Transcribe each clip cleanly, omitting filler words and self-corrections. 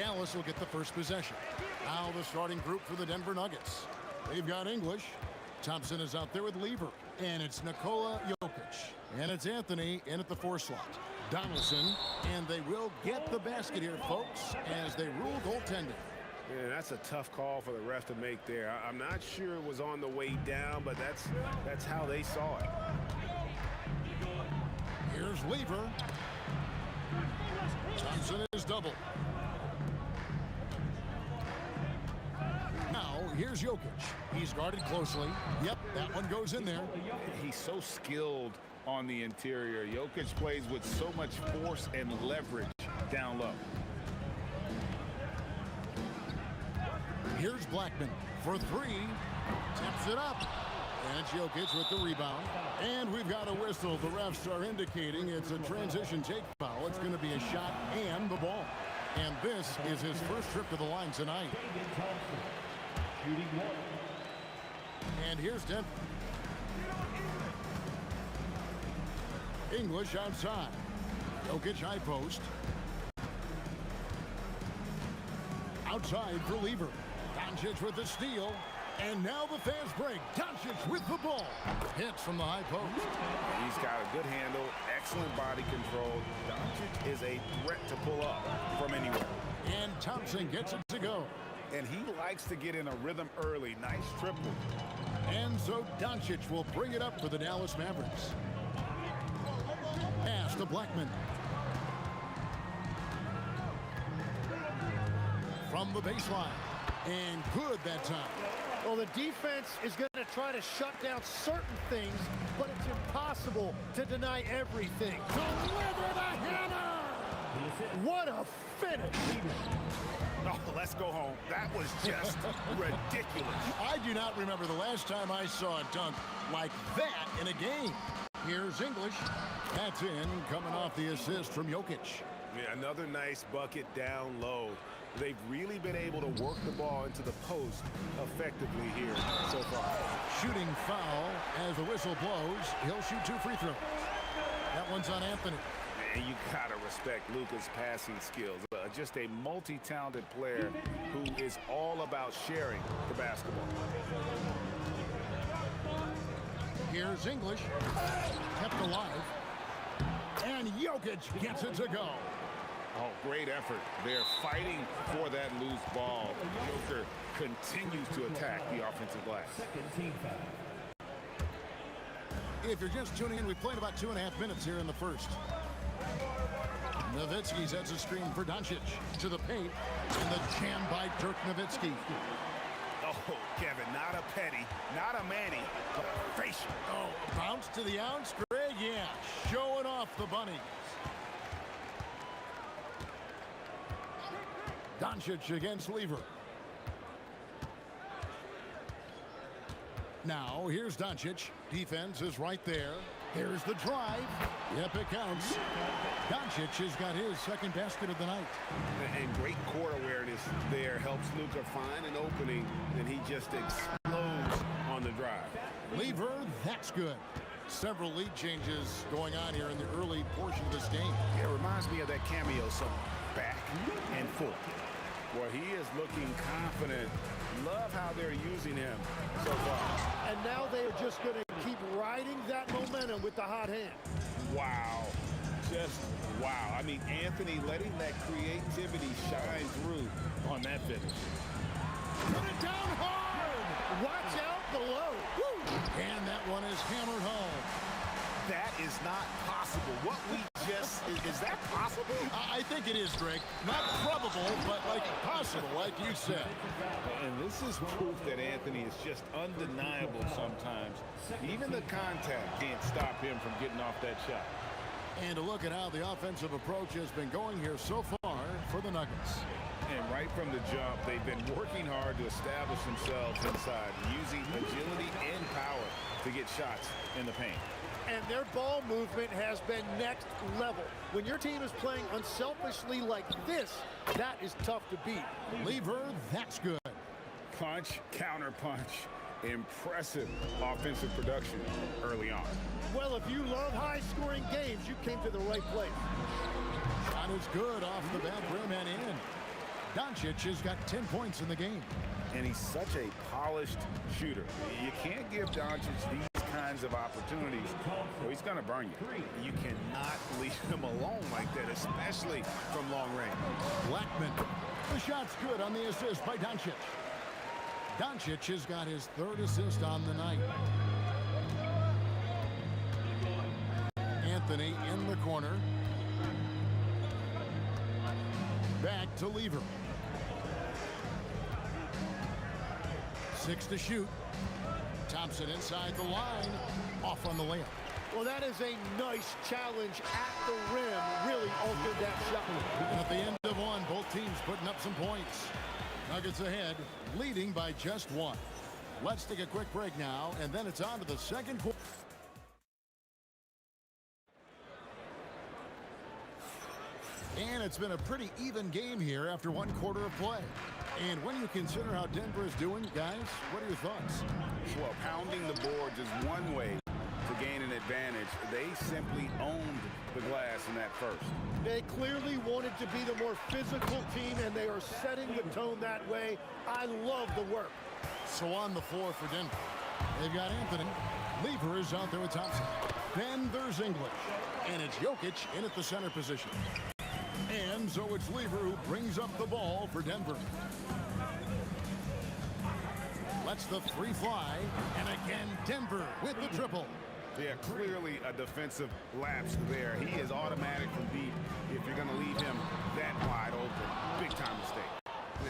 Dallas will get the first possession. Now the starting group for the Denver Nuggets. They've got English. Thompson is out there with Lever. And it's Nikola Jokic. And it's Anthony in at the 4 slot. Donaldson. And they will get the basket here, folks, as they rule goaltending. Yeah, that's a tough call for the ref to make there. I'm not sure it was on the way down, but that's how they saw it. Here's Lever. Thompson is double. Now, here's Jokic. He's guarded closely. Yep, that one goes in there. He's so skilled on the interior. Jokic plays with so much force and leverage down low. Here's Blackman for 3. Tips it up. And it's Jokic with the rebound. And we've got a whistle. The refs are indicating it's a transition take foul. It's going to be a shot and the ball. And this is his first trip to the line tonight. And here's Denver. English outside. Jokic high post. Outside for Lever. Doncic with the steal. And now the fast break. Doncic with the ball. Hits from the high post. He's got a good handle, excellent body control. Doncic is a threat to pull up from anywhere. And Thompson gets it to go. And he likes to get in a rhythm early. Nice triple. And so Doncic will bring it up for the Dallas Mavericks. Pass to Blackman. From the baseline. And good that time. Well, the defense is going to try to shut down certain things, but it's impossible to deny everything. Deliver the hammer! What a finish! Oh, let's go home. That was just ridiculous. I do not remember the last time I saw a dunk like that in a game. Here's English. That's in, coming off the assist from Jokic. Yeah, another nice bucket down low. They've really been able to work the ball into the post effectively here so far. Shooting foul as the whistle blows. He'll shoot 2 free throws. That one's on Anthony. And you gotta respect Luka's passing skills. Just a multi-talented player who is all about sharing the basketball. Here's English. Kept alive. And Jokic gets it to go. Oh, great effort. They're fighting for that loose ball. Joker continues to attack the offensive glass. If you're just tuning in, we played about 2.5 minutes here in the first. Nowitzki sets a screen for Doncic to the paint. And the jam by Dirk Nowitzki. Oh, Kevin, not a petty, not a Manny, but a facial. Oh, bounce to the ounce, Greg. Yeah, showing off the bunny. Doncic against Lever. Now, here's Doncic. Defense is right there. Here's the drive. Yep, it counts. Doncic has got his second basket of the night. And great court awareness there helps Luka find an opening, and he just explodes on the drive. Lever, that's good. Several lead changes going on here in the early portion of this game. It reminds me of that cameo song, Back and Forth. Well, he is looking confident. Love how they're using him so far. And now they are just going to keep riding that momentum with the hot hand. Wow. Just wow. I mean, Anthony letting that creativity shine through on that finish. Put it down hard! Watch out below. Woo! And that one is hammered home. That is not possible. What we just, is that possible? I think it is, Greg. Not probable, but like possible, like you said. And this is proof that Anthony is just undeniable sometimes. Even the contact can't stop him from getting off that shot. And to look at how the offensive approach has been going here so far for the Nuggets. And right from the jump, they've been working hard to establish themselves inside, using agility and power to get shots in the paint. And their ball movement has been next level. When your team is playing unselfishly like this, that is tough to beat. Lever, that's good. Punch, counter punch. Impressive offensive production early on. Well, if you love high-scoring games, you came to the right place. Shot is good off the back rim and in. Doncic has got 10 points in the game. And he's such a polished shooter. You can't give Doncic these kinds of opportunities, or he's going to burn you. You cannot leave him alone like that, especially from long range. Blackman. The shot's good on the assist by Doncic. Doncic has got his 3rd assist on the night. Anthony in the corner. Back to Lever. 6 to shoot. Thompson inside the line. Off on the layup. Well, that is a nice challenge at the rim. Really altered that shot. And at the end of one, both teams putting up some points. Nuggets ahead, leading by just 1. Let's take a quick break now, and then it's on to the second quarter. And it's been a pretty even game here after 1 quarter of play. And when you consider how Denver is doing, guys, what are your thoughts? Well, pounding the boards is one way to gain an advantage. They simply owned the glass in that first. They clearly wanted to be the more physical team, and they are setting the tone that way. I love the work. So on the floor for Denver, they've got Anthony. Lever is out there with Thompson. Then there's English. And it's Jokic in at the center position. And so it's Lever who brings up the ball for Denver. Lets the 3 fly. And again, Denver with the triple. Yeah, clearly a defensive lapse there. He is automatic from deep if you're going to leave him that wide open. Big time mistake.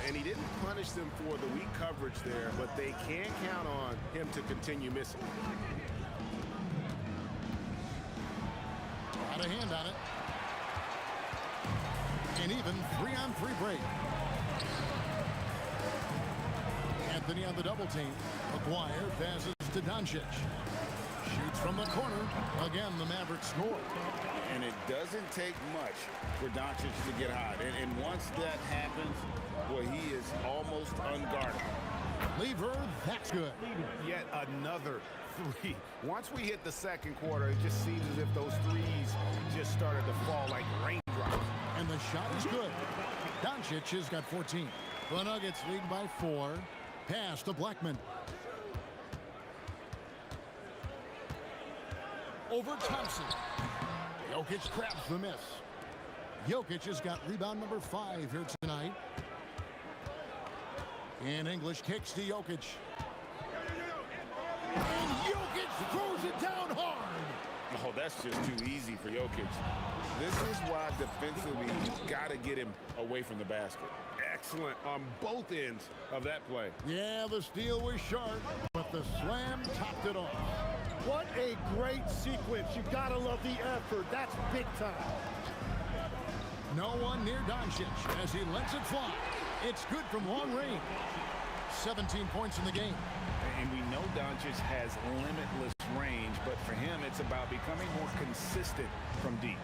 And he didn't punish them for the weak coverage there, but they can count on him to continue missing. Got a hand on it. An even 3-on-3 break. Anthony on the double team. McGuire passes to Doncic. Shoots from the corner. Again, the Mavericks score. And it doesn't take much for Doncic to get hot. And once that happens, well, he is almost unguarded. Lever, that's good. Yet another 3. Once we hit the second quarter, it just seems as if those threes just started to fall like raindrops. And the shot is good. Doncic has got 14. The Nuggets lead by 4. Pass to Blackman. Over Thompson. Jokic grabs the miss. Jokic has got rebound number 5 here tonight. And English kicks to Jokic. And Jokic throws it down hard. Oh, that's just too easy for Jokic. This is why defensively you've got to get him away from the basket. Excellent on both ends of that play. Yeah, the steal was sharp, but the slam topped it off. What a great sequence. You've got to love the effort. That's big time. No one near Doncic as he lets it fly. It's good from long range. 17 points in the game. And we know Doncic has limitless range, but for him, it's about becoming more consistent from deep.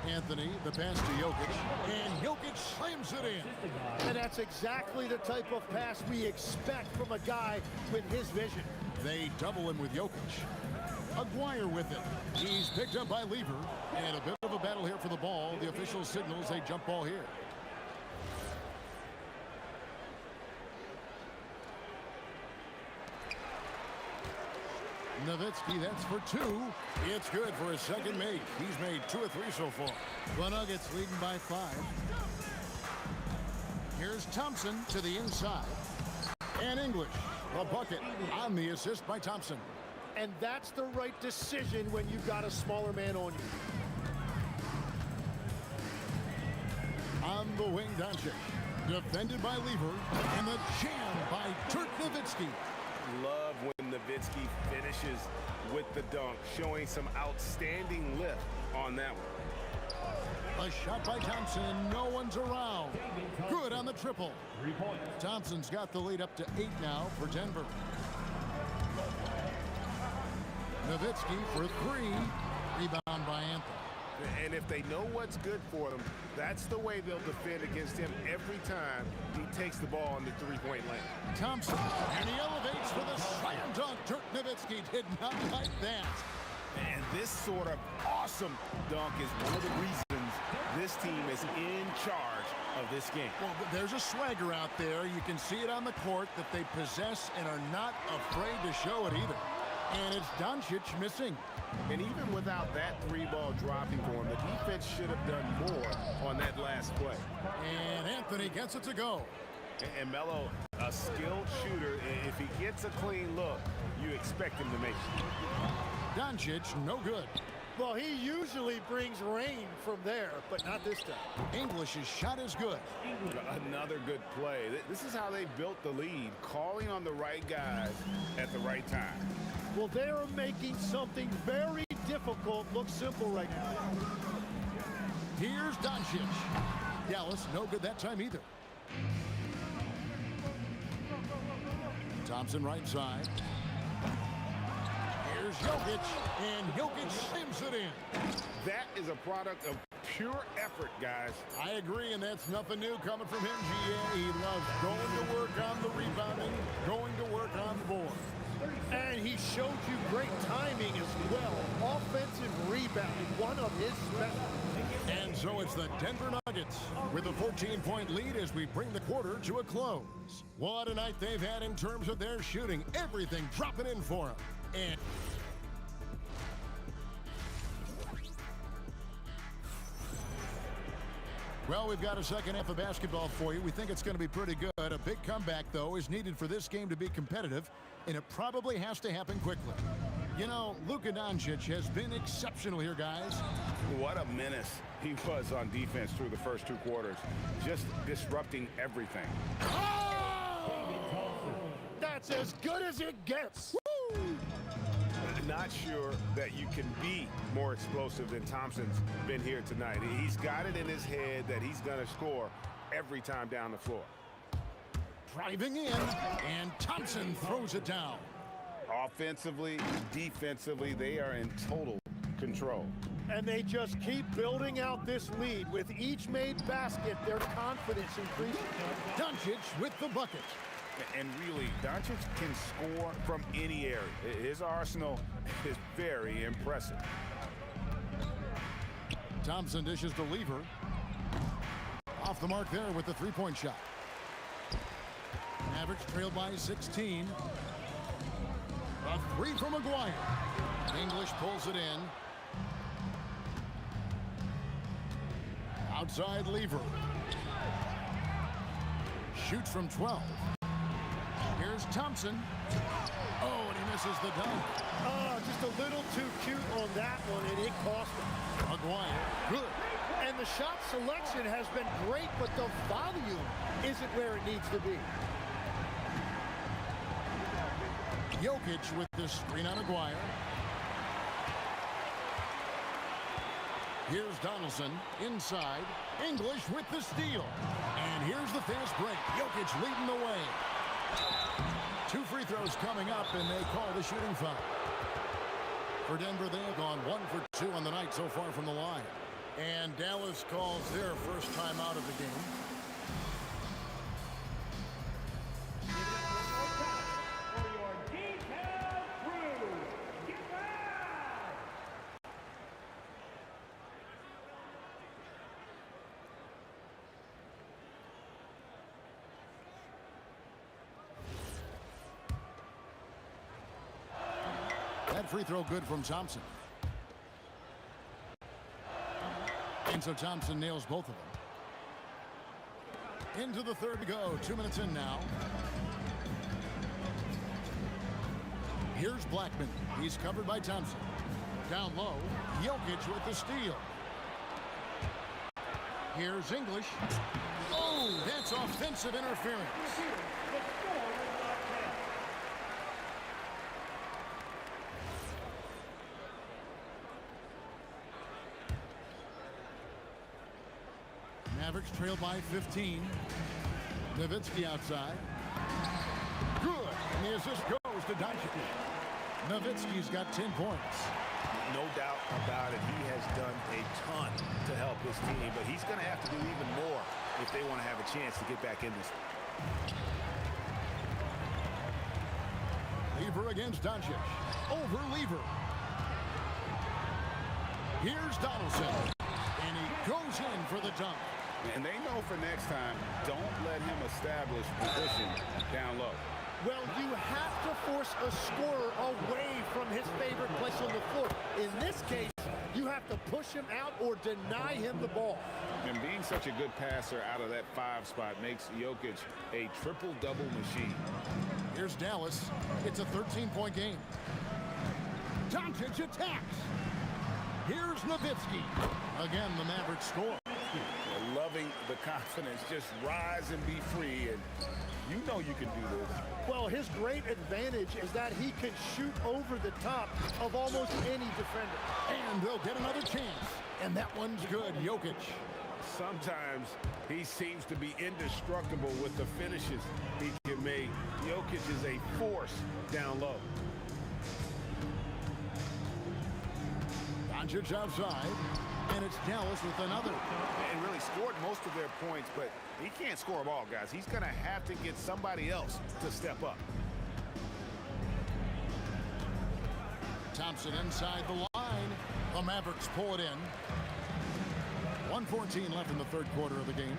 Anthony, the pass to Jokic, and Jokic slams it in. And that's exactly the type of pass we expect from a guy with his vision. They double him with Jokic. Aguirre with it. He's picked up by Lever. And a bit of a battle here for the ball. The official signals a jump ball here. Nowitzki, that's for 2. It's good for his second make. He's made 2 or 3 so far. The Nuggets leading by 5. Here's Thompson to the inside. And English, the bucket on the assist by Thompson. And that's the right decision when you've got a smaller man on you. On the wing, Doncic. Defended by Lever. And the jam by Dirk Nowitzki. Love when Nowitzki finishes with the dunk, showing some outstanding lift on that one. A shot by Thompson, no one's around. Good on the triple. Thompson's got the lead up to 8 now for Denver. Nowitzki for 3. Rebound by Anthony. And if they know what's good for them, that's the way they'll defend against him every time he takes the ball in the three-point lane. Thompson, and he elevates for the slam dunk. Dirk Nowitzki did not like that. And this sort of awesome dunk is one of the reasons this team is in charge of this game. Well, there's a swagger out there. You can see it on the court that they possess and are not afraid to show it either. And it's Doncic missing. And even without that three-ball dropping for him, the defense should have done more on that last play. And Anthony gets it to go. And Melo, a skilled shooter, if he gets a clean look, you expect him to make it. Doncic, no good. Well, he usually brings rain from there, but not this time. English's shot is good. Another good play. This is how they built the lead, calling on the right guys at the right time. Well, they're making something very difficult look simple right now. Here's Doncic. Dallas, no good that time either. Thompson right side. Here's Jokic, and Jokic slams it in. That is a product of pure effort, guys. I agree, and that's nothing new coming from him, GA. He loves going to work on the rebounding, going to work on the board. And he showed you great timing as well. Offensive rebounding, one of his specialties. And so it's the Denver Nuggets with a 14-point lead as we bring the quarter to a close. What a night they've had in terms of their shooting. Everything dropping in for them. And well, we've got a second half of basketball for you. We think it's going to be pretty good. A big comeback, though, is needed for this game to be competitive, and it probably has to happen quickly. You know, Luka Doncic has been exceptional here, guys. What a menace he was on defense through the first two quarters, just disrupting everything. Oh! That's as good as it gets. Woo! Not sure that you can be more explosive than Thompson's been here tonight. He's got it in his head that he's going to score every time down the floor. Driving in, and Thompson throws it down. Offensively, defensively, they are in total control. And they just keep building out this lead. With each made basket, their confidence increases. Doncic with the bucket. And really, Doncic can score from any area. His arsenal is very impressive. Thompson dishes to Lever. Off the mark there with the three-point shot. Mavericks trailed by 16. A three from McGuire. English pulls it in. Outside Lever. Shoots from 12. Here's Thompson. Oh, and he misses the dunk. Oh, just a little too cute on that one, and it cost him. McGuire, good. And the shot selection has been great, but the volume isn't where it needs to be. Jokic with this screen on McGuire. Here's Donaldson inside. English with the steal. And here's the fast break. Jokic leading the way. Two free throws coming up, and they call the shooting foul. For Denver, they have gone 1 for 2 on the night so far from the line. And Dallas calls their first time out of the game. That free throw good from Thompson. And so Thompson nails both of them. Into the third to go. 2 minutes in now. Here's Blackman. He's covered by Thompson. Down low. Jokic with the steal. Here's English. Oh, that's offensive interference. Mavericks trail by 15. Nowitzki outside. Good. And the assist goes to Doncic. Nowitzki's got 10 points. No doubt about it. He has done a ton to help his team, but he's going to have to do even more if they want to have a chance to get back in this. Lever against Doncic. Over Lever. Here's Donaldson. And he goes in for the dunk. And they know for next time, don't let him establish position down low. Well, you have to force a scorer away from his favorite place on the floor. In this case, you have to push him out or deny him the ball. And being such a good passer out of that 5 spot makes Jokic a triple-double machine. Here's Dallas. It's a 13-point game. Doncic attacks. Here's Nowitzki. Again, the Mavericks score. Loving the confidence. Just rise and be free. And you know you can do this. Well, his great advantage is that he can shoot over the top of almost any defender. And they'll get another chance. And that one's good. Jokic. Sometimes he seems to be indestructible with the finishes he can make. Jokic is a force down low. Doncic outside, and it's Dallas with another. And really scored most of their points, but he can't score them all, guys. He's going to have to get somebody else to step up. Thompson inside the line. The Mavericks pull it in. 1:14 left in the third quarter of the game.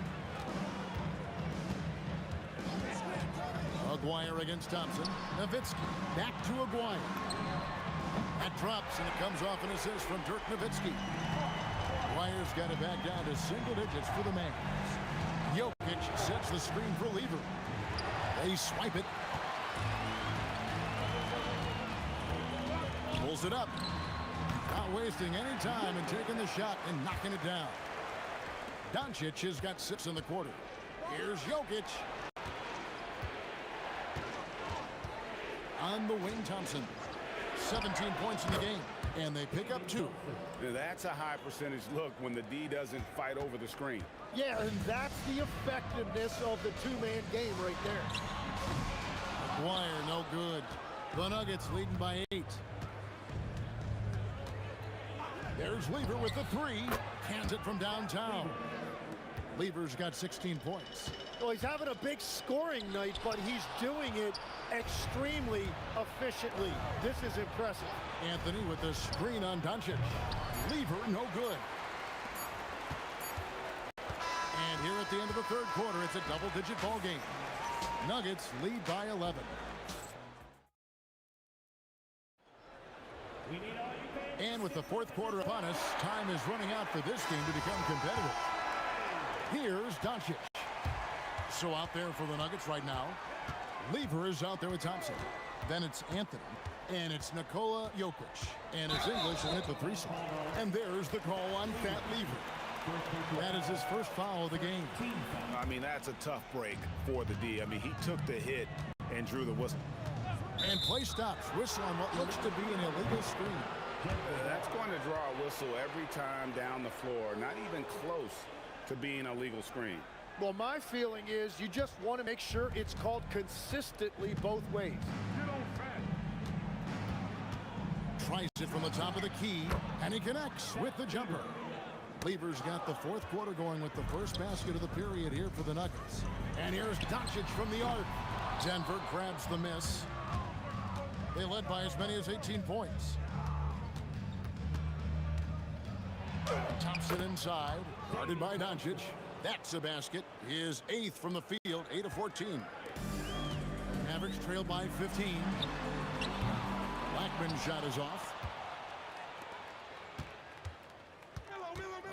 Aguirre against Thompson. Nowitzki back to Aguirre. That drops, and it comes off an assist from Dirk Nowitzki. Aguirre's got it back down to single digits for the Mavs. Jokic sets the screen for Lever. They swipe it. Pulls it up. Not wasting any time and taking the shot and knocking it down. Doncic has got 6 in the quarter. Here's Jokic. On the wing, Thompson. 17 points in the game, and they pick up 2. That's a high percentage look when the D doesn't fight over the screen. Yeah, and that's the effectiveness of the two-man game right there. Aguirre, no good. The Nuggets leading by 8. There's Lever with the 3. Cans it from downtown. Lever's got 16 points. Well, he's having a big scoring night, but he's doing it extremely efficiently. This is impressive. Anthony with the screen on Doncic. Lever, no good. And here at the end of the third quarter, it's a double-digit ball game. Nuggets lead by 11. And with the fourth quarter upon us, time is running out for this game to become competitive. Here's Doncic. So out there for the Nuggets right now. Lever is out there with Thompson. Then it's Anthony. And it's Nikola Jokic. And it's English and hit the 3 slot. And there's the call on Fat Lever. That is his first foul of the game. I mean, that's a tough break for the D. I mean, he took the hit and drew the whistle. And play stops. Whistle on what looks to be an illegal screen. That's going to draw a whistle every time down the floor. Not even close to being a legal screen. Well, my feeling is you just want to make sure it's called consistently both ways. Tries it from the top of the key, and he connects with the jumper. Lever's got the fourth quarter going with the first basket of the period here for the Nuggets. And here's Doncic from the arc. Denver grabs the miss. They led by as many as 18 points. Thompson inside, guarded by Doncic. That's a basket. His 8th from the field, 8 of 14. Mavericks trail by 15. Blackman's shot is off.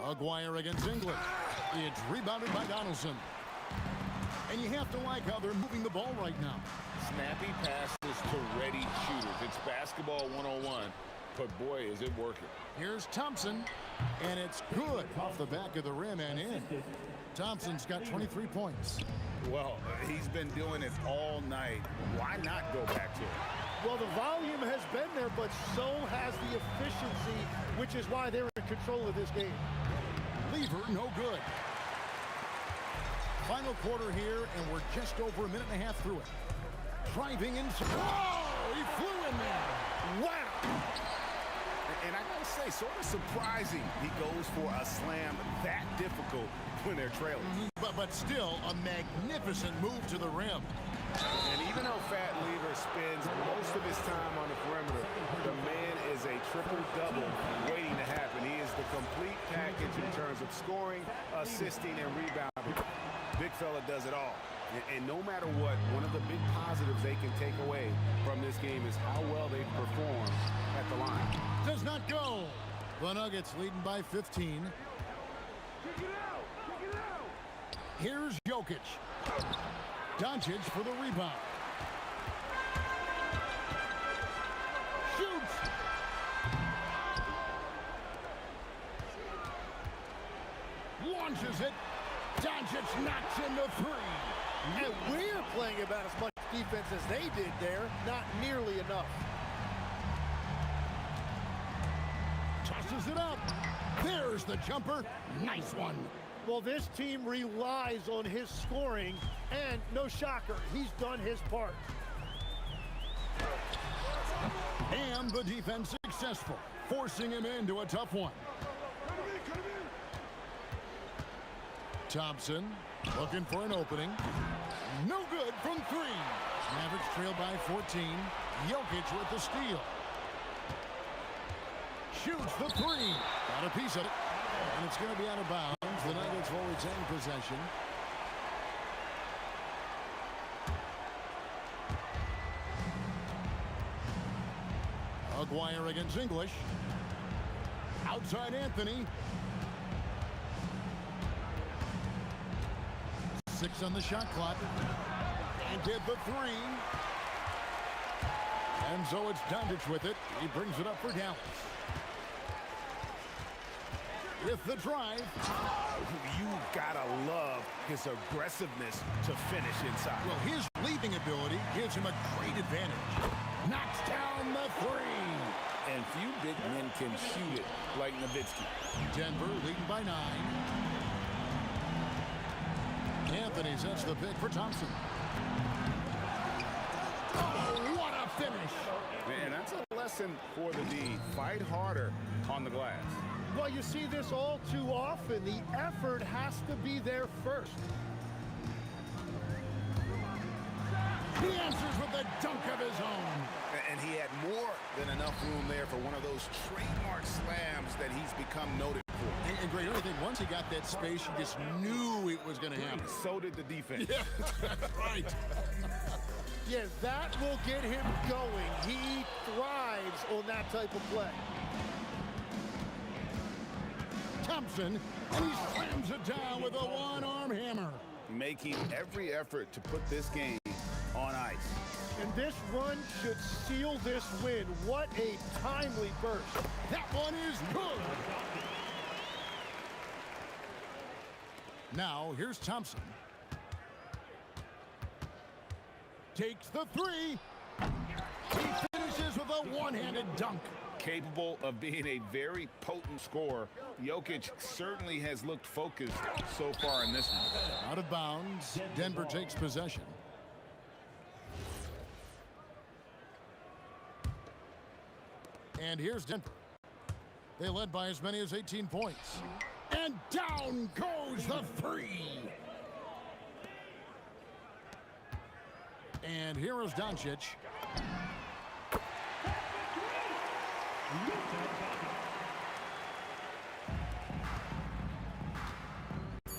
Aguirre against English. It's rebounded by Donaldson. And you have to like how they're moving the ball right now. Snappy passes to ready shooters. It's basketball 101, but boy, is it working. Here's Thompson, and it's good off the back of the rim and in. Thompson's got 23 points. Well, he's been doing it all night. Why not go back to it? Well, the volume has been there, but so has the efficiency, which is why they're in control of this game. Lever, no good. Final quarter here, and we're just over a minute and a half through it. Driving in. Oh, he flew in there. Wow. And I gotta say, sort of surprising he goes for a slam that difficult when they're trailing. But still, a magnificent move to the rim. And even though Fat Lever spends most of his time on the perimeter, the man is a triple-double waiting to happen. He is the complete package in terms of scoring, assisting, and rebounding. Big fella does it all. And no matter what, one of the big positives they can take away from this game is how well they perform at the line. Does not go. The Nuggets leading by 15. Here's Jokic. Doncic for the rebound. Shoots. Launches it. Doncic knocks in the three. And we're playing about as much defense as they did there. Not nearly enough. Tosses it up. There's the jumper. Nice one. Well, this team relies on his scoring, and no shocker, he's done his part. And the defense successful, forcing him into a tough one. Thompson looking for an opening. No good from three. Mavericks trail by 14. Jokic with the steal. Shoots the three. Got a piece of it. And it's going to be out of bounds. The Nuggets will retain possession. Aguirre against English. Outside Anthony. 6 on the shot clock. And did the three. And so it's Doncic with it. He brings it up for Dallas. With the drive. You gotta love his aggressiveness to finish inside. Well, his leaping ability gives him a great advantage. Knocks down the three. And few big men can shoot it like Nowitzki. Denver leading by 9. Anthony sets the pick for Thompson. Oh, what a finish. Man, that's a lesson for the D. Fight harder on the glass. Well, you see this all too often. The effort has to be there first. He answers with a dunk of his own. And he had more than enough room there for one of those trademark slams that he's become noted for. And Greg, I think once he got that space, you just knew it was going to happen. So did the defense. Yeah, right. Yeah, that will get him going. He thrives on that type of play. Thompson, and he slams it down with a one-arm hammer. Making every effort to put this game on ice. And this run should seal this win. What a timely burst. That one is good. Now, here's Thompson. Takes the three. He finishes with a one-handed dunk. Capable of being a very potent scorer, Jokic certainly has looked focused so far in this one. Out of bounds. Denver takes possession. And here's Denver. They led by as many as 18 points. And down goes the three. And here is Doncic.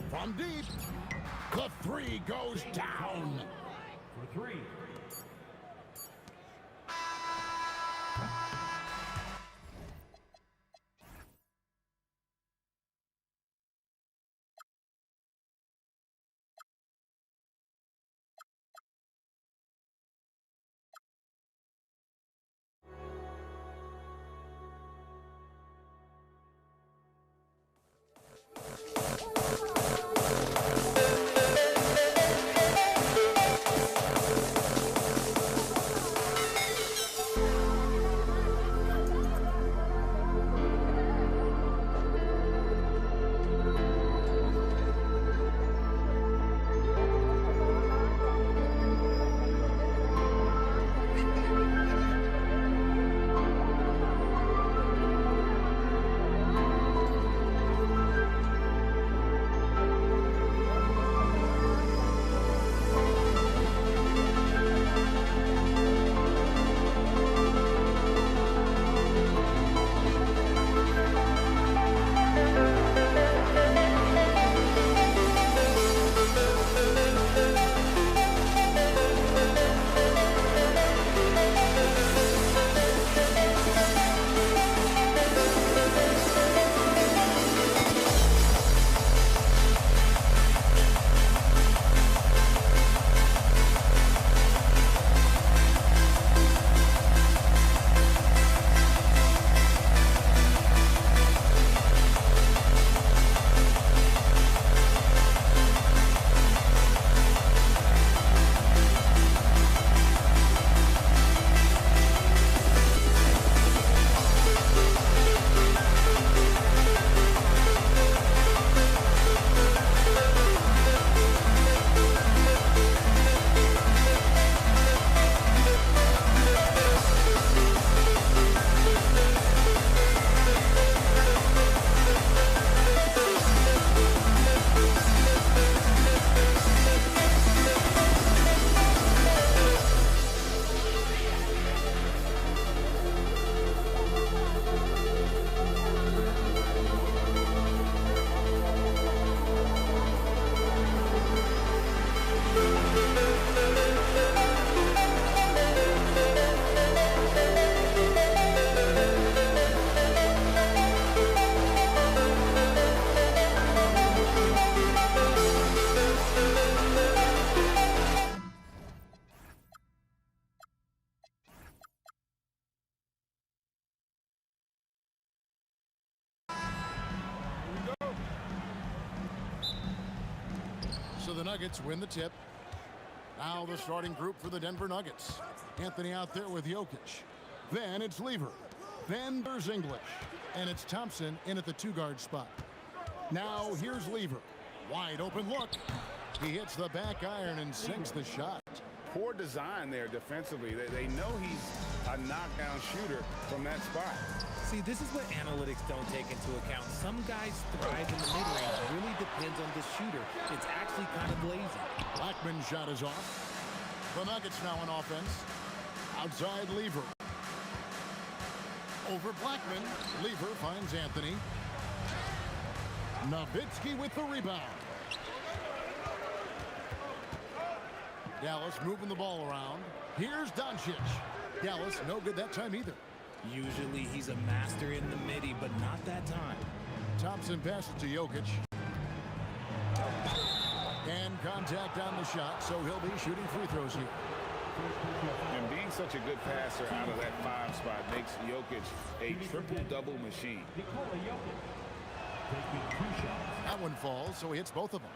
From deep, the three goes down. For three. the Nuggets win the tip. Now the starting group for the Denver Nuggets. Anthony out there with Jokic. Then it's Lever. Then there's English. And it's Thompson in at the two-guard spot. Now here's Lever. Wide open look. He hits the back iron and sinks the shot. Poor design there defensively. They know he's a knockdown shooter from that spot. See, this is what analytics don't take into account. Some guys thrive in the mid-range. It really depends on the shooter. It's actually kind of lazy. Blackman's shot is off. The Nuggets now on offense. Outside Lever. Over Blackman. Lever finds Anthony. Nowitzki with the rebound. Dallas moving the ball around. Here's Doncic. Dallas no good that time either. Usually he's a master in the midi, but not that time. Thompson passes to Jokic. And contact on the shot, so he'll be shooting free throws here. And being such a good passer out of that 5 spot makes Jokic a triple-double machine. That one falls, so he hits both of them.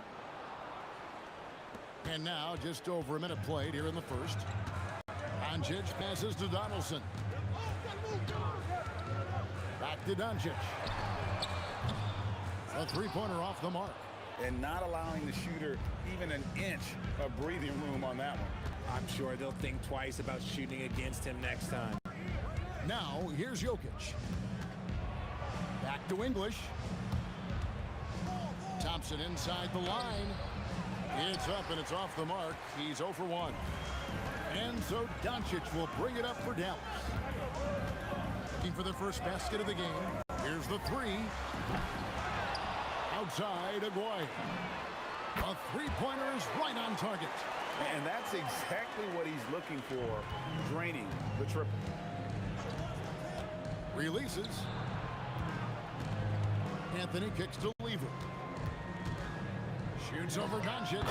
And now just over a minute played here in the first. Doncic passes to Donaldson. Back to Doncic. A three-pointer off the mark. And not allowing the shooter even an inch of breathing room on that one. I'm sure they'll think twice about shooting against him next time. Now, here's Jokic. Back to English. Thompson inside the line. It's up and it's off the mark. He's 0 for 1. And so Doncic will bring it up for Dallas. Looking for the first basket of the game. Here's the three. Outside Aguirre. A three-pointer is right on target. And that's exactly what he's looking for, draining the triple. Releases. Anthony kicks to Lever. Shoots over Doncic,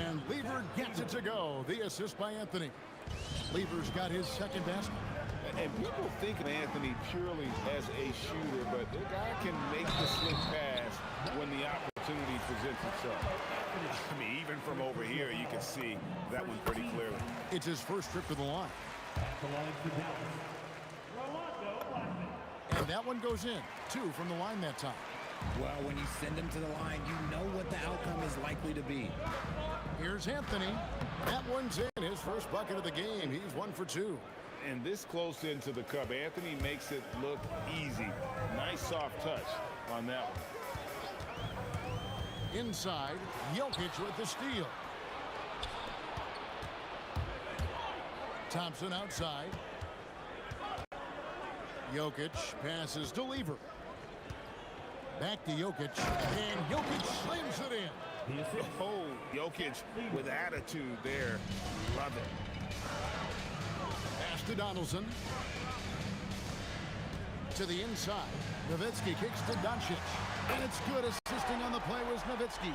and Lever gets it to go. The assist by Anthony. Lever's got his second basket. And people think of Anthony purely as a shooter, but the guy can make the slick pass when the opportunity presents itself. I mean, even from over here, you can see that one pretty clearly. It's his first trip to the line. And that one goes in. 2 from the line that time. Well, when you send him to the line, you know what the outcome is likely to be. Here's Anthony. That one's in. His first bucket of the game. He's 1 for 2. And this close into the cup, Anthony makes it look easy. Nice soft touch on that one. Inside, Jokic with the steal. Thompson outside. Jokic passes to Lever. Back to Jokic, and Jokic slams it in. Oh, Jokic with attitude there. Love it. Pass to Donaldson. To the inside. Nowitzki kicks to Doncic. And it's good. Assisting on the play was Nowitzki.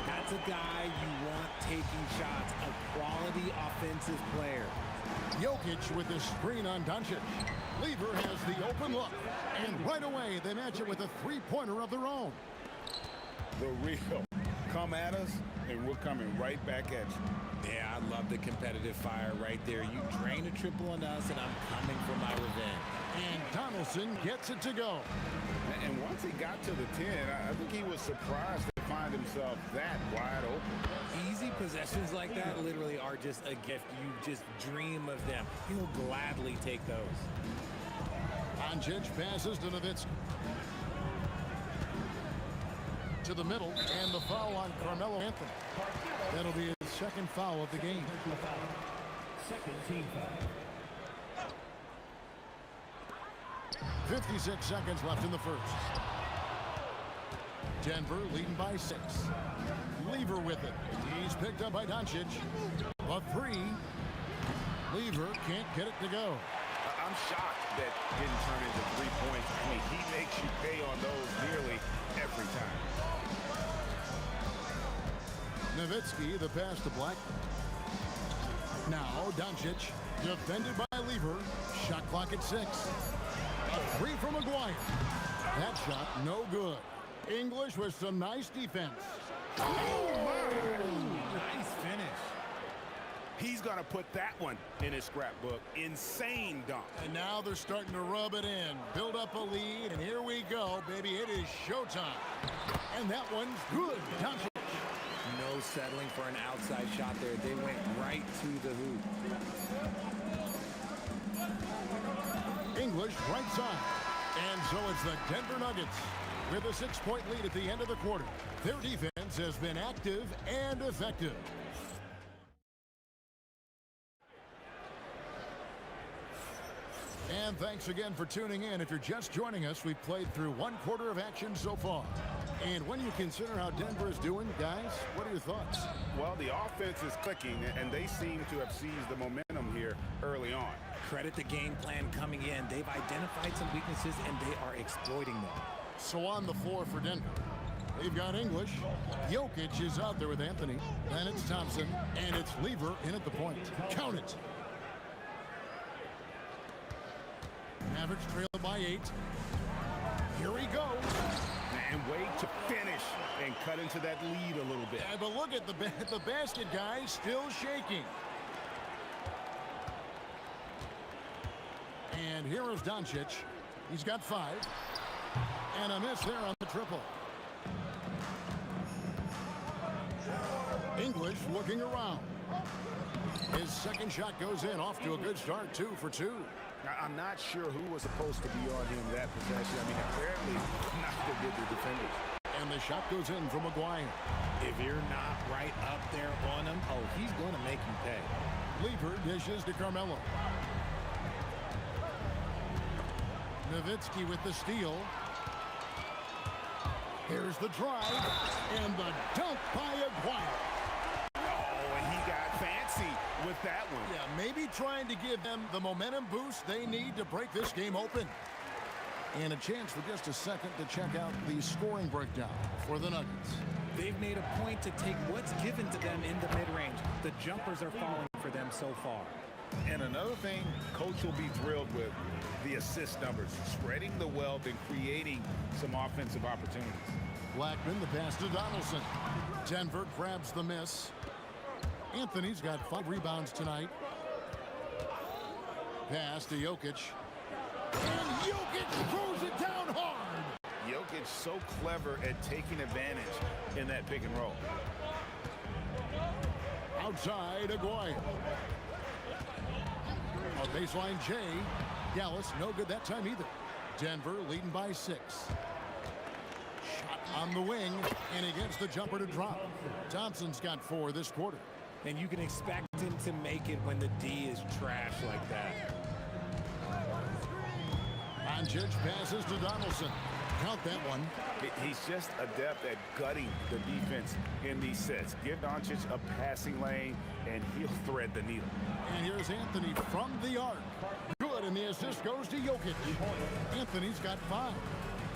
That's a guy you want taking shots, a quality offensive player. Jokic with the screen on Doncic. Lever has the open look. And right away, they match it with a three-pointer of their own. The real. Come at us, and we're coming right back at you. Yeah, I love the competitive fire right there. You drain a triple on us, and I'm coming for my revenge. And Donaldson gets it to go. And once he got to the 10, I think he was surprised to find himself that wide open. Easy possessions like that literally are just a gift. You just dream of them. He'll gladly take those. Doncic passes to Nowitzki. To the middle, and the foul on Carmelo Anthony. That'll be his second foul of the game. Second team foul. 56 seconds left in the first. Denver leading by 6. Lever with it. He's picked up by Doncic. A three. Lever can't get it to go. I'm shocked that didn't turn into 3 points. I mean, he makes you pay on those nearly every time. Nowitzki, the pass to Black. Now Doncic, defended by Lever. Shot clock at 6. A three from Aguirre. That shot no good. English with some nice defense. Oh, my. He's going to put that one in his scrapbook. Insane dunk. And now they're starting to rub it in. Build up a lead, and here we go, baby. It is showtime. And that one's good. Doncic. No settling for an outside shot there. They went right to the hoop. English right side. And so it's the Denver Nuggets with a 6-point lead at the end of the quarter. Their defense has been active and effective. And thanks again for tuning in. If you're just joining us, we've played through 1 quarter of action so far. And when you consider how Denver is doing, guys, what are your thoughts? Well, the offense is clicking, and they seem to have seized the momentum here early on. Credit the game plan coming in. They've identified some weaknesses, and they are exploiting them. So on the floor for Denver, they've got English. Jokic is out there with Anthony. Then it's Thompson, and it's Lever in at the point. Count it. Mavericks trail by 8. Here he goes. And wait to finish and cut into that lead a little bit. Yeah, but look at the basket guy still shaking. And here is Doncic. He's got 5. And a miss there on the triple. English looking around. His second shot goes in, off to a good start, 2 for 2. I'm not sure who was supposed to be on him that possession. I mean, apparently not the good defenders. And the shot goes in from McGuire. If you're not right up there on him, oh, he's going to make you pay. Lever dishes to Carmelo. Nowitzki with the steal. Here's the drive. And the dunk by Aguirre. Oh, and he got fancy with that one. Yeah, maybe trying to give them the momentum boost they need to break this game open. And a chance for just a second to check out the scoring breakdown for the Nuggets. They've made a point to take what's given to them in the mid-range. The jumpers are falling for them so far. And another thing Coach will be thrilled with, the assist numbers, spreading the wealth and creating some offensive opportunities. Blackman, the pass to Donaldson. Denver grabs the miss. Anthony's got 5 rebounds tonight. Pass to Jokic. And Jokic throws it down hard. Jokic so clever at taking advantage in that pick and roll. Outside, Aguirre. A baseline J. Dallas, no good that time either. Denver leading by 6. Shot on the wing, and he gets the jumper to drop. Thompson's got 4 this quarter. And you can expect him to make it when the D is trash like that. Doncic passes to Donaldson. Count that one. He's just adept at gutting the defense in these sets. Give Doncic a passing lane, and he'll thread the needle. And here's Anthony from the arc. Good, and the assist goes to Jokic. Anthony's got 5.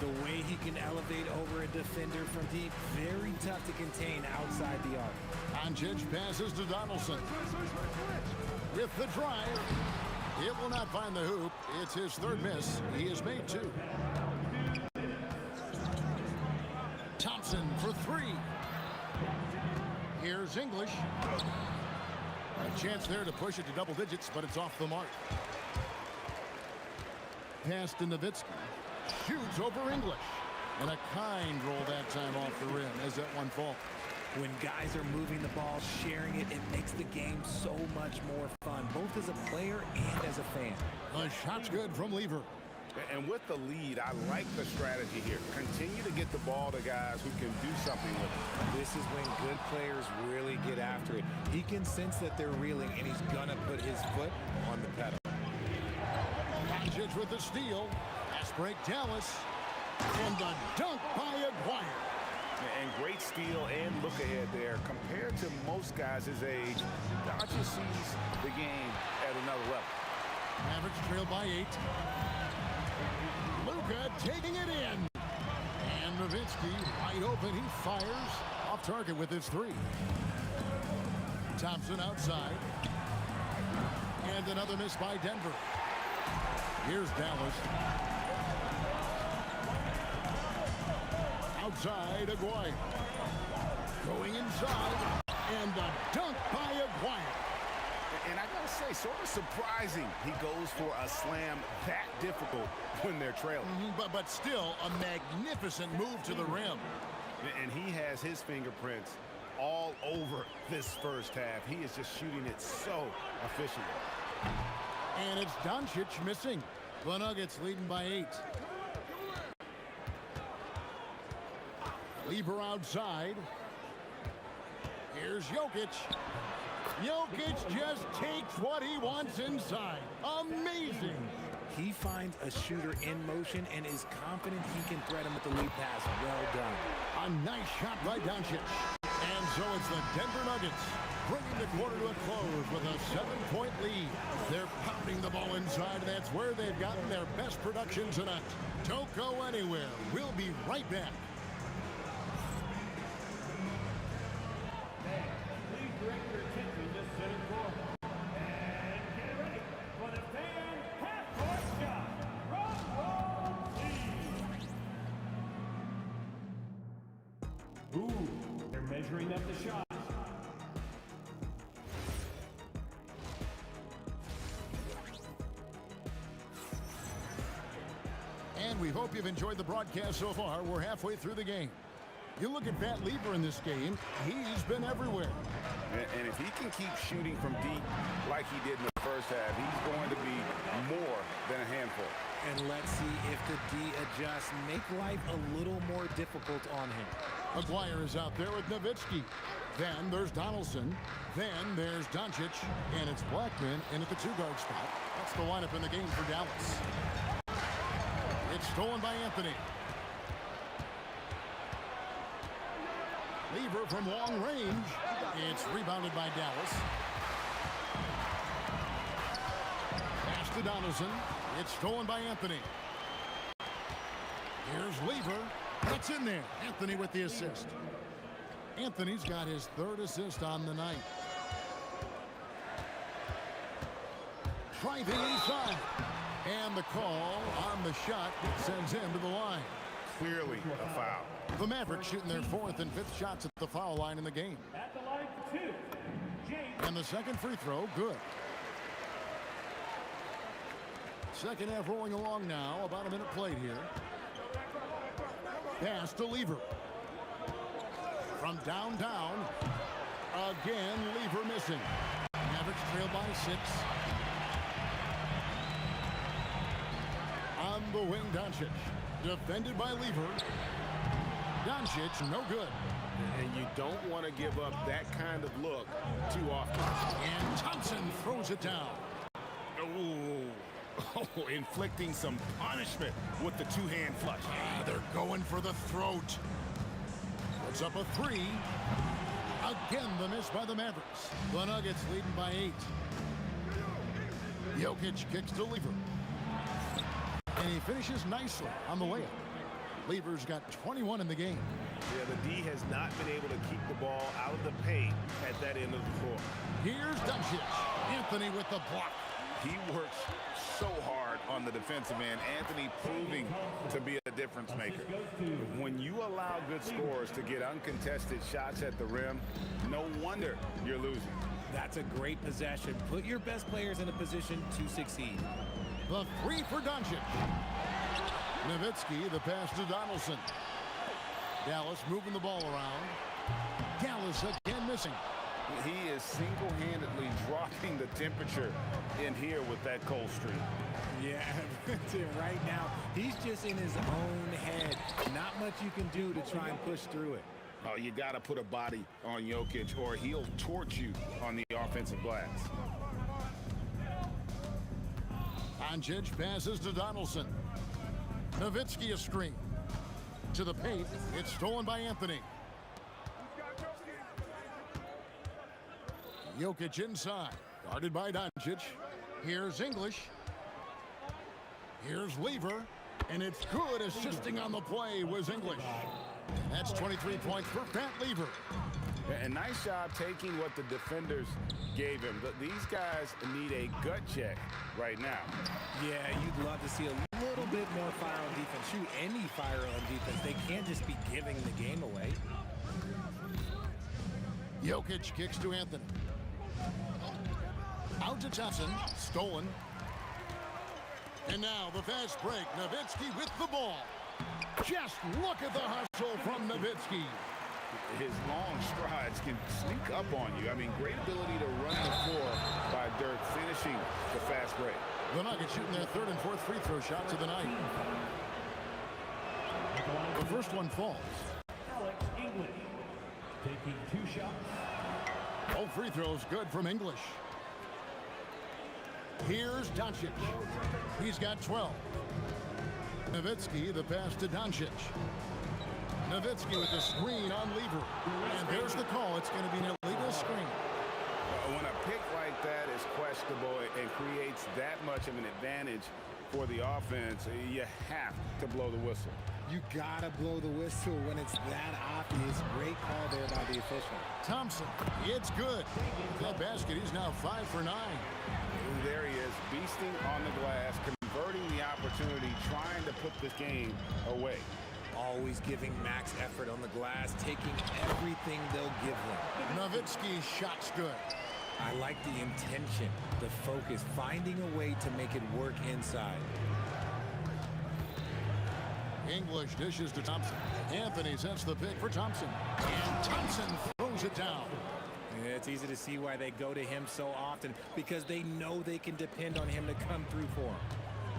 The way he can elevate over a defender from deep, very tough to contain outside the arc. Doncic passes to Donaldson. With the drive, it will not find the hoop. It's his 3rd miss. He has made 2. Thompson for 3. Here's English. A chance there to push it to double digits, but it's off the mark. Pass to Nowitzki. Shoots over English. And a kind roll that time off the rim as that one falls. When guys are moving the ball, sharing it, it makes the game so much more fun, both as a player and as a fan. The shot's good from Lever. And with the lead, I like the strategy here. Continue to get the ball to guys who can do something with it. This is when good players really get after it. He can sense that they're reeling, and he's going to put his foot on the pedal. Doncic with the steal. Fast break Dallas. And the dunk by Aguirre. And great steal and look ahead there. Compared to most guys his age, Doncic sees the game at another level. Mavericks trail by 8. Luka taking it in. And Nowitzki wide open. He fires off target with his 3. Thompson outside. And another miss by Denver. Here's Dallas. Outside, Aguirre. Going inside. And the dunk by Aguirre. And I gotta say, sort of surprising he goes for a slam that difficult when they're trailing. But still a magnificent move to the rim. And he has his fingerprints all over this first half. He is just shooting it so efficiently. And it's Doncic missing. The Nuggets leading by 8. Lever outside. Here's Jokic. Jokic just takes what he wants inside. Amazing. He finds a shooter in motion and is confident he can threat him with the lead pass. Well done. A nice shot by Doncic. And so it's the Denver Nuggets bringing the quarter to a close with a 7-point lead. They're pounding the ball inside. That's where they've gotten their best production tonight. Don't go anywhere. We'll be right back. Please direct your attention to center court. And get ready for the fan half-court shot. Rock, roll, please. Ooh, they're measuring up the shot. And we hope you've enjoyed the broadcast so far. We're halfway through the game. You look at Pat Lever in this game, he's been everywhere. And if he can keep shooting from deep like he did in the first half, he's going to be more than a handful. And let's see if the D adjusts, make life a little more difficult on him. Aguirre is out there with Nowitzki. Then there's Donaldson. Then there's Doncic. And it's Blackman in at the 2-guard spot. That's the lineup in the game for Dallas. It's stolen by Anthony. Lever from long range. It's rebounded by Dallas. Pass to Donaldson. It's stolen by Anthony. Here's Lever. That's in there. Anthony with the assist. Anthony's got his 3rd assist on the night. Driving inside. And the call on the shot sends him to the line. Clearly a foul. The Mavericks shooting their 4th and 5th shots at the foul line in the game. At the line for 2, James. And the second free throw, good. Second half rolling along now. About a minute played here. Pass to Lever. From downtown. Again, Lever missing. Mavericks trail by 6. On the wing, Doncic. Defended by Lever. Doncic, no good. And you don't want to give up that kind of look too often. And Thompson throws it down. Oh, inflicting some punishment with the 2-hand flush. They're going for the throat. Puts up a 3. Again, the miss by the Mavericks. The Nuggets leading by 8. Jokic kicks to Lever. And he finishes nicely on the layup. Lever's got 21 in the game. Yeah, the D has not been able to keep the ball out of the paint at that end of the floor. Here's Doncic. Anthony with the block. He works so hard on the defensive end. Anthony proving to be a difference maker. When you allow good scorers to get uncontested shots at the rim, no wonder you're losing. That's a great possession. Put your best players in a position to succeed. The 3 for Doncic. Nowitzki, the pass to Donaldson. Dallas moving the ball around. Dallas again missing. He is single-handedly dropping the temperature in here with that cold streak. Yeah, right now, he's just in his own head. Not much you can do to try and push through it. Oh, you got to put a body on Jokic or he'll torch you on the offensive glass. Doncic passes to Donaldson. Nowitzki a screen. To the paint. It's stolen by Anthony. Jokic inside. Guarded by Doncic. Here's English. Here's Lever. And it's good. Assisting on the play was English. That's 23 points for Pat Lever. And nice job taking what the defenders gave him. These guys need a gut check right now. Yeah, you'd love to see a little bit more fire on defense. Shoot any fire on defense. They can't just be giving the game away. Jokic kicks to Anthony. Out to Thompson. Stolen. And now the fast break. Nowitzki with the ball. Just look at the hustle from Nowitzki. His long strides can sneak up on you. I mean, great ability to run the floor by Dirk, finishing the fast break. The Nuggets shooting their third and fourth free throw shots of the night. The first one falls. Alex English taking 2 shots. All free throws good from English. Here's Doncic. He's got 12. Nowitzki, the pass to Doncic. Nowitzki with the screen on Lever. And there's the call. It's going to be an illegal screen. When a pick like that is questionable and creates that much of an advantage for the offense, you have to blow the whistle. You gotta blow the whistle when it's that obvious. Great call there by the official. Thompson, it's good. That basket, he's now 5 for 9. There he is, beasting on the glass, converting the opportunity, trying to put this game away. Always giving max effort on the glass, taking everything they'll give him. Nowitzki's shot's good. I like the intention, the focus, finding a way to make it work inside. English dishes to Thompson. Anthony sets the pick for Thompson. And Thompson throws it down. Yeah, it's easy to see why they go to him so often, because they know they can depend on him to come through for them.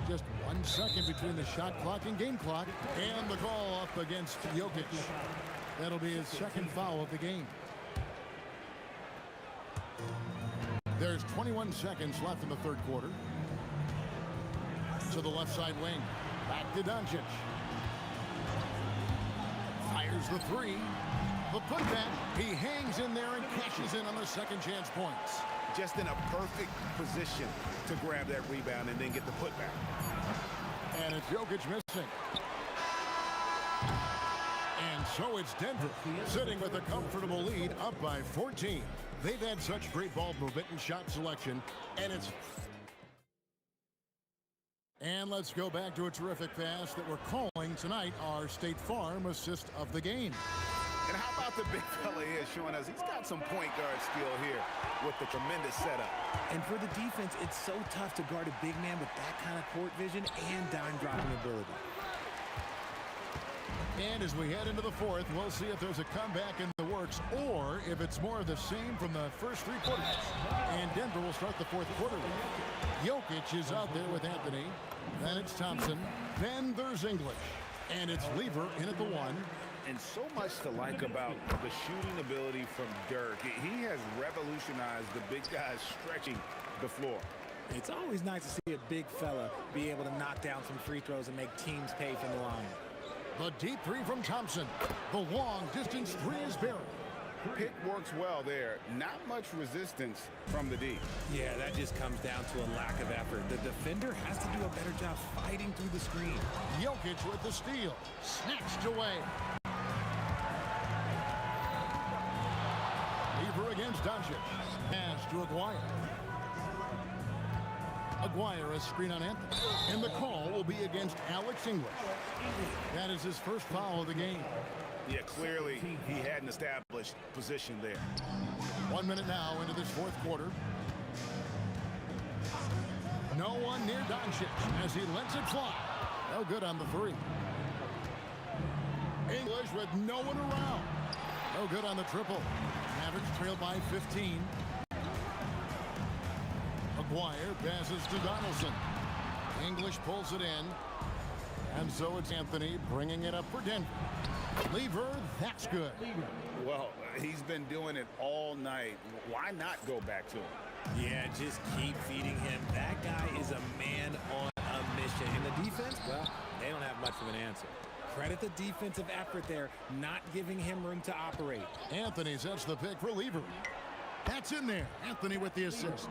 Just 1 second between the shot clock and game clock. And the call up against Jokic. That'll be his second foul of the game. There's 21 seconds left in the third quarter. To the left side wing. Back to Doncic. Fires the three. The putback. He hangs in there and cashes in on the second chance points. Just in a perfect position to grab that rebound and then get the putback. And it's Jokic missing. And so it's Denver sitting with a comfortable lead, up by 14. They've had such great ball movement and shot selection, and it's... And let's go back to a terrific pass that we're calling tonight our State Farm assist of the game. And how about the big fella here showing us he's got some point guard skill here with the tremendous setup. And for the defense, it's so tough to guard a big man with that kind of court vision and dime dropping ability. And as we head into the fourth, we'll see if there's a comeback in the works or if it's more of the same from the first 3 quarters. And Denver will start the fourth quarter. Jokic is out there with Anthony. Then it's Thompson. Then there's English. And it's Lever in at the 1. And so much to like about the shooting ability from Dirk. He has revolutionized the big guys stretching the floor. It's always nice to see a big fella be able to knock down some free throws and make teams pay from the line. The deep 3 from Thompson. The long distance 3 is buried. Pick works well there. Not much resistance from the D. Yeah, that just comes down to a lack of effort. The defender has to do a better job fighting through the screen. Jokic with the steal. Snatched away. Lever against Doncic. Pass to Aguirre. Aguirre, a screen on Anthony. And the call will be against Alex English. That is his first foul of the game. Yeah, clearly he had an established position there. 1 minute now into this fourth quarter. No one near Doncic as he lets it fly. No good on the 3. English with no one around. No good on the triple. Mavericks trail by 15. Aguirre passes to Donaldson. English pulls it in. And so it's Anthony bringing it up for Denver. Lever, that's good. Well, he's been doing it all night. Why not go back to him? Yeah, just keep feeding him. That guy is a man on a mission. And the defense, well, they don't have much of an answer. Credit the defensive effort there, not giving him room to operate. Anthony sets the pick for Lever. That's in there. Anthony with the assist.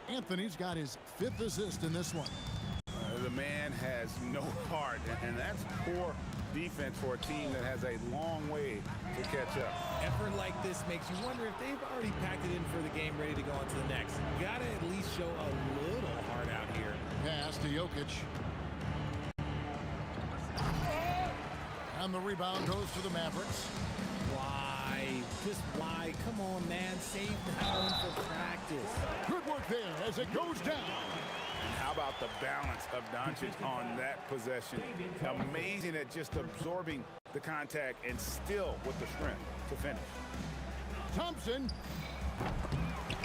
Anthony's got his 5th assist in this one. The man has no heart, and that's poor defense for a team that has a long way to catch up. Effort like this makes you wonder if they've already packed it in for the game, ready to go on to the next. Gotta at least show a little heart out here. Pass to Jokic. And the rebound goes to the Mavericks. Why? Just why? Come on, man. Save that one for practice. Good work as it goes down. And how about the balance of Doncic on that possession? Amazing at just absorbing the contact and still with the strength to finish. Thompson,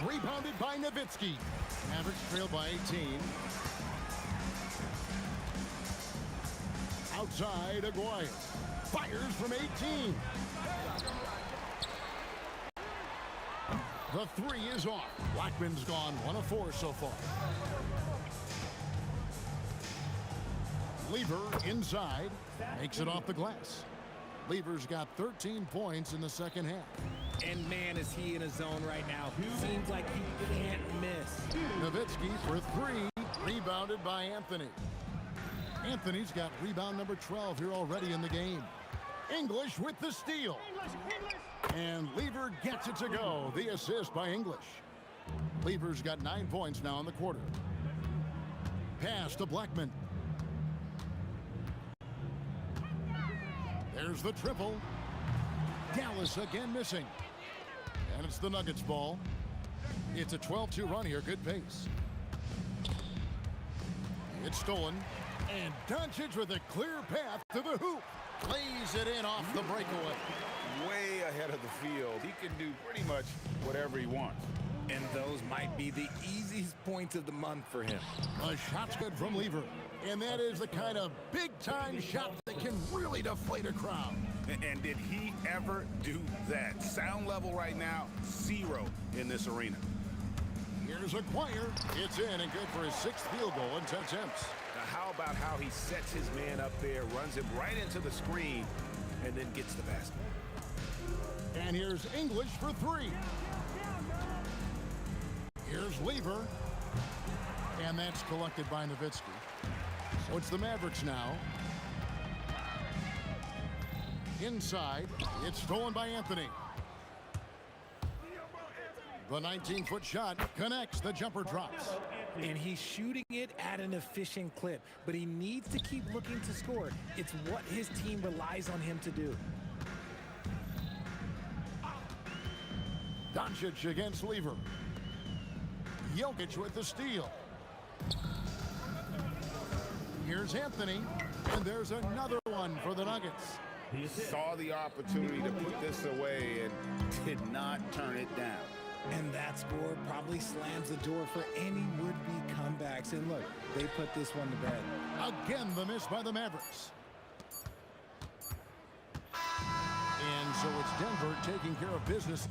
rebounded by Nowitzki. Mavericks trail by 18. Outside, Aguirre fires from 18. The three is off. Blackman's gone 1 of 4 so far. Lever inside, makes it off the glass. Lever's got 13 points in the second half. And man, is he in a zone right now. Seems like he can't miss. Nowitzki for 3, rebounded by Anthony. Anthony's got rebound number 12 here already in the game. English with the steal. And Lever gets it to go. The assist by English. Lever's got 9 points now in the quarter. Pass to Blackman. There's the triple. Dallas again missing. And it's the Nuggets ball. It's a 12-2 run here. Good pace. It's stolen. And Doncic with a clear path to the hoop. Lays it in off the breakaway. Way ahead of the field. He can do pretty much whatever he wants. And those might be the easiest points of the month for him. A shot's good from Lever. And that is the kind of big-time shot that can really deflate a crowd. And did he ever do that? Sound level right now, 0 in this arena. Here's Aguirre. It's in and good for his 6th field goal in 10 attempts. Now, how about how he sets his man up there, runs him right into the screen, and then gets the basket? And here's English for 3. Here's Lever. And that's collected by Nowitzki. So it's the Mavericks now. Inside, it's stolen by Anthony. The 19-foot shot connects. The jumper drops. And he's shooting it at an efficient clip, but he needs to keep looking to score. It's what his team relies on him to do. Doncic against Lever. Jokic with the steal. Here's Anthony, and there's another one for the Nuggets. He saw the opportunity to put this away and did not turn it down. And that score probably slams the door for any would-be comebacks. And look, they put this one to bed. Again, the miss by the Mavericks. And so it's Denver taking care of business.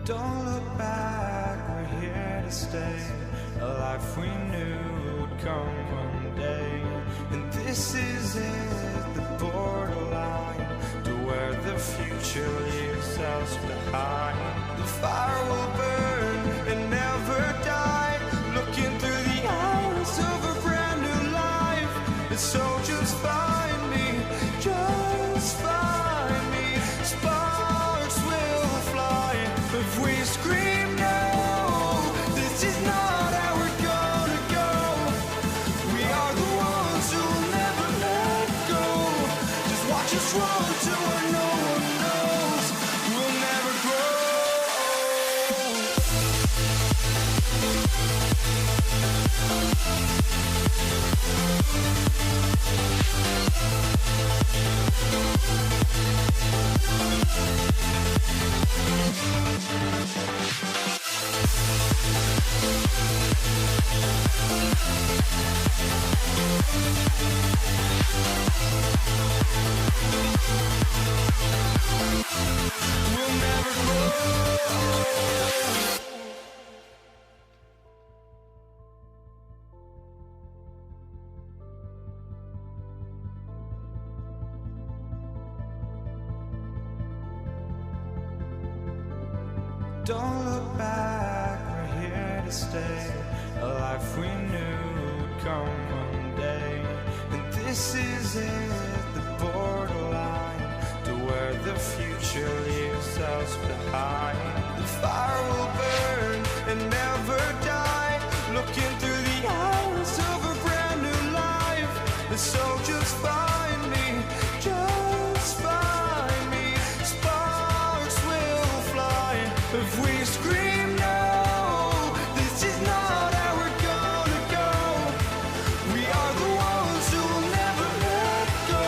Don't look back, we're here to stay. A life we knew would come one day. And this is it, the borderline to where the future leaves us behind. The fire will burn and never die. Looking through the eyes of a brand new life. And so just find me, just find me. Sparks will fly if we scream no. This is not how we're gonna go. We are the ones who'll never let go. Just watch us run to where no one knows. We'll never grow. We'll never grow. Don't look back, we're here to stay. A life we knew would come one day. And this is it, the borderline to where the future leaves us behind. The fire will and never die. Looking through the eyes of a brand new life. And so just find me, just find me. Sparks will fly if we scream no. This is not how we're gonna go. We are the ones who will never let go.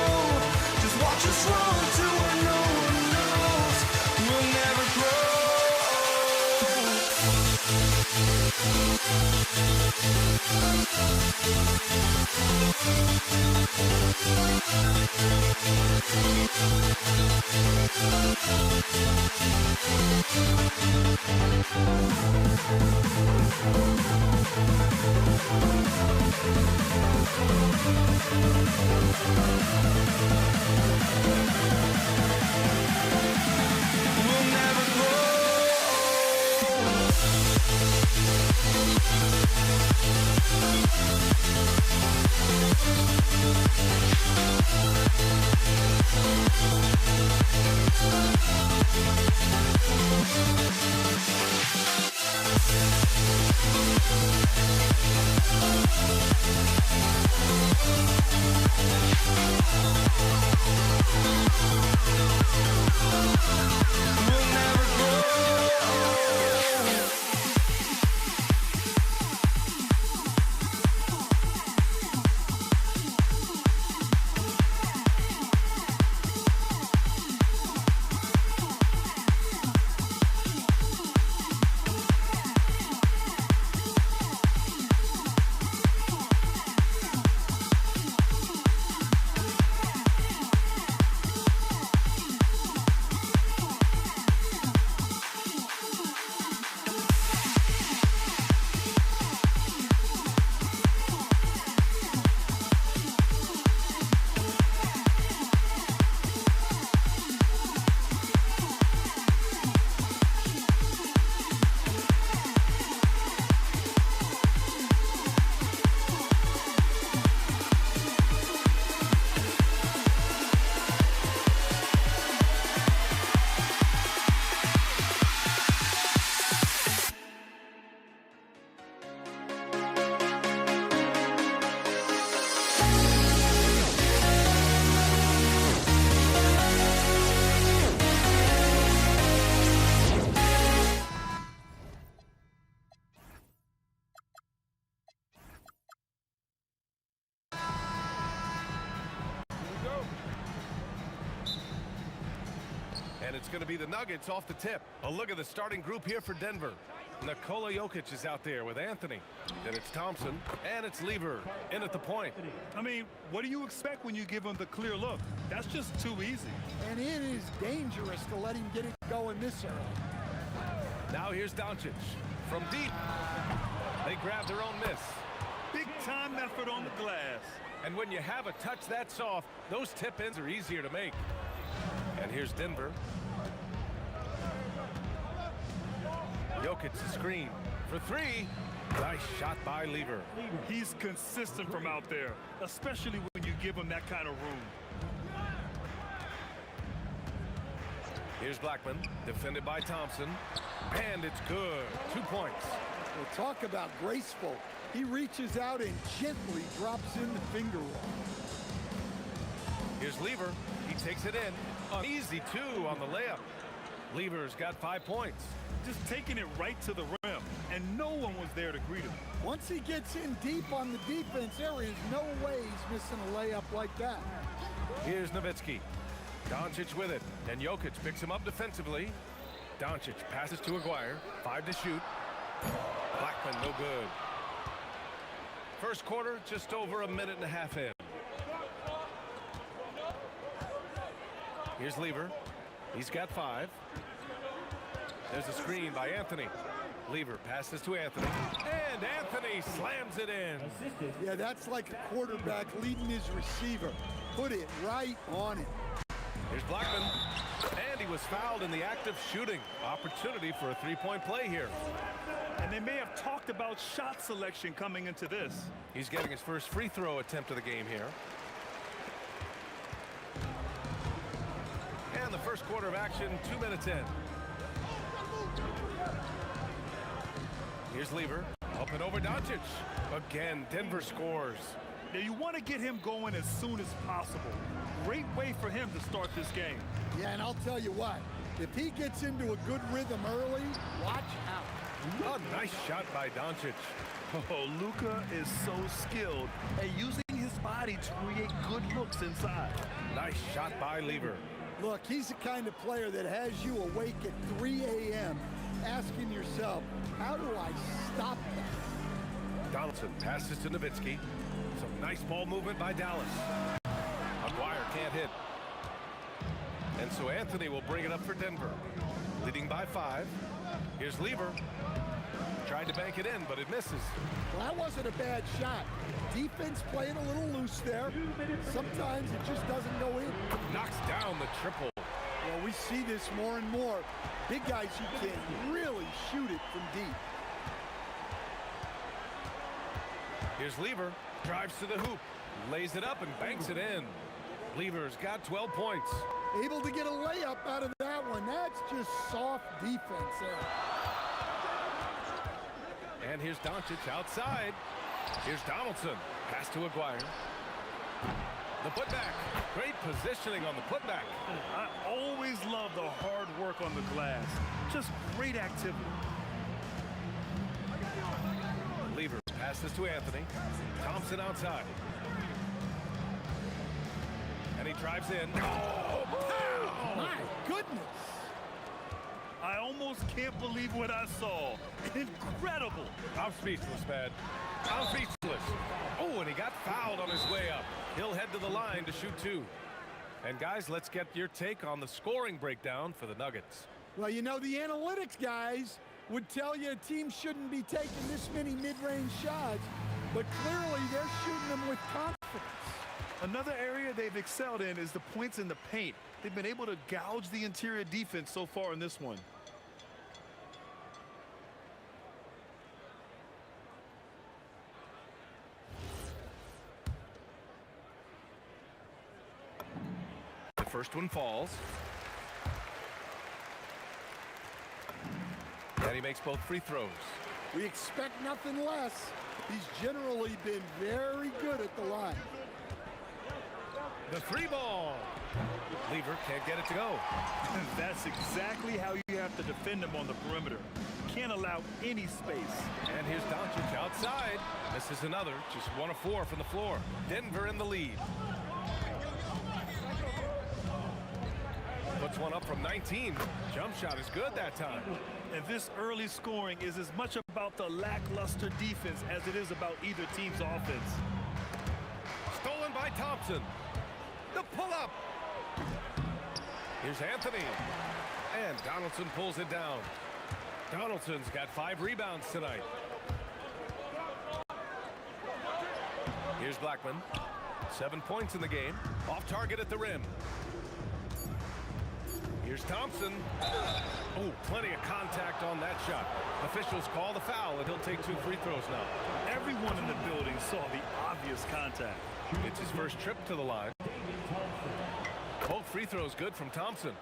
Just watch us run to where no one knows. We'll never grow. We'll never grow. We'll never grow. And it's going to be the Nuggets off the tip. A look at the starting group here for Denver. Nikola Jokic is out there with Anthony. Then it's Thompson, and it's Lever in at the point. I mean, what do you expect when you give him the clear look? That's just too easy. And it is dangerous to let him get it going this early. Now here's Doncic from deep. They grab their own miss. Big time effort on the glass. And when you have a touch that soft, those tip-ins are easier to make. And here's Denver. Jokic the screen for three. Nice shot by Lever. He's consistent from out there, especially when you give him that kind of room. Here's Blackman, defended by Thompson. And it's good. 2 points. Well, talk about graceful. He reaches out and gently drops in the finger roll. Here's Lever. He takes it in. An easy 2 on the layup. Lever's got 5 points. Just taking it right to the rim, and no one was there to greet him. Once he gets in deep on the defense, there is no way he's missing a layup like that. Here's Nowitzki. Doncic with it, and Jokic picks him up defensively. Doncic passes to Aguirre. 5 to shoot. Blackman no good. First quarter, just over a minute and a half in. Here's Lever. He's got 5. There's a screen by Anthony. Lever passes to Anthony. And Anthony slams it in. Yeah, that's like a quarterback leading his receiver. Put it right on him. Here's Blackman. And he was fouled in the act of shooting. Opportunity for a three-point play here. And they may have talked about shot selection coming into this. He's getting his first free throw attempt of the game here. And the first quarter of action, 2 minutes in. Here's Lever. Up and over Doncic. Again, Denver scores. Now, you want to get him going as soon as possible. Great way for him to start this game. Yeah, and I'll tell you what, if he gets into a good rhythm early, watch out. A nice shot by Doncic. Oh, Luka is so skilled at using his body to create good looks inside. Nice shot by Lever. Look, he's the kind of player that has you awake at 3 a.m. asking yourself, how do I stop that? Donaldson passes to Nowitzki. Some nice ball movement by Dallas. Aguirre can't hit. And so Anthony will bring it up for Denver. Leading by 5. Here's Lever. Tried to bank it in, but it misses. Well, that wasn't a bad shot. Defense playing a little loose there. Sometimes it just doesn't go in. Knocks down the triple. Well, we see this more and more. Big guys who can really shoot it from deep. Here's Lever. Drives to the hoop. Lays it up and banks it in. Lever's got 12 points. Able to get a layup out of that one. That's just soft defense there. And here's Doncic outside. Here's Donaldson. Pass to Aguirre. The putback. Great positioning on the putback. I always love the hard work on the glass. Just great activity. Lever passes to Anthony. Thompson outside. And he drives in. Oh, pow! My goodness. I almost can't believe what I saw. Incredible. I'm speechless, man. I'm speechless. Oh, and he got fouled on his way up. He'll head to the line to shoot 2. And guys, let's get your take on the scoring breakdown for the Nuggets. Well, you know, the analytics guys would tell you a team shouldn't be taking this many mid-range shots, but clearly they're shooting them with confidence. Another area they've excelled in is the points in the paint. They've been able to gouge the interior defense so far in this one. The first one falls. And he makes both free throws. We expect nothing less. He's generally been very good at the line. The 3 ball. Lever can't get it to go. That's exactly how you have to defend him on the perimeter. Can't allow any space. And here's Doncic outside. This is another, just 1 of 4 from the floor. Denver in the lead. Puts one up from 19. Jump shot is good that time. And this early scoring is as much about the lackluster defense as it is about either team's offense. Stolen by Thompson. The pull-up. Here's Anthony. And Donaldson pulls it down. Donaldson's got 5 rebounds tonight. Here's Blackman. 7 points in the game. Off target at the rim. Here's Thompson. Oh, plenty of contact on that shot. Officials call the foul, and he'll take 2 free throws now. Everyone in the building saw the obvious contact. It's his first trip to the line. Both free throws good from Thompson.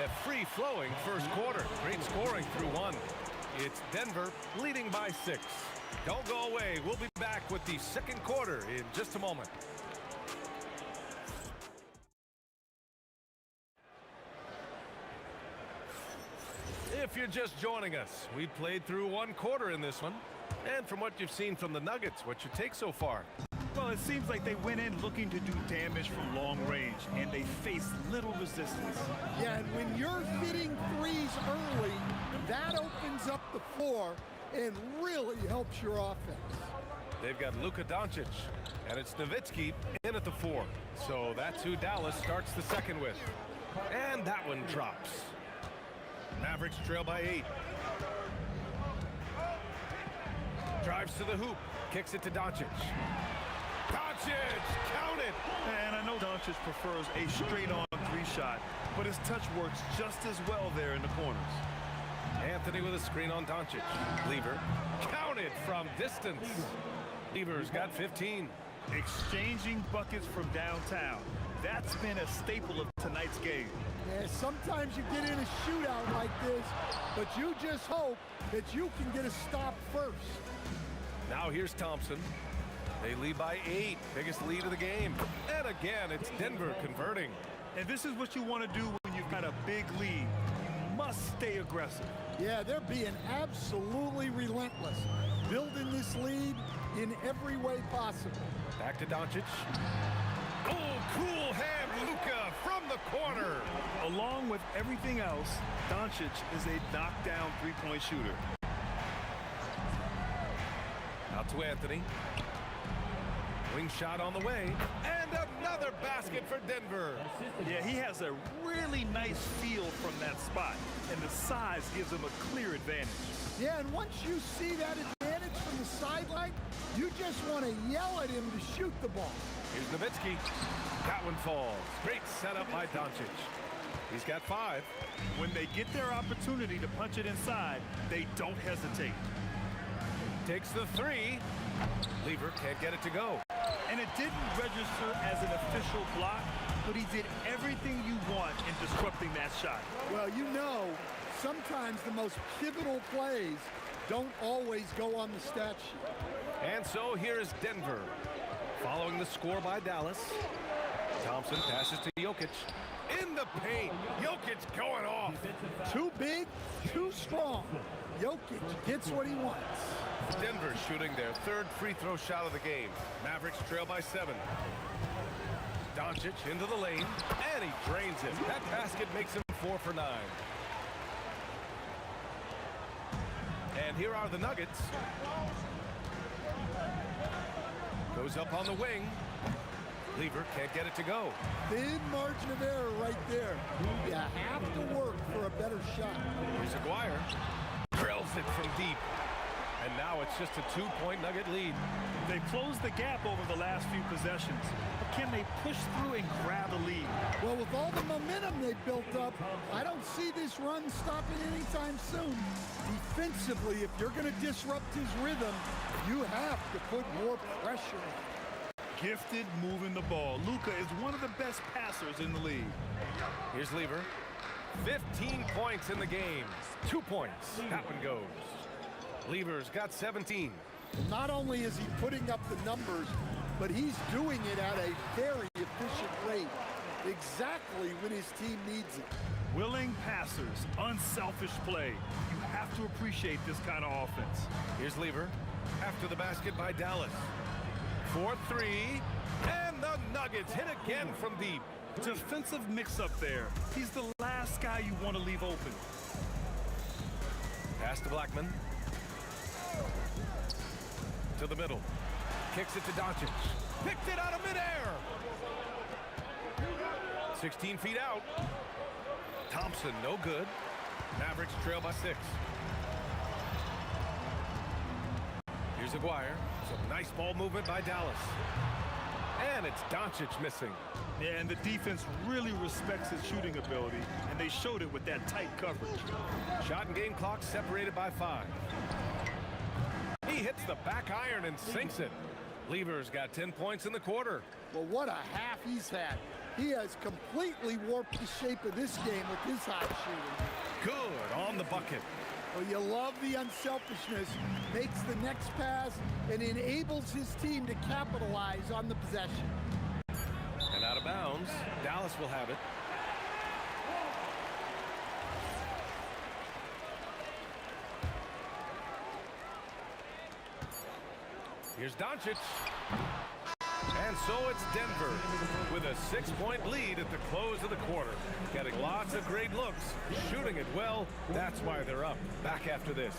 A free-flowing first quarter. Great scoring through 1. It's Denver leading by 6. Don't go away. We'll be back with the second quarter in just a moment. If you're just joining us, we played through 1 quarter in this one. And from what you've seen from the Nuggets, what's your take so far? Well, it seems like they went in looking to do damage from long range, and they faced little resistance. Yeah, and when you're hitting threes early, that opens up the floor and really helps your offense. They've got Luka Doncic, and it's Nowitzki in at the 4. So that's who Dallas starts the second with. And that one drops. Mavericks trail by 8. Drives to the hoop, kicks it to Doncic. Doncic, count it! And I know Doncic prefers a straight-on 3 shot, but his touch works just as well there in the corners. Anthony with a screen on Doncic. Lever, counted from distance. Lever's got 15. Exchanging buckets from downtown. That's been a staple of tonight's game. Yeah, sometimes you get in a shootout like this, but you just hope that you can get a stop first. Now here's Thompson. They lead by 8, biggest lead of the game. And again, it's Denver converting. And this is what you want to do when you've got a big lead. You must stay aggressive. Yeah, they're being absolutely relentless, building this lead in every way possible. Back to Doncic. Oh, cool hand, Luka from the corner. Along with everything else, Doncic is a knockdown three-point shooter. Out to Anthony. Wing shot on the way. And another basket for Denver. Yeah, he has a really nice feel from that spot, and the size gives him a clear advantage. Yeah, and once you see that advantage from the sideline, you just want to yell at him to shoot the ball. Here's Nowitzki. That one falls. Great setup by Doncic. He's got 5. When they get their opportunity to punch it inside, they don't hesitate. Takes the 3. Lever can't get it to go. And it didn't register as an official block, but he did everything you want in disrupting that shot. Well, you know, sometimes the most pivotal plays don't always go on the stat sheet. And so here's Denver. Following the score by Dallas. Thompson passes to Jokic. In the paint. Jokic going off. Too big, too strong. Jokic gets what he wants. Denver shooting their 3rd free throw shot of the game. Mavericks trail by 7. Doncic into the lane, and he drains it. That basket makes him 4 for 9. And here are the Nuggets. Goes up on the wing. Lever can't get it to go. Thin margin of error right there. You have to work for a better shot. Here's Aguirre. Drills it from deep. And now it's just a 2-point Nugget lead. They've closed the gap over the last few possessions. But can they push through and grab a lead? Well, with all the momentum they've built up, I don't see this run stopping anytime soon. Defensively, if you're going to disrupt his rhythm, you have to put more pressure on. Gifted moving the ball. Luka is one of the best passers in the league. Here's Lever. 15 points in the game. 2 points. That one goes. Lever's got 17. Not only is he putting up the numbers, but he's doing it at a very efficient rate. Exactly when his team needs it. Willing passers, unselfish play. You have to appreciate this kind of offense. Here's Lever. After the basket by Dallas. 4-3. And the Nuggets hit again from deep. Defensive mix-up there. He's the last guy you want to leave open. Pass to Blackman. To the middle. Kicks it to Doncic. Picked it out of midair. 16 feet out. Thompson, no good. Mavericks trail by 6. Here's Aguirre. Some nice ball movement by Dallas. And it's Doncic missing. Yeah, and the defense really respects his shooting ability, and they showed it with that tight coverage. Shot and game clock separated by 5. He hits the back iron and sinks it. Lever's got 10 points in the quarter. Well, what a half he's had. He has completely warped the shape of this game with his hot shooting. Good on the bucket. Well, you love the unselfishness, makes the next pass, and enables his team to capitalize on the possession. And out of bounds, Dallas will have it. Here's Doncic. And so it's Denver with a 6-point lead at the close of the quarter. Getting lots of great looks, shooting it well. That's why they're up. Back after this.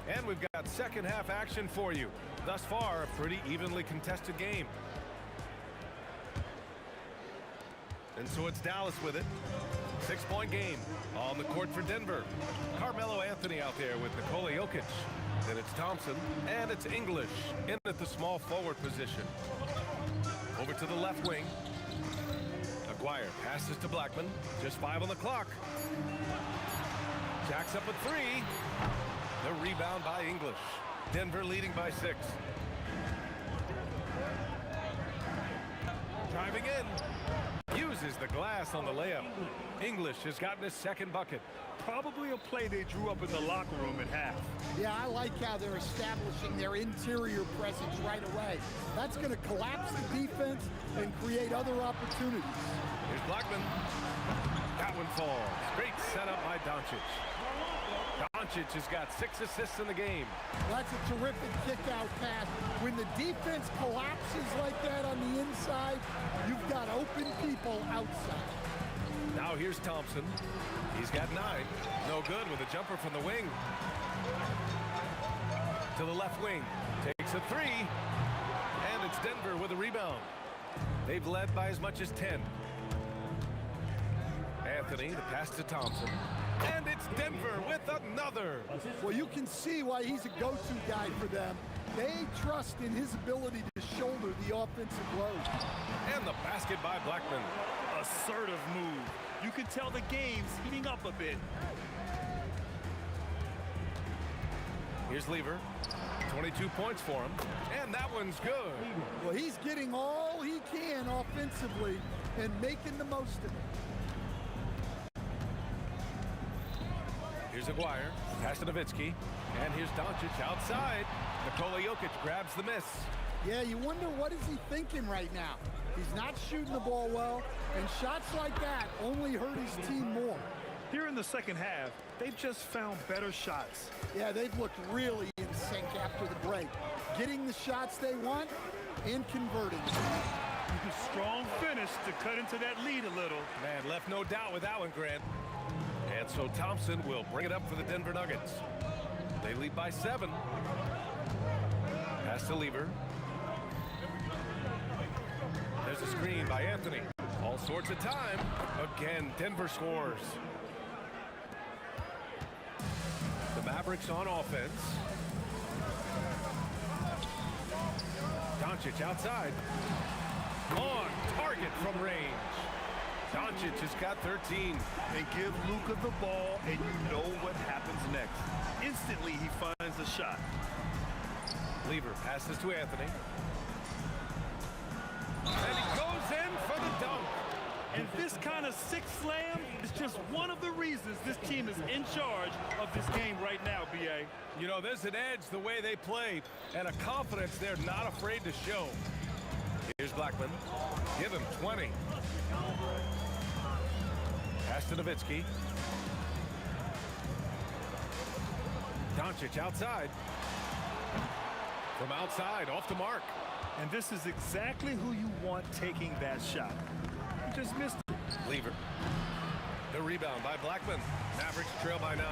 And we've got second half action for you. Thus far, a pretty evenly contested game. And so it's Dallas with it. 6-point game on the court for Denver. Carmelo Anthony out there with Nikola Jokic. Then it's Thompson, and it's English in at the small forward position. Over to the left wing. Aguirre passes to Blackman. Just 5 on the clock. Jacks up a 3. The rebound by English. Denver leading by 6. Driving in. Uses the glass on the layup. English has gotten his second bucket. Probably a play they drew up in the locker room at half. Yeah, I like how they're establishing their interior presence right away. That's going to collapse the defense and create other opportunities. Here's Blackman. That one falls. Great setup by Doncic. Doncic has got 6 assists in the game. That's a terrific kick-out pass. When the defense collapses like that on the inside, you've got open people outside. Now here's Thompson. He's got 9. No good with a jumper from the wing. To the left wing. Takes a 3. And it's Denver with a rebound. They've led by as much as 10. Anthony, the pass to Thompson. And it's Denver with another. Well, you can see why he's a go-to guy for them. They trust in his ability to shoulder the offensive load. And the basket by Blackman. Assertive move. You can tell the game's heating up a bit. Here's Lever. 22 points for him. And that one's good. Well, he's getting all he can offensively and making the most of it. Here's Aguirre. Pass to Nowitzki. And here's Doncic outside. Nikola Jokic grabs the miss. Yeah, you wonder what is he thinking right now. He's not shooting the ball well, and shots like that only hurt his team more. Here in the second half, they've just found better shots. Yeah, they've looked really in sync after the break. Getting the shots they want and converting. Strong finish to cut into that lead a little. Man, left no doubt with that one, Grant. And so Thompson will bring it up for the Denver Nuggets. They lead by 7. Pass to Lever. There's a screen by Anthony. All sorts of time. Again, Denver scores. The Mavericks on offense. Doncic outside. On target from range. Doncic has got 13. And give Luka the ball, and you know what happens next. Instantly, he finds a shot. Lever passes to Anthony. And he goes in for the dunk. And this kind of sick slam is just one of the reasons this team is in charge of this game right now, B.A. You know, there's an edge the way they play and a confidence they're not afraid to show. Here's Blackman. Give him 20. Pass to Nowitzki. Doncic outside. From outside, off the mark. And this is exactly who you want taking that shot. You just missed it. Lever. The rebound by Blackman. Mavericks trail by 9.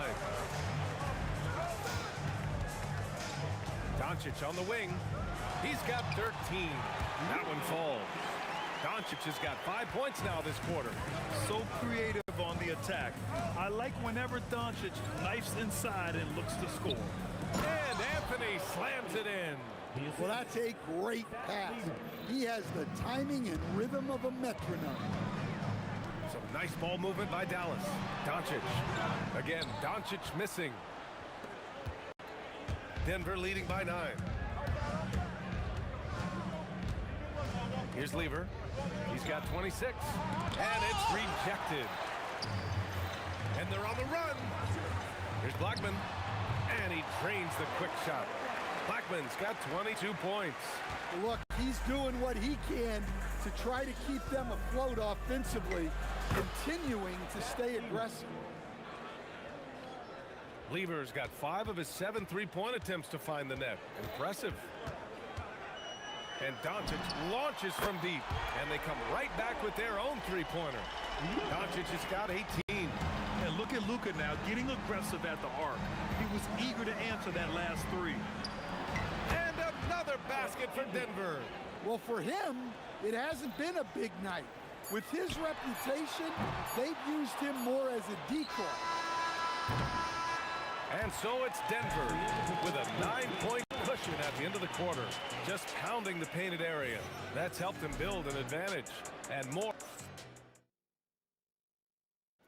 Doncic on the wing. He's got 13. That one falls. Doncic has got 5 points now this quarter. So creative on the attack. I like whenever Doncic knifes inside and looks to score. And Anthony slams it in. Well, that's a great pass. He has the timing and rhythm of a metronome. Some nice ball movement by Dallas. Doncic. Again, Doncic missing. Denver leading by 9. Here's Lever. He's got 26. And it's rejected. And they're on the run. Here's Blackman. And he drains the quick shot. Blackman's got 22 points. Look, he's doing what he can to try to keep them afloat offensively, continuing to stay aggressive. Lever's got 5 of his 7 three-point attempts to find the net. Impressive. And Doncic launches from deep. And they come right back with their own three-pointer. Doncic has got 18. And look at Luka now getting aggressive at the arc. He was eager to answer that last 3. And another basket for Denver. Well, for him, it hasn't been a big night. With his reputation, they've used him more as a decoy. And so it's Denver with a 9-point cushion at the end of the quarter, just pounding the painted area. That's helped them build an advantage and more.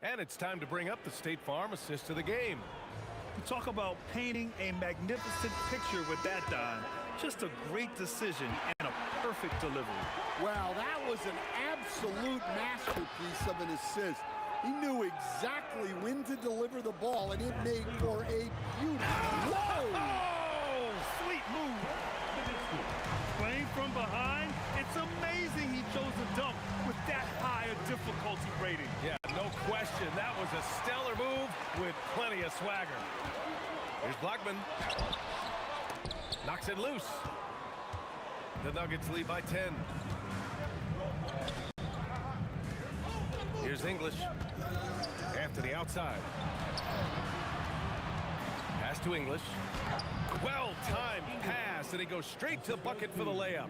And it's time to bring up the State Farm assist of the game. You talk about painting a magnificent picture with that, Don. Just a great decision and a perfect delivery. Wow, that was an absolute masterpiece of an assist. He knew exactly when to deliver the ball, and it made for a beauty. Whoa! Oh, sweet move. Playing from behind, it's amazing he chose a dunk with that high a difficulty rating. Yeah, no question. That was a stellar move with plenty of swagger. Here's Blackman. Knocks it loose. The Nuggets lead by 10. Here's English. Anthony outside. Pass to English. Well-timed pass, and he goes straight to the bucket for the layup.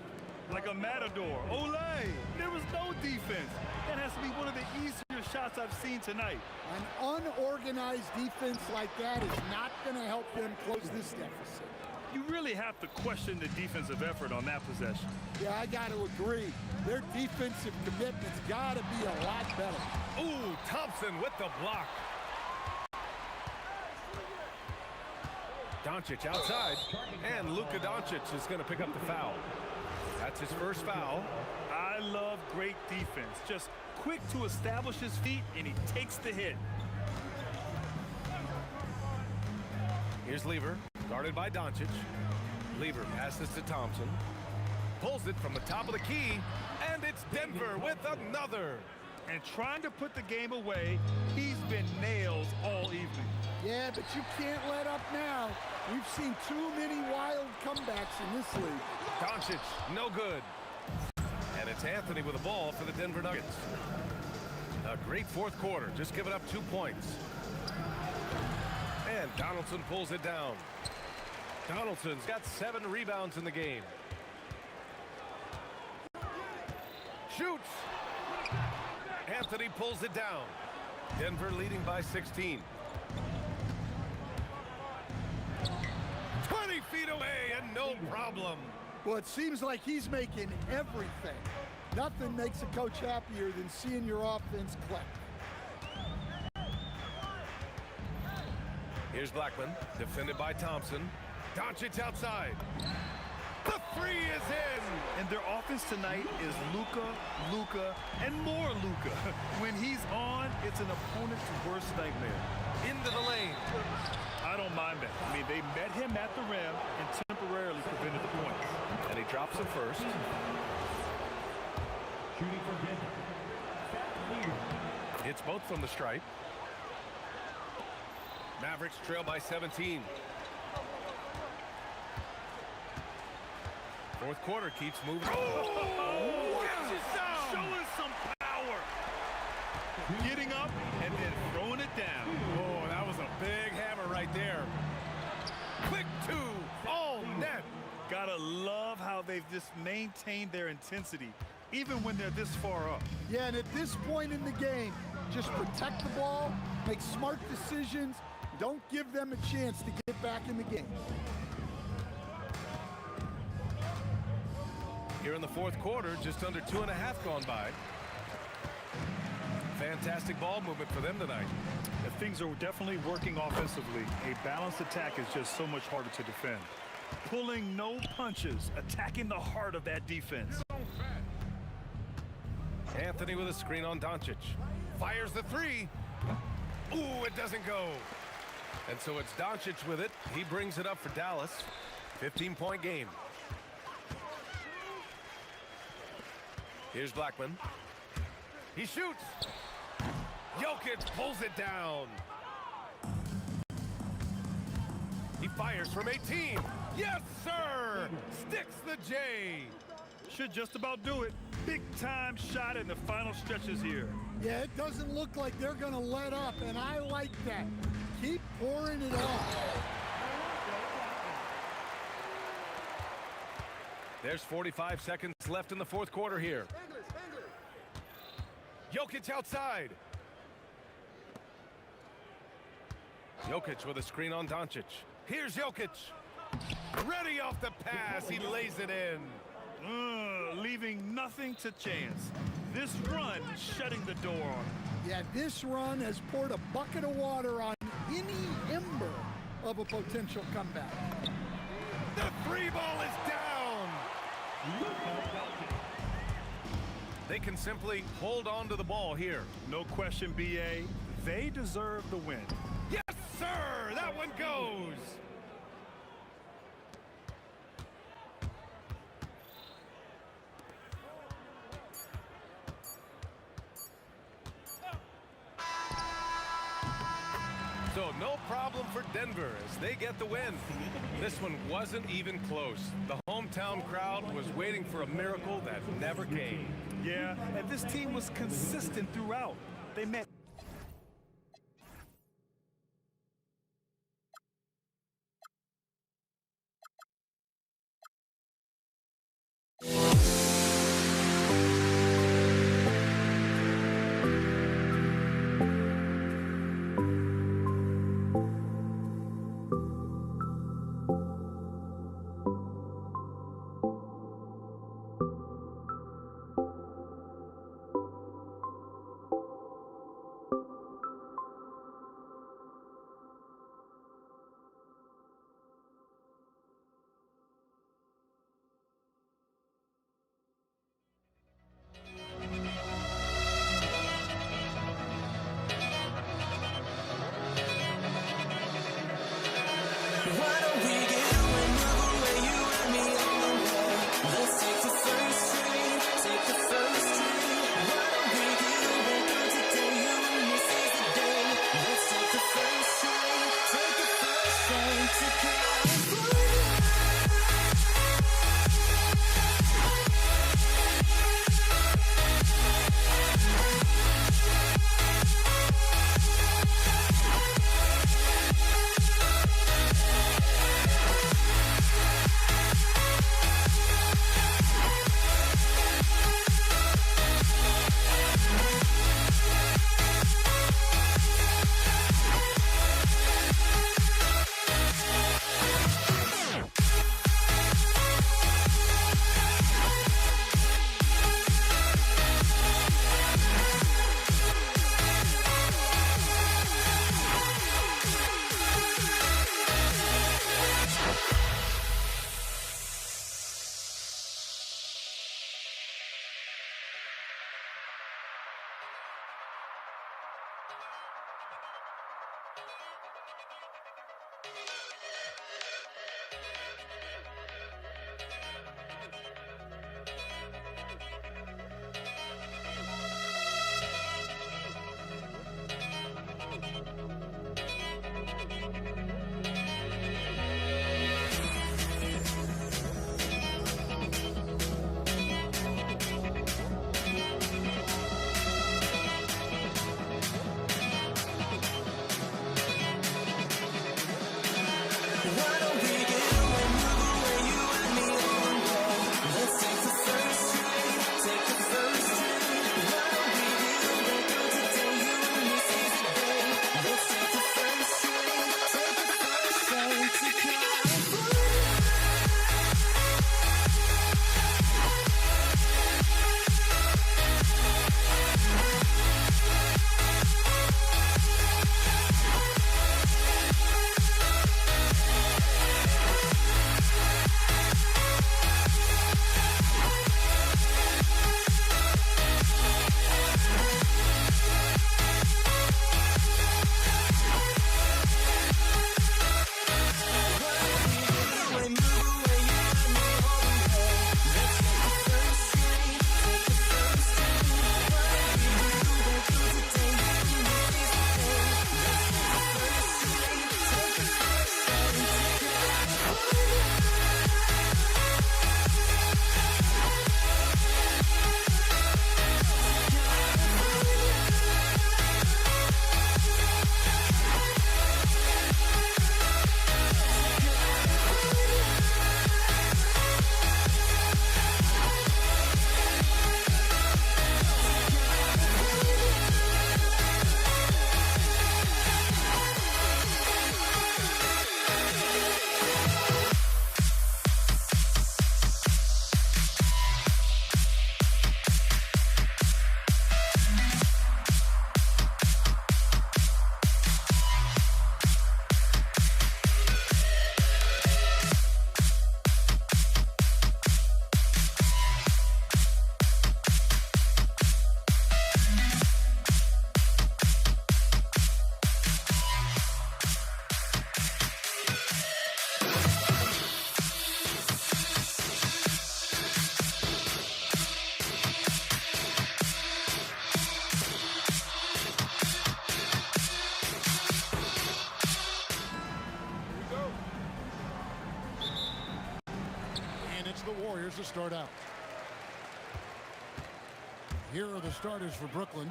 Like a matador. Olay! There was no defense. That has to be one of the easier shots I've seen tonight. An unorganized defense like that is not going to help them close this deficit. You really have to question the defensive effort on that possession. Yeah, I got to agree. Their defensive commitment's got to be a lot better. Ooh, Thompson with the block. Doncic outside, and Luka Doncic is going to pick up the foul. That's his first foul. I love great defense. Just quick to establish his feet, and he takes the hit. Here's Lever, guarded by Doncic. Lever passes to Thompson. Pulls it from the top of the key, and it's Denver with another. And trying to put the game away, he's been nails all evening. Yeah, but you can't let up now. We've seen too many wild comebacks in this league. Doncic, no good. And it's Anthony with the ball for the Denver Nuggets. A great fourth quarter, just giving up 2 points. And Donaldson pulls it down. Donaldson's got 7 rebounds in the game. Shoots. Anthony pulls it down. Denver leading by 16. 20 feet away and no problem. Well, it seems like he's making everything. Nothing makes a coach happier than seeing your offense click. Here's Blackman, defended by Thompson. Doncic outside. The three is in. And their offense tonight is Luka, and more Luka. When he's on, it's an opponent's worst nightmare. Into the lane. I don't mind that. I mean, they met him at the rim and temporarily prevented the points. And he drops it first. Shooting for Denver. It's both from the stripe. Mavericks trail by 17. Fourth quarter keeps moving. Oh, showing some power. Getting up and then throwing it down. Oh, that was a big hammer right there. Quick two, all net. Gotta love how they've just maintained their intensity, even when they're this far up. Yeah, and at this point in the game, just protect the ball, make smart decisions, don't give them a chance to get back in the game. Here in the fourth quarter, just under 2.5 gone by. Fantastic ball movement for them tonight. Things are definitely working offensively. A balanced attack is just so much harder to defend. Pulling no punches, attacking the heart of that defense. Anthony with a screen on Doncic. Fires the three. Ooh, it doesn't go. And so it's Doncic with it. He brings it up for Dallas. 15-point game. Here's Blackman. He shoots. Jokic pulls it down. He fires from 18. Yes, sir! Sticks the J. Should just about do it. Big time shot in the final stretches here. Yeah, it doesn't look like they're going to let up, and I like that. Keep pouring it on. There's 45 seconds left in the fourth quarter here. Jokic outside. Jokic with a screen on Doncic. Here's Jokic. Ready off the pass. He lays it in. Leaving nothing to chance. This run shutting the door on him. Yeah, this run has poured a bucket of water on any ember of a potential comeback. The three ball is down. They can simply hold on to the ball here. No question, BA. They deserve the win. Yes, sir. That one goes. So no problem for Denver as they get the win. This one wasn't even close. The hometown crowd was waiting for a miracle that never came. Yeah, and this team was consistent throughout. They met. Warriors to start out. Here are the starters for Brooklyn.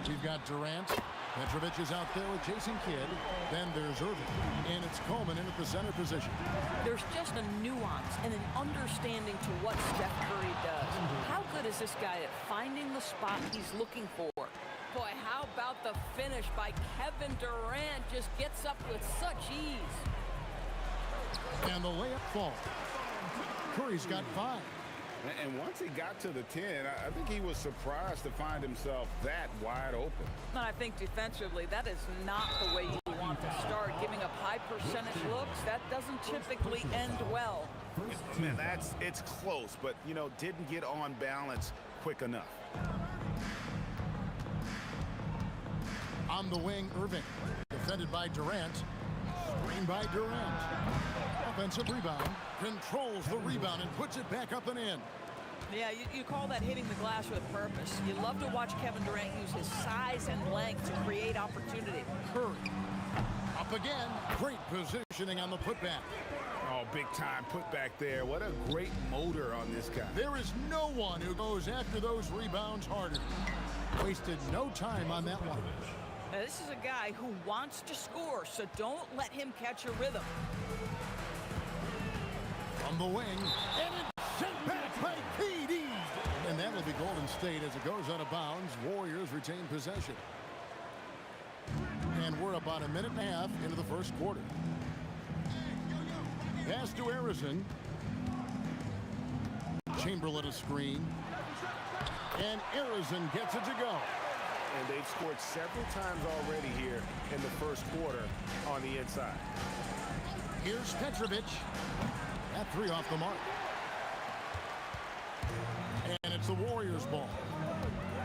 We've got Durant. Petrovic is out there with Jason Kidd. Then there's Irving. And it's Coleman in at the center position. There's just a nuance and an understanding to what Steph Curry does. How good is this guy at finding the spot he's looking for? Boy, how about the finish by Kevin Durant? Just gets up with such ease. And the layup falls. Curry's got 5. And once he got to the 10, I think he was surprised to find himself that wide open. And I think defensively, that is not the way you want to start. Giving up high percentage looks, that doesn't typically end well. Man, it's close, but, you know, didn't get on balance quick enough. On the wing, Irving. Defended by Durant. Screen by Durant. Offensive rebound. Controls the rebound and puts it back up and in. Yeah, you call that hitting the glass with purpose. You love to watch Kevin Durant use his size and length to create opportunity. Curry. Up again. Great positioning on the putback. Oh, big time putback there. What a great motor on this guy. There is no one who goes after those rebounds harder. Wasted no time on that one. Now, this is a guy who wants to score, so don't let him catch a rhythm. From the wing, and it's sent back by KD. And that will be Golden State as it goes out of bounds. Warriors retain possession. And we're about a minute and a half into the first quarter. Pass to Harrison. Chamberlain a screen. And Harrison gets it to go. And they've scored several times already here in the first quarter on the inside. Here's Petrovic. That 3 off the mark. And it's the Warriors' ball.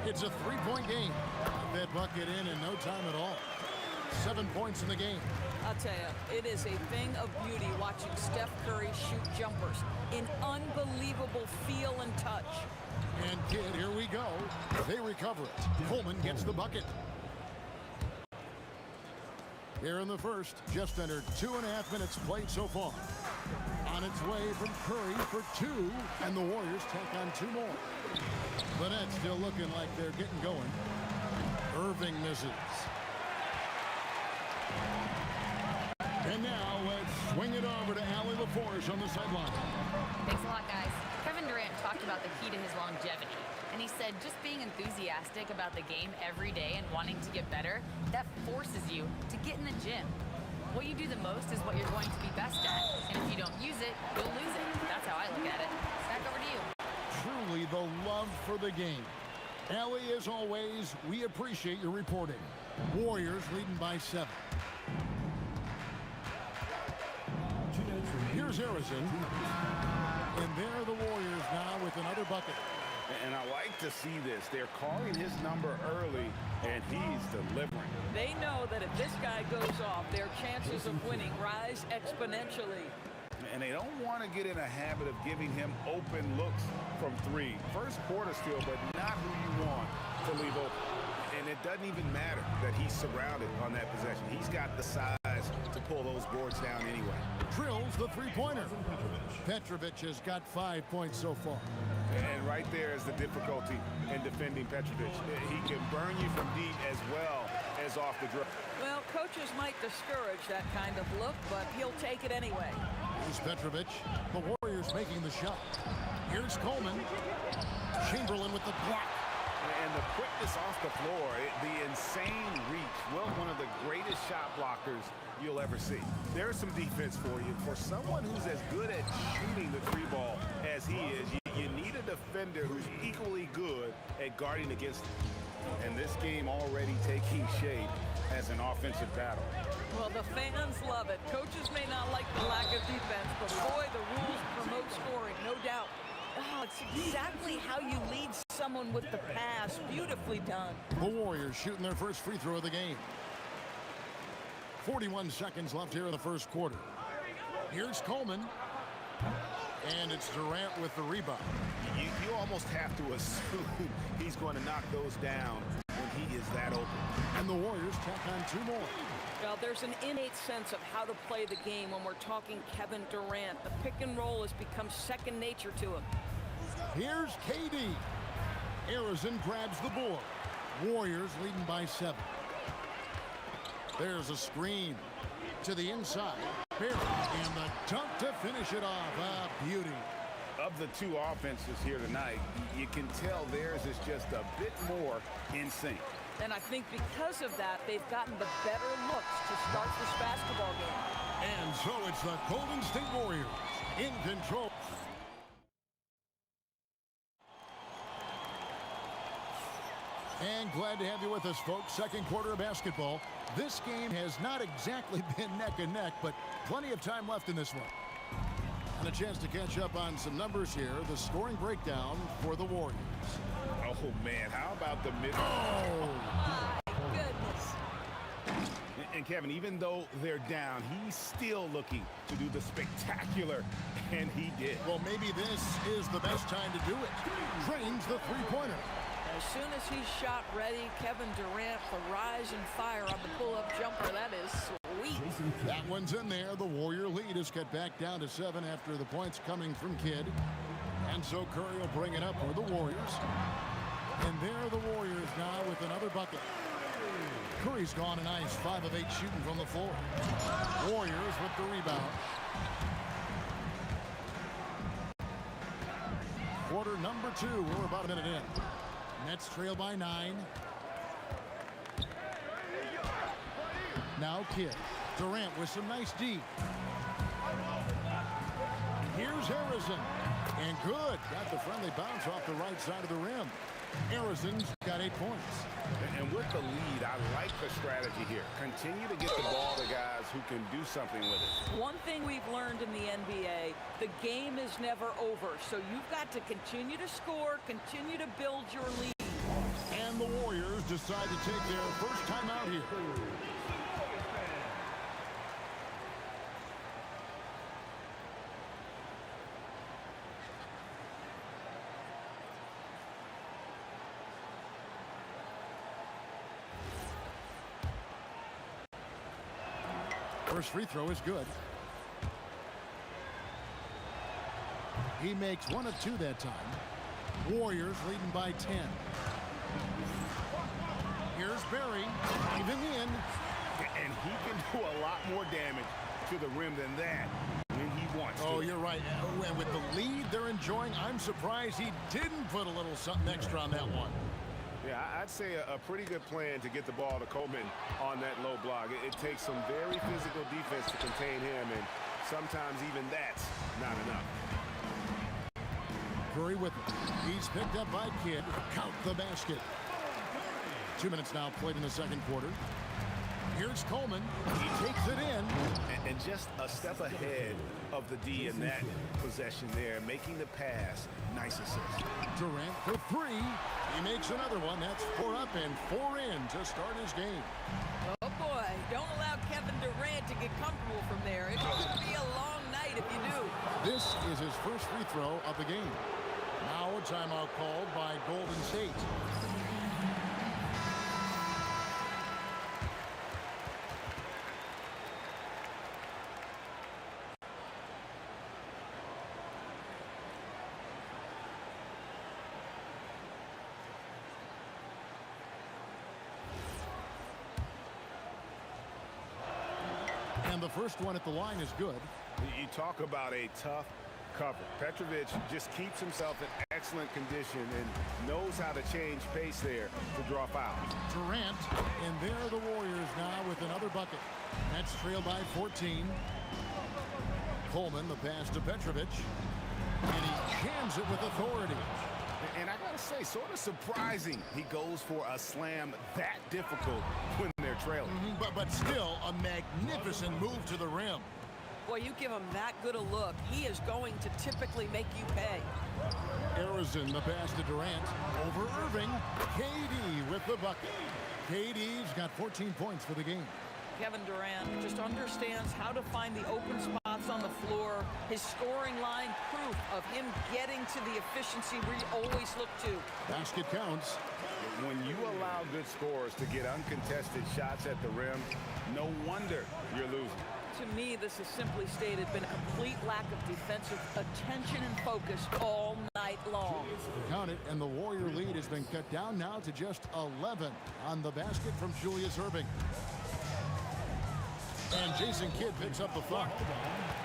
It's a 3-point game. That bucket in no time at all. 7 points in the game. I'll tell you, it is a thing of beauty watching Steph Curry shoot jumpers. An unbelievable feel and touch. And Kidd, here we go. They recover it. Coleman gets the bucket. Here in the first, just under 2.5 minutes played so far. On its way from Curry for 2, and the Warriors tack on 2 more. But that's still looking like they're getting going. Irving misses. And now let's swing it over to Allie LaForge on the sideline. Thanks a lot, guys. Kevin Durant talked about the key to his longevity. And he said just being enthusiastic about the game every day and wanting to get better, that forces you to get in the gym. What you do the most is what you're going to be best at. And if you don't use it, you'll lose it. That's how I look at it. Back over to you. Truly the love for the game. Allie, as always, we appreciate your reporting. Warriors leading by 7. Here's Harrison. And there the Warriors now with another bucket. And I like to see this. They're calling his number early, and he's delivering. They know that if this guy goes off, their chances of winning rise exponentially. And they don't want to get in a habit of giving him open looks from 3. First quarter still, but not who you want to leave open. And it doesn't even matter that he's surrounded on that possession. He's got the size to pull those boards down anyway. Drills the 3-pointer. Petrovic has got 5 points so far. And right there is the difficulty in defending Petrovic. He can burn you from deep as well as off the dribble. Well, coaches might discourage that kind of look, but he'll take it anyway. Here's Petrovic. The Warriors making the shot. Here's Coleman. Chamberlain with the block. And the quickness off the floor, the insane reach. Well, one of the greatest shot blockers you'll ever see. There's some defense for you. For someone who's as good at shooting the 3 ball as he is, you need a defender who's equally good at guarding against him. And this game already taking shape as an offensive battle. Well, the fans love it. Coaches may not like the lack of defense, but boy, the rules promote scoring, no doubt. Oh, it's exactly how you lead someone with the pass. Beautifully done. The Warriors shooting their first free throw of the game. 41 seconds left here in the first quarter. Here's Coleman. And it's Durant with the rebound. You almost have to assume he's going to knock those down when he is that open. And the Warriors tack on 2 more. Well, there's an innate sense of how to play the game when we're talking Kevin Durant. The pick and roll has become second nature to him. Here's KD. Arizona grabs the board. Warriors leading by 7. There's a screen to the inside. Barry, and the dunk to finish it off. A beauty. Of the two offenses here tonight, you can tell theirs is just a bit more in sync. And I think because of that, they've gotten the better looks to start this basketball game. And so it's the Golden State Warriors in control. And glad to have you with us, folks. Second quarter of basketball. This game has not exactly been neck and neck, but plenty of time left in this one. And a chance to catch up on some numbers here. The scoring breakdown for the Warriors. Oh, man, how about the mid? Oh, my goodness. And Kevin, even though they're down, he's still looking to do the spectacular, and he did. Well, maybe this is the best time to do it. Drains the three-pointer. As soon as he's shot ready, Kevin Durant, the rise and fire on the pull-up jumper. That is sweet. That one's in there. The Warrior lead is cut back down to 7 after the points coming from Kidd. And so Curry will bring it up for the Warriors. And there are the Warriors now with another bucket. Curry's gone a nice 5 of 8 shooting from the floor. Warriors with the rebound. Quarter number 2. We're about a minute in. Nets trail by 9. Now Kidd. Durant with some nice D. Here's Harrison. And good. Got the friendly bounce off the right side of the rim. Harrison's got 8 points. And with the lead, I like the strategy here. Continue to get the ball to guys who can do something with it. One thing we've learned in the NBA, the game is never over. So you've got to continue to score, continue to build your lead. And the Warriors decide to take their first time out here. First free throw is good. He makes 1 of 2 that time. Warriors leading by 10. Here's Barry, even in. And he can do a lot more damage to the rim than that when he wants to. Oh, you're right. And with the lead they're enjoying, I'm surprised he didn't put a little something extra on that one. Yeah, I'd say a pretty good plan to get the ball to Coleman on that low block. It takes some very physical defense to contain him, and sometimes even that's not enough. Curry with it. He's picked up by Kidd. Count the basket. 2 minutes now played in the second quarter. Here's Coleman. He takes it in. And just a step ahead of the D in that possession there, making the pass. Nice assist. Durant for 3. He makes another one. That's 4 up and 4 in to start his game. Oh, boy. Don't allow Kevin Durant to get comfortable from there. It's going to be a long night if you do. This is his first free throw of the game. Now a timeout called by Golden State. And the first one at the line is good. You talk about a tough cover. Petrovic just keeps himself in excellent condition and knows how to change pace there to draw fouls. Durant, and there are the Warriors now with another bucket. Nets trail by 14. Coleman, the pass to Petrovic. And he jams it with authority. And I gotta say, sort of surprising he goes for a slam that difficult when they're trailing. But still a magnificent move to the rim. Boy, you give him that good a look, he is going to typically make you pay. Harrison, the pass to Durant. Over Irving. KD with the bucket. KD's got 14 points for the game. Kevin Durant just understands how to find the open spots on the floor. His scoring line, proof of him getting to the efficiency we always look to. Basket counts. When you allow good scorers to get uncontested shots at the rim, no wonder you're losing. To me, this is simply stated been a complete lack of defensive attention and focus all night long. Count it, and the Warrior lead has been cut down now to just 11 on the basket from Julius Erving. And Jason Kidd picks up the foul.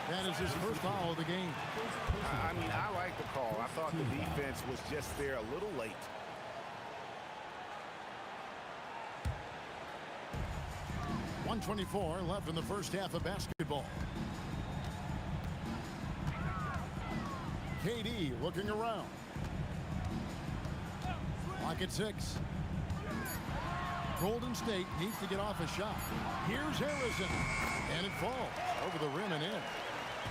That is his first foul of the game. I mean, I like the call. I thought the defense was just there a little late. .124 left in the first half of basketball. KD looking around. Clock at 6. Golden State needs to get off a shot. Here's Harrison. And it falls over the rim and in.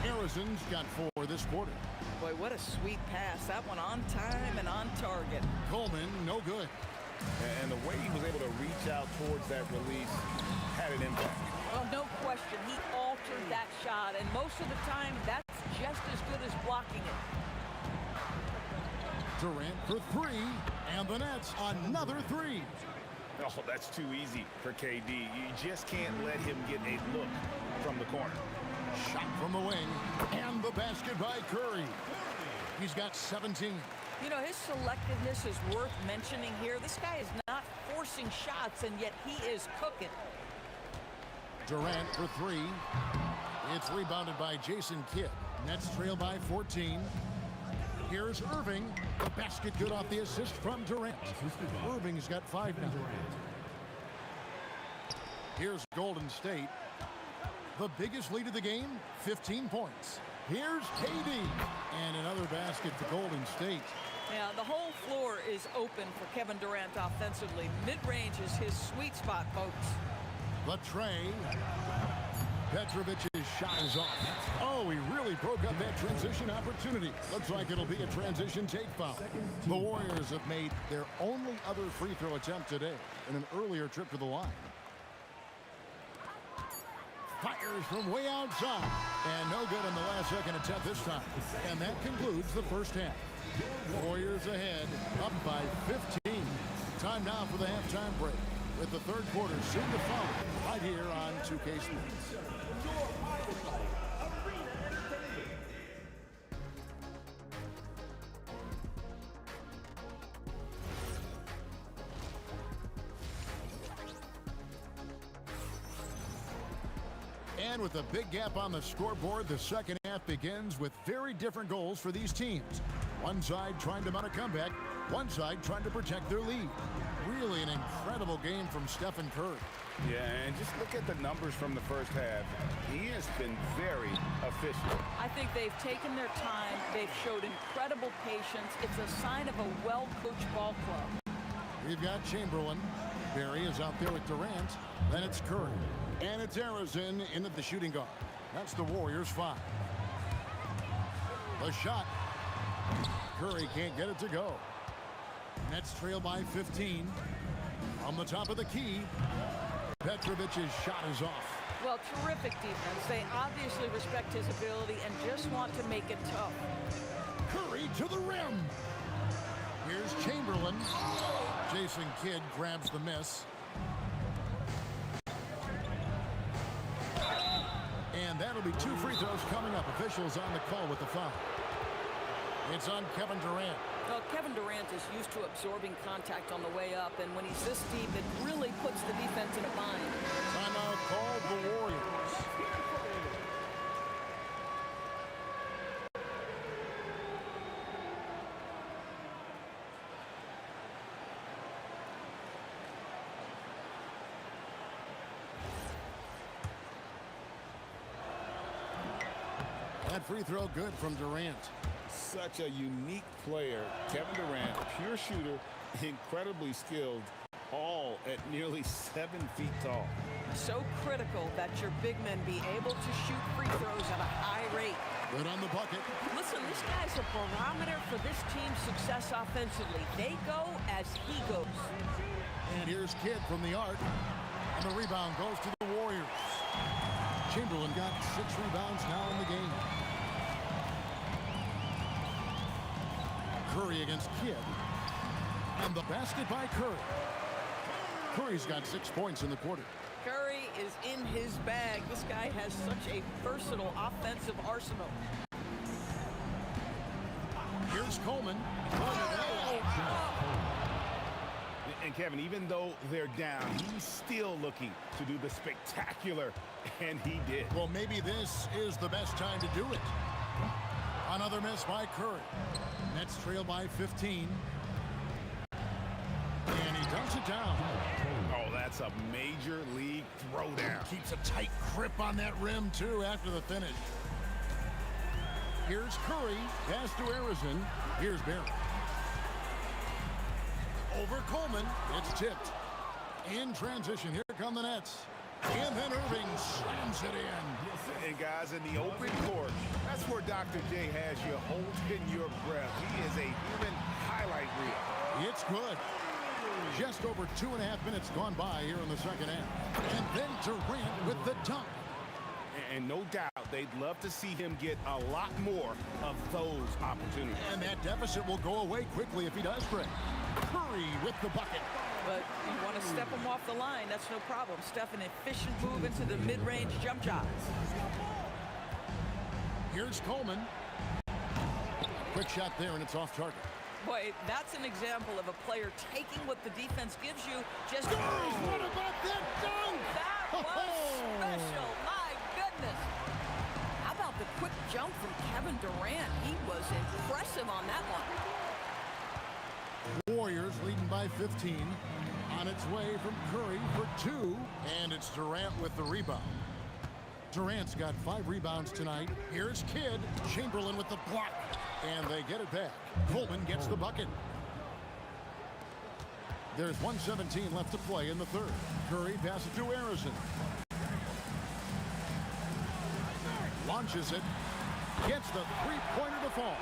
Harrison's got 4 this quarter. Boy, what a sweet pass. That one on time and on target. Coleman, no good. And the way he was able to reach out towards that release had an impact. Well, no question. He altered that shot, and most of the time, that's just as good as blocking it. Durant for 3, and the Nets another 3. Oh, that's too easy for KD. You just can't let him get a look from the corner. Shot from the wing, and the basket by Curry. He's got 17. You know, his selectiveness is worth mentioning here. This guy is not forcing shots, and yet he is cooking. Durant for 3. It's rebounded by Jason Kidd. Nets trail by 14. Here's Irving. The basket good off the assist from Durant. Irving's got 5 now. Here's Golden State. The biggest lead of the game, 15 points. Here's KD. And another basket to Golden State. Yeah, the whole floor is open for Kevin Durant offensively. Mid-range is his sweet spot, folks. The tray. Petrovic's shot is off. Oh, he really broke up that transition opportunity. Looks like it'll be a transition take foul. The Warriors have made their only other free throw attempt today in an earlier trip to the line. Fires from way outside. And no good on the last second attempt this time. And that concludes the first half. Warriors ahead, up by 15. Time now for the halftime break, with the third quarter soon to follow right here on 2K Sports. And with a big gap on the scoreboard, the second half begins with very different goals for these teams. One side trying to mount a comeback, one side trying to protect their lead. Really an incredible game from Stephen Curry. Yeah, and just look at the numbers from the first half. He has been very efficient. I think they've taken their time. They've showed incredible patience. It's a sign of a well-coached ball club. We've got Chamberlain. Barry is out there with Durant. Then it's Curry. And it's Harrison in at the shooting guard. That's the Warriors' 5. The shot. Curry can't get it to go. Nets trail by 15. On the top of the key, Petrovic's shot is off. Well, terrific defense. They obviously respect his ability and just want to make it tough. Curry to the rim. Here's Chamberlain. Jason Kidd grabs the miss. And that'll be 2 free throws coming up. Officials on the call with the foul. It's on Kevin Durant. Well, Kevin Durant is used to absorbing contact on the way up, and when he's this deep, it really puts the defense in a bind. Timeout called the Warriors. That free throw good from Durant. Such a unique player. Kevin Durant, pure shooter, incredibly skilled, all at nearly 7 feet tall. So critical that your big men be able to shoot free throws at a high rate. Good on the bucket. Listen, this guy's a barometer for this team's success offensively. They go as he goes. And here's Kidd from the arc. And the rebound goes to the Warriors. Chamberlain got 6 rebounds now in the game. Curry against Kidd. And the basket by Curry. Curry's got 6 points in the quarter. Curry is in his bag. This guy has such a versatile offensive arsenal. Here's Coleman. And Kevin, even though they're down, he's still looking to do the spectacular, and he did. Well, maybe this is the best time to do it. Another miss by Curry. Nets trail by 15. And he dumps it down. Oh, that's a major league throwdown. Keeps a tight grip on that rim, too, after the finish. Here's Curry. Pass to Arizon. Here's Barrett. Over Coleman. It's tipped. In transition, here come the Nets. And then Irving slams it in. And guys, in the open court, that's where Dr. J has you holding your breath. He is a human highlight reel. It's good. Just over 2.5 minutes gone by here in the second half. And then Durant with the dunk. And no doubt they'd love to see him get a lot more of those opportunities. And that deficit will go away quickly if he does, Greg. Curry with the bucket. But you want to step him off the line, that's no problem. Steph, an efficient move into the mid-range jump shots. Here's Coleman. Quick shot there, and it's off target. Boy, that's an example of a player taking what the defense gives you. Just what about that dunk? That was special. My goodness. How about the quick jump from Kevin Durant? He was impressive on that one. Warriors leading by 15. On its way from Curry for 2. And it's Durant with the rebound. Durant's got 5 rebounds tonight. Here's Kidd. Chamberlain with the block. And they get it back. Coleman gets the bucket. There's 1:17 left to play in the third. Curry passes to Arizon. Launches it. Gets the three-pointer to fall.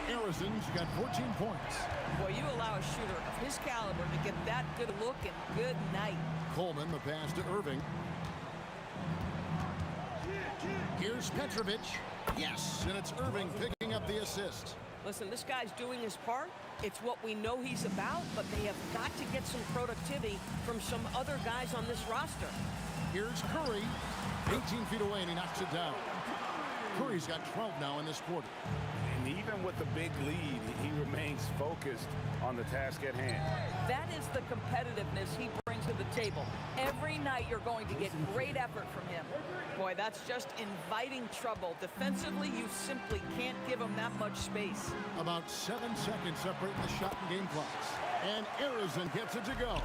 Arizon's got 14 points. Boy, you allow a shooter of his caliber to get that good look and good night. Coleman, the pass to Irving. Here's Petrovic. Yes, and it's Irving picking up the assist. Listen, this guy's doing his part. It's what we know he's about, but they have got to get some productivity from some other guys on this roster. Here's Curry. 18 feet away, and he knocks it down. Curry's got 12 now in this quarter. And even with the big lead, he remains focused on the task at hand. That is the competitiveness he brings to the table. Every night you're going to get great effort from him. Boy, that's just inviting trouble. Defensively, you simply can't give him that much space. About 7 seconds separating the shot and game clocks. And Arizon gets it to go.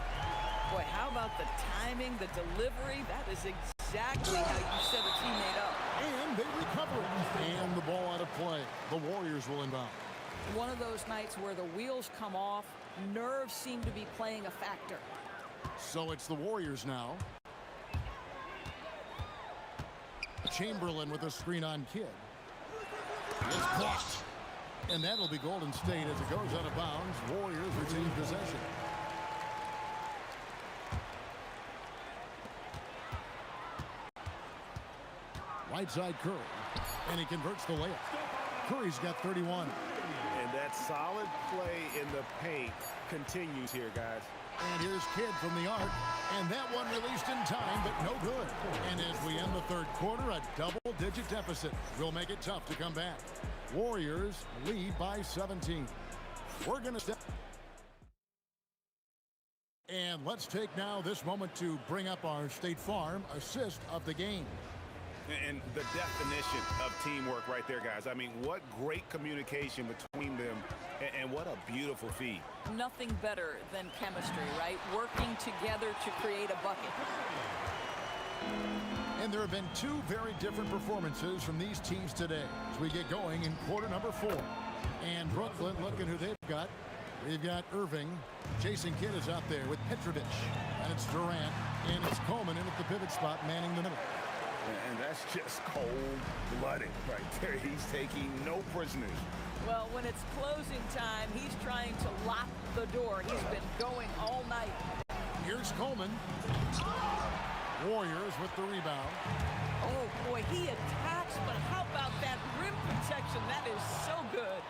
Boy, how about the timing, the delivery? That is exactly how you set a teammate up. And they recover it. And the ball out of play. The Warriors will inbound. One of those nights where the wheels come off, nerves seem to be playing a factor. So it's the Warriors now. Chamberlain with a screen on Kidd. It's blocked. And that'll be Golden State as it goes out of bounds. Warriors retain possession. Right side Curry. And he converts the layup. Curry's got 31. And that solid play in the paint continues here, guys. And here's Kidd from the arc. And that one released in time, but no good. And as we end the third quarter, a double-digit deficit will make it tough to come back. Warriors lead by 17. We're going to step. And let's take now this moment to bring up our State Farm assist of the game. And the definition of teamwork right there, guys. I mean, what great communication between them, and what a beautiful feed. Nothing better than chemistry, right? Working together to create a bucket. And there have been 2 very different performances from these teams today as we get going in quarter number 4. And Brooklyn, looking who they've got. We've got Irving. Jason Kidd is out there with Petrovic. And it's Durant. And it's Coleman in at the pivot spot, manning the middle. And that's just cold-blooded right there. He's taking no prisoners. Well, when it's closing time, he's trying to lock the door. He's been going all night. Here's Coleman. Warriors with the rebound. Oh, boy, he attacks, but how about that rim protection? That is so good.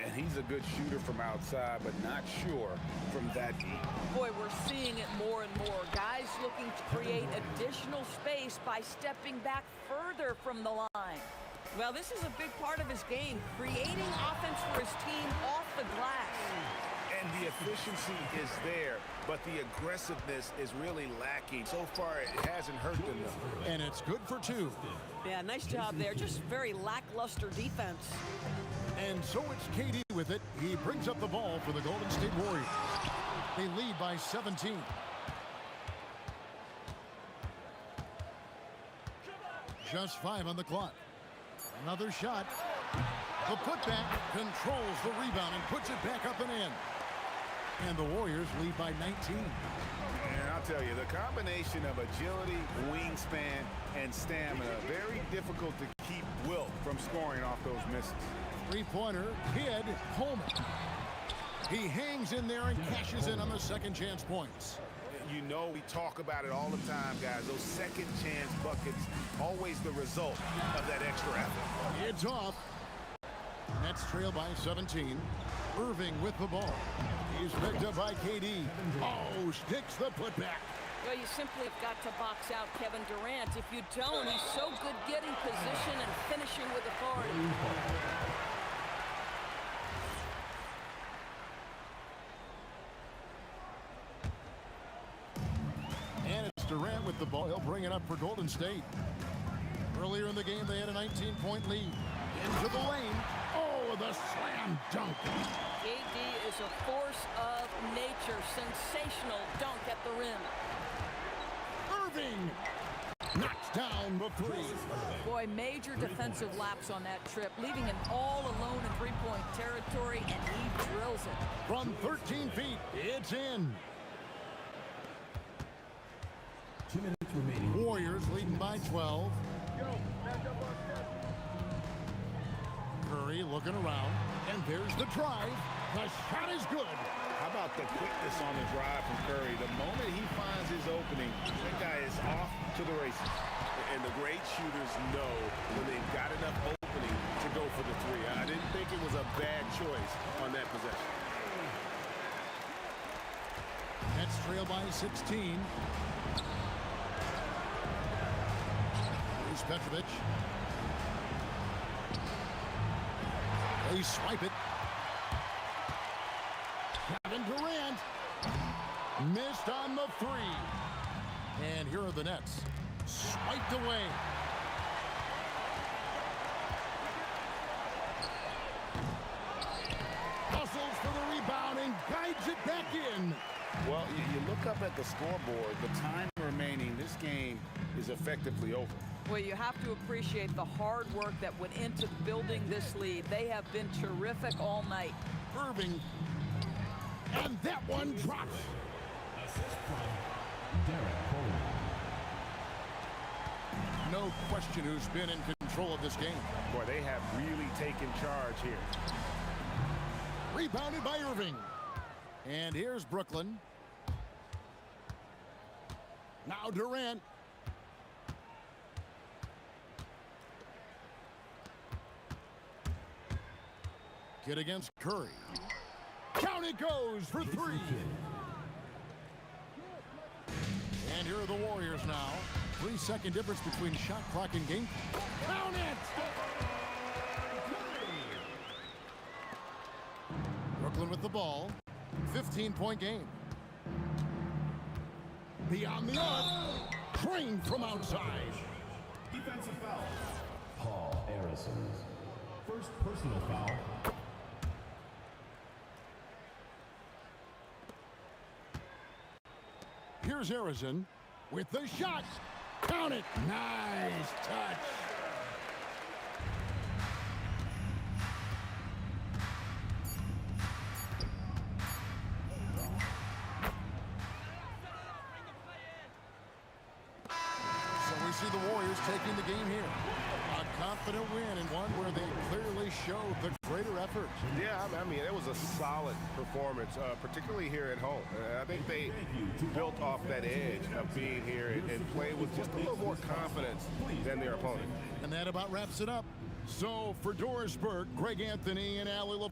And he's a good shooter from outside, but not sure from that deep. Boy, we're seeing it more and more. Guys looking to create additional space by stepping back further from the line. Well, this is a big part of his game, creating offense for his team off the glass. And the efficiency is there, but the aggressiveness is really lacking. So far, it hasn't hurt them, though. And it's good for 2. Yeah, nice job there. Just very lackluster defense. And so it's KD with it. He brings up the ball for the Golden State Warriors. They lead by 17. Just 5 on the clock. Another shot. The putback controls the rebound and puts it back up and in. And the Warriors lead by 19. And I'll tell you, the combination of agility, wingspan, and stamina, very difficult to keep Wilt from scoring off those misses. Three-pointer, Kid Coleman. He hangs in there and cashes in on the second chance points. You know, we talk about it all the time, guys. Those second chance buckets, always the result of that extra effort. It's off. Nets trail by 17. Irving with the ball. He's picked up by KD. Oh, sticks the putback. Well, you simply have got to box out Kevin Durant. If you don't, he's so good getting position and finishing with authority. And it's Durant with the ball. He'll bring it up for Golden State. Earlier in the game, they had a 19-point lead. Into the lane. Oh, the slam dunk. KD is a force of nature. Sensational dunk at the rim. Irving knocks down the 3. Boy, major defensive lapse on that trip, leaving him all alone in three-point territory, and he drills it. From 13 feet, it's in. 2 minutes remaining. Warriors leading by 12. Curry looking around, and there's the drive. The shot is good. How about the quickness on the drive from Curry? The moment he finds his opening, that guy is off to the races. And the great shooters know when they've got enough opening to go for the 3. I didn't think it was a bad choice on that possession. Nets trail by 16. Here's Petrovic. They swipe it. Kevin Durant missed on the 3. And here are the Nets. Swiped away. Hustles for the rebound and guides it back in. Well, you look up at the scoreboard, the time remaining, this game is effectively over. Well, you have to appreciate the hard work that went into building this lead. They have been terrific all night. Irving. And that one drops. No question who's been in control of this game. Boy, they have really taken charge here. Rebounded by Irving. And here's Brooklyn. Now Durant. Kid against Curry. Down it goes for 3. And here are the Warriors now. 3-second difference between shot clock and game. Count it! Brooklyn with the ball. 15-point game. Beyond the arc. Trained from outside. Defensive foul. Paul Harrison's first personal foul. Here's Harrison with the shot. Count it. Nice touch. So we see the Warriors taking the game here. A confident win and one where they clearly showed the greater effort. Yeah, I mean, it was a solid performance, particularly here at home. I think they built off that edge of being here and played with just a little more confidence than their opponent. And that about wraps it up. So for Doris Burke, Greg Anthony, and Allie LaForce.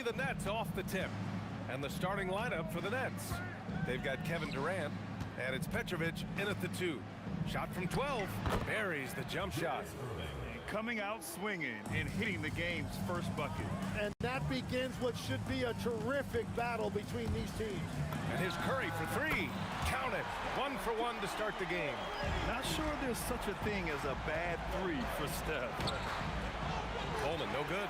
the Nets off the tip. And the starting lineup for the Nets. They've got Kevin Durant, and it's Petrovic in at the 2. Shot from 12, buries the jump shot. Coming out swinging and hitting the game's first bucket. And that begins what should be a terrific battle between these teams. And his Curry for 3. Count it. 1 for 1 to start the game. Not sure there's such a thing as a bad 3 for Steph. Coleman, no good.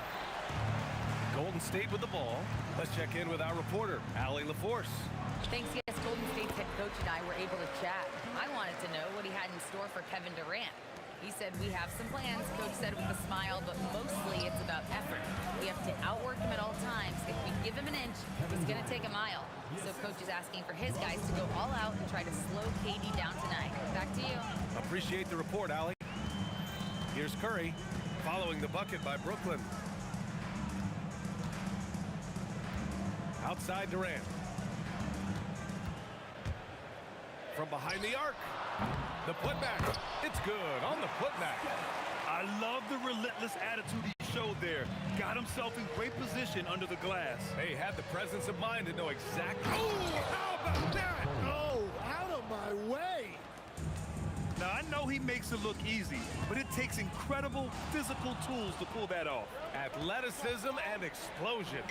Golden State with the ball. Let's check in with our reporter, Allie LaForce. Thanks, yes. Golden State's head coach and I were able to chat. I wanted to know what he had in store for Kevin Durant. He said, we have some plans, coach said with a smile, but mostly it's about effort. We have to outwork him at all times. If we give him an inch, he's going to take a mile. So coach is asking for his guys to go all out and try to slow KD down tonight. Back to you. Appreciate the report, Allie. Here's Curry, following the bucket by Brooklyn. Outside Durant. From behind the arc. The putback. It's good on the putback. I love the relentless attitude he showed there. Got himself in great position under the glass. They had the presence of mind to know exactly. Oh, how about that? Oh, how he makes it look easy, but it takes incredible physical tools to pull that off. Athleticism and explosion.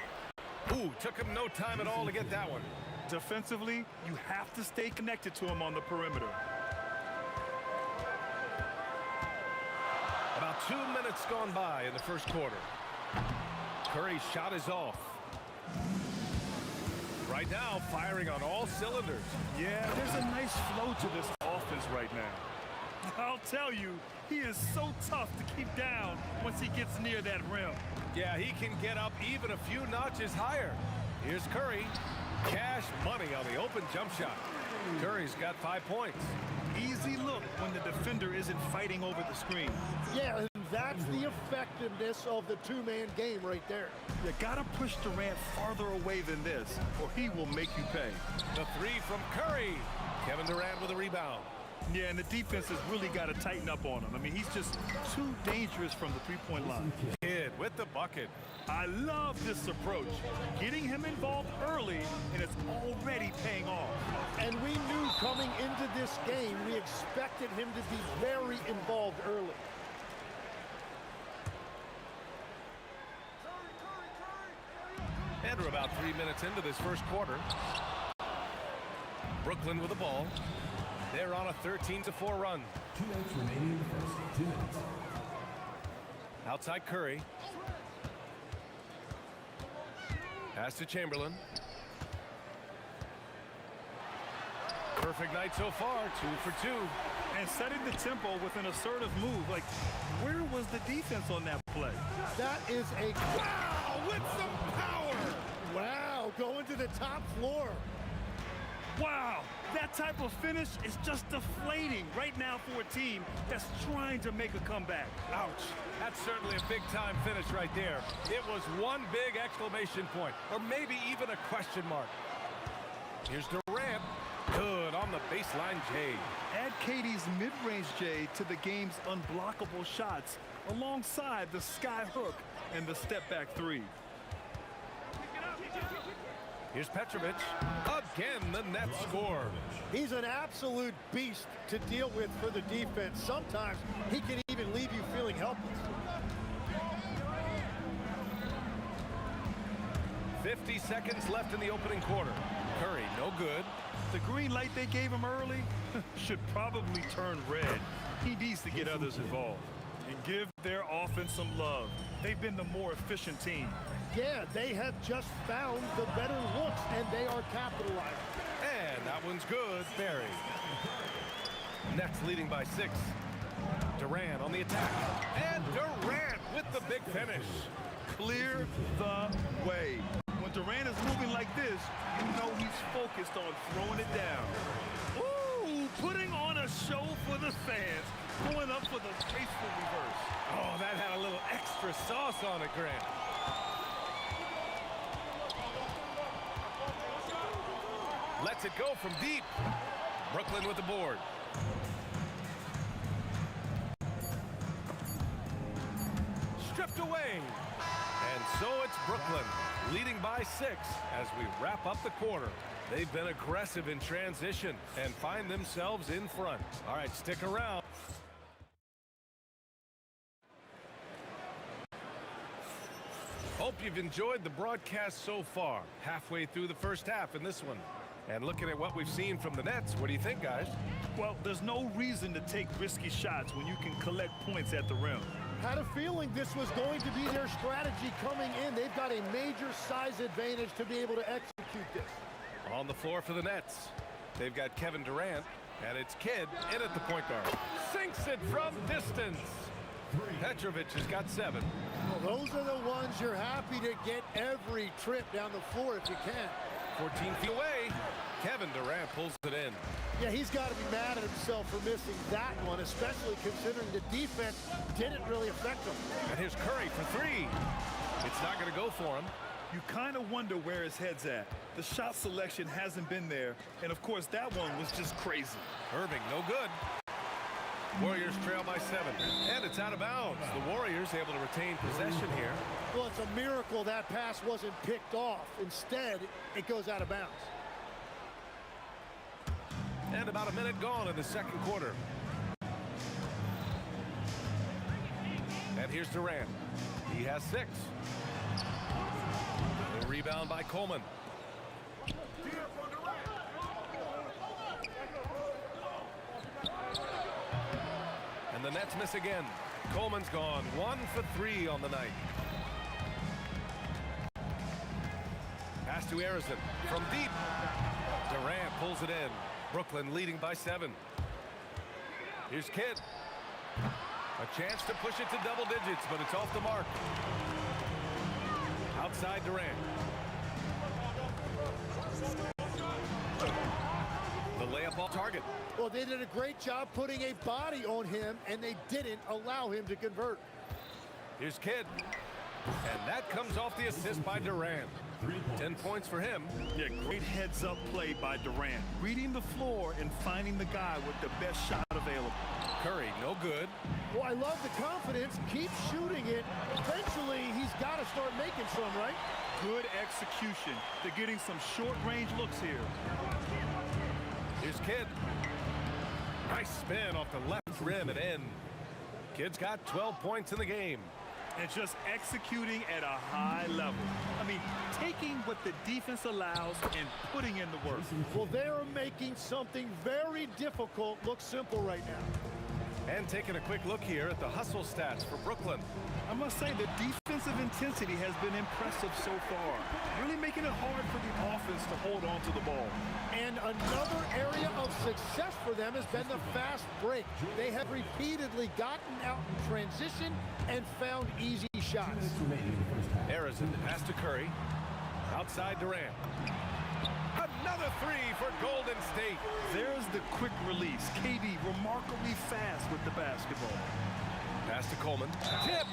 Ooh, took him no time at all to get that one. Defensively, you have to stay connected to him on the perimeter. About 2 minutes gone by in the first quarter. Curry's shot is off. Right now, firing on all cylinders. Yeah, there's a nice flow to this offense right now. I'll tell you, he is so tough to keep down once he gets near that rim. Yeah, he can get up even a few notches higher. Here's Curry. Cash money on the open jump shot. Curry's got 5 points. Easy look when the defender isn't fighting over the screen. Yeah, and that's the effectiveness of the two-man game right there. You gotta push Durant farther away than this, or he will make you pay. The three from Curry. Kevin Durant with a rebound. Yeah, and the defense has really got to tighten up on him. I mean, he's just too dangerous from the three-point line. Kid with the bucket. I love this approach. Getting him involved early, and it's already paying off. And we knew coming into this game, we expected him to be very involved early. And we're about 3 minutes into this first quarter. Brooklyn with the ball. They're on a 13-4 run. 2 minutes remaining in the first. 2 minutes. Outside Curry. Pass to Chamberlain. Perfect night so far, 2 for 2. And setting the tempo with an assertive move. Like, where was the defense on that play? That is a... Wow, with some power. Wow, going to the top floor. Wow, that type of finish is just deflating right now for a team that's trying to make a comeback. Ouch. That's certainly a big-time finish right there. It was one big exclamation point, or maybe even a question mark. Here's Durant. Good on the baseline J. Add Katie's mid-range J to the game's unblockable shots alongside the sky hook and the step-back three. Here's Petrovic. Again, the net score. He's an absolute beast to deal with for the defense. Sometimes he can even leave you feeling helpless. 50 seconds left in the opening quarter. Curry, no good. The green light they gave him early should probably turn red. He needs to get others involved and give their offense some love. They've been the more efficient team. Yeah, they have just found the better looks, and they are capitalizing. And that one's good. Barry. Nets leading by 6. Durant on the attack. And Durant with the big finish. Clear the way. When Durant is moving like this, you know he's focused on throwing it down. Ooh, putting on a show for the fans. Going up for the graceful reverse. Oh, that had a little extra sauce on it, Grant. Lets it go from deep. Brooklyn with the board. Stripped away. And so it's Brooklyn leading by 6 as we wrap up the quarter. They've been aggressive in transition and find themselves in front. All right, stick around. Hope you've enjoyed the broadcast so far. Halfway through the first half in this one. And looking at what we've seen from the Nets, what do you think, guys? Well, there's no reason to take risky shots when you can collect points at the rim. Had a feeling this was going to be their strategy coming in. They've got a major size advantage to be able to execute this. On the floor for the Nets, they've got Kevin Durant, and it's Kidd in at the point guard. Sinks it from distance. Petrovic has got 7. Well, those are the ones you're happy to get every trip down the floor if you can. 14 feet away. Kevin Durant pulls it in. Yeah, he's got to be mad at himself for missing that one, especially considering the defense didn't really affect him. And here's Curry for 3. It's not going to go for him. You kind of wonder where his head's at. The shot selection hasn't been there, and of course that one was just crazy. Irving, no good. Warriors trail by 7, and it's out of bounds. The Warriors able to retain possession here. Well, it's a miracle that pass wasn't picked off. Instead, it goes out of bounds. And about a minute gone in the second quarter. And here's Durant. He has 6. The rebound by Coleman. And the Nets miss again. Coleman's gone 1 for 3 on the night. Pass to Harrison from deep. Durant pulls it in. Brooklyn leading by 7. Here's Kidd. A chance to push it to double digits, but it's off the mark. Outside Durant. The layup off target. Well, they did a great job putting a body on him, and they didn't allow him to convert. Here's Kidd. And that comes off the assist by Durant. 10 points for him. Yeah, great heads-up play by Durant. Reading the floor and finding the guy with the best shot available. Curry, no good. Well, I love the confidence. Keep shooting it. Eventually, he's got to start making some, right? Good execution. They're getting some short-range looks here. Here's Kidd. Nice spin off the left rim and in. Kidd's got 12 points in the game. And just executing at a high level. I mean, taking what the defense allows and putting in the work. Well, they're making something very difficult look simple right now. And taking a quick look here at the hustle stats for Brooklyn. I must say the defensive intensity has been impressive so far. Really making it hard for the offense to hold on to the ball. And another area of success for them has been the fast break. They have repeatedly gotten out in transition and found easy shots. Harrison pass to Curry. Outside Durant. Another 3 for Golden State. There's the quick release. KD remarkably fast with the basketball. Pass to Coleman. Tipped.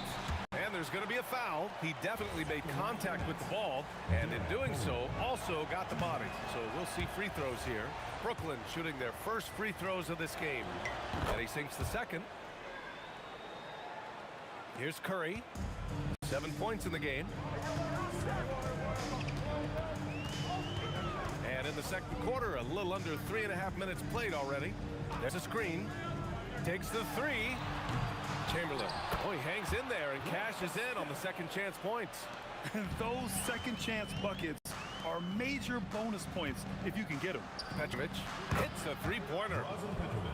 And there's going to be a foul. He definitely made contact with the ball, and in doing so, also got the body. So we'll see free throws here. Brooklyn shooting their first free throws of this game. And he sinks the second. Here's Curry. 7 points in the game. And in the second quarter, a little under 3.5 minutes played already. There's a screen. Takes the 3. Chamberlain. Oh, he hangs in there and cashes in on the second chance points. And those second chance buckets are major bonus points if you can get them. Petrovic hits a 3-pointer.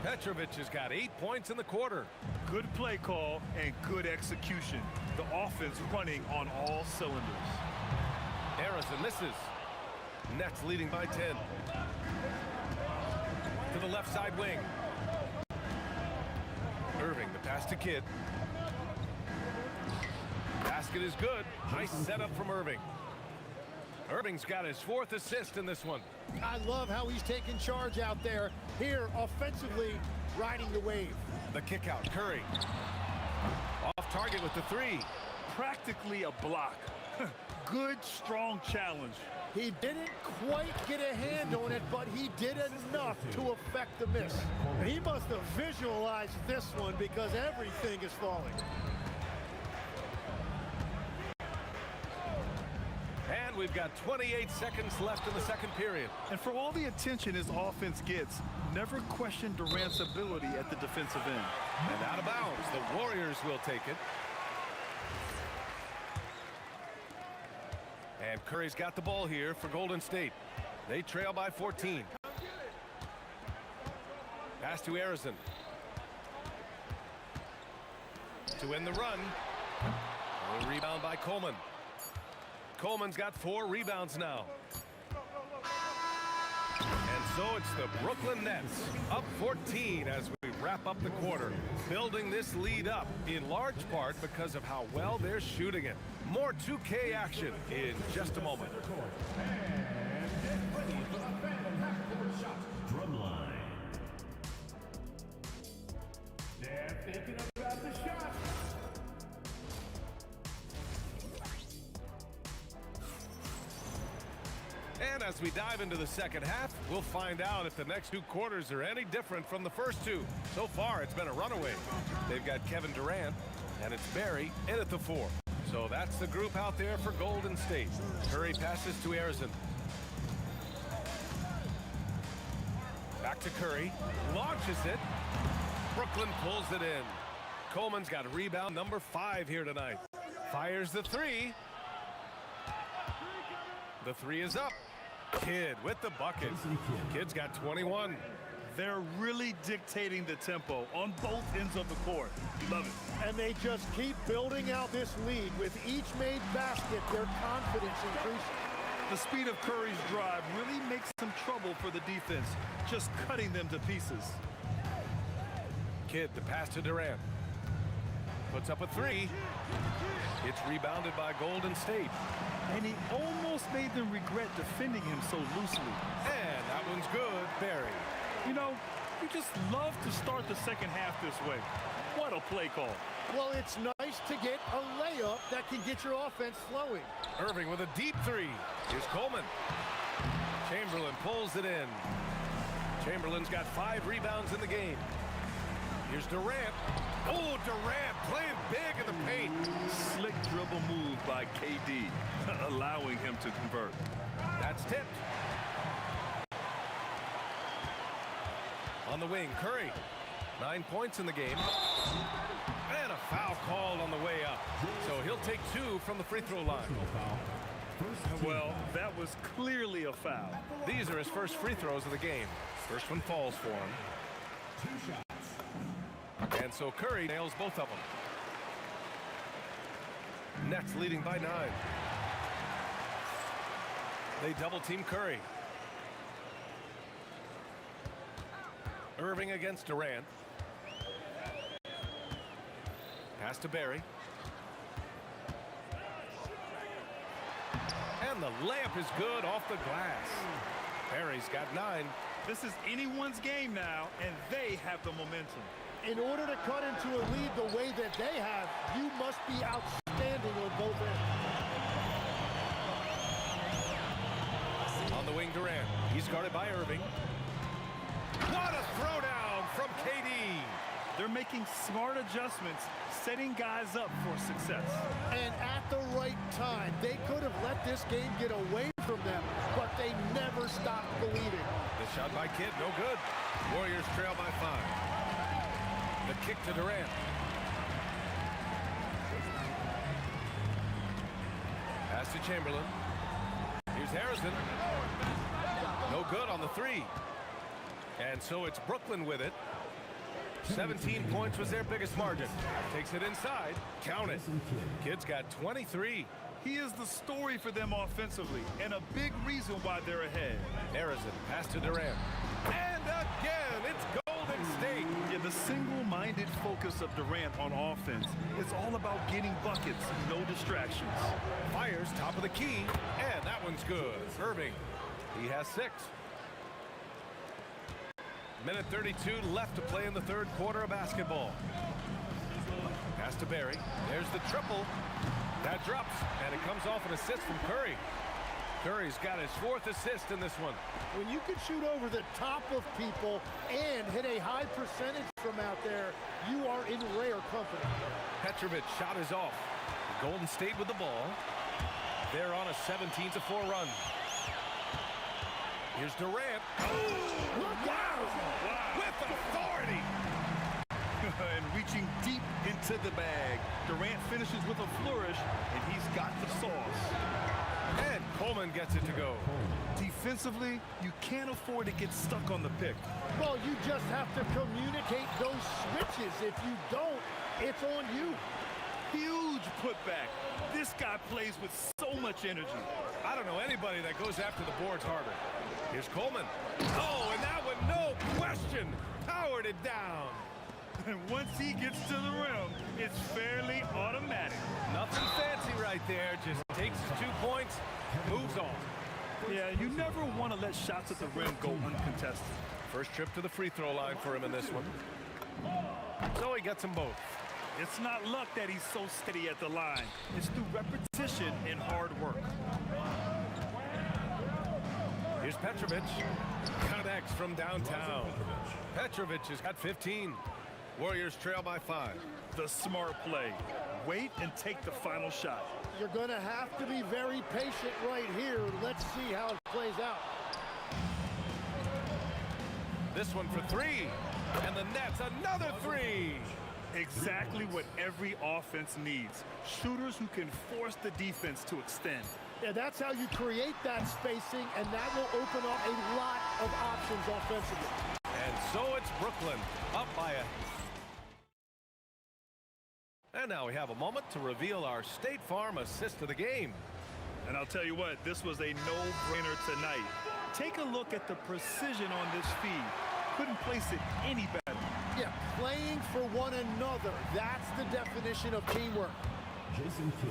Petrovic has got 8 points in the quarter. Good play call and good execution. The offense running on all cylinders. Harrison misses. Nets leading by 10. To the left side wing. Irving, the pass to Kidd. Basket is good. Nice setup from Irving. Irving's got his 4th assist in this one. I love how he's taking charge out there. Here, offensively, riding the wave. The kick out, Curry. Off target with the 3. Practically a block. Good, strong challenge. He didn't quite get a hand on it, but he did enough to affect the miss. And he must have visualized this one because everything is falling. And we've got 28 seconds left in the second period. And for all the attention his offense gets, never question Durant's ability at the defensive end. And out of bounds, the Warriors will take it. And Curry's got the ball here for Golden State. They trail by 14. Pass to Harrison. To win the run. A rebound by Coleman. Coleman's got 4 rebounds now. And so it's the Brooklyn Nets up 14 as we wrap up the quarter. Building this lead up in large part because of how well they're shooting it. More 2K action in just a moment. Drumline. They're thinking about the shot. And as we dive into the second half, we'll find out if the next 2 quarters are any different from the first 2. So far, it's been a runaway. They've got Kevin Durant, and it's Barry in at the 4. So that's the group out there for Golden State. Curry passes to Harrison. Back to Curry. Launches it. Brooklyn pulls it in. Coleman's got rebound number 5 here tonight. Fires the 3. The 3 is up. Kidd with the bucket. Kidd's got 21. They're really dictating the tempo on both ends of the court. Love it. And they just keep building out this lead. With each made basket, their confidence increases. The speed of Curry's drive really makes some trouble for the defense, just cutting them to pieces. Kidd, the pass to Durant. Puts up a 3. It's rebounded by Golden State. And he almost made them regret defending him so loosely. And that one's good. Barry. You know, you just love to start the second half this way. What a play call. Well, it's nice to get a layup that can get your offense flowing. Irving with a deep 3. Here's Coleman. Chamberlain pulls it in. Chamberlain's got 5 rebounds in the game. Here's Durant. Oh, Durant playing big in the paint. Slick dribble move by KD, allowing him to convert. That's tipped. On the wing, Curry. 9 points in the game. And a foul called on the way up. So he'll take 2 from the free throw line. Well, that was clearly a foul. These are his first free throws of the game. First one falls for him. 2 shots. And so Curry nails both of them. Nets leading by 9. They double team Curry. Irving against Durant. Pass to Barry. And the layup is good off the glass. Barry's got 9. This is anyone's game now, and they have the momentum. In order to cut into a lead the way that they have, you must be outstanding on both ends. On the wing, Durant. He's guarded by Irving. What a throwdown from KD. They're making smart adjustments, setting guys up for success. And at the right time, they could have let this game get away from them, but they never stopped believing. The shot by Kidd, no good. Warriors trail by 5. The kick to Durant. Pass to Chamberlain. Here's Harrison. No good on the 3. And so it's Brooklyn with it. 17 points was their biggest margin. Takes it inside. Count it. Kidd's got 23. He is the story for them offensively, and a big reason why they're ahead. Harrison, pass to Durant. And again, it's Golden State. Yeah, the single-minded focus of Durant on offense is all about getting buckets, no distractions. Fires top of the key, and that one's good. Irving, he has 6. Minute 32 left to play in the third quarter of basketball. Pass to Barry. There's the triple. That drops, and it comes off an assist from Curry. Curry's got his 4th assist in this one. When you can shoot over the top of people and hit a high percentage from out there, you are in rare company. Petrovic's shot is off. Golden State with the ball. They're on a 17-4 run. Here's Durant. Oh, wow! With authority! And reaching deep into the bag. Durant finishes with a flourish, and he's got the sauce. And Coleman gets it to go. Defensively, you can't afford to get stuck on the pick. Well, you just have to communicate those switches. If you don't, it's on you. Huge putback. This guy plays with so much energy. I don't know anybody that goes after the boards harder. Here's Coleman. Oh, and that one, no question, powered it down. And once he gets to the rim, it's fairly automatic. Nothing fancy right there. Just takes his 2 points, moves on. Yeah, you never want to let shots at the rim go uncontested. First trip to the free throw line for him in this one. So he gets them both. It's not luck that he's so steady at the line. It's through repetition and hard work. Here's Petrovic. Connects from downtown. Petrovic has got 15. Warriors trail by 5. The smart play. Wait and take the final shot. You're going to have to be very patient right here. Let's see how it plays out. This one for 3. And the Nets, another 3. Exactly what every offense needs. Shooters who can force the defense to extend. Yeah, that's how you create that spacing, and that will open up a lot of options offensively. And so it's Brooklyn up by a... And now we have a moment to reveal our State Farm assist of the game. And I'll tell you what, this was a no-brainer tonight. Take a look at the precision on this feed. Couldn't place it any better. Yeah, playing for one another. That's the definition of teamwork. Jason Kidd.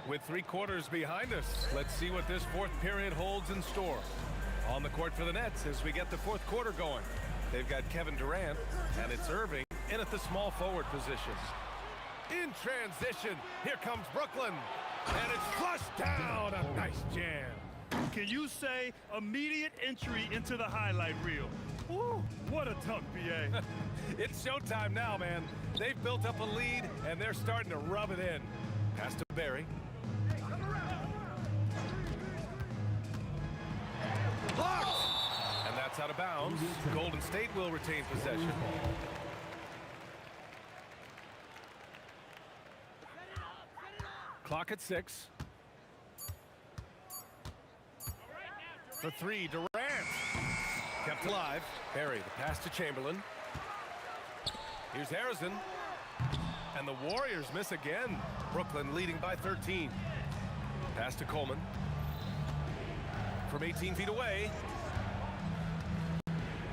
With 3 quarters behind us, let's see what this fourth period holds in store. On the court for the Nets as we get the fourth quarter going. They've got Kevin Durant, and it's Irving in at the small forward position. In transition, here comes Brooklyn, and it's flushed down. A nice jam. Can you say immediate entry into the highlight reel? Woo, what a dunk, B.A. It's showtime now, man. They've built up a lead, and they're starting to rub it in. Pass to Barry. Blocked! And that's out of bounds. Golden State will retain possession. Clock at 6. For 3, Durant. Kept alive. Barry, the pass to Chamberlain. Here's Harrison. And the Warriors miss again. Brooklyn leading by 13. Pass to Coleman. From 18 feet away.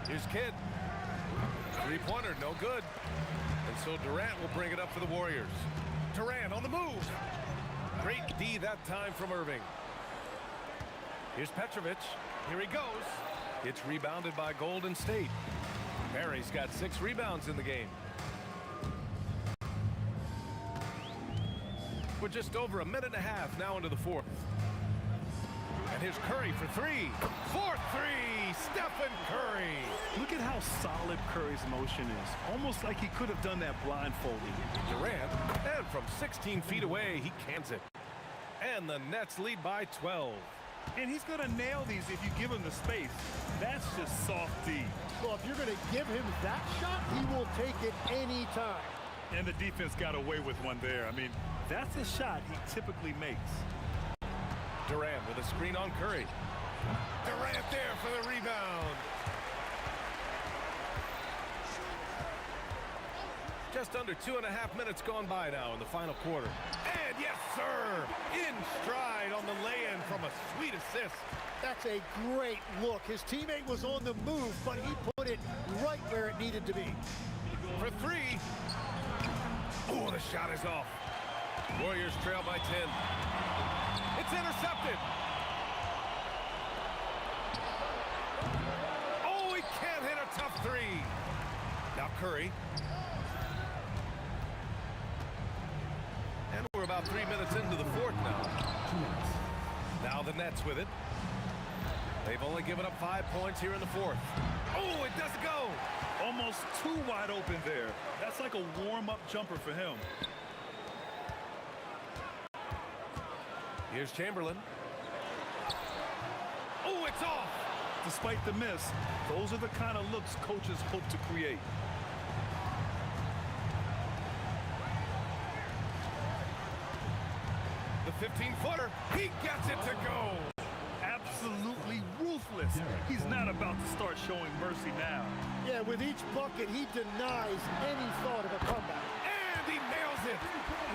Here's Kidd. 3-pointer, no good. And so Durant will bring it up for the Warriors. Durant on the move. Great D that time from Irving. Here's Petrovic. Here he goes. It's rebounded by Golden State. Barry's got 6 rebounds in the game. We're just over a minute and a half now into the fourth. And here's Curry for 3. 4-3, Stephen Curry. Look at how solid Curry's motion is. Almost like he could have done that blindfolded. Durant, and from 16 feet away, he cans it. And the Nets lead by 12. And he's going to nail these if you give him the space. That's just soft D. Well, if you're going to give him that shot, he will take it any time. And the defense got away with one there. I mean, that's a shot he typically makes. Durant with a screen on Curry. Durant there for the rebound. Just under 2.5 minutes gone by now in the final quarter. And yes, sir, in stride on the lay-in from a sweet assist. That's a great look. His teammate was on the move, but he put it right where it needed to be. For 3. Oh, the shot is off. Warriors trail by 10. It's intercepted. Oh, he can't hit a tough 3. Now Curry. And we're about 3 minutes into the fourth now. Now the Nets with it. They've only given up 5 points here in the fourth. Oh, it doesn't go. Almost too wide open there. That's like a warm-up jumper for him. Here's Chamberlain. Oh, it's off. Despite the miss, those are the kind of looks coaches hope to create. The 15-footer, he gets it to go. Absolutely ruthless. He's not about to start showing mercy now. Yeah, with each bucket, he denies any thought of a comeback. And he nails it.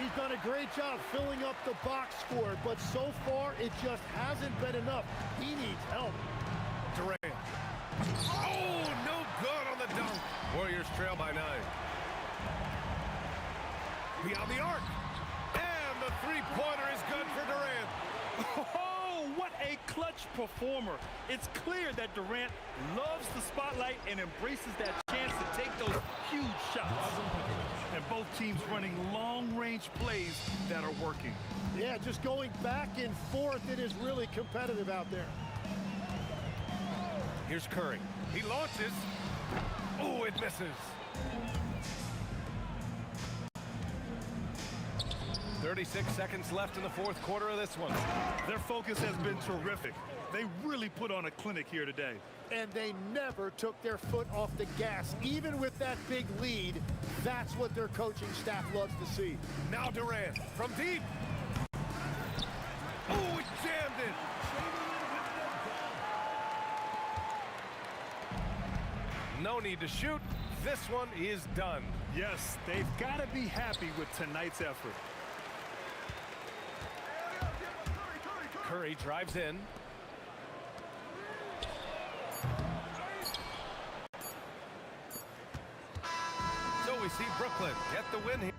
He's done a great job filling up the box score, but so far, it just hasn't been enough. He needs help. Durant. Oh, no good on the dunk. Warriors trail by 9. Beyond the arc. And the 3-pointer is good for Durant. Oh, what a clutch performer. It's clear that Durant loves the spotlight and embraces that chance to take those huge shots. And both teams running long-range plays that are working. Yeah, just going back and forth, it is really competitive out there. Here's Curry. He launches. Oh, it misses. 36 seconds left in the fourth quarter of this one. Their focus has been terrific. They really put on a clinic here today. And they never took their foot off the gas, even with that big lead. That's what their coaching staff loves to see. Now Durant from deep. Oh, he jammed it. No need to shoot. This one is done. Yes, they've got to be happy with tonight's effort. Curry drives in. So we see Brooklyn get the win here.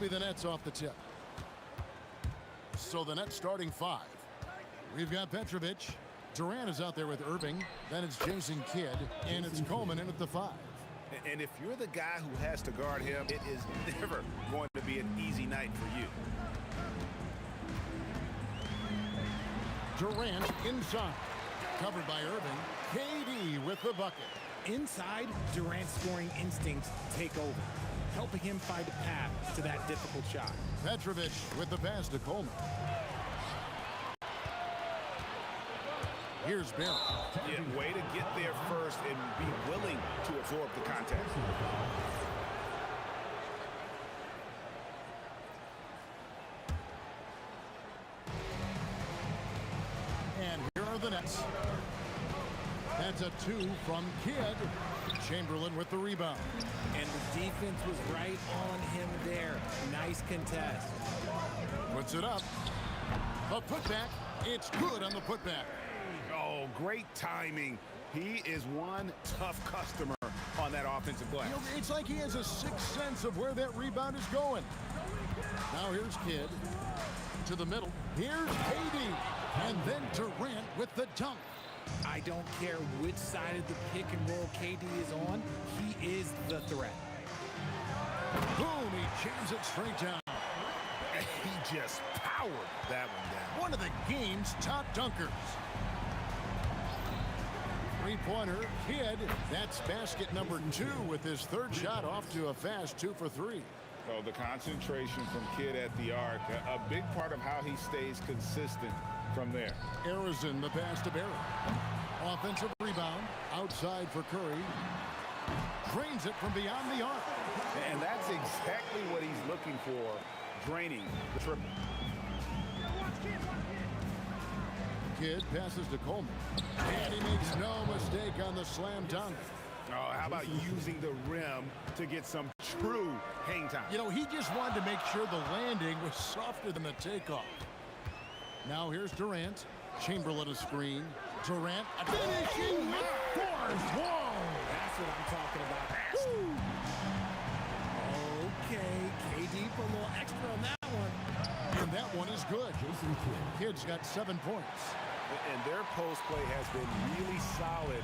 Be the Nets off the tip. So the Nets starting 5. We've got Petrovic. Durant is out there with Irving. Then it's Jason Kidd. And it's Coleman in at the 5. And if you're the guy who has to guard him, it is never going to be an easy night for you. Durant inside. Covered by Irving. KD with the bucket. Inside, Durant's scoring instincts take over, helping him find a path to that difficult shot. Petrovic with the pass to Coleman. Here's Barry. Yeah, way to get there first and be willing to absorb the contact. And here are the Nets. That's a 2 from Kidd. Chamberlain with the rebound. And the defense was right on him there. Nice contest. Puts it up. The putback. It's good on the putback. Oh, great timing. He is one tough customer on that offensive glass. You know, it's like he has a sixth sense of where that rebound is going. Now here's Kidd. To the middle. Here's KD. And then Durant with the dunk. I don't care which side of the pick and roll KD is on. He is the threat. Boom, he jams it straight down. He just powered that one down. One of the game's top dunkers. Three-pointer, Kidd. That's basket number 2 with his third shot off to a fast 2 for 3. So the concentration from Kidd at the arc, a big part of how he stays consistent from there. Arizon, the pass to Barry. Offensive rebound, outside for Curry. Drains it from beyond the arc. And that's exactly what he's looking for, draining the triple. Kidd passes to Coleman. And he makes no mistake on the slam dunk. Oh, how about using the rim to get some true hang time? You know, he just wanted to make sure the landing was softer than the takeoff. Now here's Durant. Chamberlain a screen. Durant finishing with force. Whoa! That's what I'm talking about. Woo! Okay, KD put a little extra on that one. And that one is good. Kidd's got 7 points. And their post play has been really solid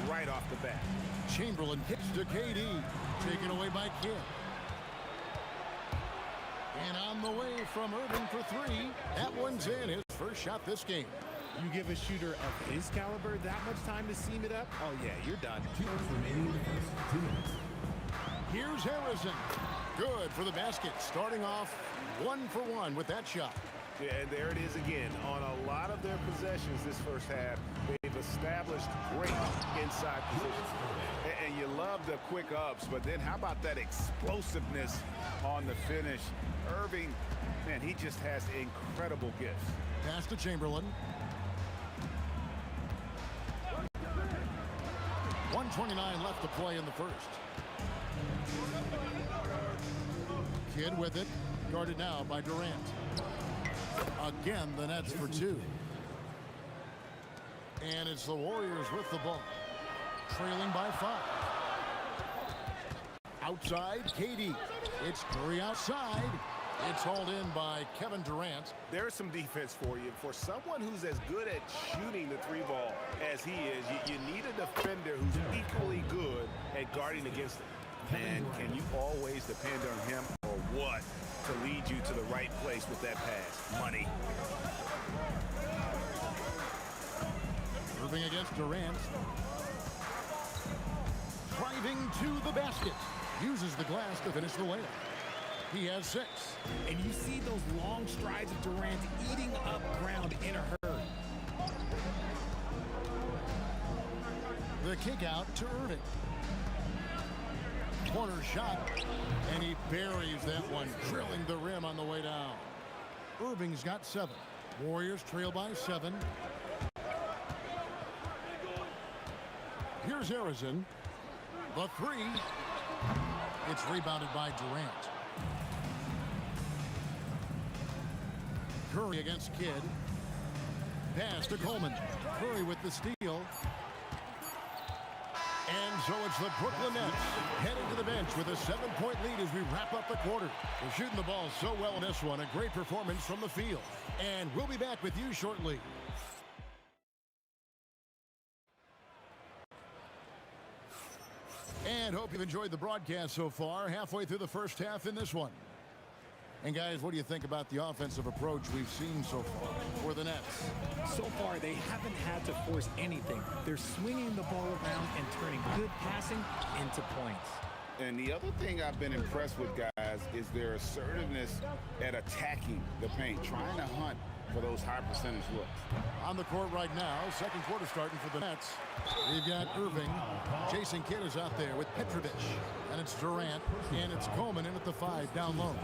right off the bat. Chamberlain hits to KD. Taken away by Kidd. And on the way from Irving for 3. That one's in. His first shot this game. You give a shooter of his caliber that much time to seam it up? Oh, yeah, you're done. Here's Harrison. Good for the basket. Starting off 1 for 1 with that shot. Yeah, and there it is again. On a lot of their possessions this first half, they've established great inside positions. And you love the quick ups, but then how about that explosiveness on the finish? Irving, man, he just has incredible gifts. Pass to Chamberlain. 1:29 left to play in the first. Kidd with it. Guarded now by Durant. Again, the Nets for 2. And it's the Warriors with the ball. Trailing by 5. Outside, KD. It's Curry outside. It's hauled in by Kevin Durant. There's some defense for you. For someone who's as good at shooting the 3 ball as he is, you need a defender at guarding against it. And can you always depend on him or what to lead you to the right place with that pass? Money. Irving against Durant. Driving to the basket. Uses the glass to finish the layup. He has 6. And you see those long strides of Durant eating up ground in a hurry. The kick out to Irving. Corner shot, and he buries that one, drilling the rim on the way down. Irving's got 7. Warriors trail by 7. Here's Harrison. The 3. It's rebounded by Durant. Curry against Kidd. Pass to Coleman. Curry with the steal. And so it's the Brooklyn Nets heading to the bench with a 7-point lead as we wrap up the quarter. They're shooting the ball so well in this one. A great performance from the field. And we'll be back with you shortly. And hope you've enjoyed the broadcast so far. Halfway through the first half in this one. And guys, what do you think about the offensive approach we've seen so far for the Nets? So far, they haven't had to force anything. They're swinging the ball around and turning good passing into points. And the other thing I've been impressed with, guys, is their assertiveness at attacking the paint, trying to hunt for those high percentage looks. On the court right now, second quarter starting for the Nets. We've got Irving. Jason Kidd is out there with Petrovic. And it's Durant. And it's Coleman in at the 5 down low.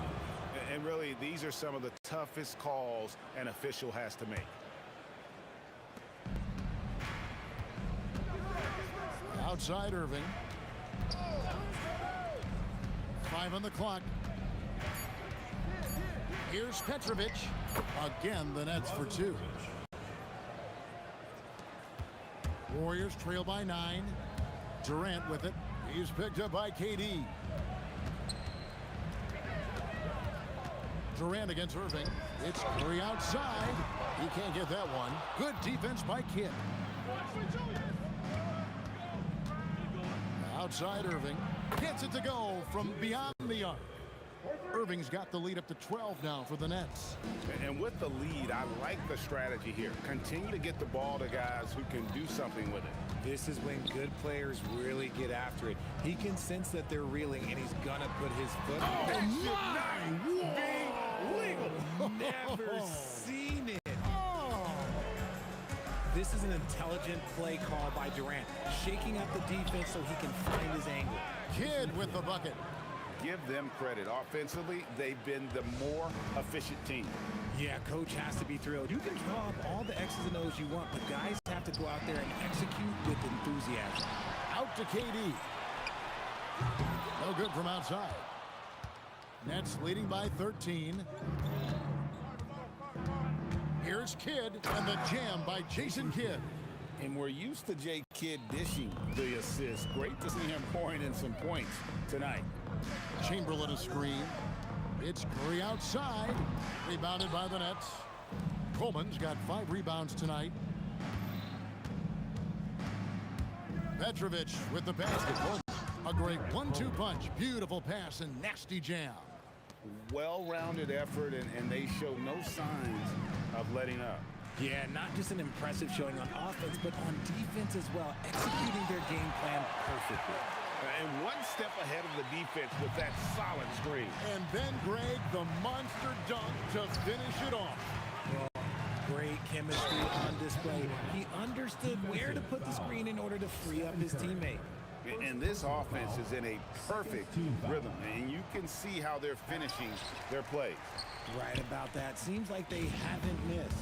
And really, these are some of the toughest calls an official has to make. Outside Irving. 5 on the clock. Here's Petrovic. Again, the Nets for 2. Warriors trail by 9. Durant with it. He's picked up by KD. Durant against Irving. It's Curry outside. He can't get that one. Good defense by Kidd. Outside Irving. Gets it to go from beyond the arc. Irving's got the lead up to 12 now for the Nets. And with the lead, I like the strategy here. Continue to get the ball to guys who can do something with it. This is when good players really get after it. He can sense that they're reeling, and he's going to put his foot on it. Never seen it. This is an intelligent play call by Durant, shaking up the defense so he can find his angle. Kidd with the bucket. Give them credit. Offensively, they've been the more efficient team. Yeah, coach has to be thrilled. You can draw up all the X's and O's you want, but guys have to go out there and execute with enthusiasm. Out to KD. No good from outside. Nets leading by 13. Here's Kidd, and the jam by Jason Kidd. And we're used to Jay Kidd dishing the assist. Great to see him pouring in some points tonight. Chamberlain a screen. It's Curry outside. Rebounded by the Nets. Coleman's got 5 rebounds tonight. Petrovic with the basket. A great 1-2 punch. Beautiful pass and nasty jam. Well-rounded effort, and they show no signs of letting up. Yeah, not just an impressive showing on offense, but on defense as well, executing their game plan perfectly. And one step ahead of the defense with that solid screen. And then Greg, the monster dunk to finish it off. Well, great chemistry on display. He understood where to put the screen in order to free up his teammate. And this offense is in a perfect rhythm, and you can see how they're finishing their plays. Right about that. Seems like they haven't missed.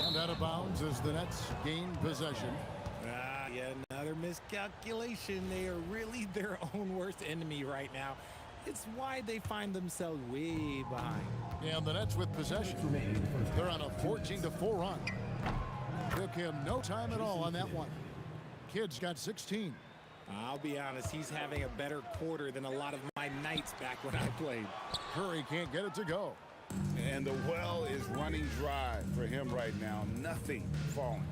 And out of bounds as the Nets gain possession. Yeah, another miscalculation. They are really their own worst enemy right now. It's why they find themselves way behind. And the Nets with possession. They're on a 14-4 run. Took him no time at all on that one. Kidd's got 16. I'll be honest, he's having a better quarter than a lot of my nights back when I played. Curry can't get it to go. And the well is running dry for him right now. Nothing falling.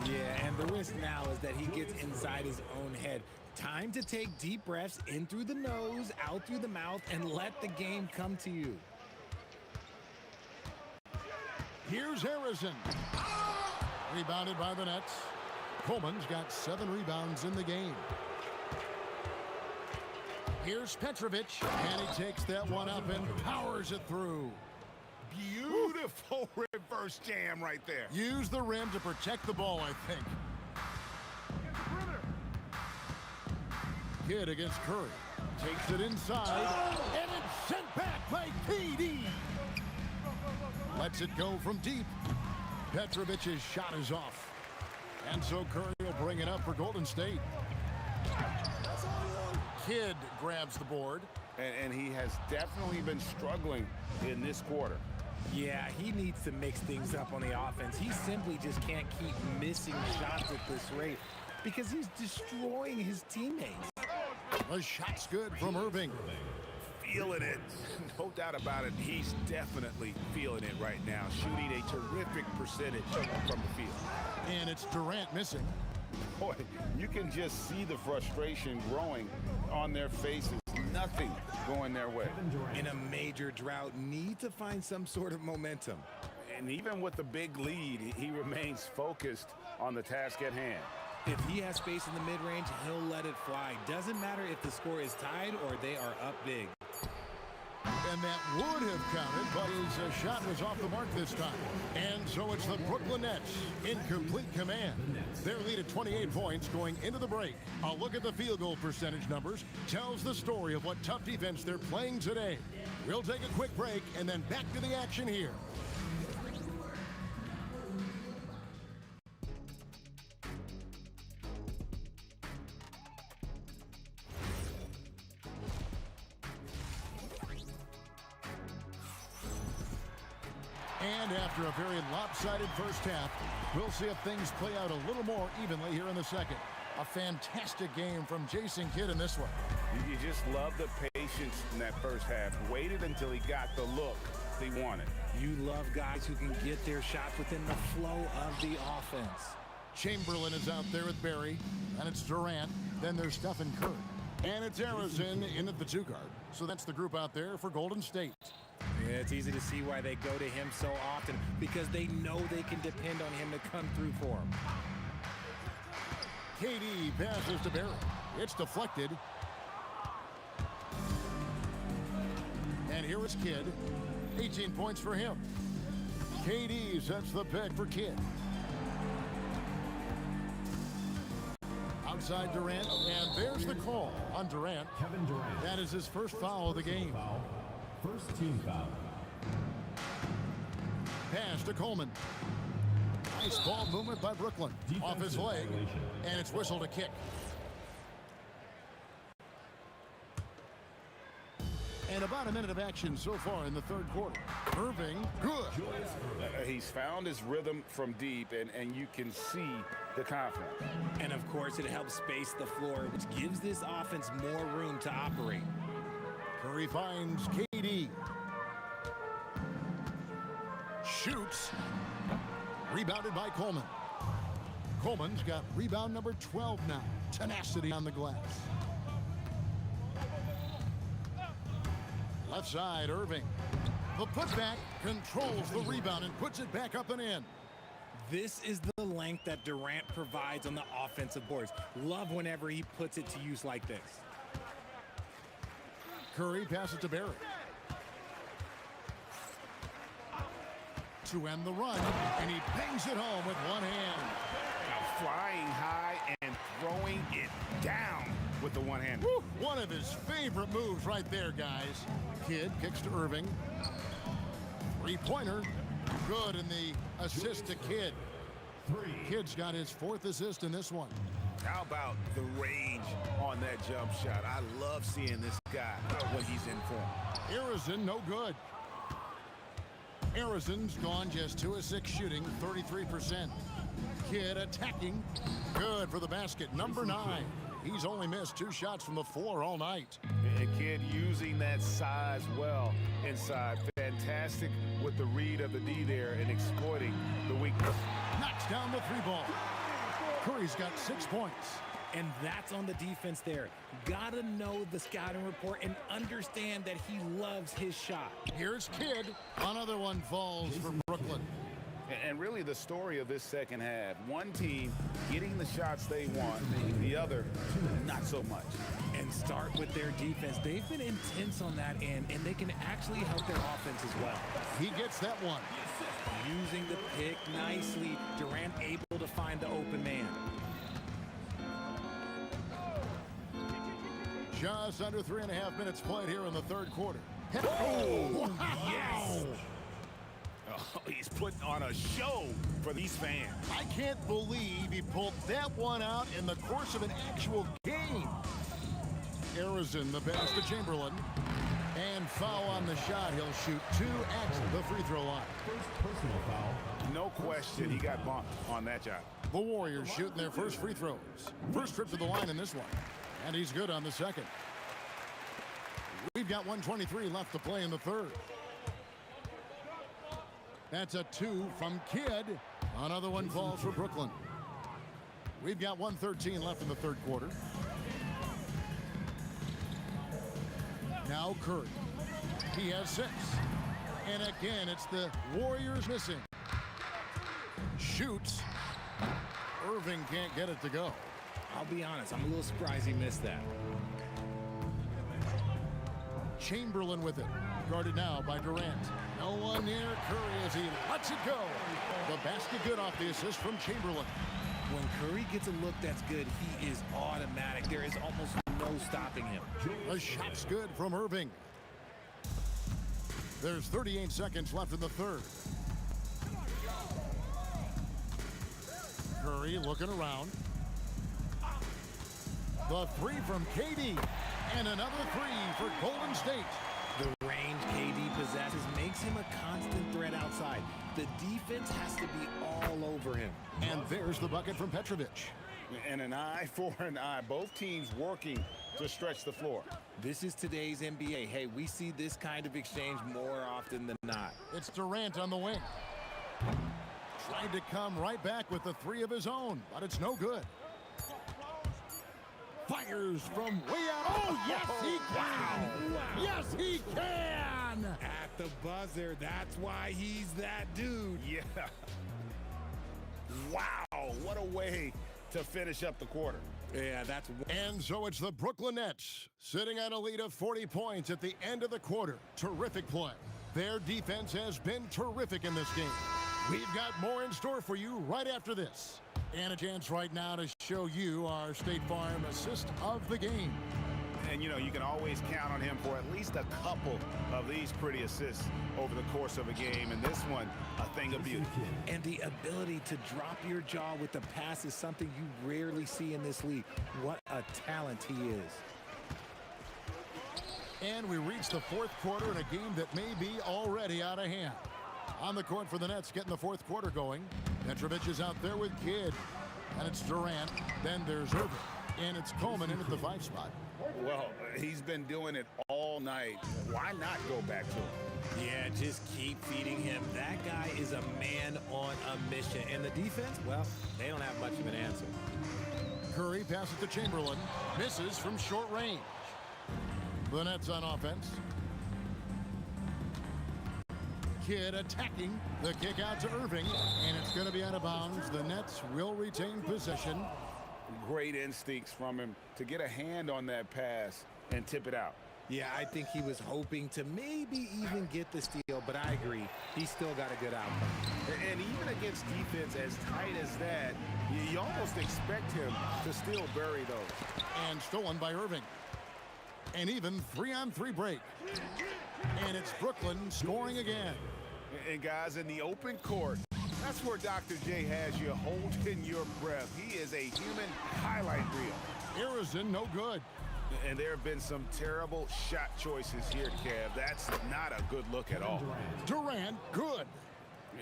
Yeah, and the risk now is that he gets inside his own head. Time to take deep breaths in through the nose, out through the mouth, and let the game come to you. Here's Harrison. Rebounded by the Nets. Coleman's got 7 rebounds in the game. Here's Petrovic, and he takes that one up and powers it through. Beautiful reverse jam right there. Use the rim to protect the ball, I think. Kidd against Curry. Takes it inside, and it's sent back by KD. Lets it go from deep. Petrovic's shot is off. And so Curry will bring it up for Golden State. Kidd grabs the board. And he has definitely been struggling in this quarter. Yeah, he needs to mix things up on the offense. He simply just can't keep missing shots at this rate because he's destroying his teammates. The shot's good from Irving. Feeling it. No doubt about it. He's definitely feeling it right now. Shooting a terrific percentage from the field. And it's Durant missing. Boy, you can just see the frustration growing on their faces. Nothing going their way. In a major drought, need to find some sort of momentum. And even with the big lead, he remains focused on the task at hand. If he has space in the mid-range, he'll let it fly. Doesn't matter if the score is tied or they are up big. And that would have counted, but his shot was off the mark this time. And so it's the Brooklyn Nets in complete command. Their lead at 28 points going into the break. A look at the field goal percentage numbers tells the story of what tough defense they're playing today. We'll take a quick break and then back to the action here. And after a very lopsided first half, we'll see if things play out a little more evenly here in the second. A fantastic game from Jason Kidd in this one. You just love the patience in that first half. Waited until he got the look he wanted. You love guys who can get their shots within the flow of the offense. Chamberlain is out there with Barry, and it's Durant. Then there's Stephen Curry. And it's Harrison in at the 2 guard. So that's the group out there for Golden State. Yeah, it's easy to see why they go to him so often, because they know they can depend on him to come through for them. KD passes to Barry. It's deflected. And here is Kidd. 18 points for him. KD sets the pick for Kidd. Outside Durant, and there's the call on Durant. Kevin Durant. That is his first foul of the game. First team foul. Pass to Coleman. Nice ball movement by Brooklyn. Off his leg, and it's whistled a kick. And about a minute of action so far in the third quarter. Irving, good. He's found his rhythm from deep, and you can see the confidence. And of course, it helps space the floor, which gives this offense more room to operate. Curry finds KD. Shoots. Rebounded by Coleman. Coleman's got rebound number 12 now. Tenacity on the glass. Left side, Irving. The putback controls the rebound and puts it back up and in. This is the length that Durant provides on the offensive boards. Love whenever he puts it to use like this. Curry passes to Barry. To end the run, and he bangs it home with one hand. Now flying high and throwing it down with the one hand. Woo, one of his favorite moves right there, guys. Kidd kicks to Irving. Three-pointer. Good, and the assist to Kidd. Kidd's got his 4th assist in this one. How about the range on that jump shot? I love seeing this guy when he's in form. Harrison, no good. Harrison's gone just 2 of 6 shooting, 33%. Kidd attacking. Good for the basket, number 9. He's only missed 2 shots from the floor all night. And Kidd using that size well inside. Fantastic with the read of the D there and exploiting the weakness. Knocks down the 3 ball. Curry's got 6 points. And that's on the defense there. Gotta know the scouting report and understand that he loves his shot. Here's Kidd. Another one falls for Brooklyn. And really the story of this second half, one team getting the shots they want, the other not so much. And start with their defense. They've been intense on that end, and they can actually help their offense as well. He gets that one. Using the pick nicely. Durant able to find the open man. Just under 3.5 minutes played here in the third quarter. Oh, wow. Yes! Oh, he's putting on a show for these fans. I can't believe he pulled that one out in the course of an actual game. Arizon, the pass to Chamberlain. And foul on the shot. He'll shoot 2 at the free throw line. Personal foul. No question he got bumped on that job. The Warriors shooting their first free throws. First trip to the line in this one. And he's good on the second. We've got 1:23 left to play in the third. That's a 2 from Kidd. Another one falls for Brooklyn. We've got 1:13 left in the third quarter. Now Curry. He has 6. And again, it's the Warriors missing. Shoots. Irving can't get it to go. I'll be honest, I'm a little surprised he missed that. Chamberlain with it. Guarded now by Durant. No one near Curry as he lets it go. The basket good off the assist from Chamberlain. When Curry gets a look that's good, he is automatic. There is almost no stopping him. The shot's good from Irving. There's 38 seconds left in the third. Curry looking around. The 3 from KD. And another 3 for Golden State. The range KD possesses makes him a constant threat outside. The defense has to be all over him. And there's the bucket from Petrovic. And an eye for an eye. Both teams working to stretch the floor. This is today's NBA. Hey, we see this kind of exchange more often than not. It's Durant on the wing. Tried to come right back with the 3 of his own, but it's no good. Fires from way out. Oh, yes, he can. Wow. Yes, he can. At the buzzer, that's why he's that dude. Yeah. Wow, what a way to finish up the quarter. Yeah, that's... And so it's the Brooklyn Nets sitting on a lead of 40 points at the end of the quarter. Terrific play. Their defense has been terrific in this game. We've got more in store for you right after this. And a chance right now to show you our State Farm assist of the game. And, you know, you can always count on him for at least a couple of these pretty assists over the course of a game. And this one, a thing of beauty. And the ability to drop your jaw with the pass is something you rarely see in this league. What a talent he is. And we reach the fourth quarter in a game that may be already out of hand. On the court for the Nets, getting the fourth quarter going. Petrovic is out there with Kidd. And it's Durant. Then there's Irving. And it's Coleman in at the 5 spot. Well, he's been doing it all night. Why not go back to him? Yeah, just keep feeding him. That guy is a man on a mission. And the defense, well, they don't have much of an answer. Curry passes to Chamberlain. Misses from short range. The Nets on offense. Kidd attacking. The kick out to Irving. And it's going to be out of bounds. The Nets will retain possession. Great instincts from him to get a hand on that pass and tip it out. Yeah, I think he was hoping to maybe even get the steal, but I agree. He's still got a good outcome. And even against defense as tight as that, you almost expect him to still bury those. And stolen by Irving. And even 3-on-3 break. And it's Brooklyn scoring again. And guys, in the open court, that's where Dr. J has you holding your breath. He is a human highlight reel. Arizon, no good. And there have been some terrible shot choices here, Kev. That's not a good look at all. Durant, good.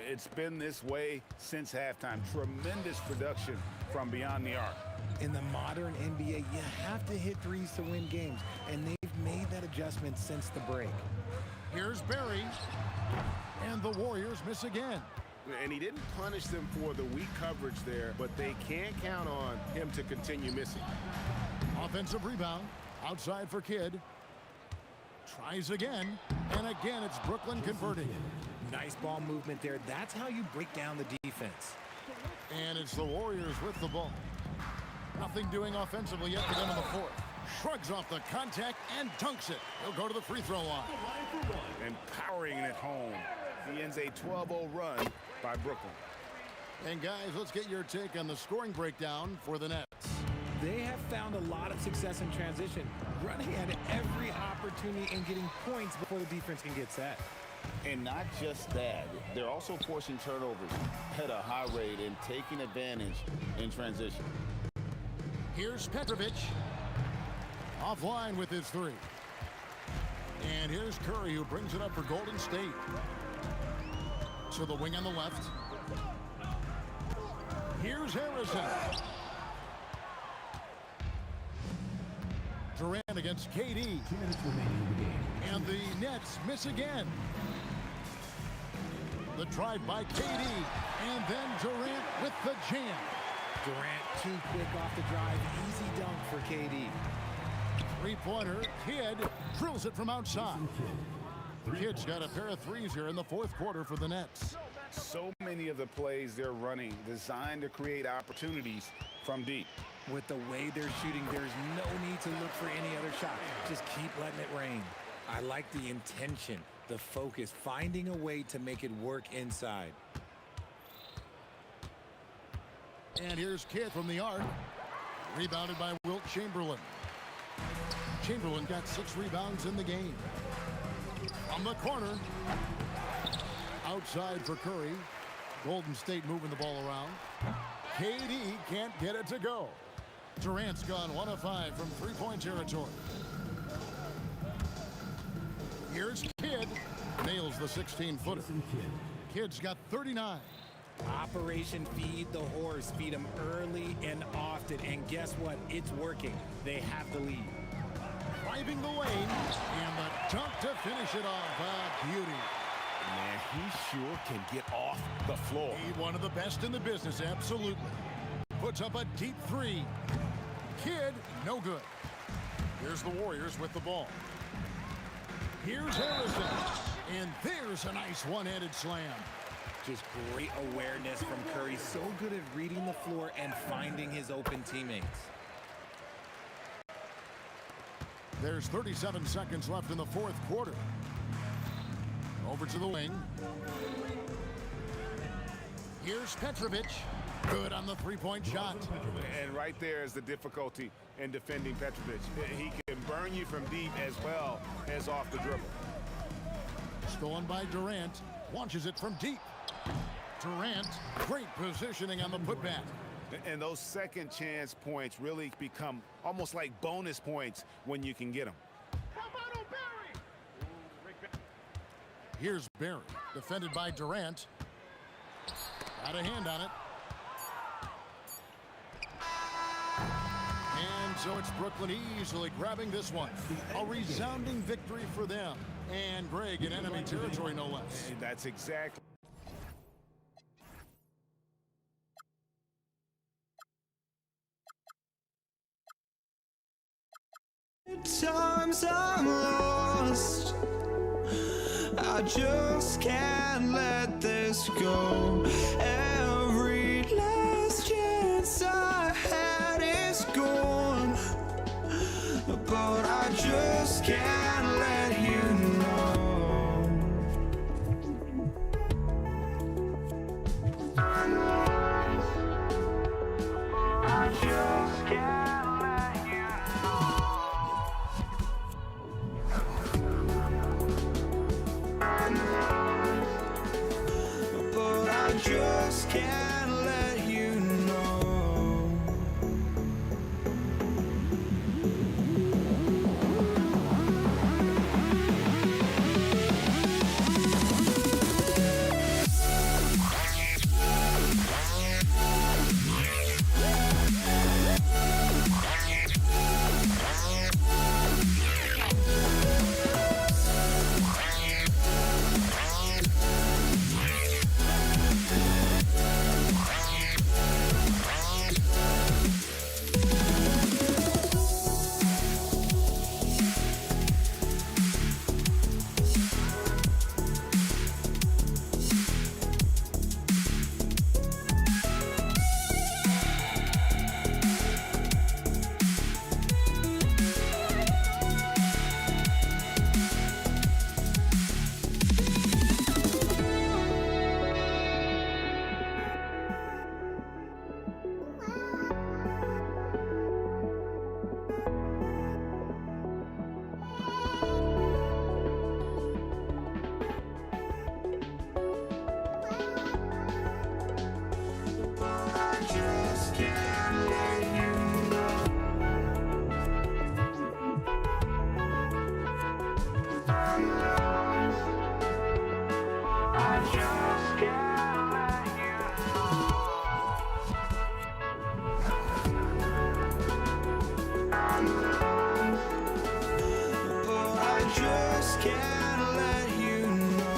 It's been this way since halftime. Tremendous production from beyond the arc. In the modern NBA, you have to hit threes to win games, and they've made that adjustment since the break. Here's Barry. And the Warriors miss again. And he didn't punish them for the weak coverage there, but they can't count on him to continue missing. Offensive rebound. Outside for Kidd. Tries again. And again, it's Brooklyn converting. Nice ball movement there. That's how you break down the defense. And it's the Warriors with the ball. Nothing doing offensively yet for them in the fourth. Shrugs off the contact and dunks it. He'll go to the free throw line. And powering it home. He ends a 12-0 run by Brooklyn. And guys, let's get your take on the scoring breakdown for the Nets. They have found a lot of success in transition, running at every opportunity and getting points before the defense can get set. And not just that, they're also forcing turnovers at a high rate and taking advantage in transition. Here's Petrovic. Offline with his three. And here's Curry, who brings it up for Golden State. To the wing on the left. Here's Harrison. Durant against KD. 2 minutes remaining in the game. And the Nets miss again. The drive by KD. And then Durant with the jam. Durant too quick off the drive. Easy dunk for KD. Three-pointer. Kidd drills it from outside. Kidd's got a pair of threes here in the fourth quarter for the Nets. So many of the plays they're running designed to create opportunities from deep. With the way they're shooting, there's no need to look for any other shot. Just keep letting it rain. I like the intention, the focus, finding a way to make it work inside. And here's Kidd from the arc. Rebounded by Wilt Chamberlain. Chamberlain got 6 rebounds in the game. From the corner. Outside for Curry. Golden State moving the ball around. KD can't get it to go. Durant's gone 1 of 5 from three-point territory. Here's Kidd. Nails the 16-footer. Kidd's got 39. Operation Feed the Horse. Feed them early and often. And guess what? It's working. They have the lead. Driving the lane. And the dunk to finish it off. A beauty. Man, he sure can get off the floor. He's one of the best in the business, absolutely. Puts up a deep three. Kidd, no good. Here's the Warriors with the ball. Here's Harrison. And there's a nice one-handed slam. Just great awareness from Curry. So good at reading the floor and finding his open teammates. There's 37 seconds left in the fourth quarter. Over to the wing. Here's Petrovic. Good on the three-point shot. And right there is the difficulty in defending Petrovic. He can burn you from deep as well as off the dribble. Stolen by Durant. Launches it from deep. Durant, great positioning on the putback. And those second chance points really become almost like bonus points when you can get them. Here's Barry, defended by Durant. Got a hand on it. And so it's Brooklyn easily grabbing this one. A resounding victory for them. And Greg in enemy territory, no less. And that's exactly. Times I'm lost, I just can't let this go. Every last chance I had is gone, but I just can't let you know. I just can't let you but I just can't let you know. I just can't let you know. Oh, I just can't let you know.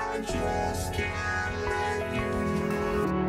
I just can't let you know.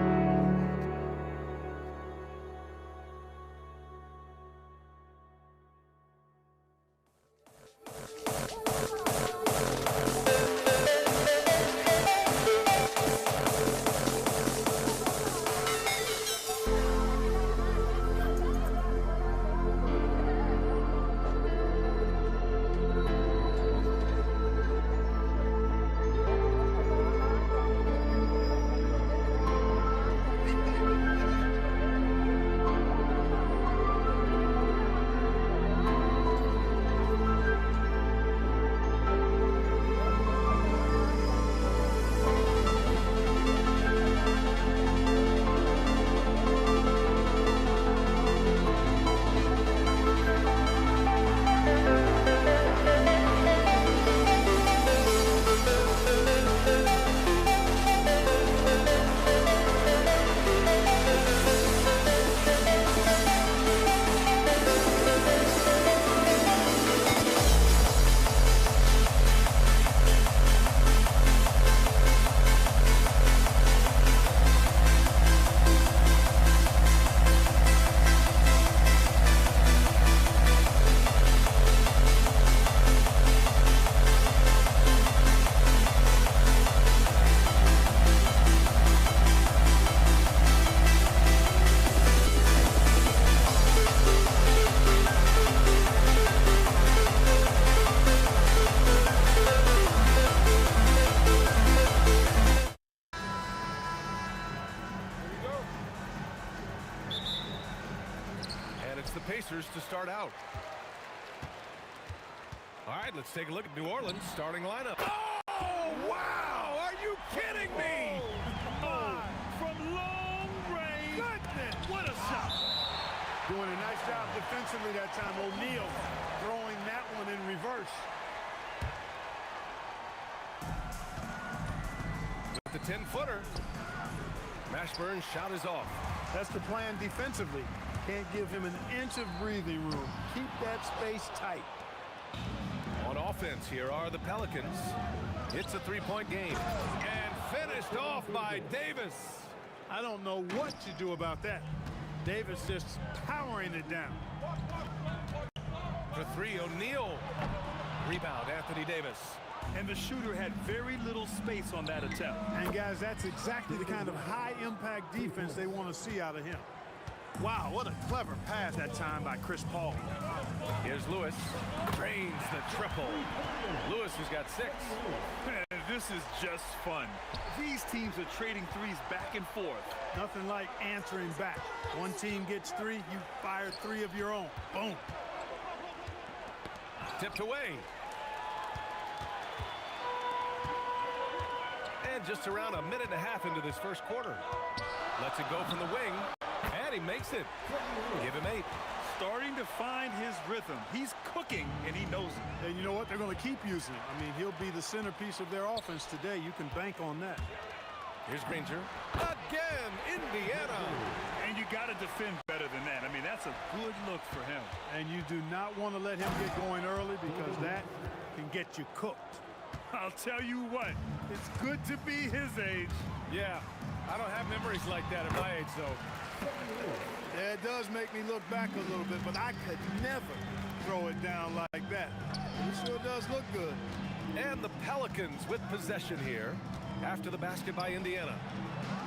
And it's the Pacers to start out. All right, let's take a look at New Orleans' starting lineup. Oh, wow! Are you kidding me? From long range. Goodness, what a shot. Doing a nice job defensively that time. O'Neal throwing that one in reverse. With the 10-footer. Mashburn's shot is off. That's the plan defensively. Can't give him an inch of breathing room. Keep that space tight. On offense, here are the Pelicans. It's a three-point game. And finished off by Davis. I don't know what to do about that. Davis just powering it down. For three, O'Neal. Rebound, Anthony Davis. And the shooter had very little space on that attempt. And guys, that's exactly the kind of high-impact defense they want to see out of him. Wow, what a clever pass that time by Chris Paul. Here's Lewis. Drains the triple. Lewis has got 6. This is just fun. These teams are trading threes back and forth. Nothing like answering back. One team gets 3, you fire 3 of your own. Boom. Tipped away. And just around a minute and a half into this first quarter. Lets it go from the wing. And he makes it. Give him 8. starting to find his rhythm. He's cooking, and he knows it. And you know what? They're going to keep using him. I mean, he'll be the centerpiece of their offense today. You can bank on that. Here's Granger. Again, Indiana. And you got to defend better than that. I mean, that's a good look for him. And you do not want to let him get going early because that can get you cooked. I'll tell you what, it's good to be his age. Yeah, I don't have memories like that at my age, though. Yeah, it does make me look back a little bit, but I could never throw it down like that. It sure does look good. And the Pelicans with possession here after the basket by Indiana.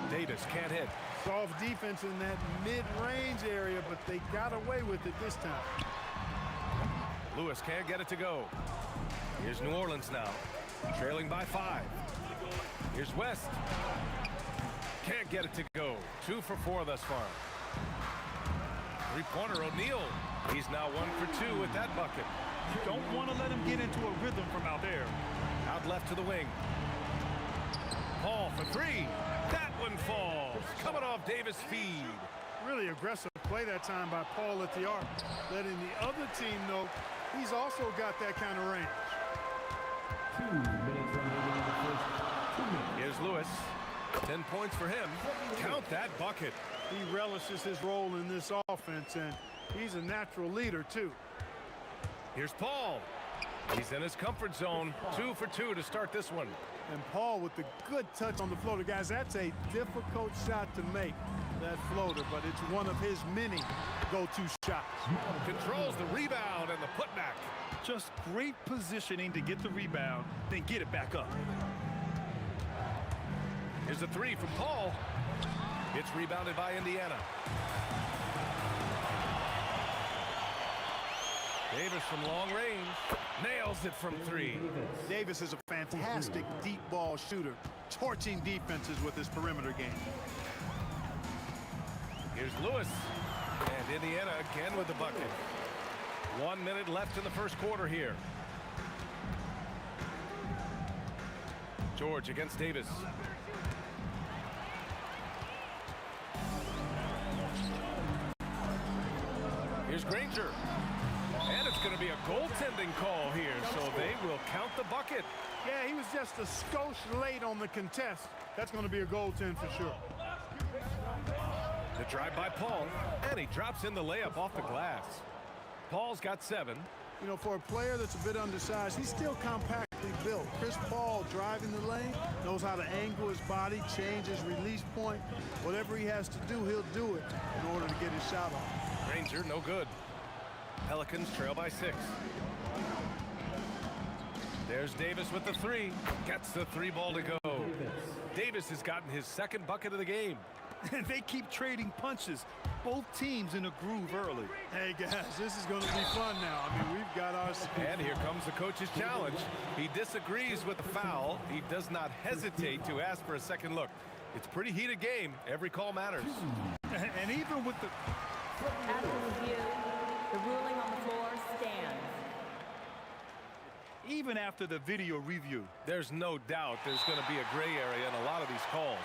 Davis can't hit. Soft defense in that mid-range area, but they got away with it this time. Lewis can't get it to go. Here's New Orleans now, trailing by 5. Here's West. Can't get it to go. 2 for 4 thus far. Three-pointer O'Neal. He's now 1 for 2 with that bucket. You don't want to let him get into a rhythm from out there. Out left to the wing. Paul for 3. That one falls. Coming off Davis' feed. Really aggressive play that time by Paul at the arc, letting the other team know he's also got that kind of range. 2 minutes remaining in the first 2 minutes. Here's Lewis. 10 points for him. Count that bucket. He relishes his role in this offense, and he's a natural leader, too. Here's Paul. He's in his comfort zone. 2 for 2 to start this one. And Paul with the good touch on the floater. Guys, that's a difficult shot to make, that floater, but it's one of his many go-to shots. Controls the rebound and the putback. Just great positioning to get the rebound, then get it back up. Here's a 3 from Paul. It's rebounded by Indiana. Davis from long range nails it from 3. Davis is a fantastic deep ball shooter, torching defenses with his perimeter game. Here's Lewis, and Indiana again with the bucket. 1 minute left in the first quarter here. George against Davis. Here's Granger. And it's going to be a goaltending call here, so they will count the bucket. Yeah, he was just a skosh late on the contest. That's going to be a goaltend for sure. The drive by Paul, and he drops in the layup off the glass. Paul's got 7. You know, for a player that's a bit undersized, he's still compactly built. Chris Paul driving the lane, knows how to angle his body, change his release point. Whatever he has to do, he'll do it in order to get his shot off. Granger, no good. Pelicans trail by 6. There's Davis with the 3. Gets the 3 ball to go. Davis has gotten his 2nd bucket of the game. And they keep trading punches. Both teams in a groove early. Hey, guys, this is going to be fun now. I mean, we've got our... And here comes the coach's challenge. He disagrees with the foul. He does not hesitate to ask for a second look. It's a pretty heated game. Every call matters. And even with the... After review, the ruling on the floor stands. Even after the video review. There's no doubt there's going to be a gray area in a lot of these calls.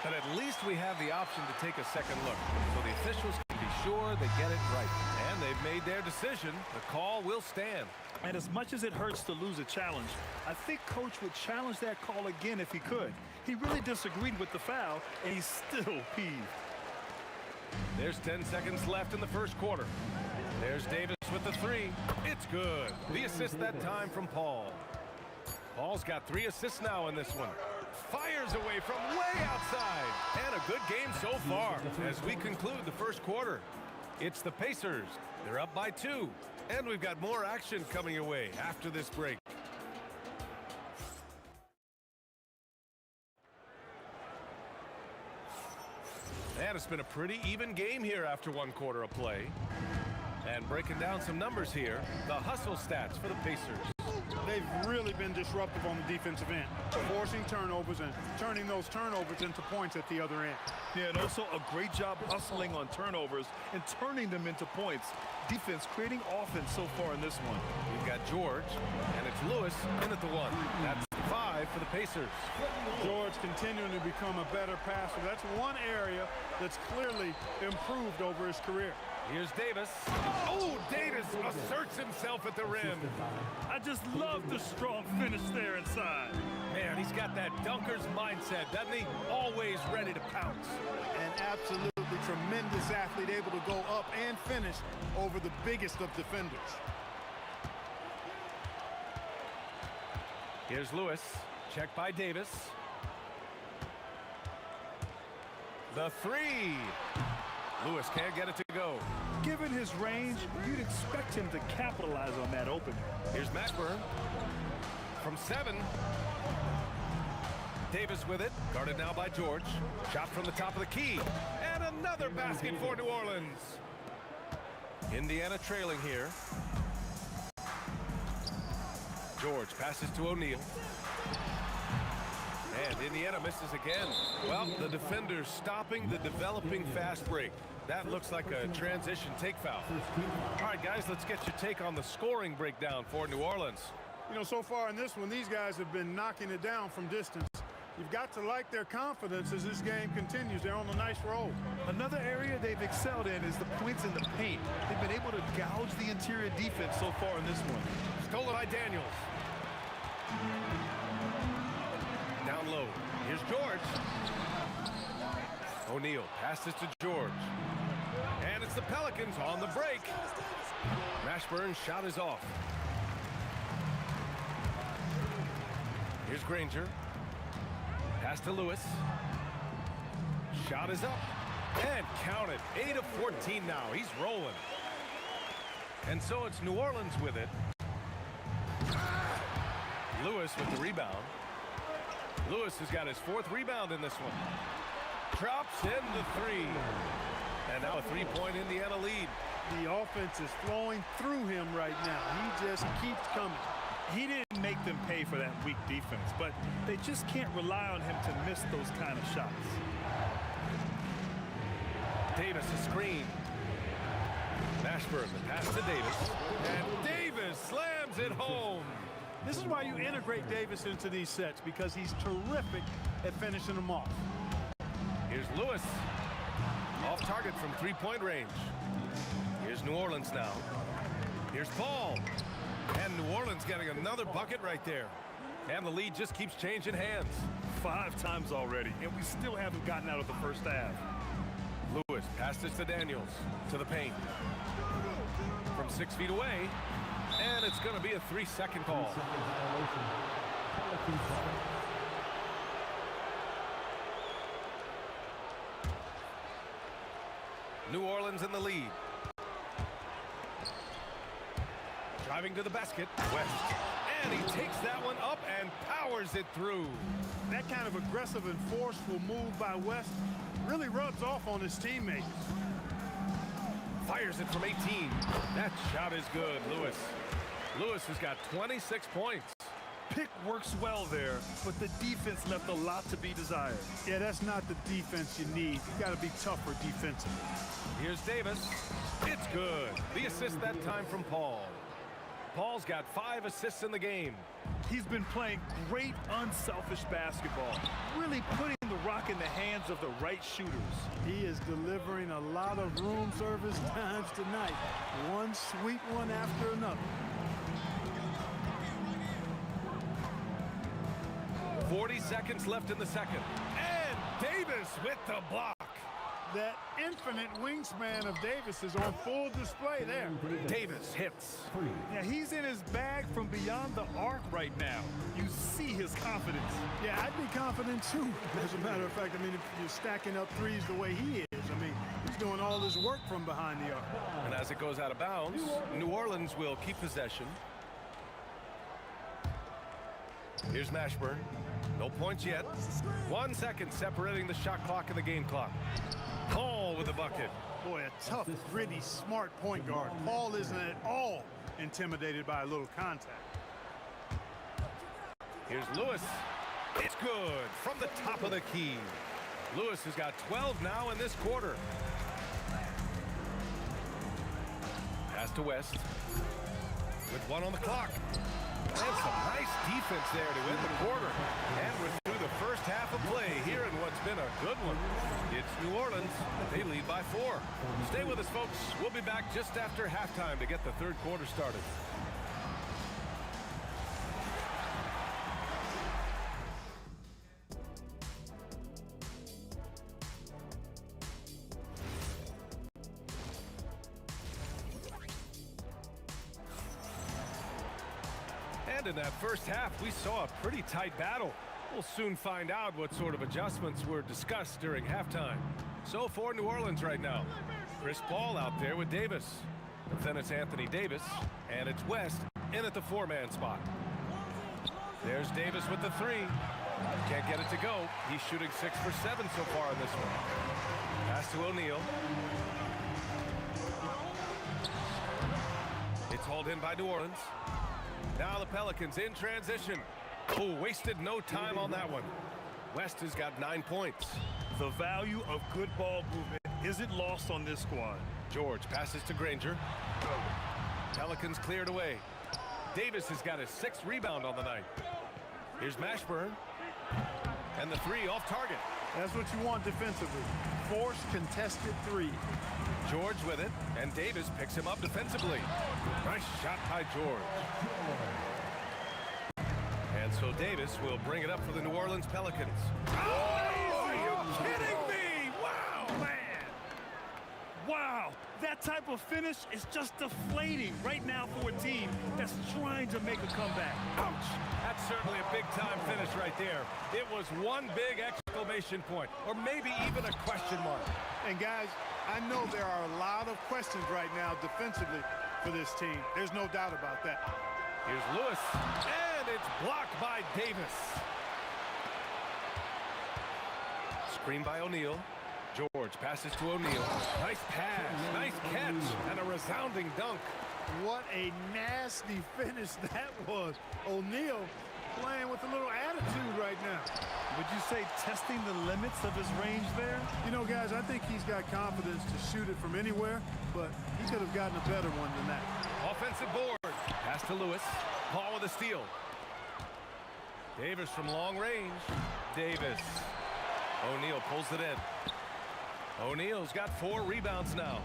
But at least we have the option to take a second look. So the officials can be sure they get it right. And they've made their decision. The call will stand. And as much as it hurts to lose a challenge, I think Coach would challenge that call again if he could. He really disagreed with the foul, and he's still peeved. There's 10 seconds left in the first quarter. There's Davis with the 3. It's good. The assist that time from Paul. Paul's got 3 assists now in this one. Fires away from way outside. And a good game so far as we conclude the first quarter. It's the Pacers. They're up by 2. And we've got more action coming your way after this break. And it's been a pretty even game here after 1 quarter of play. And breaking down some numbers here, the hustle stats for the Pacers. They've really been disruptive on the defensive end, forcing turnovers and turning those turnovers into points at the other end. Yeah, and also a great job hustling on turnovers and turning them into points. Defense creating offense so far in this one. We've got George, and it's Lewis in at the 1. That's 5 for the Pacers. George continuing to become a better passer. That's one area that's clearly improved over his career. Here's Davis. Oh, Davis asserts himself at the rim. I just love the strong finish there inside. Man, he's got that dunker's mindset, doesn't he? Always ready to pounce. An absolutely tremendous athlete, able to go up and finish over the biggest of defenders. Here's Lewis. Check by Davis. The three. Lewis can't get it to go. Given his range, you'd expect him to capitalize on that opening. Here's Mashburn. From 7. Davis with it. Guarded now by George. Shot from the top of the key. And another basket for New Orleans. Indiana trailing here. George passes to O'Neal. And Indiana misses again. Well, the defender's stopping the developing fast break. That looks like a transition take foul. All right, guys, let's get your take on the scoring breakdown for New Orleans. You know, so far in this one, these guys have been knocking it down from distance. You've got to like their confidence as this game continues. They're on a nice roll. Another area they've excelled in is the points in the paint. They've been able to gouge the interior defense so far in this one. Stolen by Daniels. Down low. Here's George. O'Neal passes to George. And it's the Pelicans on the break. Mashburn's shot is off. Here's Granger. Pass to Lewis. Shot is up. And counted. 8 of 14 now. He's rolling. And so it's New Orleans with it. Lewis with the rebound. Lewis has got his 4th rebound in this one. Drops in the 3. And now a 3-point Indiana lead. The offense is flowing through him right now. He just keeps coming. He didn't make them pay for that weak defense, but they just can't rely on him to miss those kind of shots. Davis a screen. Mashburn, the pass to Davis. And Davis slams it home. This is why you integrate Davis into these sets, because he's terrific at finishing them off. Here's Lewis. Off target from 3-point range. Here's New Orleans now. Here's Paul. And New Orleans getting another bucket right there. And the lead just keeps changing hands. 5 times already, and we still haven't gotten out of the first half. Lewis passes to Daniels. To the paint. From 6 feet away. And it's going to be a 3-second call. New Orleans in the lead. Driving to the basket. West. And he takes that one up and powers it through. That kind of aggressive and forceful move by West really rubs off on his teammates. Fires it from 18. That shot is good, Lewis. Lewis has got 26 points. Pick works well there, but the defense left a lot to be desired. Yeah, that's not the defense you need. You got to be tougher defensively. Here's Davis. It's good. The assist that time from Paul. Paul's got 5 assists in the game. He's been playing great unselfish basketball, really putting the rock in the hands of the right shooters. He is delivering a lot of room service times tonight. One sweet one after another. 40 seconds left in the second. And Davis with the block. That infinite wingspan of Davis is on full display there. Davis hits. Yeah, he's in his bag from beyond the arc right now. You see his confidence. Yeah, I'd be confident too. As a matter of fact, I mean, if you're stacking up threes the way he is, I mean, he's doing all this work from behind the arc. And as it goes out of bounds, New Orleans will keep possession. Here's Mashburn. No points yet. 1 second separating the shot clock and the game clock. Paul with the bucket. Boy, a tough, gritty, smart point guard. Paul isn't at all intimidated by a little contact. Here's Lewis. It's good from the top of the key. Lewis has got 12 now in this quarter. Pass to West. With 1 on the clock. And some nice defense there to win the quarter. And we're through the first half of play here in what's been a good one. It's New Orleans. They lead by 4. Stay with us, folks. We'll be back just after halftime to get the third quarter started. And in that first half, we saw a pretty tight battle. We'll soon find out what sort of adjustments were discussed during halftime. So for New Orleans right now, Chris Paul out there with Davis. But then it's Anthony Davis, and it's West in at the 4-man spot. There's Davis with the 3. Can't get it to go. He's shooting 6 for 7 so far in this one. Pass to O'Neal. It's hauled in by New Orleans. Now the Pelicans in transition. Oh, wasted no time on that one. West has got 9 points. The value of good ball movement isn't lost on this squad. George passes to Granger. Pelicans cleared away. Davis has got his 6th rebound on the night. Here's Mashburn. And the 3 off target. That's what you want defensively. Force contested 3. George with it, and Davis picks him up defensively. Nice shot by George. And so Davis will bring it up for the New Orleans Pelicans. Oh, are you kidding me? Wow, man. Wow, that type of finish is just deflating right now for a team that's trying to make a comeback. Ouch! That's certainly a big-time finish right there. It was one big exclamation point, or maybe even a question mark. And guys, I know there are a lot of questions right now defensively for this team. There's no doubt about that. Here's Lewis, and it's blocked by Davis. Screen by O'Neal. George passes to O'Neal. Nice pass, nice catch, and a resounding dunk. What a nasty finish that was. O'Neal playing with a little attitude right now. Would you say testing the limits of his range there? You know, guys, I think he's got confidence to shoot it from anywhere, but he could have gotten a better one than that. Offensive board. Pass to Lewis. Paul with a steal. Davis from long range. Davis. O'Neal pulls it in. O'Neal's got 4 rebounds now.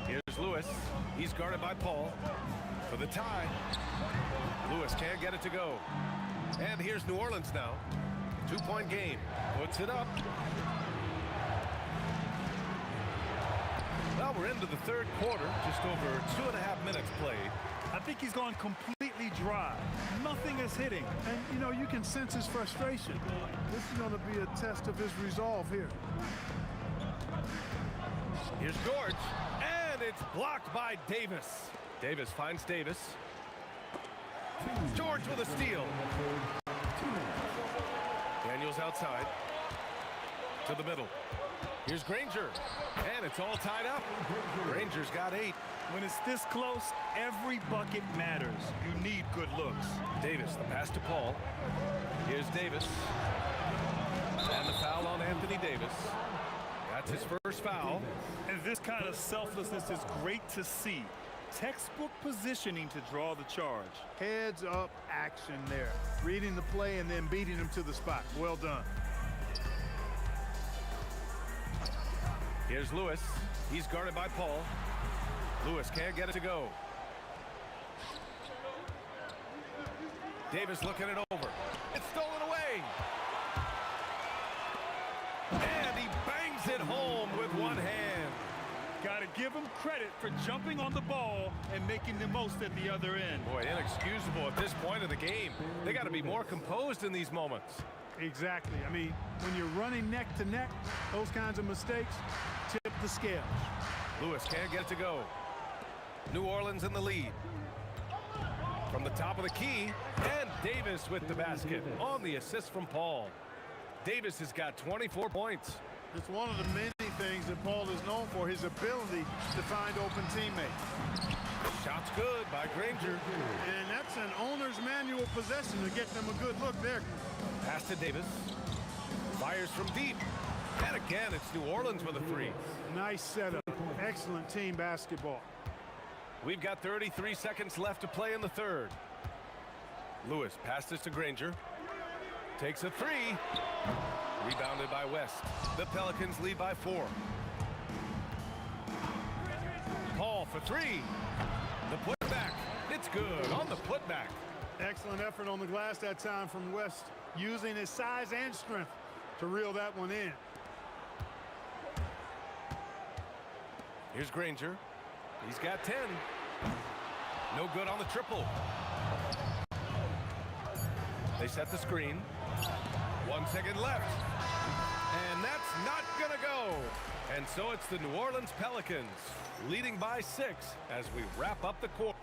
Here's Lewis. He's guarded by Paul. For the tie. Lewis can't get it to go. And here's New Orleans now. 2-point game. Puts it up. Well, we're into the third quarter. Just over 2.5 minutes played. I think he's gone completely dry. Nothing is hitting. And, you know, you can sense his frustration. This is going to be a test of his resolve here. Here's George. And it's blocked by Davis. Davis finds Davis. George with a steal. Daniels outside. To the middle. Here's Granger. And it's all tied up. Granger's got 8. When it's this close, every bucket matters. You need good looks. Davis, the pass to Paul. Here's Davis. And the foul on Anthony Davis. That's his first foul. And this kind of selflessness is great to see. Textbook positioning to draw the charge. Heads up action there. Reading the play and then beating him to the spot. Well done. Here's Lewis. He's guarded by Paul. Lewis can't get it to go. Davis looking it over. It's stolen away. And he bangs it home with one hand. Got to give him credit for jumping on the ball and making the most at the other end. Boy, inexcusable at this point of the game. They got to be more composed in these moments. Exactly. I mean, when you're running neck to neck, those kinds of mistakes tip the scales. Lewis can't get it to go. New Orleans in the lead. From the top of the key, and Davis with the basket on the assist from Paul. Davis has got 24 points. It's one of the many things that Paul is known for, his ability to find open teammates. Shot's good by Granger. And that's an owner's manual possession to get them a good look there. Pass to Davis. Fires from deep. And again, it's New Orleans with a 3. Nice setup. Excellent team basketball. We've got 33 seconds left to play in the third. Lewis passes to Granger. Takes a three. Rebounded by West. The Pelicans lead by 4. Paul for three. The putback. It's good on the putback. Excellent effort on the glass that time from West, using his size and strength to reel that one in. Here's Granger. He's got 10. No good on the triple. They set the screen. 1 second left. And that's not going to go. And so it's the New Orleans Pelicans leading by 6 as we wrap up the quarter.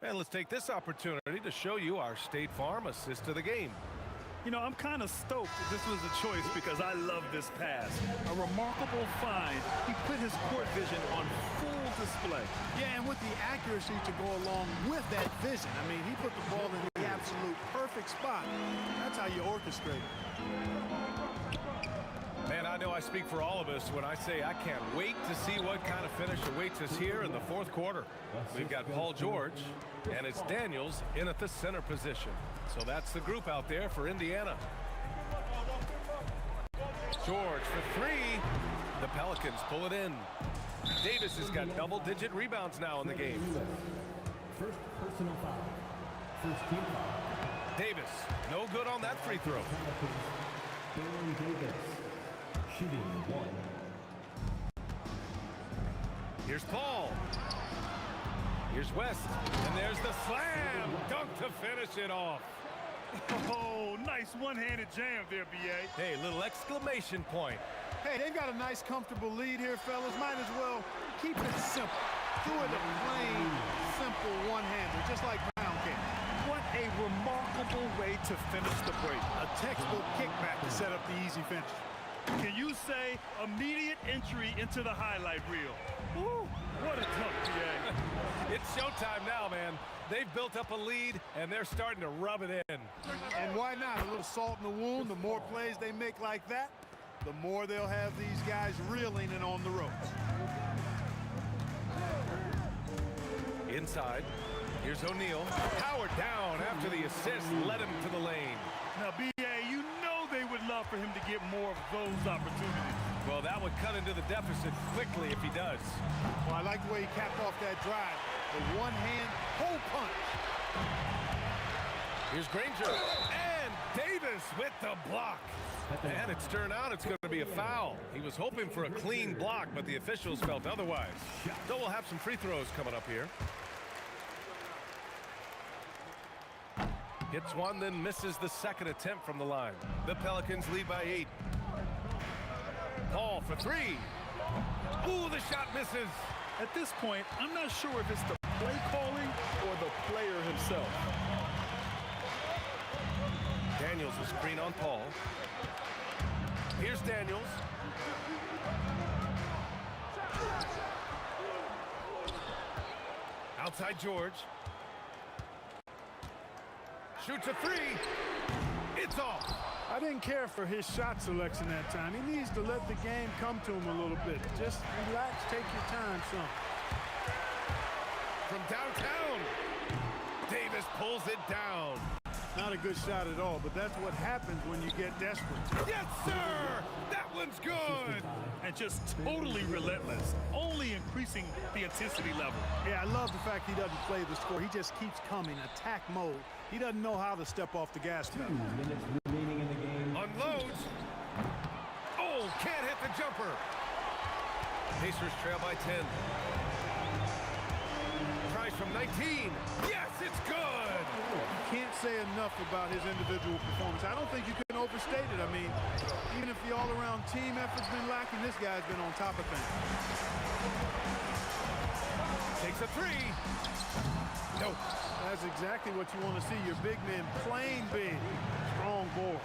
And let's take this opportunity to show you our State Farm assist of the game. You know, I'm kind of stoked that this was a choice because I love this pass. A remarkable find. He put his court vision on full display. Yeah, and with the accuracy to go along with that vision. I mean, he put the ball in the absolute perfect spot. That's how you orchestrate. Man, I know I speak for all of us when I say I can't wait to see what kind of finish awaits us here in the 4th quarter. We've got Paul George, and it's Daniels in at the center position. So that's the group out there for Indiana. George for three. The Pelicans pull it in. Davis has got double-digit rebounds now in the game. First personal foul. First team foul. Davis, no good on that free throw. Baron Davis, shooting 1. Here's Paul. Here's West. And there's the slam. Dunk to finish it off. Oh, nice one-handed jam there, B.A. Hey, little exclamation point. Hey, they've got a nice, comfortable lead here, fellas. Might as well keep it simple. Do it a plain, simple one-hander, just like Brown can. What a remarkable way to finish the break. A textbook kickback to set up the easy finish. Can you say immediate entry into the highlight reel? Woo, what a dunk, B.A. It's showtime now, man. They've built up a lead, and they're starting to rub it in. And why not? A little salt in the wound. The more plays they make like that, the more they'll have these guys reeling and on the ropes. Inside, here's O'Neal. Howard down after the assist led him to the lane. Now, B.A., you know they would love for him to get more of those opportunities. Well, that would cut into the deficit quickly if he does. Well, I like the way he capped off that drive. The one-hand hole punch. Here's Granger. And Davis with the block. And it's turned out it's going to be a foul. He was hoping for a clean block, but the officials felt otherwise. So we'll have some free throws coming up here. Hits one, then misses the second attempt from the line. The Pelicans lead by 8. Paul for three. Ooh, the shot misses. At this point, I'm not sure if it's the play calling or the player himself. Daniels will screen on Paul. Here's Daniels. Outside George. Shoots a three. It's off. I didn't care for his shot selection that time. He needs to let the game come to him a little bit. Just relax, take your time, son. From downtown, Davis pulls it down. Not a good shot at all, but that's what happens when you get desperate. Yes, sir! That one's good! And just totally relentless, only increasing the intensity level. Yeah, I love the fact he doesn't play the score. He just keeps coming, attack mode. He doesn't know how to step off the gas pedal. 2 minutes remaining in the game. Unloads. Oh, can't hit the jumper. Pacers trail by 10. Tries from 19. Yes, it's good! Can't say enough about his individual performance. I don't think you can overstate it. I mean, even if the all-around team effort's been lacking, this guy's been on top of things. Takes a three. Nope. That's exactly what you want to see. Your big men playing big. Strong ball.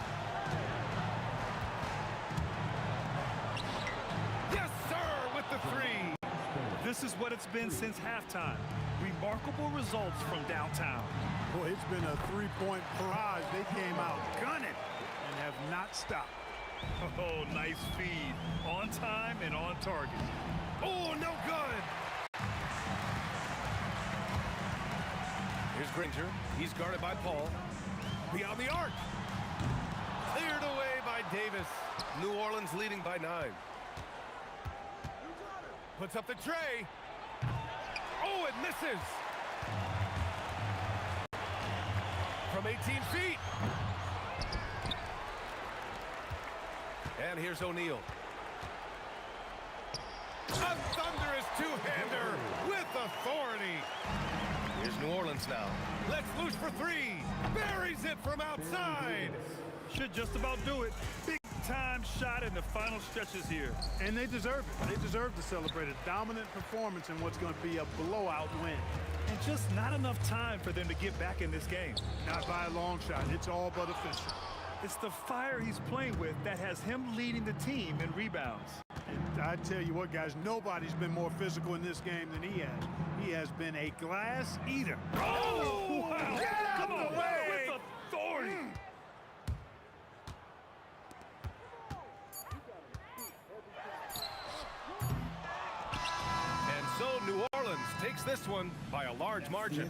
Yes, sir, with the three. This is what it's been since halftime. Remarkable results from downtown. Boy, it's been a three-point barrage. They came out gunning and have not stopped. Oh, nice feed. On time and on target. Oh, no good. Granger. He's guarded by Paul. Beyond the arc. Cleared away by Davis. New Orleans leading by 9. Puts up the tray. Oh, it misses. From 18 feet. And here's O'Neal. A thunderous two-hander with authority. Here's New Orleans now. Let's loose for 3. Buries it from outside. Should just about do it. Big-time shot in the final stretches here. And they deserve it. They deserve to celebrate a dominant performance in what's going to be a blowout win. And just not enough time for them to get back in this game. Not by a long shot. It's all but official. It's the fire he's playing with that has him leading the team in rebounds. And I tell you what, guys, nobody's been more physical in this game than he has. He has been a glass eater. Oh, wow. Get out of the way! With authority. And so New Orleans takes this one by a large margin.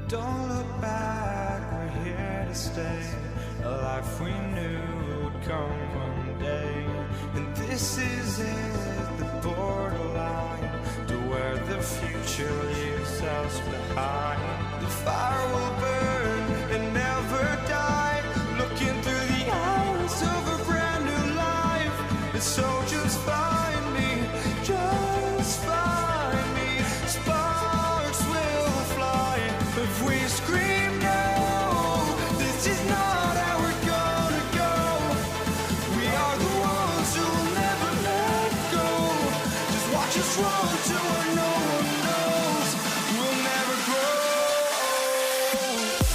Don't look back, we're here to stay. A life we knew would come one day. And this is it, the borderline to where the future leaves us behind. The fire will burn and never die. Looking through the eyes of a brand new life. And so just find me, just find me. Sparks will fly if we scream no. This is not how we're gonna go. We are the ones who will never let go. Just watch us run to where no one knows. We'll never grow. We'll never grow.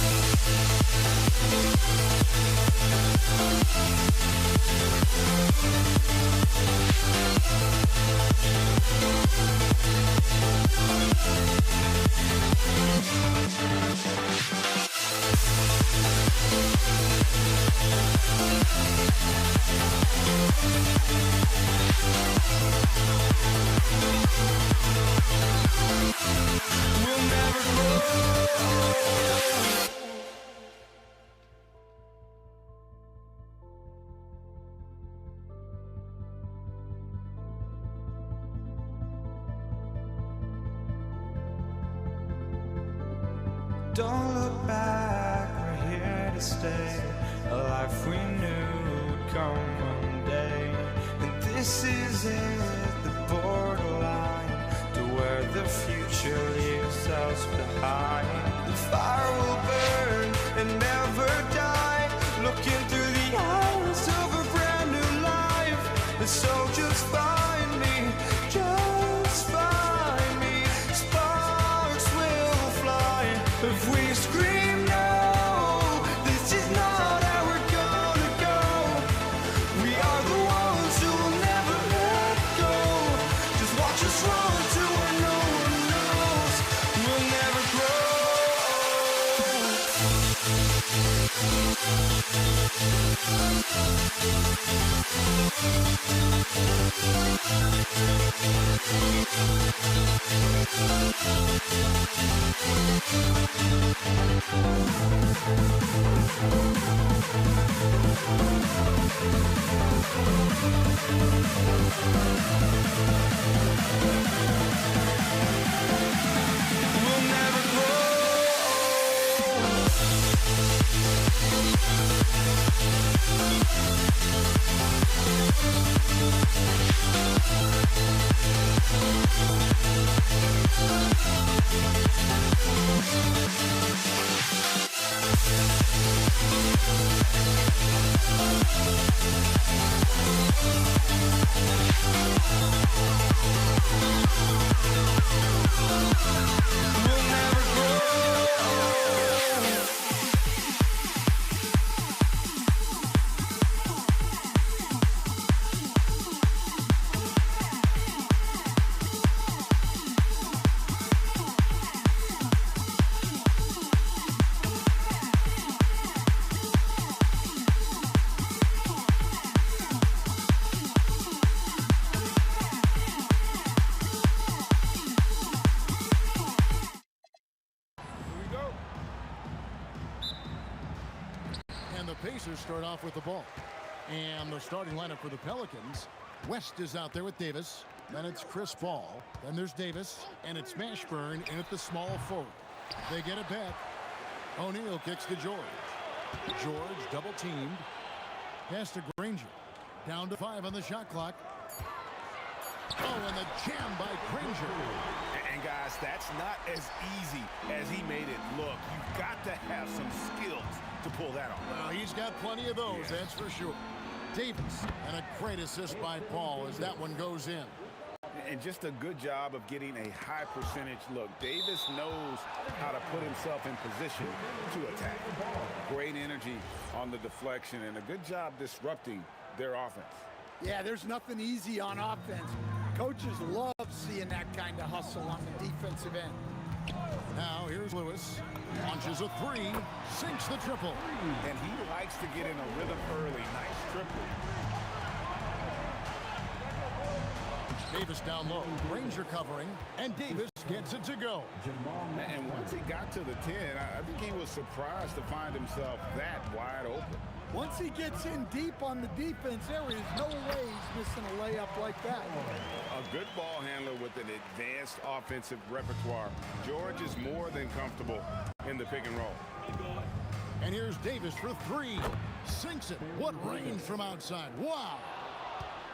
Don't look back, we're here to stay. A life we knew would come one day. And this is it, the borderline to where the future leaves us behind. The fire will burn and never die. Looking through the eyes of a brand new life. And so just find me, just find me. Sparks will fly if we scream no. This is not how we're gonna go. We are the ones who will never let go. Just watch us run to where no one knows. We'll never grow. We'll never grow. And the Pacers start off with the ball. And the starting lineup for the Pelicans. West is out there with Davis. Then it's Chris Paul. Then there's Davis. And it's Mashburn in at the small forward. They get it back. O'Neal kicks to George. George double teamed. Pass to Granger. Down to 5 on the shot clock. Oh, and the jam by Granger. And guys, that's not as easy as he made it look. You've got to have some skills to pull that off. Well, he's got plenty of those, that's for sure. Davis, and a great assist by Paul as that one goes in. And just a good job of getting a high percentage look. Davis knows how to put himself in position to attack. Great energy on the deflection and a good job disrupting their offense. Yeah, there's nothing easy on offense. Coaches love seeing that kind of hustle on the defensive end. Now here's Lewis. Launches a 3, sinks the triple. And he likes to get in a rhythm early. Nice triple. Davis down low. Granger covering. And Davis gets it to go. And once he got to the 10, I think he was surprised to find himself that wide open. Once he gets in deep on the defense, there is no way he's missing a layup like that. A good ball handler with an advanced offensive repertoire. George is more than comfortable in the pick and roll. And here's Davis for 3. Sinks it. What range from outside. Wow.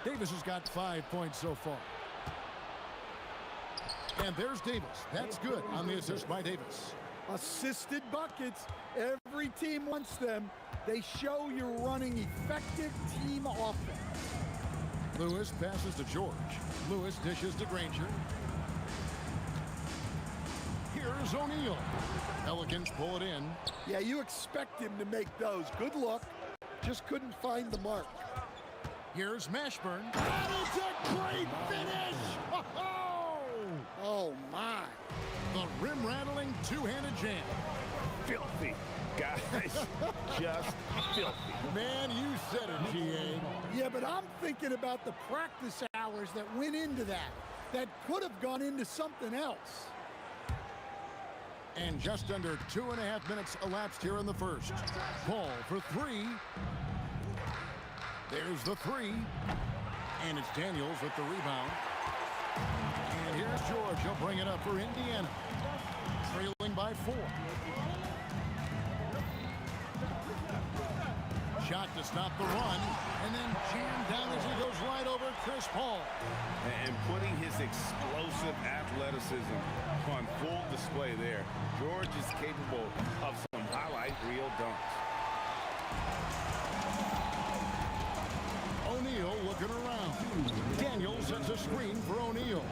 Davis has got 5 points so far. And there's Davis. That's good on the assist by Davis. Assisted buckets. Every team wants them. They show you're running effective team offense. Lewis passes to George. Lewis dishes to Granger. Here's O'Neal. Pelicans pull it in. Yeah, you expect him to make those. Good luck. Just couldn't find the mark. Here's Mashburn. And it's a great finish! Oh, my. The rim-rattling two-handed jam. Filthy, guys. Just filthy. Man, you said it, G.A. Yeah, but I'm thinking about the practice hours that went into that. That could have gone into something else. And just under 2.5 minutes elapsed here in the first. Paul for 3. There's the 3. And it's Daniels with the rebound. And here's George. He'll bring it up for Indiana. Trailing by 4. Shot to stop the run. And then jammed down as he goes right over Chris Paul. And putting his explosive athleticism on full display there. George is capable of some highlight reel dunks. O'Neal looking around. Daniels sets a screen for O'Neal.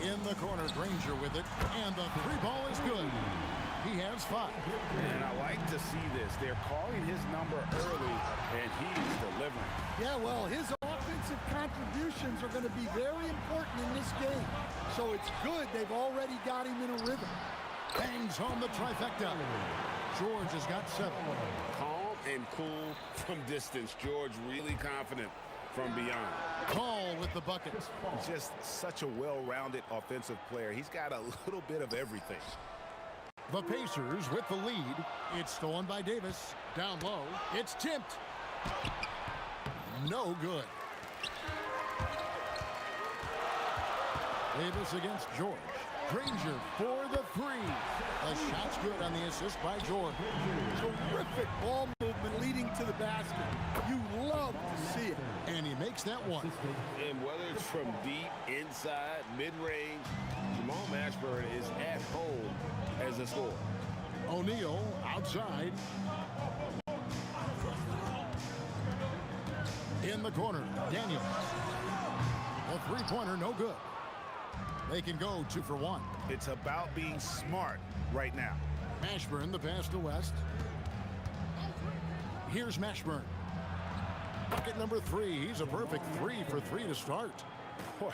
In the corner, Granger with it. And the 3 ball is good. He has 5. And I like to see this. They're calling his number early, and he's delivering. Yeah, well, his offensive contributions are going to be very important in this game. So it's good they've already got him in a rhythm. Bangs home the trifecta. George has got 7. Calm and cool from distance. George really confident from beyond. Paul with the buckets. Just such a well-rounded offensive player. He's got a little bit of everything. The Pacers with the lead. It's stolen by Davis. Down low. It's tipped. No good. Davis against George. Granger for the three. The shot's good on the assist by George. Terrific ball movement leading to the basket. You love to see it. And he makes that one. And whether it's from deep, inside, mid-range, Jamal Mashburn is at home as a scorer. O'Neal outside. In the corner, Daniels. The three-pointer, no good. They can go 2 for 1. It's about being smart right now. Mashburn, the pass to West. Here's Mashburn. Bucket number 3. He's a perfect 3 for 3 to start. Boy,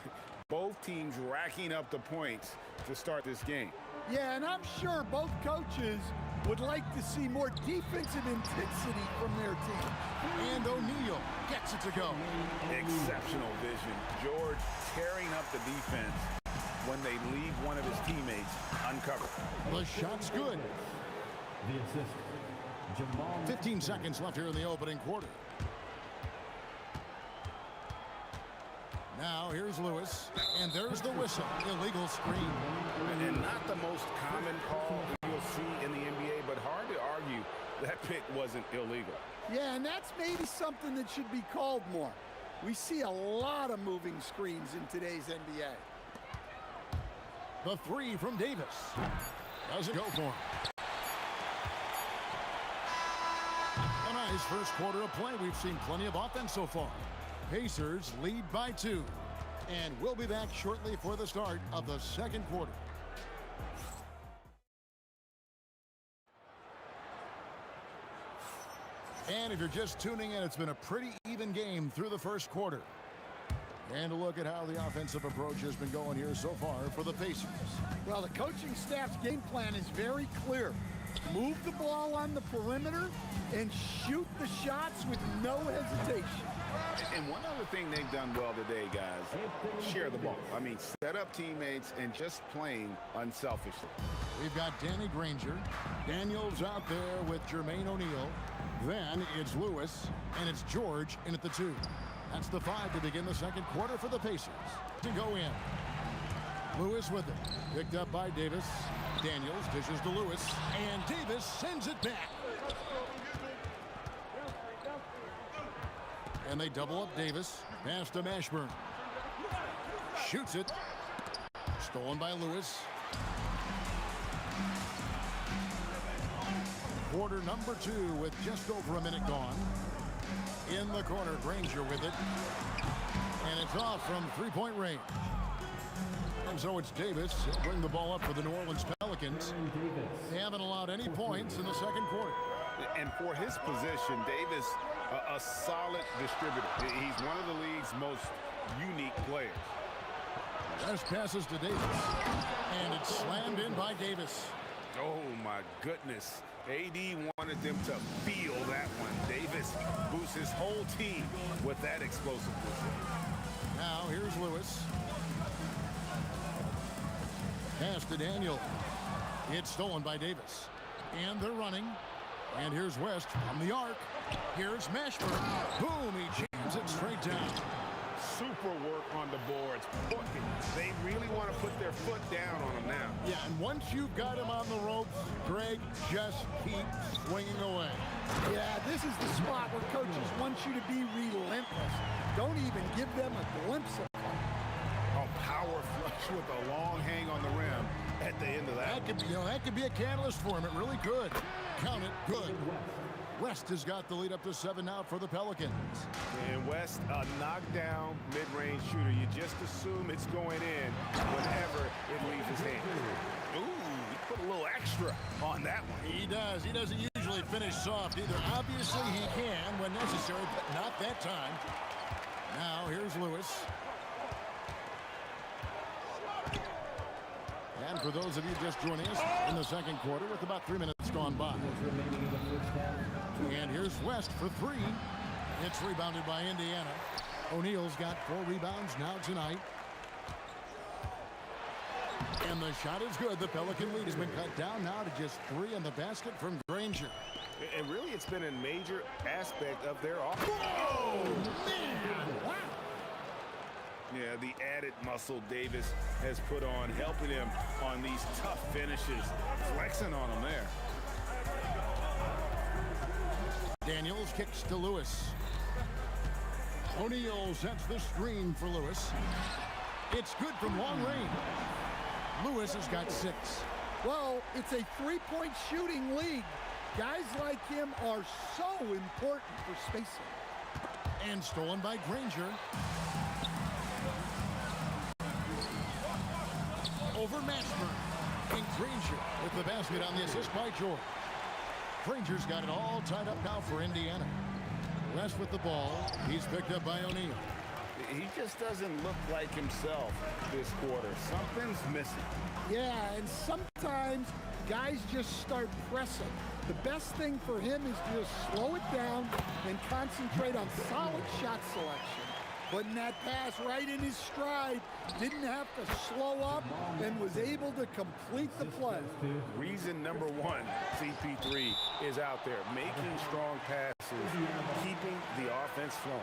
both teams racking up the points to start this game. Yeah, and I'm sure both coaches would like to see more defensive intensity from their team. And O'Neal gets it to go. Exceptional vision. George tearing up the defense when they leave one of his teammates uncovered. The shot's good. The assist, Jamal. 15 seconds left here in the opening quarter. Now here's Lewis, and there's the whistle. Illegal screen. And not the most common call you'll see in the NBA, but hard to argue that pick wasn't illegal. Yeah, and that's maybe something that should be called more. We see a lot of moving screens in today's NBA. The 3 from Davis. Doesn't go for him. A nice first quarter of play. We've seen plenty of offense so far. Pacers lead by 2. And we'll be back shortly for the start of the second quarter. And if you're just tuning in, it's been a pretty even game through the first quarter. And a look at how the offensive approach has been going here so far for the Pacers. Well, the coaching staff's game plan is very clear. Move the ball on the perimeter and shoot the shots with no hesitation. And one other thing they've done well today, guys, share the ball. I mean, set up teammates and just playing unselfishly. We've got Danny Granger. Daniels out there with Jermaine O'Neal. Then it's Lewis, and it's George in at the 2. That's the 5 to begin the second quarter for the Pacers. To go in. Lewis with it. Picked up by Davis. Daniels dishes to Lewis, and Davis sends it back. And they double up Davis. Pass to Mashburn. Shoots it. Stolen by Lewis. Quarter number 2 with just over a minute gone. In the corner, Granger with it. And it's off from three-point range. And so it's Davis. He'll bring the ball up for the New Orleans Pelicans. They haven't allowed any points in the second quarter. And for his position, Davis, a solid distributor. He's one of the league's most unique players. Just passes to Davis. And it's slammed in by Davis. Oh, my goodness. AD wanted them to feel that one. Davis boosts his whole team with that explosiveness. Now here's Lewis. Pass to Daniel. It's stolen by Davis. And they're running. And here's West from the arc. Here's Mashburn. Boom, he jams it straight down. Super work on the boards. Boy, they really want to put their foot down on him now. Yeah, and once you've got him on the ropes, Greg, just keep swinging away. Yeah, this is the spot where coaches want you to be relentless. Don't even give them a glimpse of it. Oh, power flush with a long hang on the rim at the end of that. That could be a catalyst for him. It really could. Count it. Good. West has got the lead up to 7 now for the Pelicans. And West, a knockdown mid-range shooter. You just assume it's going in whenever it leaves his hand. Ooh, he put a little extra on that one. He does. He doesn't usually finish soft either. Obviously, he can when necessary, but not that time. Now, here's Lewis. And for those of you just joining us in the second quarter with about 3 minutes gone by. And here's West for 3. It's rebounded by Indiana. O'Neal's got 4 rebounds now tonight. And the shot is good. The Pelican lead has been cut down now to just 3 in the basket from Granger. And really, it's been a major aspect of their offense. Oh, man! Wow! Yeah, the added muscle Davis has put on, helping him on these tough finishes. Flexing on him there. Daniels kicks to Lewis. O'Neal sets the screen for Lewis. It's good from long range. Lewis has got 6. Well, it's a three-point shooting league. Guys like him are so important for spacing. And stolen by Granger. Over Mashburn. And Granger with the basket on the assist by George. Granger's got it all tied up now for Indiana. West with the ball. He's picked up by O'Neal. He just doesn't look like himself this quarter. Something's missing. Yeah, and sometimes guys just start pressing. The best thing for him is to just slow it down and concentrate on solid shot selection. Putting that pass right in his stride, didn't have to slow up, and was able to complete the play. Reason number 1, CP3 is out there, making strong passes, keeping the offense flowing.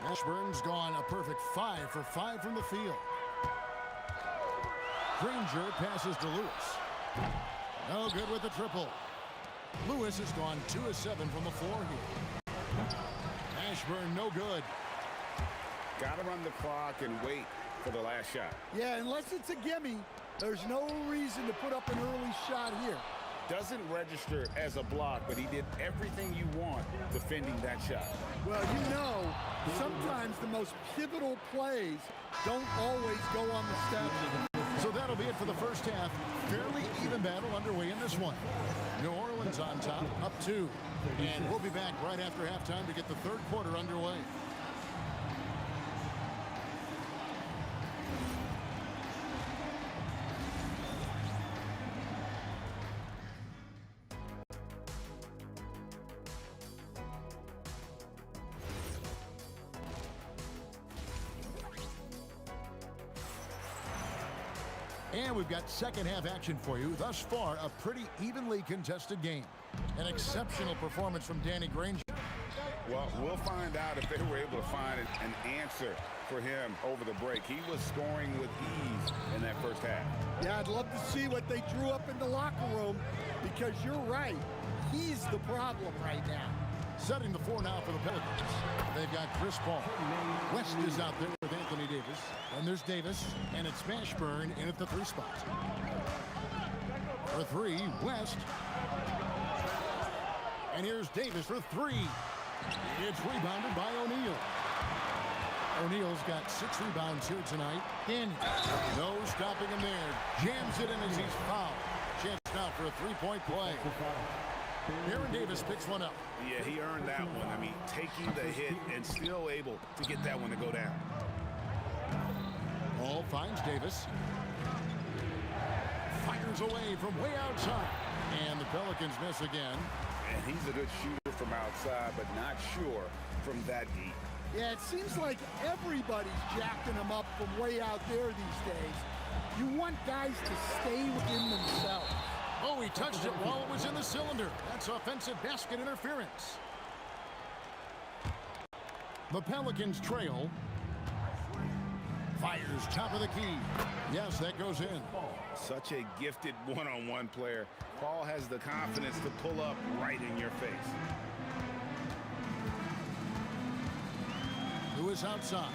Mashburn's gone a perfect 5 for 5 from the field. Granger passes to Lewis. No good with the triple. Lewis has gone 2 of 7 from the floor here. Mashburn no good. Got to run the clock and wait for the last shot. Yeah, unless it's a gimme, there's no reason to put up an early shot here. Doesn't register as a block, but he did everything you want defending that shot. Well, you know, sometimes the most pivotal plays don't always go on the stat sheet. So that'll be it for the first half. Fairly even battle underway in this one. New Orleans on top, up 2. And we'll be back right after halftime to get the third quarter underway. And we've got second half action for you. Thus far, a pretty evenly contested game. An exceptional performance from Danny Granger. Well, we'll find out if they were able to find an answer for him over the break. He was scoring with ease in that first half. Yeah, I'd love to see what they drew up in the locker room, because you're right. He's the problem right now. Setting the floor now for the Pelicans. They've got Chris Paul. West is out there with Anthony Davis. And there's Davis. And it's Mashburn in at the 3 spot. For 3, West. And here's Davis for 3. It's rebounded by O'Neal. O'Neal's got 6 rebounds here tonight. No stopping him there. Jams it in as he's fouled. Chance now for a 3-point play. Aaron Davis picks one up. Yeah, he earned that one. I mean, taking the hit and still able to get that one to go down. Ball finds Davis. Fires away from way outside. And the Pelicans miss again. And he's a good shooter from outside, but not sure from that deep. Yeah, it seems like everybody's jacking him up from way out there these days. You want guys to stay within themselves. Oh, he touched it while it was in the cylinder. That's offensive basket interference. The Pelicans trail. Fires top of the key. Yes, that goes in. Such a gifted one-on-one player. Paul has the confidence to pull up right in your face. Lewis outside.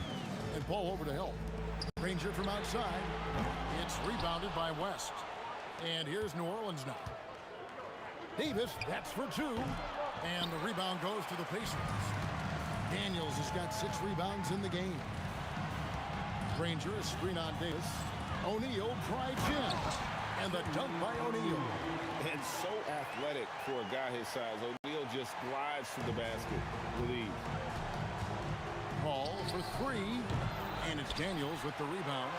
And Paul over to help. Granger from outside. It's rebounded by West. And here's New Orleans now. Davis, that's for 2. And the rebound goes to the Pacers. Daniels has got 6 rebounds in the game. Granger, a screen on Davis. O'Neal drives in. And the dunk by O'Neal. And so athletic for a guy his size. O'Neal just glides to the basket with ease. Paul for 3. And it's Daniels with the rebound.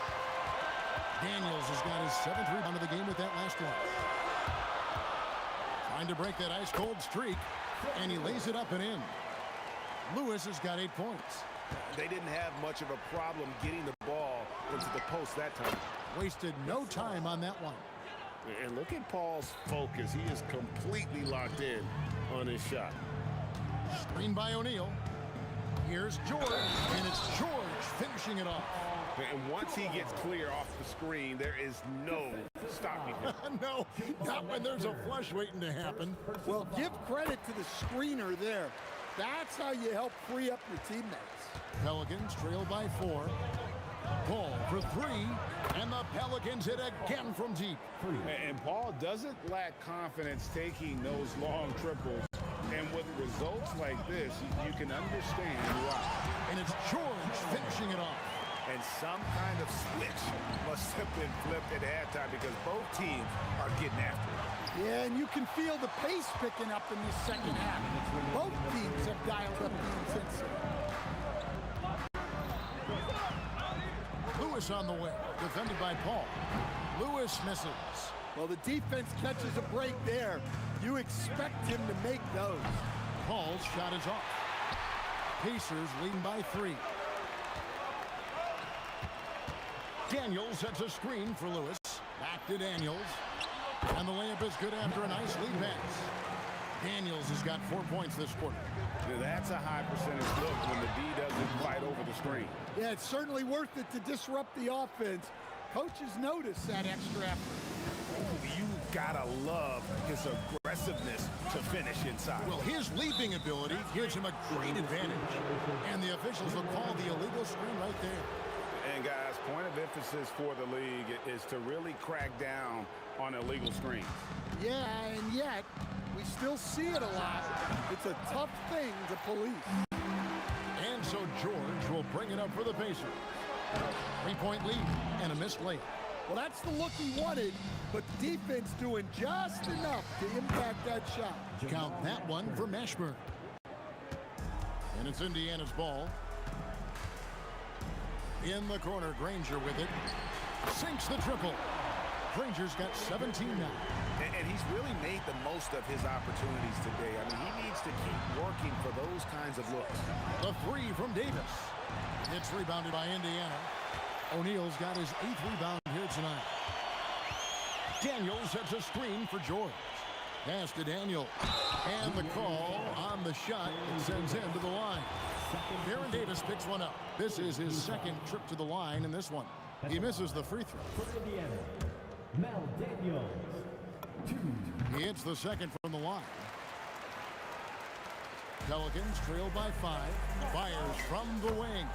Daniels has got his 7th rebound of the game with that last one. Trying to break that ice-cold streak, and he lays it up and in. Lewis has got 8 points. They didn't have much of a problem getting the ball into the post that time. Wasted no time on that one. And look at Paul's focus. He is completely locked in on his shot. Screen by O'Neal. Here's George, and it's George finishing it off. And once he gets clear off the screen, there is no stopping him. No, not when there's a flush waiting to happen. Well, give credit to the screener there. That's how you help free up your teammates. Pelicans trail by 4. Paul for 3, and the Pelicans hit again from deep. And Paul doesn't lack confidence taking those long triples. And with results like this, you can understand why. And it's George finishing it off. And some kind of switch must have been flipped at halftime because both teams are getting after it. Yeah, and you can feel the pace picking up in this second half. Both teams have dialed up the intensity. Lewis on the way, defended by Paul. Lewis misses. Well, the defense catches a break there. You expect him to make those. Paul's shot is off. Pacers leading by 3. Daniels sets a screen for Lewis. Back to Daniels. And the layup is good after a nice lead pass. Daniels has got 4 points this quarter. That's a high percentage look when the D doesn't fight over the screen. Yeah, it's certainly worth it to disrupt the offense. Coaches notice that extra effort. You gotta love his aggressiveness to finish inside. Well, his leaping ability gives him a great advantage. And the officials will call the illegal screen right there. And guys, point of emphasis for the league is to really crack down on illegal screens. Yeah, and yet we still see it a lot. It's a tough thing to police. And so George will bring it up for the Pacers. 3-point lead and a missed layup. Well, that's the look he wanted, but the defense doing just enough to impact that shot. Count that one for Mashburn. And it's Indiana's ball. In the corner, Granger with it. Sinks the triple. Granger's got 17 now. And he's really made the most of his opportunities today. I mean, he needs to keep working for those kinds of looks. The 3 from Davis. It's rebounded by Indiana. O'Neal's got his 8th rebound here tonight. Daniels sets a screen for George. Pass to Daniel. And the call on the shot sends him to the line. Baron Davis picks one up. This is his second trip to the line in this one. He misses the free throw. For Indiana, Mel Daniels. 2. He hits the second from the line. Pelicans trail by 5. Fires from the wing.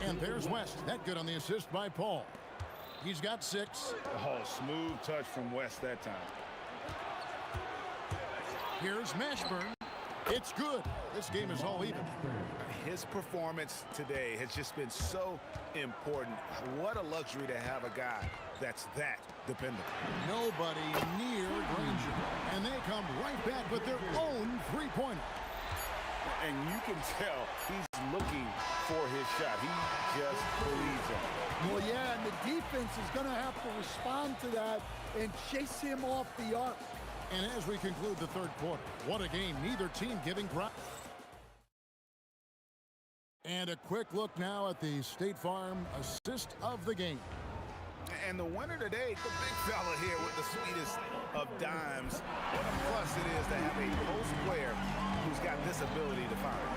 And there's West. That good on the assist by Paul. He's got 6. Oh, smooth touch from West that time. Here's Mashburn. It's good. This game is all even. His performance today has just been so important. What a luxury to have a guy that's that dependable. Nobody near Granger. And they come right back with their own three-pointer. And you can tell he's looking for his shot. He just believes it. Well, yeah, and the defense is going to have to respond to that and chase him off the arc. And as we conclude the third quarter, what a game. Neither team giving ground. And a quick look now at the State Farm assist of the game. And the winner today, the big fella here with the sweetest of dimes. What a plus it is to have a post player who's got this ability to fire.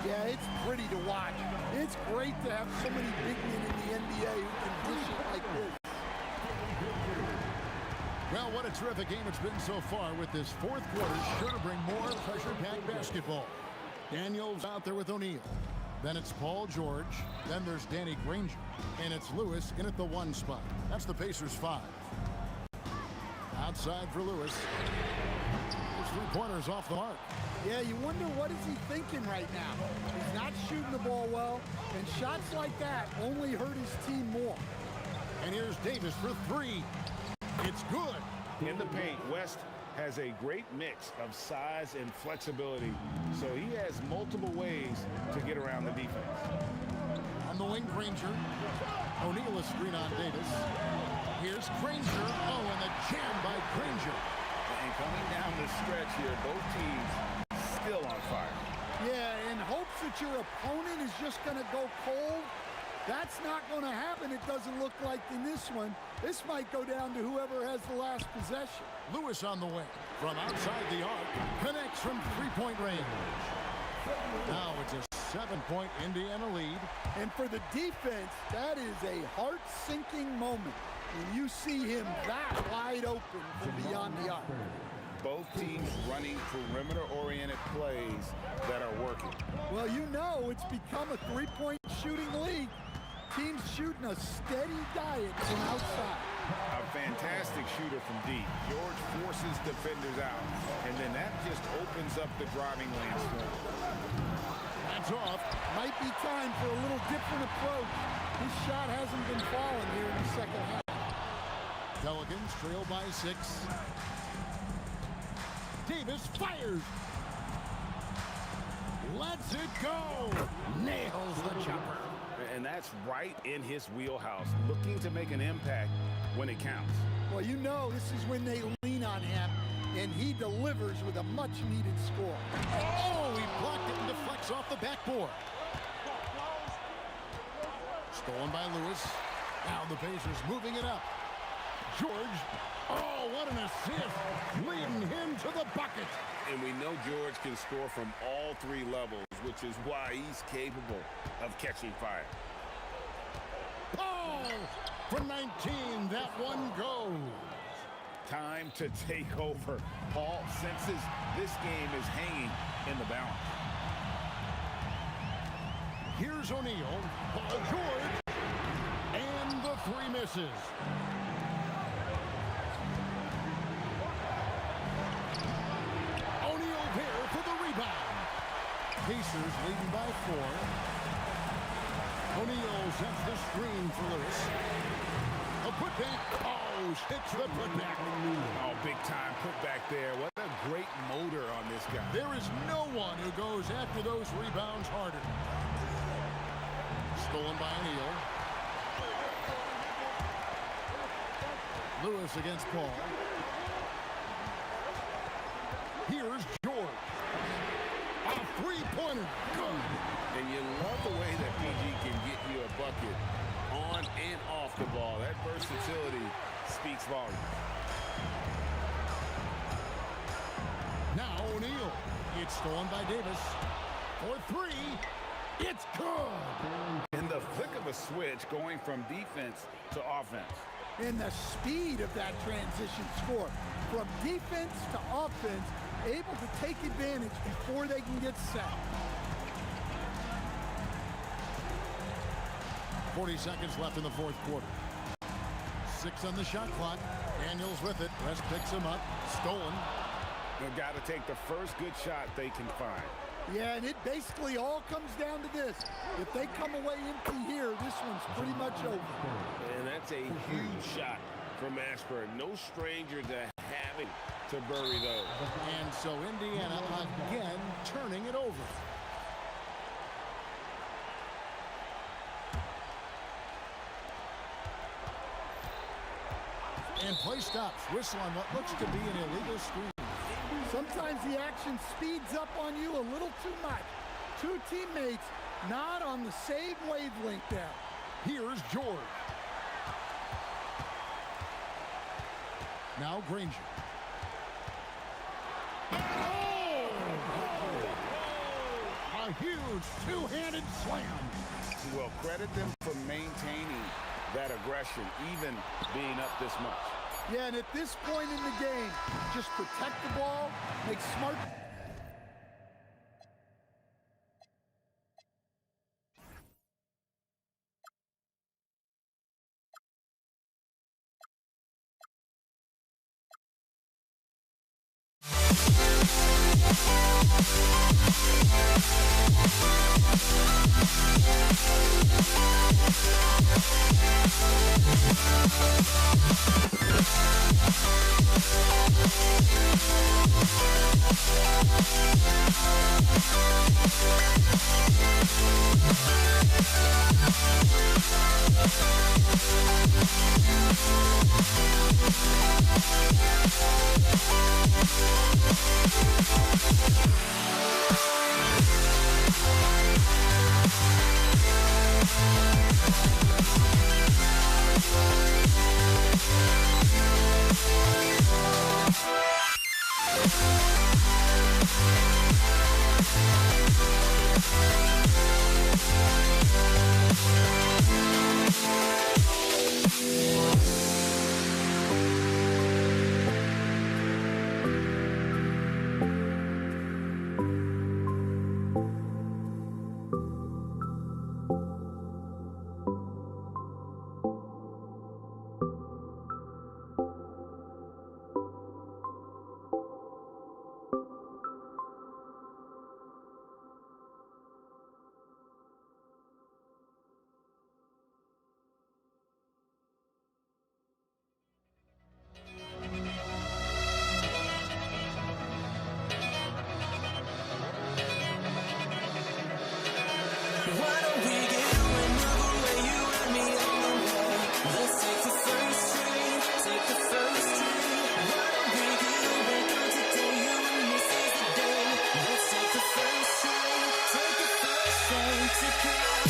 Yeah, it's pretty to watch. It's great to have so many big men in the NBA who can dish it like this. Well, what a terrific game it's been so far with this fourth quarter. Sure to bring more pressure-packed basketball. Daniels out there with O'Neal. Then it's Paul George. Then there's Danny Granger. And it's Lewis in at the 1 spot. That's the Pacers 5. Outside for Lewis. His three-pointers off the mark. Yeah, you wonder what is he thinking right now. He's not shooting the ball well, and shots like that only hurt his team more. And here's Davis for 3. It's good. In the paint, West has a great mix of size and flexibility, so he has multiple ways to get around the defense. On the wing, Granger. O'Neal is screen on Davis. Here's Granger. Oh, and the jam by Granger. And coming down the stretch here, both teams still on fire. Yeah, in hopes that your opponent is just going to go cold. That's not going to happen, it doesn't look like in this one. This might go down to whoever has the last possession. Lewis on the way. From outside the arc. Connects from three-point range. Now it's a 7-point Indiana lead. And for the defense, that is a heart-sinking moment when you see him that wide open from beyond the arc. Both teams running perimeter-oriented plays that are working. Well, you know it's become a three-point shooting league. Teams shooting a steady diet from outside. A fantastic shooter from deep. George forces defenders out, and then that just opens up the driving lanes for him. That's off. Might be time for a little different approach. His shot hasn't been falling here in the second half. Pelicans trail by 6. Davis fires. Lets it go. Nails the jumper. And that's right in his wheelhouse, looking to make an impact when it counts. Well, you know this is when they lean on him, and he delivers with a much-needed score. Oh, he blocked it and deflects off the backboard. Stolen by Lewis. Now the Pacers moving it up. George. Oh, what an assist. Leading him to the bucket. And we know George can score from all 3 levels, which is why he's capable of catching fire. Paul from 19. That one goes. Time to take over. Paul senses this game is hanging in the balance. Here's O'Neal. Paul George. And the 3 misses. O'Neal there for the rebound. Pacers leading by 4. O'Neal sets the screen for Lewis. A putback. Oh, hits the putback. Oh, big time putback there. What a great motor on this guy. There is no one who goes after those rebounds harder. Stolen by O'Neal. Lewis against Paul. Here's George. A three-pointer. Good. And you love the way that PG can get you a bucket on and off the ball. That versatility speaks volumes. Now O'Neal. It's stolen by Davis. For 3. It's good. In the flick of a switch, going from defense to offense. And the speed of that transition score. From defense to offense, able to take advantage before they can get set. 40 seconds left in the 4th quarter. 6 on the shot clock. Daniels with it. West picks him up. Stolen. They've got to take the first good shot they can find. Yeah, and it basically all comes down to this. If they come away empty here, this one's pretty much over. And that's a huge shot from Ashburn. No stranger to having to bury those. And so Indiana again turning it over. And play stops. Whistle on what looks to be an illegal screen. Sometimes the action speeds up on you a little too much. 2 teammates not on the same wavelength there. Here's George. Now Granger. Oh! A huge 2-handed slam. Well, credit them for maintaining that aggression, even being up this much. Yeah, and at this point in the game, just protect the ball, make smart. We'll be right back. Why don't we get away, move away, you and me on the way? Let's take the first train, take the first train. Why don't we get away, go today, you and me, seize the day. Let's take the first train, take the first train to California.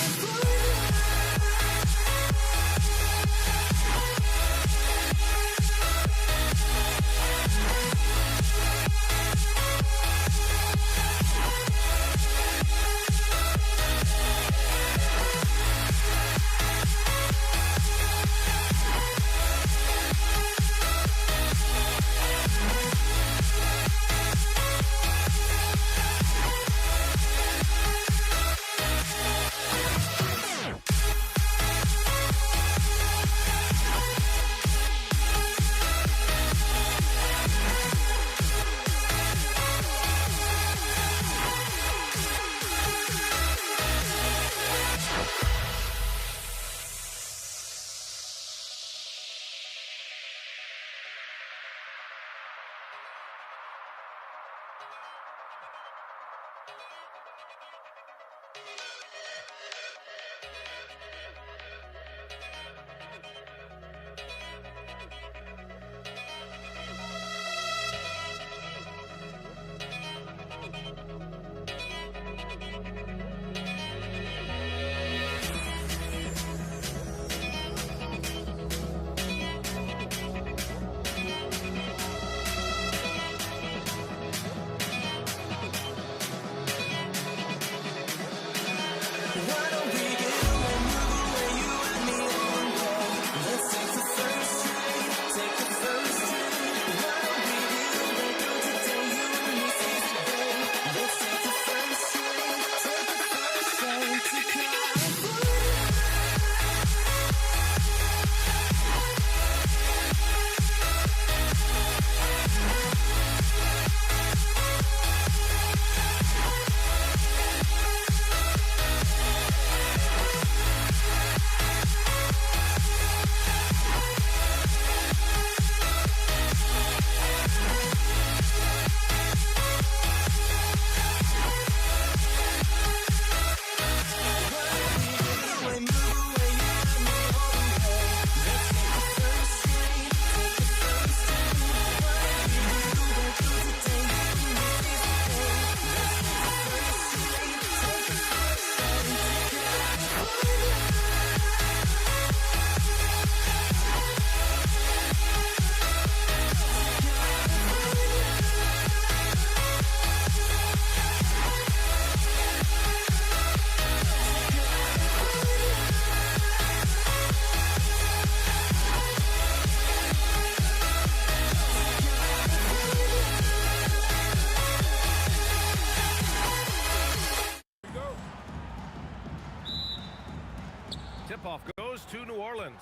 Tip-off goes to New Orleans.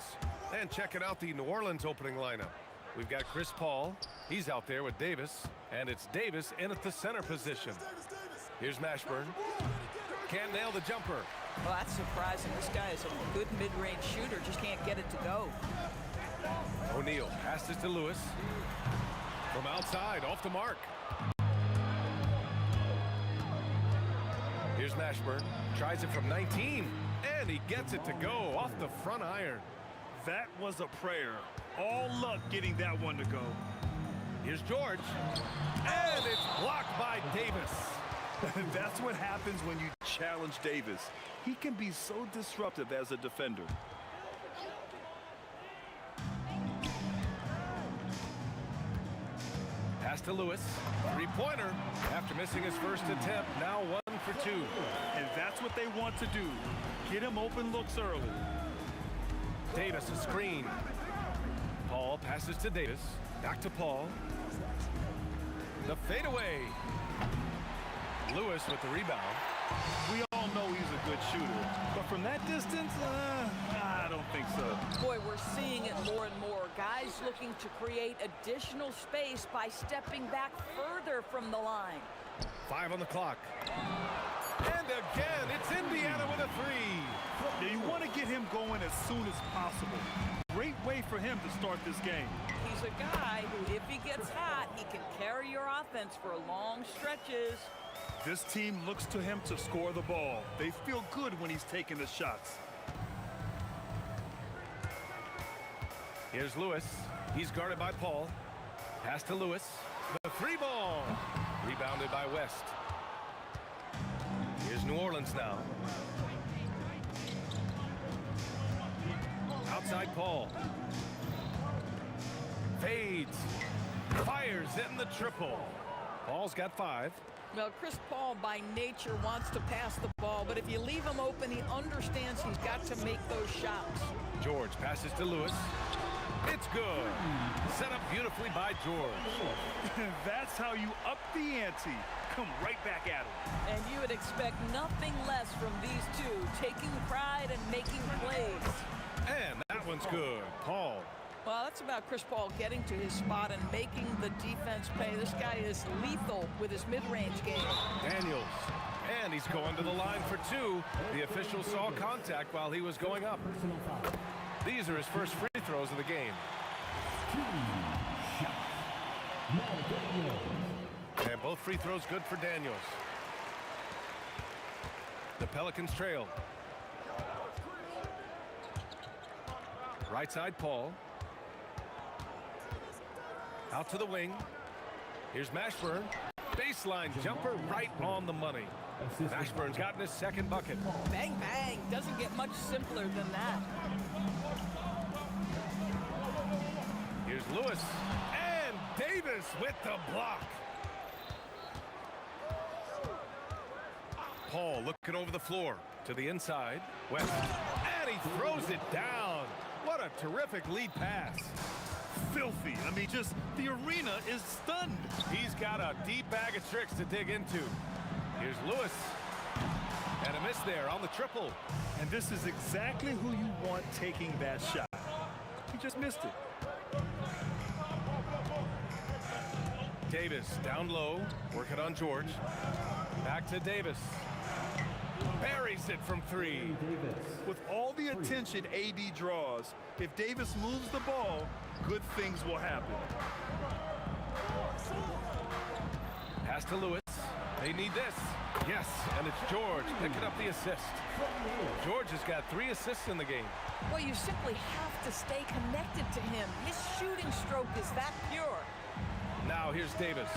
And checking out the New Orleans opening lineup. We've got Chris Paul. He's out there with Davis. And it's Davis in at the center position. Here's Mashburn. Can't nail the jumper. Well, that's surprising. This guy is a good mid-range shooter, just can't get it to go. O'Neal passes to Lewis. From outside, off the mark. Here's Mashburn. Tries it from 19. And he gets it to go off the front iron. That was a prayer. All luck getting that one to go. Here's George. And it's blocked by Davis. That's what happens when you challenge Davis. He can be so disruptive as a defender. Pass to Lewis. Three-pointer. After missing his first attempt, now 1 for 2. And that's what they want to do. Get him open looks early. Davis a screen. Paul passes to Davis. Back to Paul. The fadeaway. Lewis with the rebound. We all know he's a good shooter, but from that distance, I don't think so. Boy, we're seeing it more and more. Guys looking to create additional space by stepping back further from the line. 5 on the clock. And again, it's Indiana with a 3. Yeah, you want to get him going as soon as possible. Great way for him to start this game. He's a guy who, if he gets hot, he can carry your offense for long stretches. This team looks to him to score the ball. They feel good when he's taking the shots. Here's Lewis. He's guarded by Paul. Pass to Lewis. The three ball. Rebounded by West. Here's New Orleans now. Outside Paul. Fades. Fires in the triple. Paul's got 5. Well, Chris Paul by nature wants to pass the ball, but if you leave him open, he understands he's got to make those shots. George passes to Lewis. It's good. Set up beautifully by George. That's how you up the ante. Come right back at him. And you would expect nothing less from these two, taking pride and making plays. And that one's good. Paul. Well, that's about Chris Paul getting to his spot and making the defense pay. This guy is lethal with his mid-range game. Daniels. And he's going to the line for 2. The official saw contact while he was going up. These are his first free throws of the game. And both free throws good for Daniels. The Pelicans trail. Right side Paul. Out to the wing. Here's Mashburn. Baseline jumper right on the money. Mashburn's gotten his second bucket. Bang, bang. Doesn't get much simpler than that. Here's Lewis. And Davis with the block. Paul looking over the floor to the inside. West. And he throws it down. What a terrific lead pass. Filthy. I mean, just the arena is stunned. He's got a deep bag of tricks to dig into. Here's Lewis. And a miss there on the triple. And this is exactly who you want taking that shot. He just missed it. Davis down low, working on George. Back to Davis. Buries it from 3. With all the attention AD draws, if Davis moves the ball, good things will happen. Pass to Lewis. They need this. Yes, and it's George picking up the assist. George has got 3 assists in the game. Well, you simply have to stay connected to him. His shooting stroke is that pure. Now here's Davis.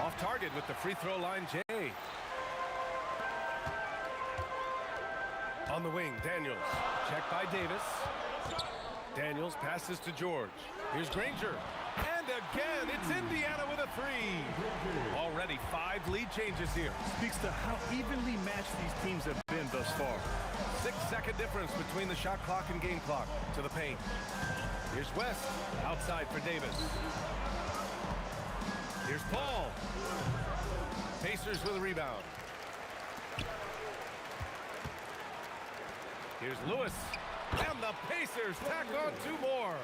Off target with the free throw line, Jay. On the wing, Daniels. Checked by Davis. Daniels passes to George. Here's Granger. And again, it's Indiana with a 3. Already 5 lead changes here. Speaks to how evenly matched these teams have been thus far. 6-second difference between the shot clock and game clock. To the paint. Here's West. Outside for Davis. Here's Paul. Pacers with a rebound. Here's Lewis. And the Pacers tack on 2 more.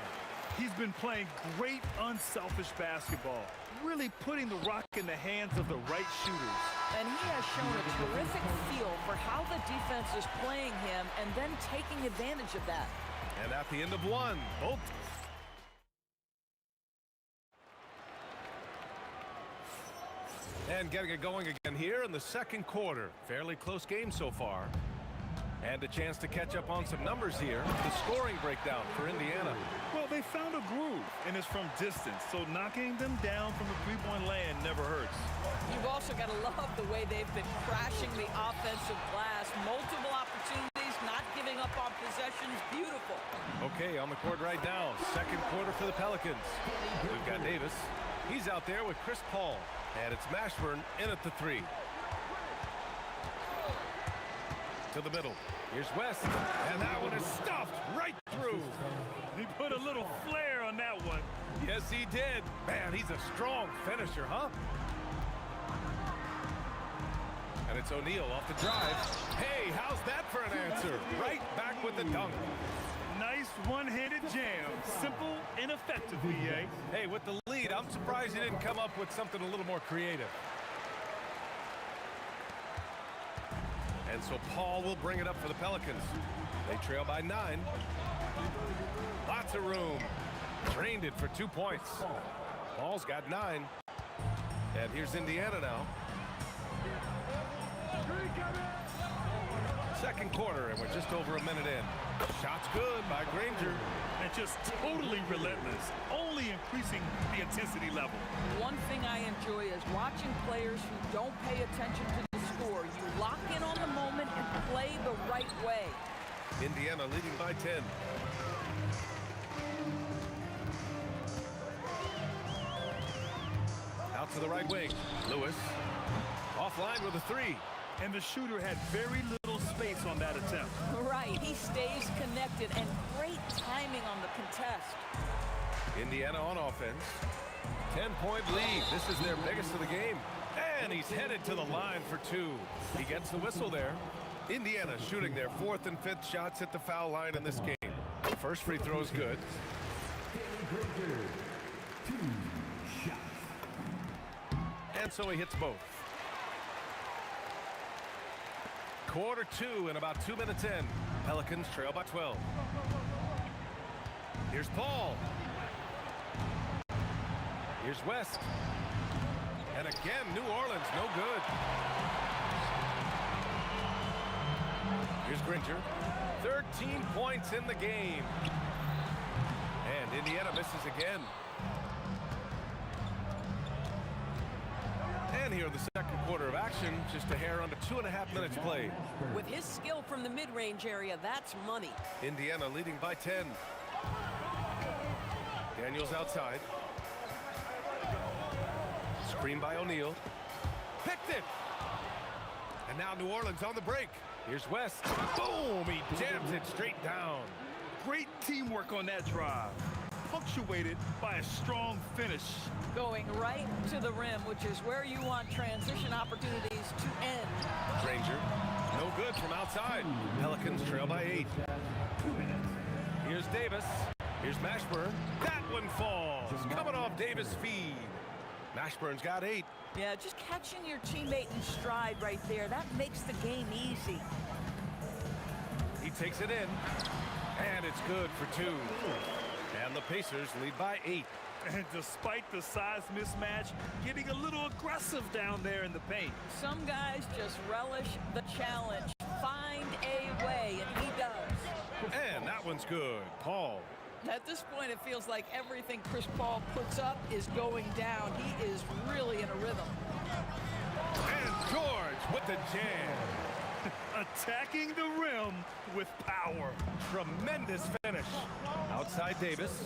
He's been playing great, unselfish basketball. Really putting the rock in the hands of the right shooters. And he has shown a terrific feel for how the defense is playing him and then taking advantage of that. And at the end of 1, both. And getting it going again here in the second quarter. Fairly close game so far. And a chance to catch up on some numbers here. The scoring breakdown for Indiana. Well, they found a groove, and it's from distance. So knocking them down from the three-point land never hurts. You've also got to love the way they've been crashing the offensive glass. Multiple opportunities, not giving up on possessions. Beautiful. Okay, on the court right now. Second quarter for the Pelicans. We've got Davis. He's out there with Chris Paul. And it's Mashburn in at the 3. To the middle. Here's West. And that one is stuffed right through. He put a little flair on that one. Yes, he did. Man, he's a strong finisher, huh? And it's O'Neal off the drive. Hey, how's that for an answer? Right back with the dunk. Nice one-handed jam. Simple and effective, EA. Hey, with the lead, I'm surprised he didn't come up with something a little more creative. And so Paul will bring it up for the Pelicans. They trail by 9. Lots of room. Drained it for 2 points. Paul's got 9. And here's Indiana now. Second quarter, and we're just over a minute in. Shot's good by Granger. And just totally relentless, only increasing the intensity level. One thing I enjoy is watching players who don't pay attention to the score. You lock in on the moment and play the right way. Indiana leading by 10. Out to the right wing. Lewis offline with a three. And the shooter had very little space on that attempt. Right, he stays connected, and great timing on the contest. Indiana on offense. 10-point lead. This is their biggest of the game. And he's headed to the line for two. He gets the whistle there. Indiana shooting their fourth and fifth shots at the foul line in this game. First free throw is good. And so he hits both. Quarter two and about 2 minutes in. Pelicans trail by 12. Here's Paul. Here's West. And again, New Orleans, no good. Here's Granger. 13 points in the game. And Indiana misses again. And here in the second quarter of action, just a hair under 2.5 minutes played. With his skill from the mid-range area, that's money. Indiana leading by 10. Daniels outside. Screen by O'Neal. Picked it! And now New Orleans on the break. Here's West. Boom! He jams it straight down. Great teamwork on that drive, punctuated by a strong finish. Going right to the rim, which is where you want transition opportunities to end. Granger, no good from outside. Pelicans trail by 8. Here's Davis. Here's Mashburn. That one falls. Coming off Davis' feed. Mashburn's got 8. Yeah, just catching your teammate in stride right there. That makes the game easy. He takes it in. And it's good for 2. And the Pacers lead by 8. And despite the size mismatch, getting a little aggressive down there in the paint. Some guys just relish the challenge. Find a way, and he does. And that one's good. Paul. At this point, it feels like everything Chris Paul puts up is going down. He is really in a rhythm. And George with the jam. Attacking the rim with power. Tremendous finish. Outside Davis.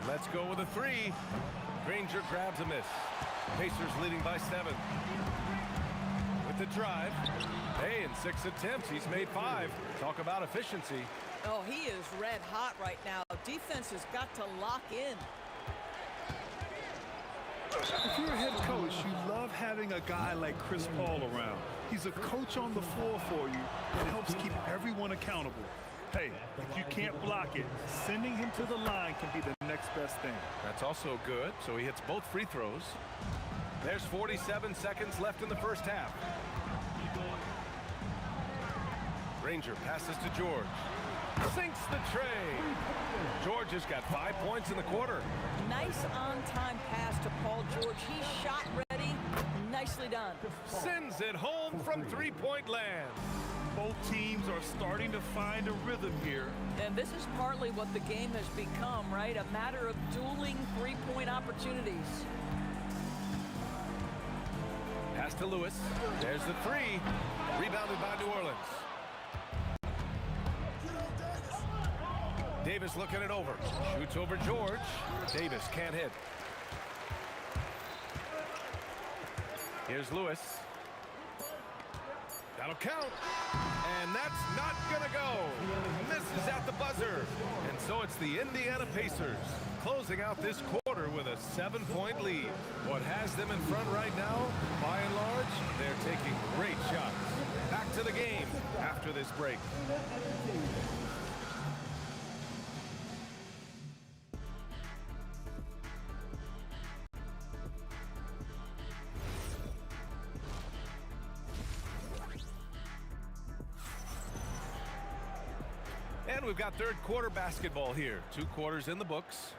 Let's go with a 3. Granger grabs a miss. Pacers leading by 7. With the drive. Hey, in 6 attempts, he's made 5. Talk about efficiency. Oh, he is red hot right now. Defense has got to lock in. If you're a head coach, you love having a guy like Chris Paul around. He's a coach on the floor for you that helps keep everyone accountable. Hey, if you can't block it, sending him to the line can be the next best thing. That's also good, so he hits both free throws. There's 47 seconds left in the first half. Granger passes to George. Sinks the tray. George has got 5 points in the quarter. Nice on-time pass to Paul George. He's shot ready. Nicely done. Sends it home from three-point land. Both teams are starting to find a rhythm here. And this is partly what the game has become, right? A matter of dueling three-point opportunities. Pass to Lewis. There's the 3. Rebounded by New Orleans. Davis looking it over. Shoots over George. Davis can't hit. Here's Lewis. That'll count. And that's not gonna go. Misses at the buzzer. And so it's the Indiana Pacers closing out this quarter with a 7-point lead. What has them in front right now, by and large, they're taking great shots. Back to the game after this break. And we've got third quarter basketball here. 2 quarters in the books.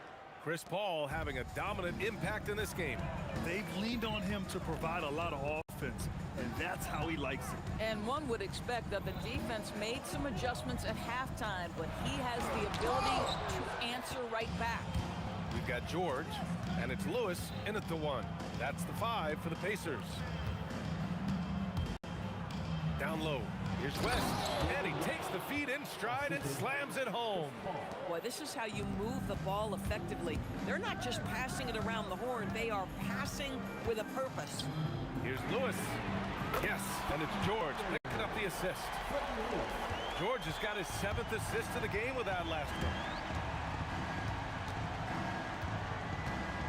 Chris Paul having a dominant impact in this game. They've leaned on him to provide a lot of offense, and that's how he likes it. And one would expect that the defense made some adjustments at halftime, but he has the ability to answer right back. We've got George, and it's Lewis in at the 1. That's the 5 for the Pacers. Down low. Here's West, and he takes the feed in stride and slams it home. Boy, this is how you move the ball effectively. They're not just passing it around the horn. They are passing with a purpose. Here's Lewis. Yes, and it's George picking up the assist. George has got his 7th assist of the game with that last one.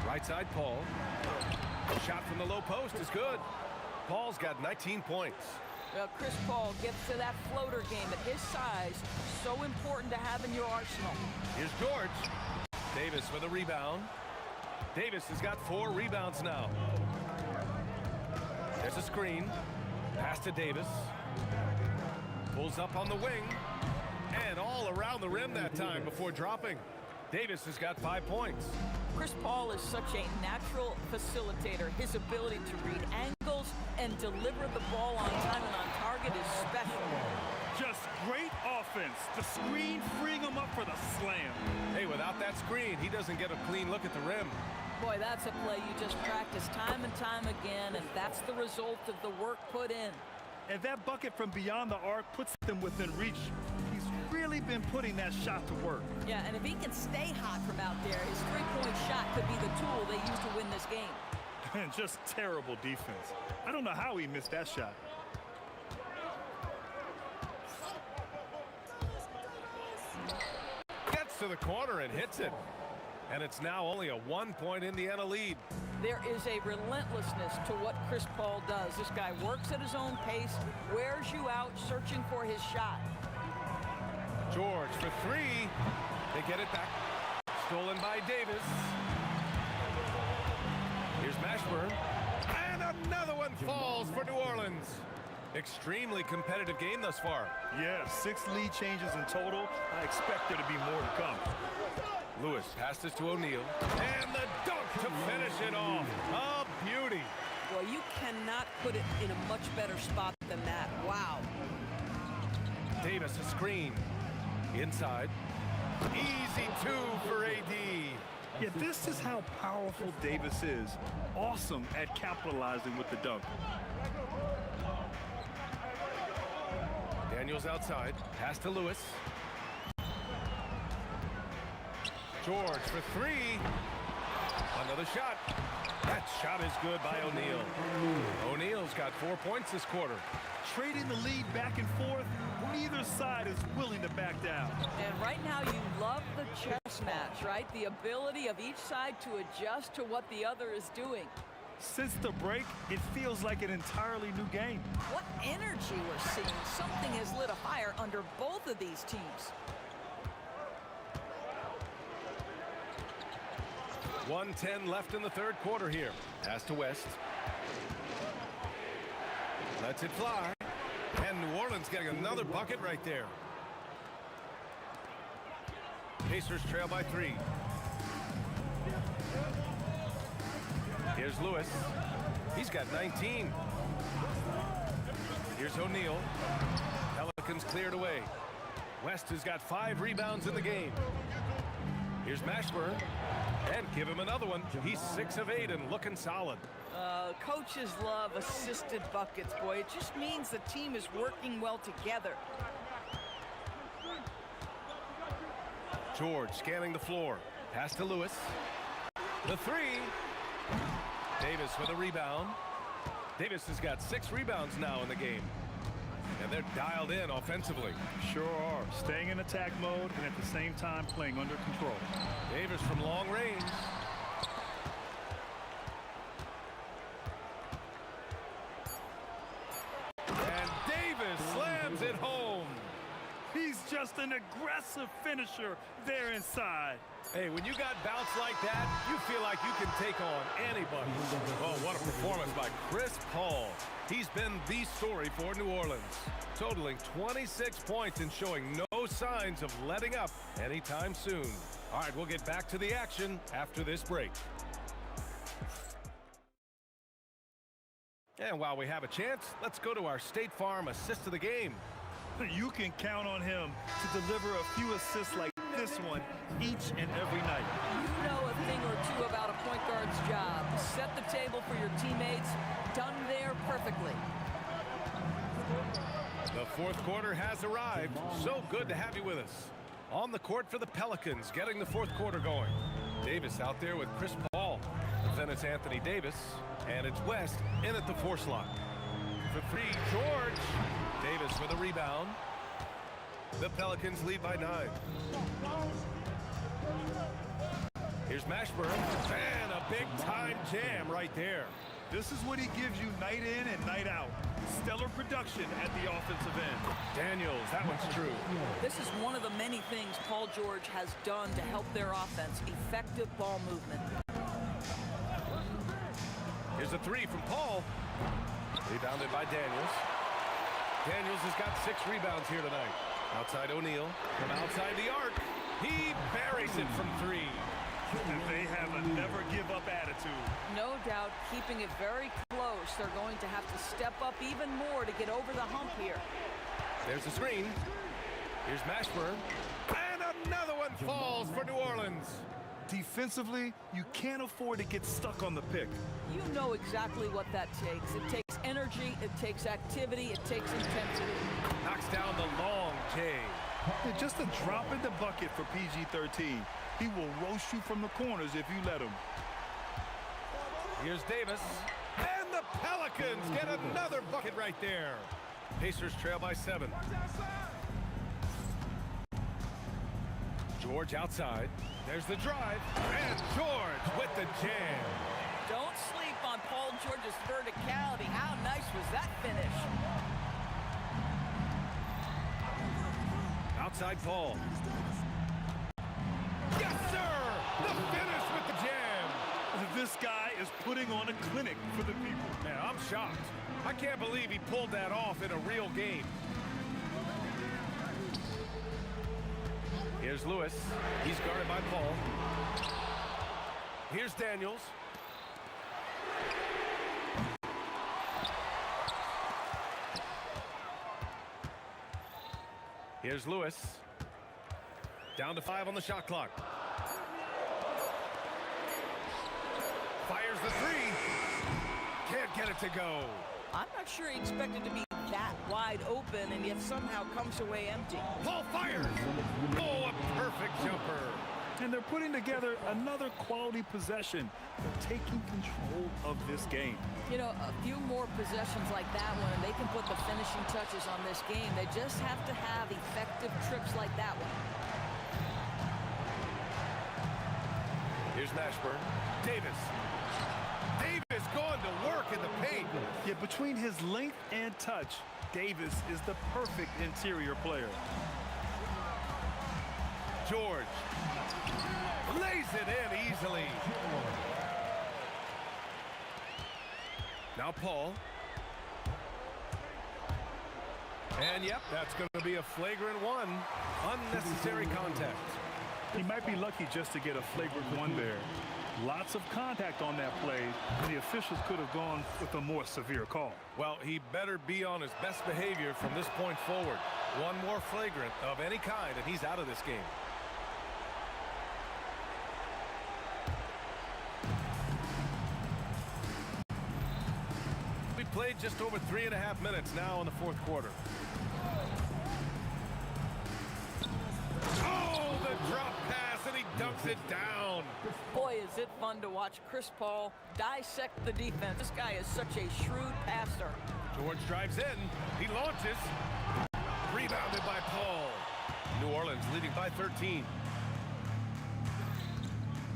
Right side, Paul. Shot from the low post is good. Paul's got 19 points. Well, Chris Paul gets to that floater game at his size. So important to have in your arsenal. Here's George. Davis with a rebound. Davis has got 4 rebounds now. There's a screen. Pass to Davis. Pulls up on the wing. And all around the rim that time before dropping. Davis has got 5 points. Chris Paul is such a natural facilitator. His ability to read angles and deliver the ball on time and on target is special. Just great offense. The screen freeing him up for the slam. Hey, without that screen, he doesn't get a clean look at the rim. Boy, that's a play you just practice time and time again, and that's the result of the work put in. And that bucket from beyond the arc puts them within reach. He's really been putting that shot to work. Yeah, and if he can stay hot from out there, his three-point shot could be the tool they use to win this game. And just terrible defense. I don't know how he missed that shot. Gets to the corner and hits it. And it's now only a 1-point Indiana lead. There is a relentlessness to what Chris Paul does. This guy works at his own pace, wears you out, searching for his shot. George for 3. They get it back. Stolen by Davis. Here's Mashburn. And another one falls for New Orleans. Extremely competitive game thus far. Yeah, 6 lead changes in total. I expect there to be more to come. Lewis passes to O'Neal. And the dunk to finish it off. A beauty. Well, you cannot put it in a much better spot than that. Wow. Davis a screen. Inside. Easy 2 for AD. Yeah, this is how powerful Davis is. Awesome at capitalizing with the dunk. Daniels outside. Pass to Lewis. George for 3. Another shot. That shot is good by O'Neal. O'Neal's got 4 points this quarter. Trading the lead back and forth, neither side is willing to back down. And right now you love the chess match, right? The ability of each side to adjust to what the other is doing. Since the break, it feels like an entirely new game. What energy we're seeing. Something has lit a fire under both of these teams. 1:10 left in the 3rd quarter here. Pass to West. Lets it fly. And New Orleans getting another bucket right there. Pacers trail by 3. Here's Lewis. He's got 19. Here's O'Neal. Pelicans cleared away. West has got 5 rebounds in the game. Here's Mashburn. And give him another one. He's 6 of 8 and looking solid. Coaches love assisted buckets, boy. It just means the team is working well together. George scanning the floor. Pass to Lewis. The 3. Davis with a rebound. Davis has got 6 rebounds now in the game. And they're dialed in offensively. Sure are. Staying in attack mode and at the same time playing under control. Davis from long range. And Davis slams it home. He's just an aggressive finisher there inside. Hey, when you got bounce like that, you feel like you can take on anybody. Oh, what a performance by Chris Paul. He's been the story for New Orleans, totaling 26 points and showing no signs of letting up anytime soon. All right, we'll get back to the action after this break. And while we have a chance, let's go to our State Farm assist of the game. You can count on him to deliver a few assists like this one each and every night. You know a thing or two about a point guard's job. Set the table for your teammates. Done there perfectly. The fourth quarter has arrived. So good to have you with us. On the court for the Pelicans, getting the fourth quarter going. Davis out there with Chris Paul. Then it's Anthony Davis, and it's West in at the 4 slot. For 3, George. Davis with a rebound. The Pelicans lead by 9. Here's Mashburn, and a big-time jam right there. This is what he gives you night in and night out. Stellar production at the offensive end. Daniels, that one's true. This is one of the many things Paul George has done to help their offense. Effective ball movement. Here's a 3 from Paul. Rebounded by Daniels. Daniels has got 6 rebounds here tonight. Outside O'Neal. From outside the arc. He buries it from 3. And they have a never-give-up attitude. No doubt, keeping it very close. They're going to have to step up even more to get over the hump here. There's the screen. Here's Mashburn. And another one falls for New Orleans. Defensively, you can't afford to get stuck on the pick. You know exactly what that takes. It takes energy, it takes activity, it takes intensity. Knocks down the long J. Just a drop in the bucket for PG-13. He will roast you from the corners if you let him. Here's Davis. And the Pelicans get another bucket right there. Pacers trail by 7. George outside. There's the drive. And George with the jam. Don't sleep on Paul George's verticality. How nice was that finish? Outside Paul. Yes, sir! The finish with the jam. This guy is putting on a clinic for the people. Man, I'm shocked. I can't believe he pulled that off in a real game. Here's Lewis. He's guarded by Paul. Here's Daniels. Here's Lewis. Down to 5 on the shot clock. Fires the 3. Can't get it to go. I'm not sure he expected to be that wide open and yet somehow comes away empty. Paul fires. Oh, a perfect jumper. And they're putting together another quality possession. They're taking control of this game. You know, a few more possessions like that one, and they can put the finishing touches on this game. They just have to have effective trips like that one. Here's Mashburn. Davis. Davis going to work in the paint. Yeah, between his length and touch, Davis is the perfect interior player. George lays it in easily. Now Paul. And yep, that's going to be a flagrant 1. Unnecessary contact. He might be lucky just to get a flagrant 1 there. Lots of contact on that play, and the officials could have gone with a more severe call. Well, he better be on his best behavior from this point forward. One more flagrant of any kind, and he's out of this game. We played just over 3.5 minutes now in the fourth quarter. Oh, the drop pass, and he dunks it down. Boy, is it fun to watch Chris Paul dissect the defense. This guy is such a shrewd passer. George drives in. He launches. Rebounded by Paul. New Orleans leading by 13.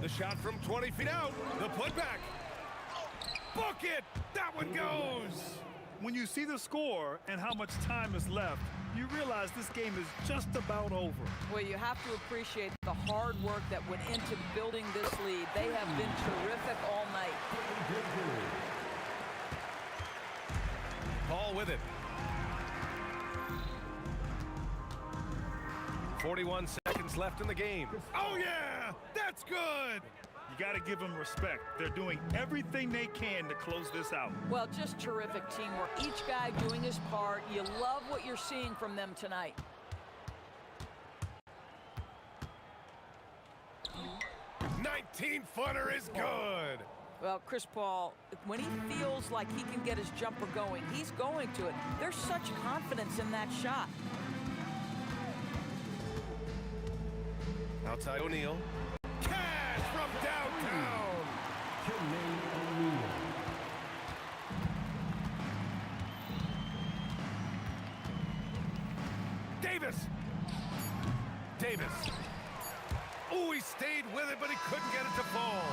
The shot from 20 feet out. The putback. Book it! That one goes! When you see the score and how much time is left, you realize this game is just about over. Well, you have to appreciate the hard work that went into building this lead. They have been terrific all night. Paul with it. 41 seconds left in the game. Oh, yeah! That's good! You got to give them respect. They're doing everything they can to close this out. Well, just terrific teamwork. Each guy doing his part. You love what you're seeing from them tonight. 19-footer is good. Well, Chris Paul, when he feels like he can get his jumper going, he's going to it. There's such confidence in that shot. Outside O'Neal. Cash from downtown. Davis. Oh, he stayed with it, but he couldn't get it to fall.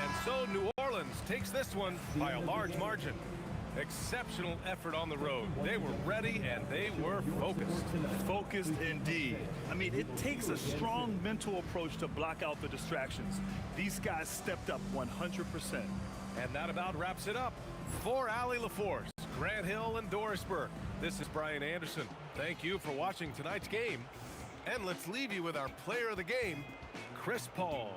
And so New Orleans takes this one by a large margin. Exceptional effort on the road. They were ready and they were focused. Focused indeed. I mean, it takes a strong mental approach to block out the distractions. These guys stepped up 100%. And that about wraps it up. For Allie LaForce, Grant Hill, and Dorisburg, this is Brian Anderson. Thank you for watching tonight's game. And let's leave you with our player of the game, Chris Paul.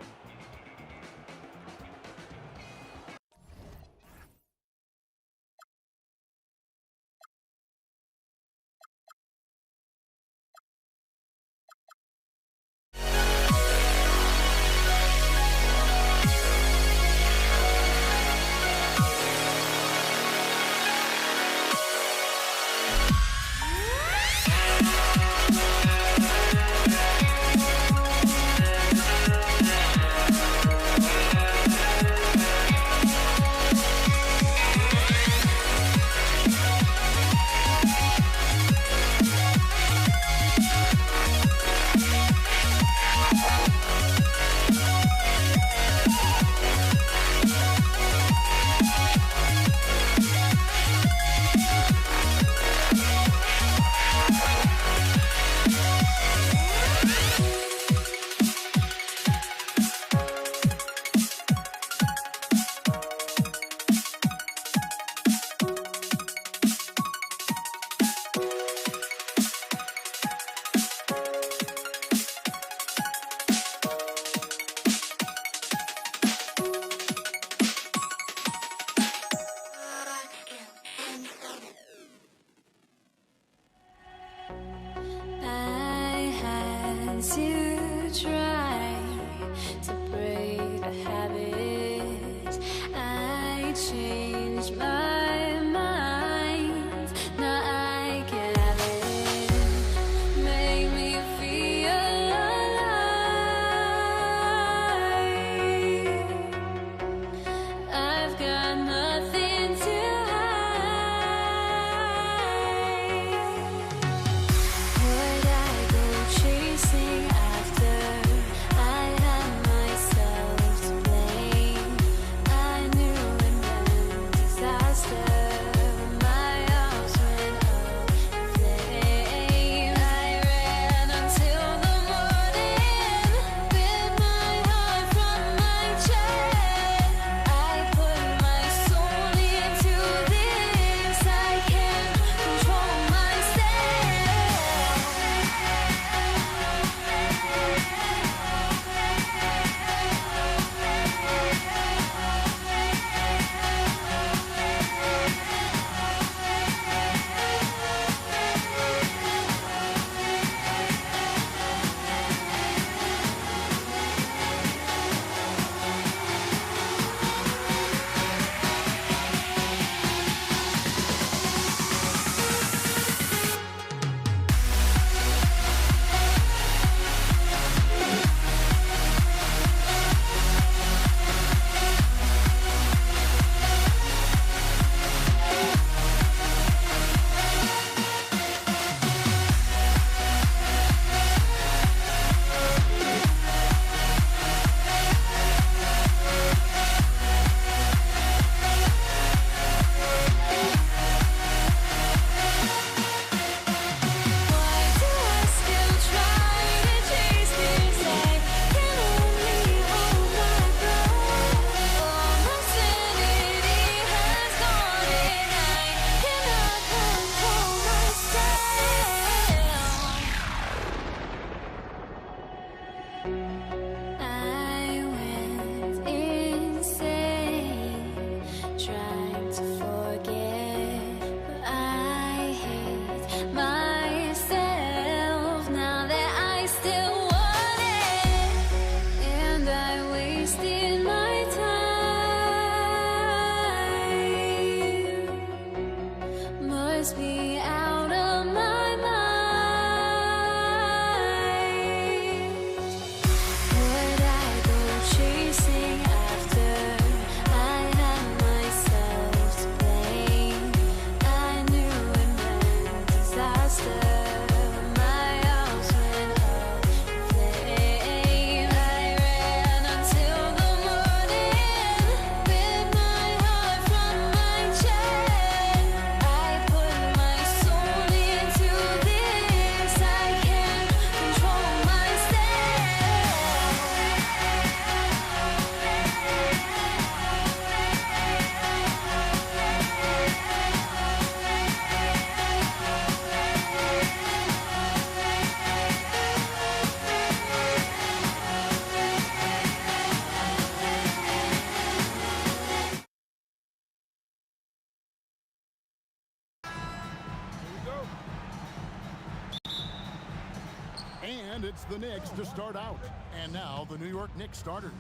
And it's the Knicks to start out. And now the New York Knicks starters.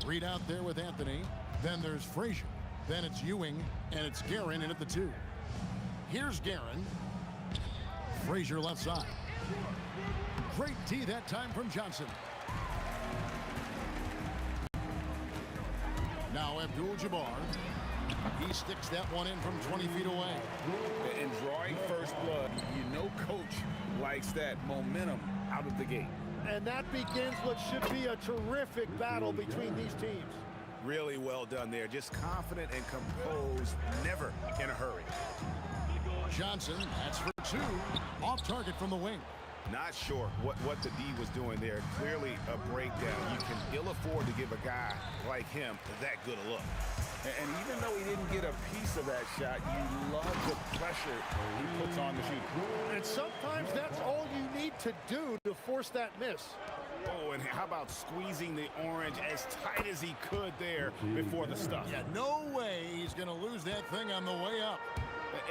Reed out there with Anthony. Then there's Frazier. Then it's Ewing. And it's Guerin in at the 2. Here's Guerin. Frazier left side. Great D that time from Johnson. Now Abdul-Jabbar. He sticks that one in from 20 feet away. And drawing first blood, you know coach likes that momentum out of the gate. And that begins what should be a terrific battle between these teams. Really well done there. Just confident and composed, never in a hurry. Johnson, that's for 2. Off target from the wing. Not sure what the D was doing there. Clearly a breakdown. You can ill afford to give a guy like him that good a look. And even though he didn't get a piece of that shot, you love the pressure he puts on the shooter. And sometimes that's all you need to do to force that miss. Oh, and how about squeezing the orange as tight as he could there before the stuff? Yeah, no way he's going to lose that thing on the way up.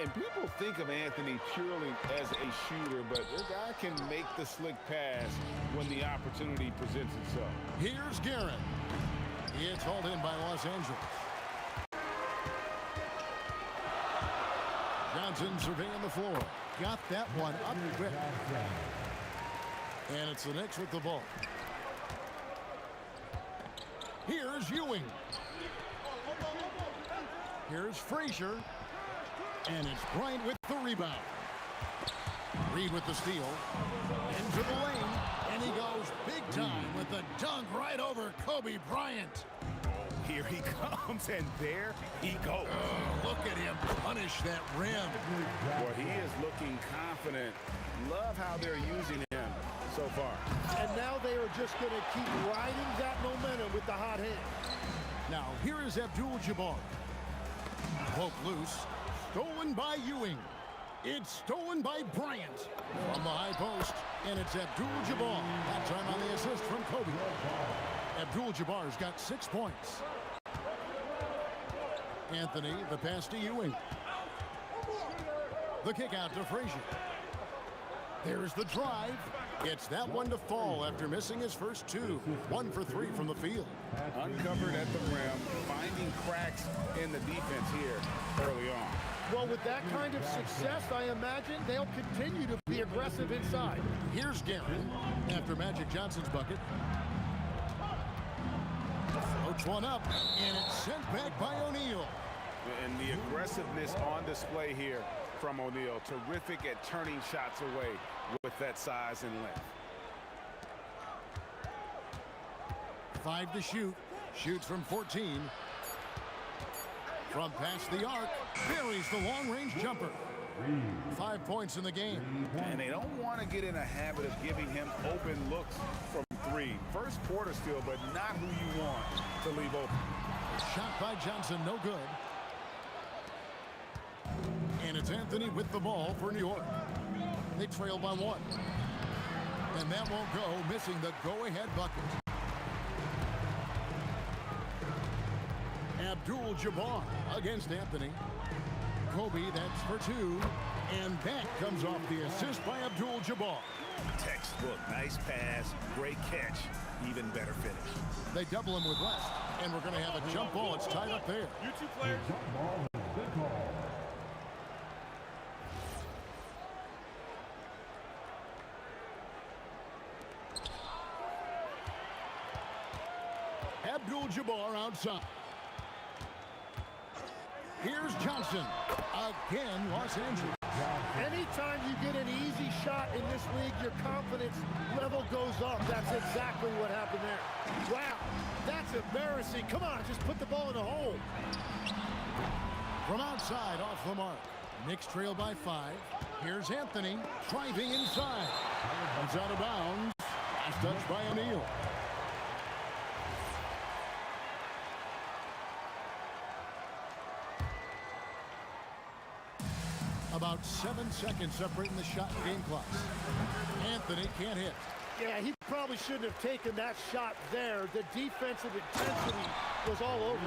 And people think of Anthony purely as a shooter, but the guy can make the slick pass when the opportunity presents itself. Here's Guerin. It's hauled in by Los Angeles. Johnson surveying the floor. Got that one up quick. And it's the Knicks with the ball. Here's Ewing. Here's Frazier. And it's Bryant with the rebound. Reed with the steal. Into the lane. And he goes big time with the dunk right over Kobe Bryant. Here he comes, and there he goes. Oh, look at him punish that rim. Well, he is looking confident. Love how they're using him so far. And now they are just going to keep riding that momentum with the hot hand. Now, here is Abdul-Jabbar. Poke loose. Stolen by Ewing. It's stolen by Bryant. From the high post. And it's Abdul-Jabbar. That time on the assist from Kobe. Abdul-Jabbar's got 6 points. Anthony, the pass to Ewing. The kick out to Frazier. There's the drive. Gets that one to fall after missing his first 2. 1 for 3 from the field. Uncovered at the rim, finding cracks in the defense here early on. Well, with that kind of success, I imagine they'll continue to be aggressive inside. Here's Guerin after Magic Johnson's bucket. Floats one up, and it's sent back by O'Neal. And the aggressiveness on display here from O'Neal. Terrific at turning shots away with that size and length. 5 to shoot. Shoots from 14. From past the arc, buries the long-range jumper. 5 points in the game. And they don't want to get in a habit of giving him open looks from 3. First quarter still, but not who you want to leave open. Shot by Johnson, no good. And it's Anthony with the ball for New York. They trail by 1. And that won't go, missing the go-ahead bucket. Abdul-Jabbar against Anthony. Kobe, that's for 2. And that comes off the assist by Abdul-Jabbar. Textbook, nice pass, great catch, even better finish. They double him with West, and we're going to have a jump ball. It's tied up there. You two players. Abdul-Jabbar outside. Here's Johnson. Again, Los Angeles. Anytime you get an easy shot in this league, your confidence level goes up. That's exactly what happened there. Wow, that's embarrassing. Come on, just put the ball in the hole. From outside, off the mark. Knicks trail by 5. Here's Anthony driving inside. It's out of bounds. Last touch by O'Neal. About 7 seconds separating the shot and game clock. Anthony can't hit. Yeah, he probably shouldn't have taken that shot there. The defensive intensity was all over.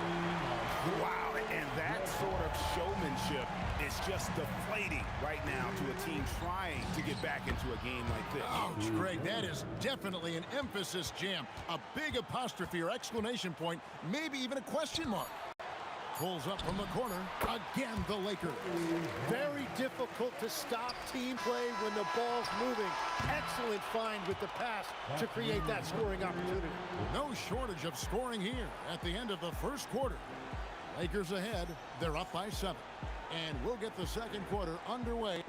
Wow, and that sort of showmanship is just deflating right now to a team trying to get back into a game like this. Oh, Ouch, Greg, that is definitely an emphasis jam. A big apostrophe or exclamation point, maybe even a question mark. Pulls up from the corner. Again, the Lakers. Very difficult to stop team play when the ball's moving. Excellent find with the pass to create that scoring opportunity. No shortage of scoring here at the end of the first quarter. Lakers ahead. They're up by 7. And we'll get the second quarter underway.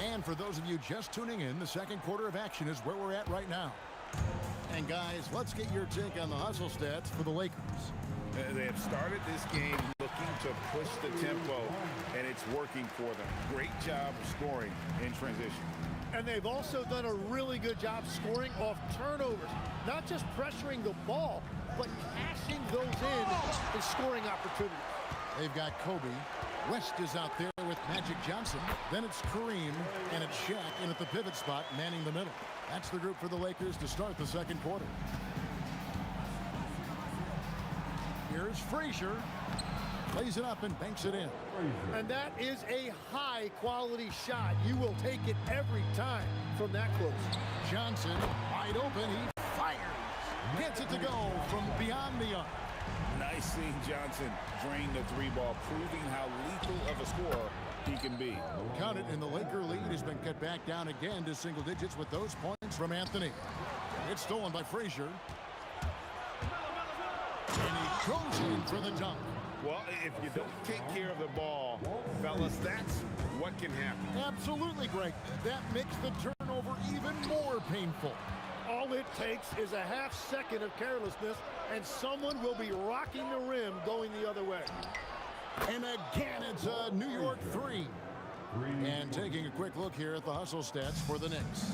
And for those of you just tuning in, the second quarter of action is where we're at right now. And guys, let's get your take on the hustle stats for the Lakers. They have started this game looking to push the tempo, and it's working for them. Great job scoring in transition. And they've also done a really good job scoring off turnovers. Not just pressuring the ball, but cashing those in scoring opportunities. They've got Kobe. West is out there with Magic Johnson. Then it's Kareem, and it's Shaq in at the pivot spot, manning the middle. That's the group for the Lakers to start the second quarter. Here's Frazier. Plays it up and banks it in. And that is a high-quality shot. You will take it every time from that close. Johnson, wide open. He fires. Gets it to go from beyond the arc. Nice seeing Johnson drain the 3-ball, proving how lethal of a scorer he can be. Count it, and the Laker lead has been cut back down again to single digits with those points from Anthony. It's stolen by Frazier. And he goes in for the dunk. Well, if you don't take care of the ball, fellas, that's what can happen. Absolutely, Greg. That makes the turnover even more painful. All it takes is a half-second of carelessness, and someone will be rocking the rim going the other way. And again, it's a New York 3. And taking a quick look here at the hustle stats for the Knicks.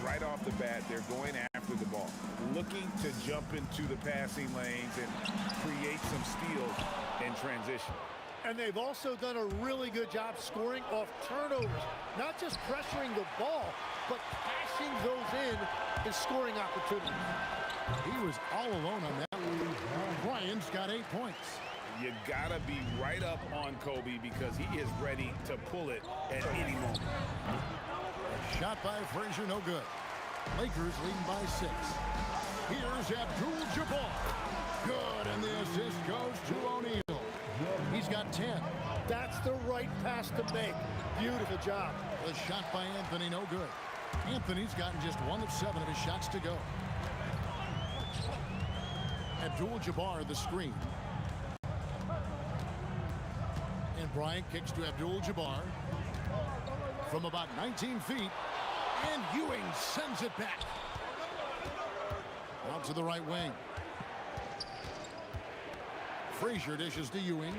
Right off the bat, they're going after the ball, looking to jump into the passing lanes and create some steals in transition. And they've also done a really good job scoring off turnovers. Not just pressuring the ball, but cashing those in scoring opportunities. He was all alone on that. Bryant's got 8 points. You gotta be right up on Kobe because he is ready to pull it at any moment. A shot by Frazier, no good. Lakers leading by 6. Here's Abdul-Jabbar. Good, and the assist goes to O'Neal. He's got 10. That's the right pass to make. Beautiful job. The shot by Anthony, no good. Anthony's gotten just 1 of 7 of his shots to go. Abdul-Jabbar, the screen. And Bryant kicks to Abdul-Jabbar from about 19 feet. And Ewing sends it back. Out to the right wing. Frazier dishes to Ewing.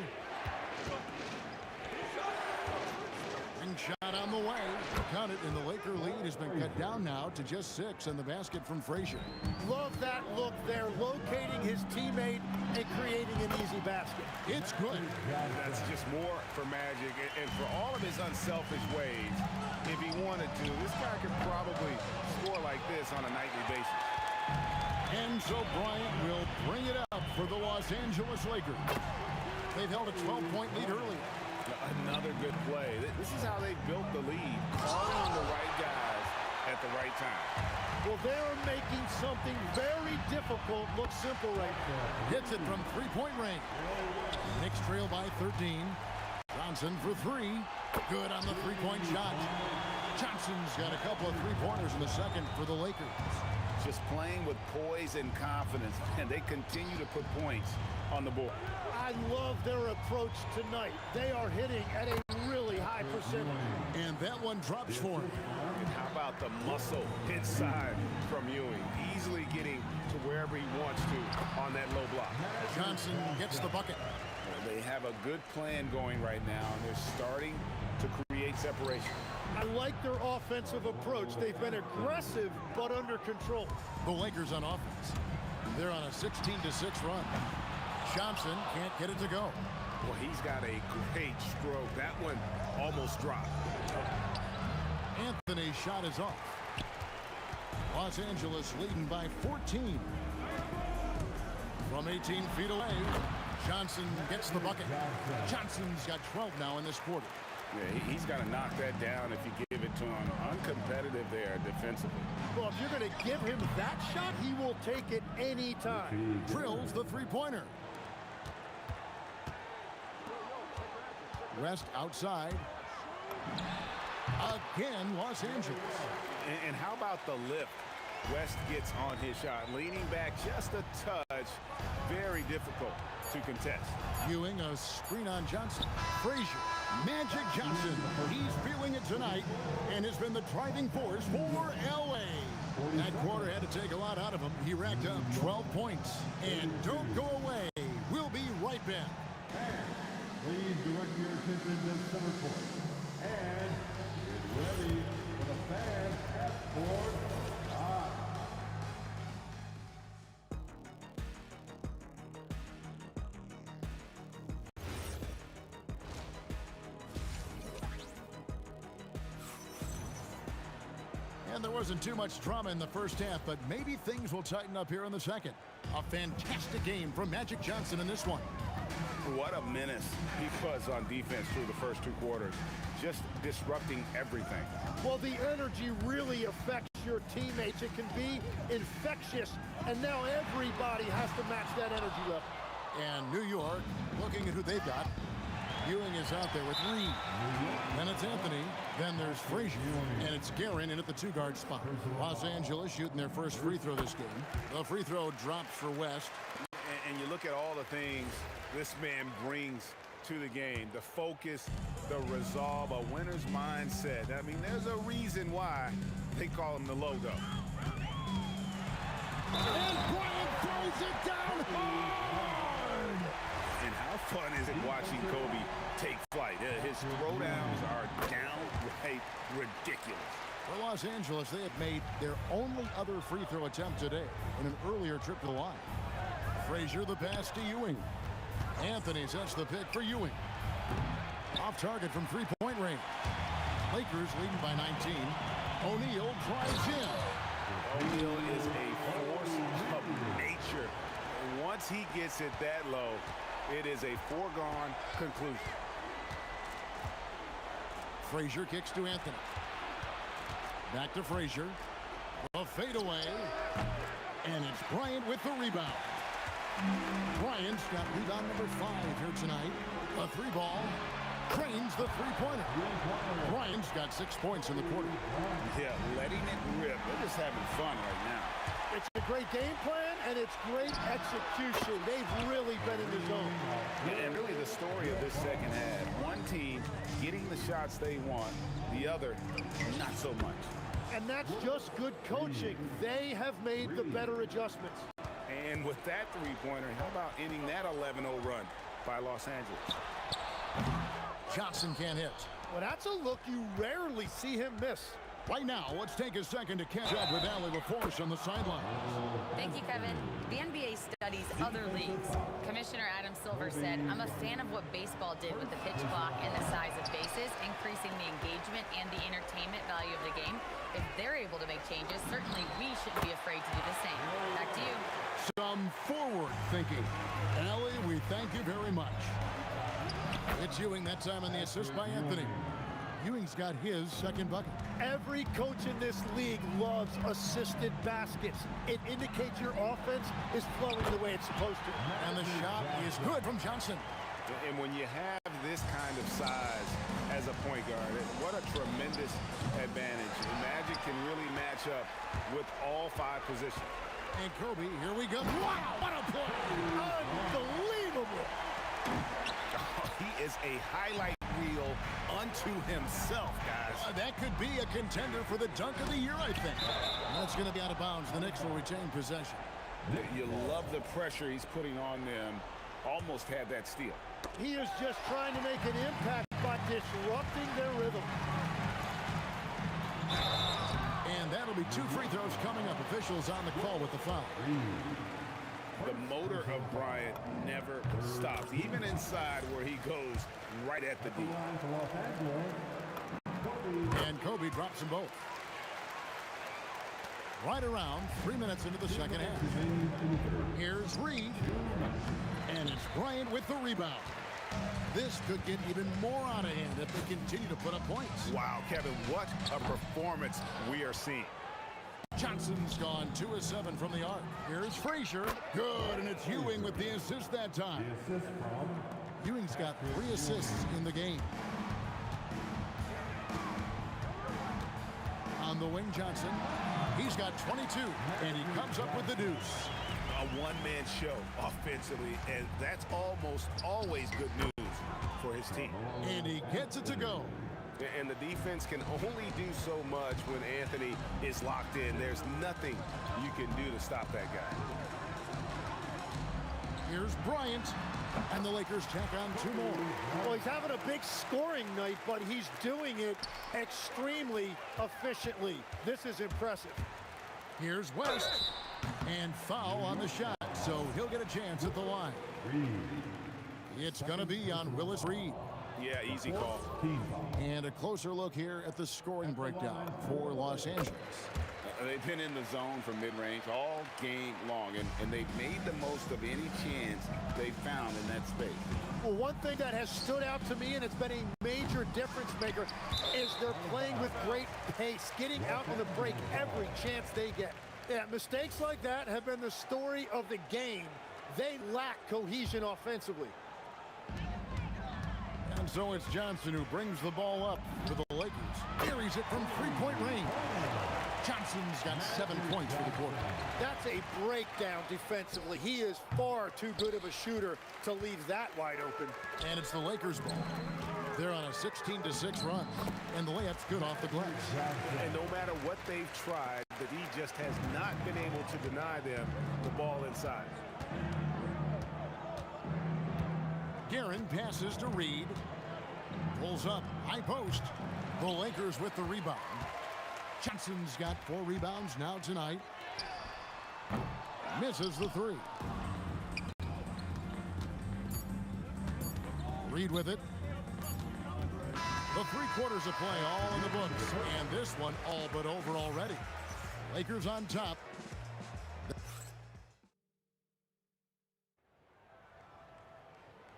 Ring shot on the way. Count it, and the Laker lead has been cut down now to just 6, and the basket from Frazier. Love that look there, locating his teammate and creating an easy basket. It's good. That's just more for Magic, and for all of his unselfish ways, if he wanted to, this guy could probably score like this on a nightly basis. And so Bryant will bring it up for the Los Angeles Lakers. They've held a 12-point lead earlier. Another good play. This is how they built the lead, calling on the right guys at the right time. Well, they're making something very difficult look simple right there. Hits it from 3-point range. Knicks trail by 13. Johnson for 3. Good on the 3-point shot. Johnson's got a couple of 3-pointers in the second for the Lakers. Just playing with poise and confidence, and they continue to put points on the board. I love their approach tonight. They are hitting at a really high percentage. And that one drops for him. And how about the muscle inside from Ewing? Easily getting to wherever he wants to on that low block. Johnson gets the bucket. They have a good plan going right now, and they're starting to create separation. I like their offensive approach. They've been aggressive, but under control. The Lakers on offense. They're on a 16-6 run. Johnson can't get it to go. Well, he's got a great stroke. That one almost dropped. Anthony's shot is off. Los Angeles leading by 14. From 18 feet away, Johnson gets the bucket. Johnson's got 12 now in this quarter. Yeah, he's got to knock that down if you give it to him. Uncompetitive there defensively. Well, if you're going to give him that shot, he will take it any time. Drills the three-pointer. West outside. Again, Los Angeles. And how about the lift? West gets on his shot, leaning back just a touch. Very difficult to contest. Ewing, a screen on Johnson. Frazier, Magic Johnson. He's feeling it tonight and has been the driving force for L.A. That quarter had to take a lot out of him. He racked up 12 points. And don't go away. We'll be right back. Please direct your attention to center court. And get ready for the fan half-court shot. And there wasn't too much drama in the first half, but maybe things will tighten up here in the second. A fantastic game from Magic Johnson in this one. What a menace he was on defense through the first two quarters, just disrupting everything. Well, the energy really affects your teammates. It can be infectious, and now everybody has to match that energy level. And New York, looking at who they've got. Ewing is out there with Reed. Then it's Anthony. Then there's Frazier. And it's Guerin in at the two-guard spot. Los Angeles shooting their first free throw this game. The free throw drops for West. And you look at all the things this man brings to the game. The focus, the resolve, a winner's mindset. I mean, there's a reason why they call him the logo. And Bryant throws it down hard! And how fun is it watching Kobe take flight? His throwdowns are downright ridiculous. For Los Angeles, they have made their only other free throw attempt today in an earlier trip to the line. Frazier the pass to Ewing. Anthony sets the pick for Ewing. Off target from three-point range. Lakers leading by 19. O'Neal drives in. O'Neal is a force of nature. And once he gets it that low, it is a foregone conclusion. Frazier kicks to Anthony. Back to Frazier. A fadeaway. And it's Bryant with the rebound. Bryant's got rebound number 5 here tonight. A three ball. Cranes the three-pointer. Bryant's got 6 points in the quarter. Yeah, letting it rip. They're just having fun right now. It's a great game plan, and it's great execution. They've really been in the zone. And really the story of this second half. One team getting the shots they want, the other not so much. And that's just good coaching. They have made the better adjustments. And with that three-pointer, how about ending that 11-0 run by Los Angeles? Johnson can't hit. Well, that's a look you rarely see him miss. Right now, let's take a second to catch up with Allie LaForce on the sideline. Thank you, Kevin. The NBA studies other leagues. Commissioner Adam Silver said, I'm a fan of what baseball did with the pitch clock and the size of bases, increasing the engagement and the entertainment value of the game. If they're able to make changes, certainly we shouldn't be afraid to do the same. Back to you. Some forward thinking. Allie, we thank you very much. It's Ewing that time on the assist by Anthony. Ewing's got his second bucket. Every coach in this league loves assisted baskets. It indicates your offense is flowing the way it's supposed to. And the shot is good from Johnson. And when you have this kind of size as a point guard, what a tremendous advantage. And Magic can really match up with all 5 positions. And Kobe, here we go. Wow, what a play! Unbelievable! Oh, he is a highlight reel unto himself, guys. That could be a contender for the dunk of the year, I think. That's going to be out of bounds. The Knicks will retain possession. You love the pressure he's putting on them. Almost had that steal. He is just trying to make an impact by disrupting their rhythm. And that'll be 2 free throws coming up. Officials on the call with the foul. The motor of Bryant never stops, even inside where he goes right at the D. And Kobe drops them both. right around 3 minutes into the second half. Here's Reed. And it's Bryant with the rebound. This could get even more out of hand if they continue to put up points. Wow, Kevin, what a performance we are seeing. Johnson's gone 2 of 7 from the arc. Here's Frazier. Good, and it's Ewing with the assist that time. Ewing's got 3 assists in the game. On the wing, Johnson. He's got 22, and he comes up with the deuce. A one-man show offensively, and that's almost always good news for his team. And he gets it to go. And the defense can only do so much when Anthony is locked in. There's nothing you can do to stop that guy. Here's Bryant, and the Lakers tack on 2 more. Well, he's having a big scoring night, but he's doing it extremely efficiently. This is impressive. Here's West, and foul on the shot, so he'll get a chance at the line. It's going to be on Willis Reed. Yeah, easy call. And a closer look here at the scoring breakdown for Los Angeles. They've been in the zone from mid-range all game long, and they've made the most of any chance they found in that space. Well, one thing that has stood out to me, and it's been a major difference maker, is they're playing with great pace, getting out on the break every chance they get. Yeah, mistakes like that have been the story of the game. They lack cohesion offensively. And so it's Johnson who brings the ball up for the Lakers. Carries it from 3-point range. Johnson's got 7 points for the quarter. That's a breakdown defensively. He is far too good of a shooter to leave that wide open. And it's the Lakers' ball. They're on a 16-6 run, and the layup's good off the glass. And no matter what they've tried, the D just has not been able to deny them the ball inside. Guerin passes to Reed. Pulls up, high post. The Lakers with the rebound. Johnson's got 4 rebounds now tonight. Misses the 3. Reed with it. The 3 quarters of play all in the books. And this one all but over already. Lakers on top.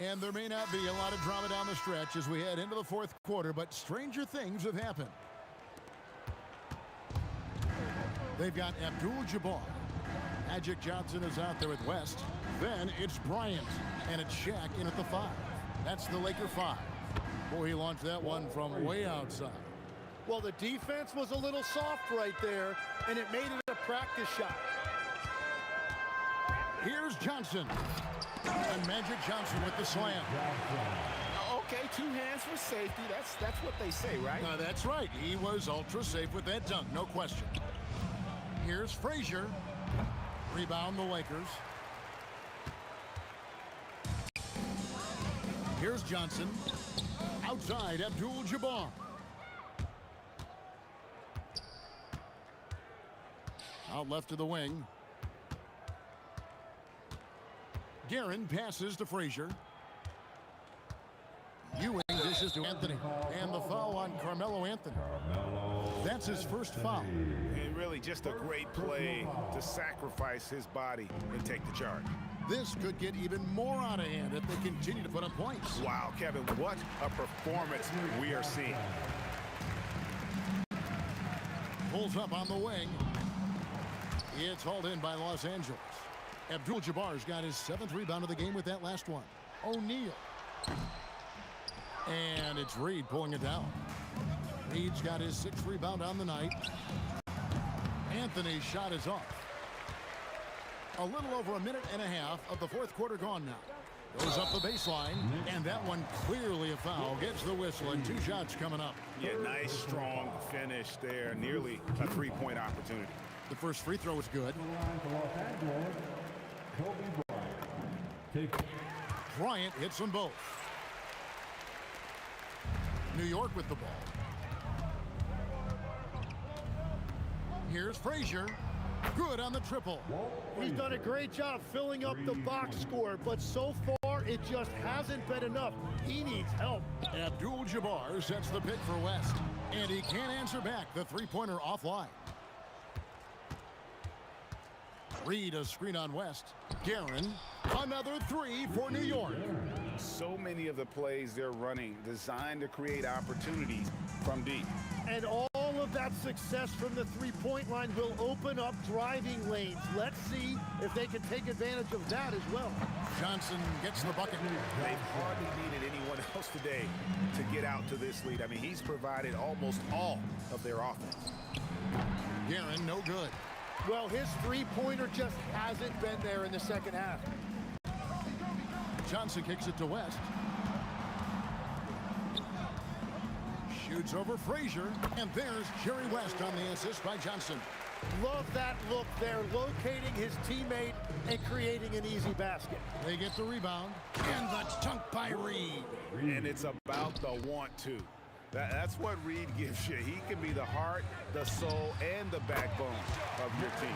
And there may not be a lot of drama down the stretch as we head into the 4th quarter, but stranger things have happened. They've got Abdul-Jabbar. Magic Johnson is out there with West. Then it's Bryant, and it's Shaq in at the 5. That's the Laker 5. Boy, he launched that one from way outside. Well, the defense was a little soft right there, and it made it a practice shot. Here's Johnson. And Magic Johnson with the slam. Okay, 2 hands for safety. That's what they say, right? That's right. He was ultra safe with that dunk, no question. Here's Frazier. Rebound the Lakers. Here's Johnson. Outside, Abdul-Jabbar. Out left to the wing. Guerin passes to Frazier. Ewing dishes to Anthony. And the foul on Carmelo Anthony. That's his first foul. And really just a great play to sacrifice his body and take the charge. This could get even more out of hand if they continue to put up points. Wow, Kevin, what a performance we are seeing. Pulls up on the wing. It's hauled in by Los Angeles. Abdul-Jabbar's got his 7th rebound of the game with that last one. O'Neal. And it's Reed pulling it down. Reed's got his 6th rebound on the night. Anthony's shot is off. A little over a minute and a half of the 4th quarter gone now. Goes up the baseline, and that one clearly a foul. Gets the whistle, and 2 shots coming up. Yeah, nice, strong finish there. Nearly a 3-point opportunity. The first free throw was good. Bryant hits them both. New York with the ball. Here's Frazier. Good on the triple. He's done a great job filling up the box score, but so far it just hasn't been enough. He needs help. Abdul-Jabbar sets the pick for West, and he can't answer back. The 3-pointer offline. Reed a screen on West. Guerin, another three for New York. So many of the plays they're running designed to create opportunities from deep. And all of that success from the three-point line will open up driving lanes. Let's see if they can take advantage of that as well. Johnson gets the bucket. They've hardly needed anyone else today to get out to this lead. I mean, he's provided almost all of their offense. Guerin, no good. Well, his three-pointer just hasn't been there in the second half. Johnson kicks it to West. Shoots over Frazier, and there's Jerry West on the assist by Johnson. Love that look there, locating his teammate and creating an easy basket. They get the rebound, and the dunk by Reed. And it's about the want to. That's what Reed gives you. He can be the heart, the soul, and the backbone of your team.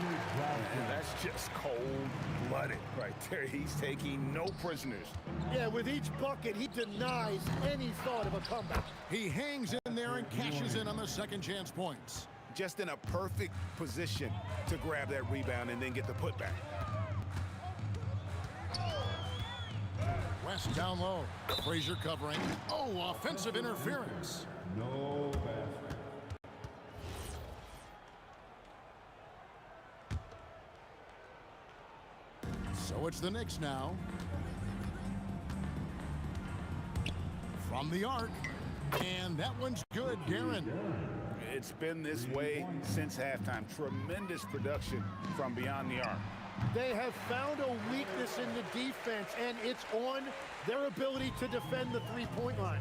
And that's just cold-blooded right there. He's taking no prisoners. Yeah, with each bucket, he denies any thought of a comeback. He hangs in there and cashes in on the second chance points. Just in a perfect position to grab that rebound and then get the putback. West down low. Frazier covering. Oh, offensive interference. No basket. So it's the Knicks now. From the arc. And that one's good, Guerin. It's been this way since halftime. Tremendous production from beyond the arc. They have found a weakness in the defense, and it's on their ability to defend the three-point line.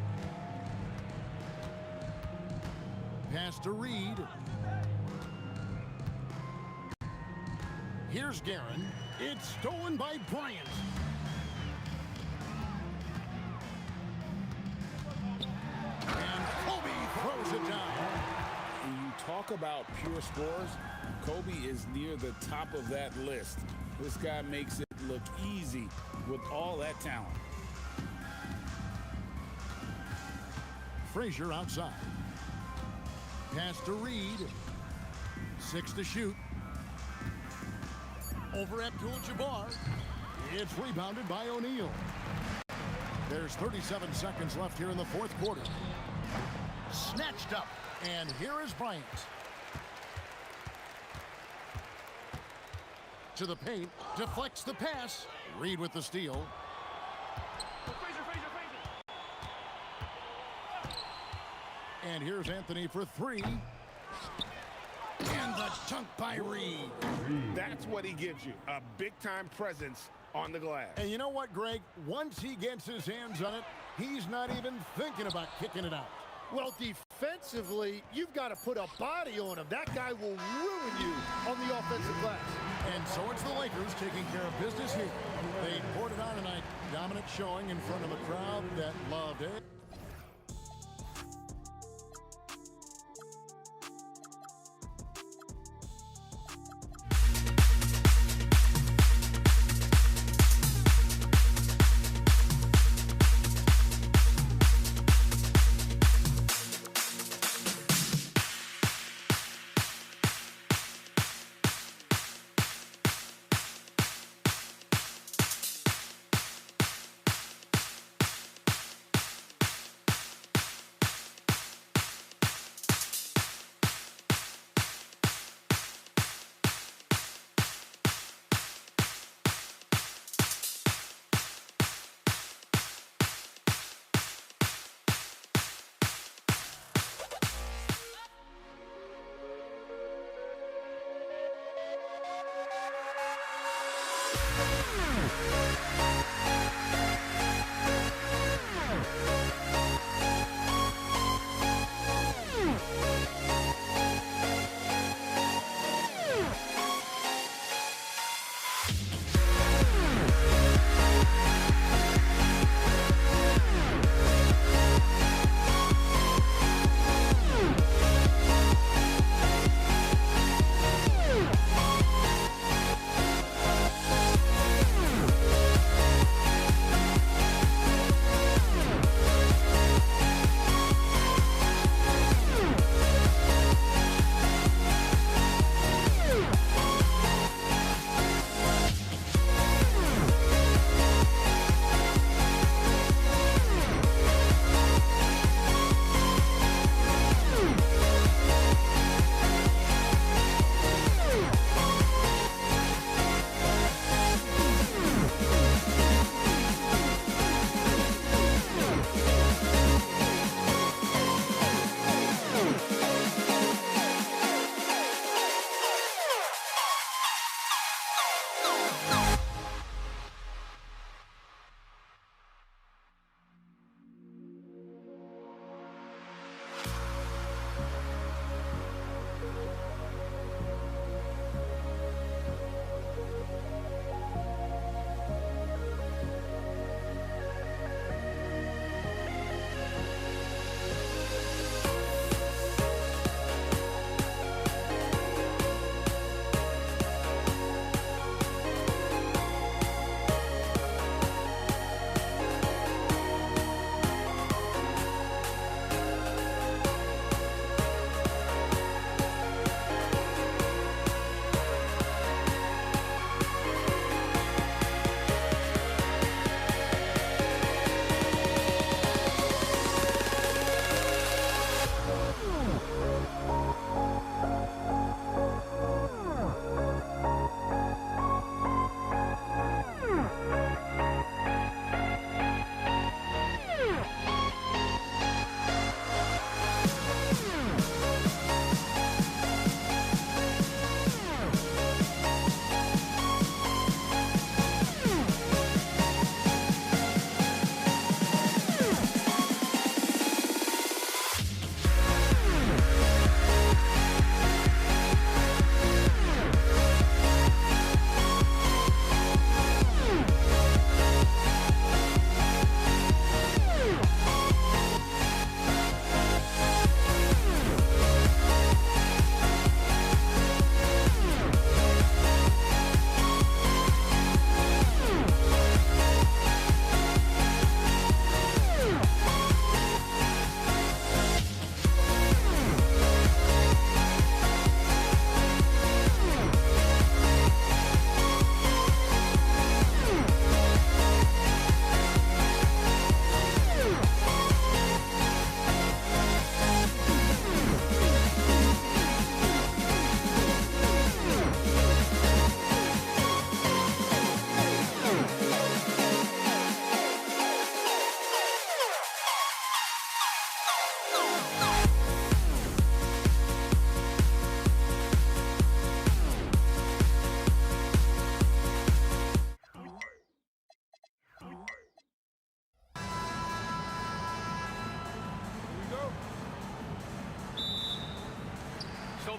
Pass to Reed. Here's Guerin. It's stolen by Bryant. And Kobe throws it down. When you talk about pure scores, Kobe is near the top of that list. This guy makes it look easy with all that talent. Frazier outside. Pass to Reed. 6 to shoot. Over Abdul-Jabbar. It's rebounded by O'Neal. There's 37 seconds left here in the fourth quarter. Snatched up. And here is Bryant. To the paint. Deflects the pass. Reed with the steal. And here's Anthony for three. And the dunk by Reed. That's what he gives you, a big-time presence on the glass. And you know what, Greg? Once he gets his hands on it, he's not even thinking about kicking it out. Well, defensively, you've got to put a body on him. That guy will ruin you on the offensive glass. And so it's the Lakers taking care of business here. They poured it on tonight. Dominant showing in front of a crowd that loved it.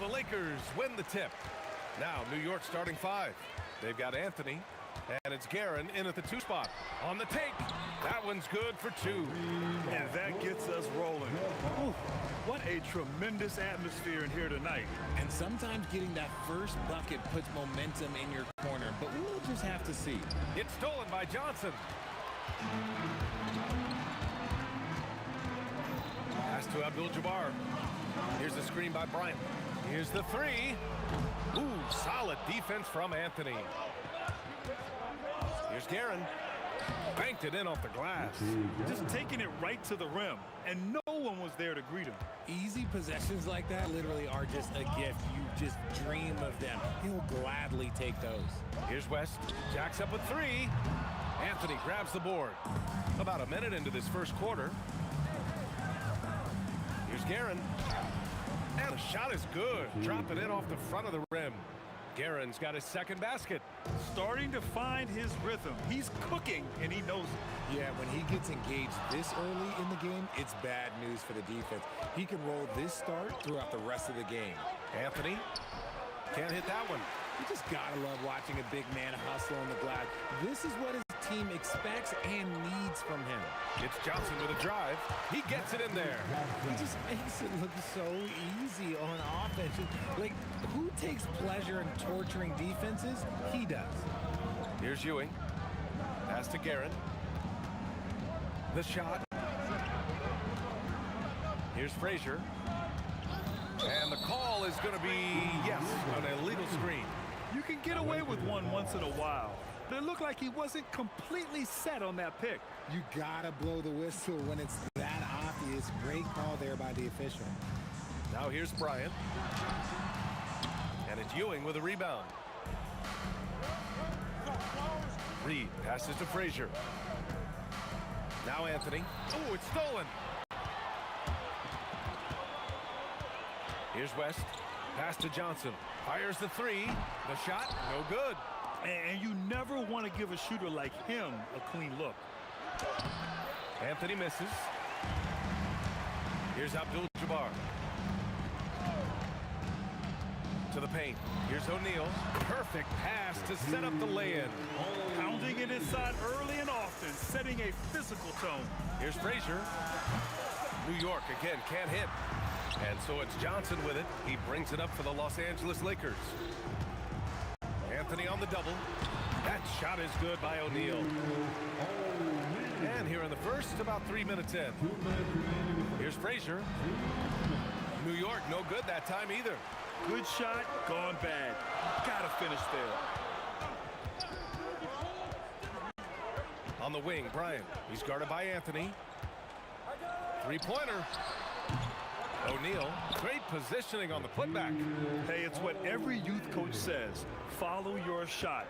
the Lakers win the tip. Now New York starting 5. They've got Anthony, and it's Guerin in at the 2 spot. On the take. That one's good for 2. And that gets us rolling. Ooh, what a tremendous atmosphere in here tonight. And sometimes getting that first bucket puts momentum in your corner, but we'll just have to see. It's stolen by Johnson. Pass to Abdul-Jabbar. Here's the screen by Bryant. Here's the 3. Ooh, solid defense from Anthony. Here's Guerin. Banked it in off the glass. Just taking it right to the rim, and no one was there to greet him. Easy possessions like that literally are just a gift. You just dream of them. He'll gladly take those. Here's West. Jacks up with 3. Anthony grabs the board. About a minute into this first quarter. Here's Guerin. And the shot is good. Drop it in off the front of the rim. Guerin's got his second basket. Starting to find his rhythm. He's cooking, and he knows it. Yeah, when he gets engaged this early in the game, it's bad news for the defense. He can roll this start throughout the rest of the game. Anthony can't hit that one. You just gotta love watching a big man hustle on the glass. This is what his team expects and needs from him. It's Johnson with a drive. He gets it in there. He just makes it look so easy on offense. Like, who takes pleasure in torturing defenses? He does. Here's Ewing. Pass to Guerin. The shot. Here's Frazier. And the call is going to be, yes, an illegal screen. You can get away with one once in a while. But it looked like he wasn't completely set on that pick. You gotta blow the whistle when it's that obvious. Great call there by the official. Now here's Bryant. And it's Ewing with a rebound. Reed passes to Frazier. Now Anthony. Oh, it's stolen. Here's West. Pass to Johnson. Fires the 3. The shot, no good. And you never want to give a shooter like him a clean look. Anthony misses. Here's Abdul-Jabbar. To the paint. Here's O'Neal. Perfect pass to set up the lay-in. Pounding it inside early and often, setting a physical tone. Here's Frazier. New York again can't hit. And so it's Johnson with it. He brings it up for the Los Angeles Lakers. Anthony on the double. That shot is good by O'Neal. And here in the first, about 3 minutes in. Here's Frazier. New York, no good that time either. Good shot, gone bad. Gotta finish there. On the wing, Bryant. He's guarded by Anthony. 3-pointer. O'Neal, great positioning on the putback. Hey, it's what every youth coach says. Follow your shot.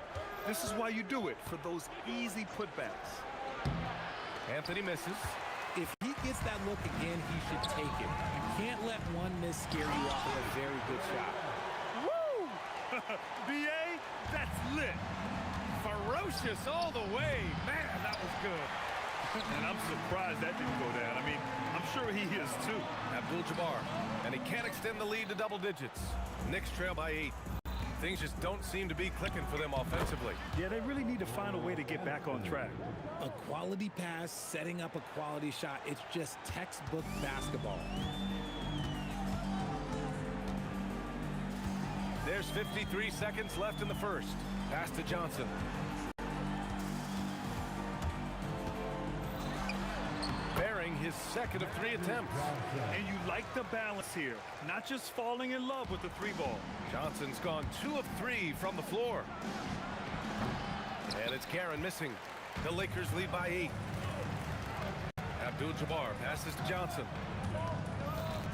This is why you do it, for those easy putbacks. Anthony misses. If he gets that look again, he should take it. You can't let one miss scare you off of a very good shot. Woo! B.A., that's lit. Ferocious all the way. Man, that was good. And I'm surprised that didn't go down. I mean, I'm sure he is too. Abdul-Jabbar, and he can't extend the lead to double digits. Knicks trail by 8. Things just don't seem to be clicking for them offensively. Yeah, they really need to find a way to get back on track. A quality pass, setting up a quality shot. It's just textbook basketball. There's 53 seconds left in the first. Pass to Johnson. Bearing his second of 3 attempts. And you like the balance here. Not just falling in love with the 3-ball. Johnson's gone 2 of 3 from the floor. And it's Guerin missing. The Lakers lead by 8. Abdul-Jabbar passes to Johnson.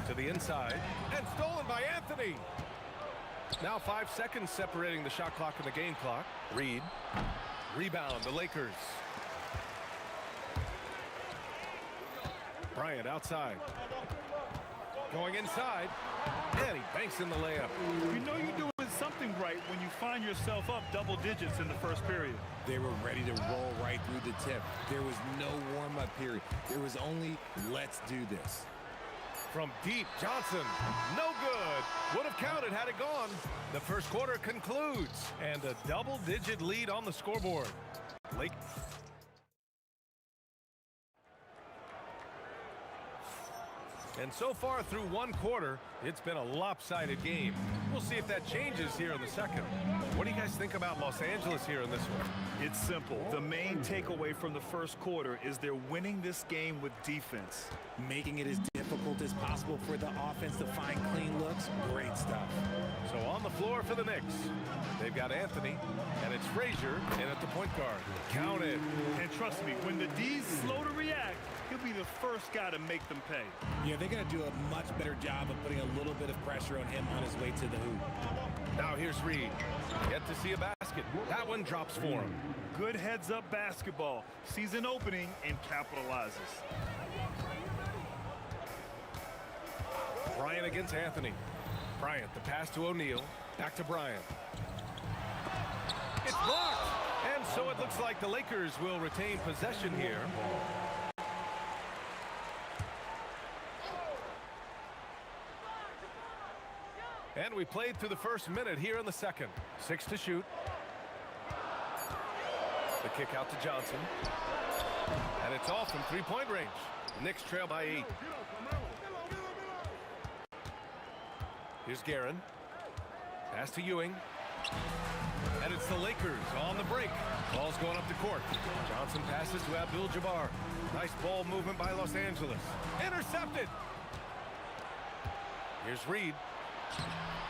To the inside. And stolen by Anthony. Now 5 seconds separating the shot clock and the game clock. Reed. Rebound, the Lakers. Bryant outside. Going inside. And he banks in the layup. You know you're doing something right when you find yourself up double digits in the first period. They were ready to roll right through the tip. There was no warm-up period. There was only, let's do this. From deep, Johnson, no good. Would have counted had it gone. The first quarter concludes, and a double-digit lead on the scoreboard. Lake. And so far through one quarter, it's been a lopsided game. We'll see if that changes here in the second. What do you guys think about Los Angeles here in this one? It's simple. The main takeaway from the first quarter is they're winning this game with defense. Making it as difficult as possible for the offense to find clean looks. Great stuff. So on the floor for the Knicks, they've got Anthony, and it's Frazier in at the point guard. Count it. And trust me, when the D's slow to react, he'll be the first guy to make them pay. Yeah, they're going to do a much better job of putting a little bit of pressure on him on his way to the hoop. Now here's Reed. Yet to see a basket. That one drops for him. Good heads-up basketball. Sees an opening and capitalizes. Bryant against Anthony. Bryant, the pass to O'Neal. Back to Bryant. It's blocked. And so it looks like the Lakers will retain possession here. And we played through the first minute here in the second. 6 to shoot. The kick out to Johnson. And it's off from three-point range. Knicks trail by 8. Here's Guerin. Pass to Ewing. And it's the Lakers on the break. Ball's going up the court. Johnson passes to Abdul-Jabbar. Nice ball movement by Los Angeles. Intercepted. Here's Reed.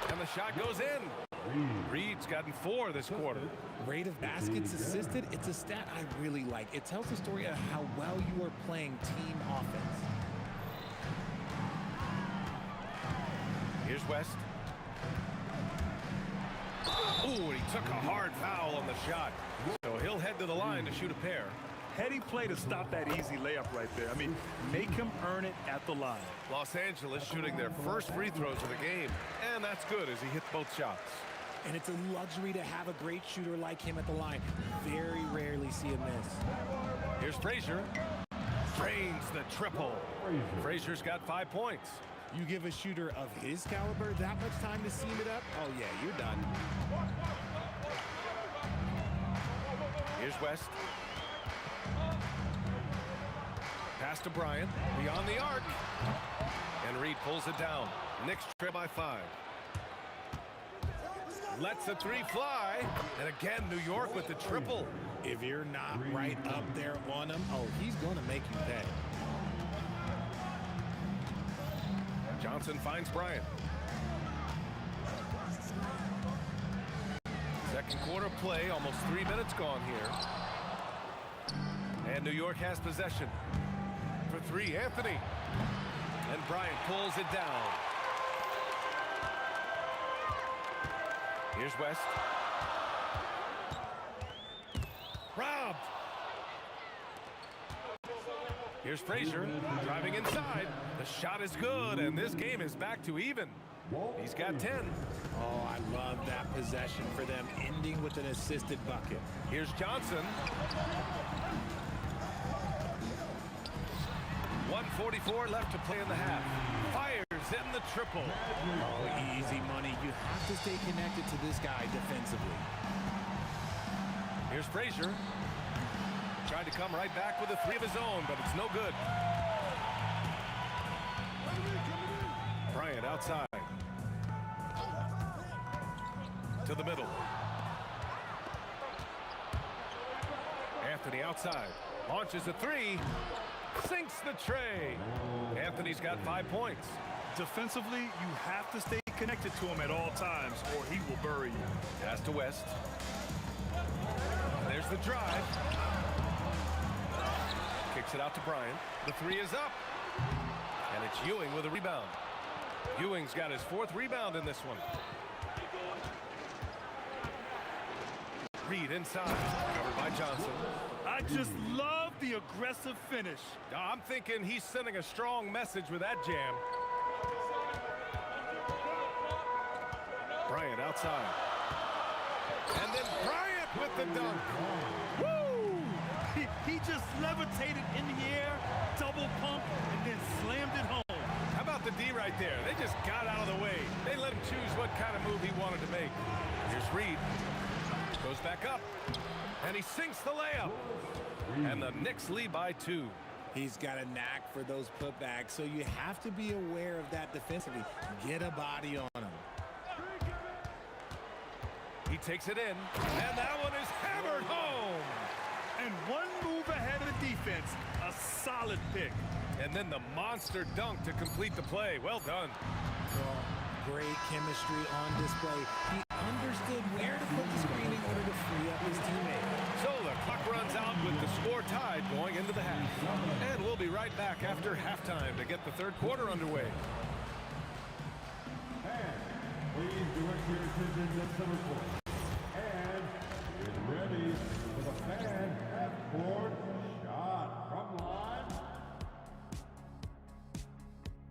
And the shot goes in. Reed's gotten 4 this quarter. Rate of baskets assisted, it's a stat I really like. It tells the story of how well you are playing team offense. Here's West. Ooh, and he took a hard foul on the shot. So he'll head to the line to shoot a pair. Heady play to stop that easy layup right there. I mean, make him earn it at the line. Los Angeles shooting their first free throws of the game. And that's good as he hit both shots. And it's a luxury to have a great shooter like him at the line. Very rarely see a miss. Here's Frazier. Drains the triple. Frazier's got 5 points. You give a shooter of his caliber that much time to seam it up? Oh, yeah, you're done. Here's West. Pass to Bryant. Beyond the arc. And Reed pulls it down. Knicks trail by 5. Lets a 3 fly. And again, New York with the triple. If you're not right up there on him, oh, he's going to make you pay. Johnson finds Bryant. Second quarter play, almost 3 minutes gone here. And New York has possession. For 3, Anthony. And Bryant pulls it down. Here's West. Robbed. Here's Frazier driving inside. The shot is good, and this game is back to even. He's got 10. Oh, I love that possession for them, ending with an assisted bucket. Here's Johnson. 1:44 left to play in the half. Fires in the triple. Oh, easy money. You have to stay connected to this guy defensively. Here's Frazier. Tried to come right back with a 3 of his own, but it's no good. Bryant outside. To the middle. Anthony outside. Launches a 3. Sinks the tray. Anthony's got 5 points. Defensively, you have to stay connected to him at all times, or he will bury you. Pass to West. There's the drive. Kicks it out to Bryant. The 3 is up. And it's Ewing with a rebound. Ewing's got his 4th rebound in this one. Reed inside. Covered by Johnson. I just love the aggressive finish. I'm thinking he's sending a strong message with that jam. Bryant outside. And then Bryant with the dunk. Woo! He just levitated in the air, double pump, and then slammed it home. How about the D right there. They just got out of the way. They let him choose what kind of move he wanted to make. Here's Reed. Goes back up. And he sinks the layup. And the Knicks lead by 2. He's got a knack for those putbacks, so you have to be aware of that defensively. Get a body on him. He takes it in, and that one is hammered home. And one move ahead of the defense. A solid pick. And then the monster dunk to complete the play. Well done. Well, great chemistry on display. He understood where to put the screen in order to free up his teammate. So the clock runs out with the score tied going into the half. And we'll be right back after halftime to get the third quarter underway. And please direct your attention to center court. And get ready for the fan half-court shot from line.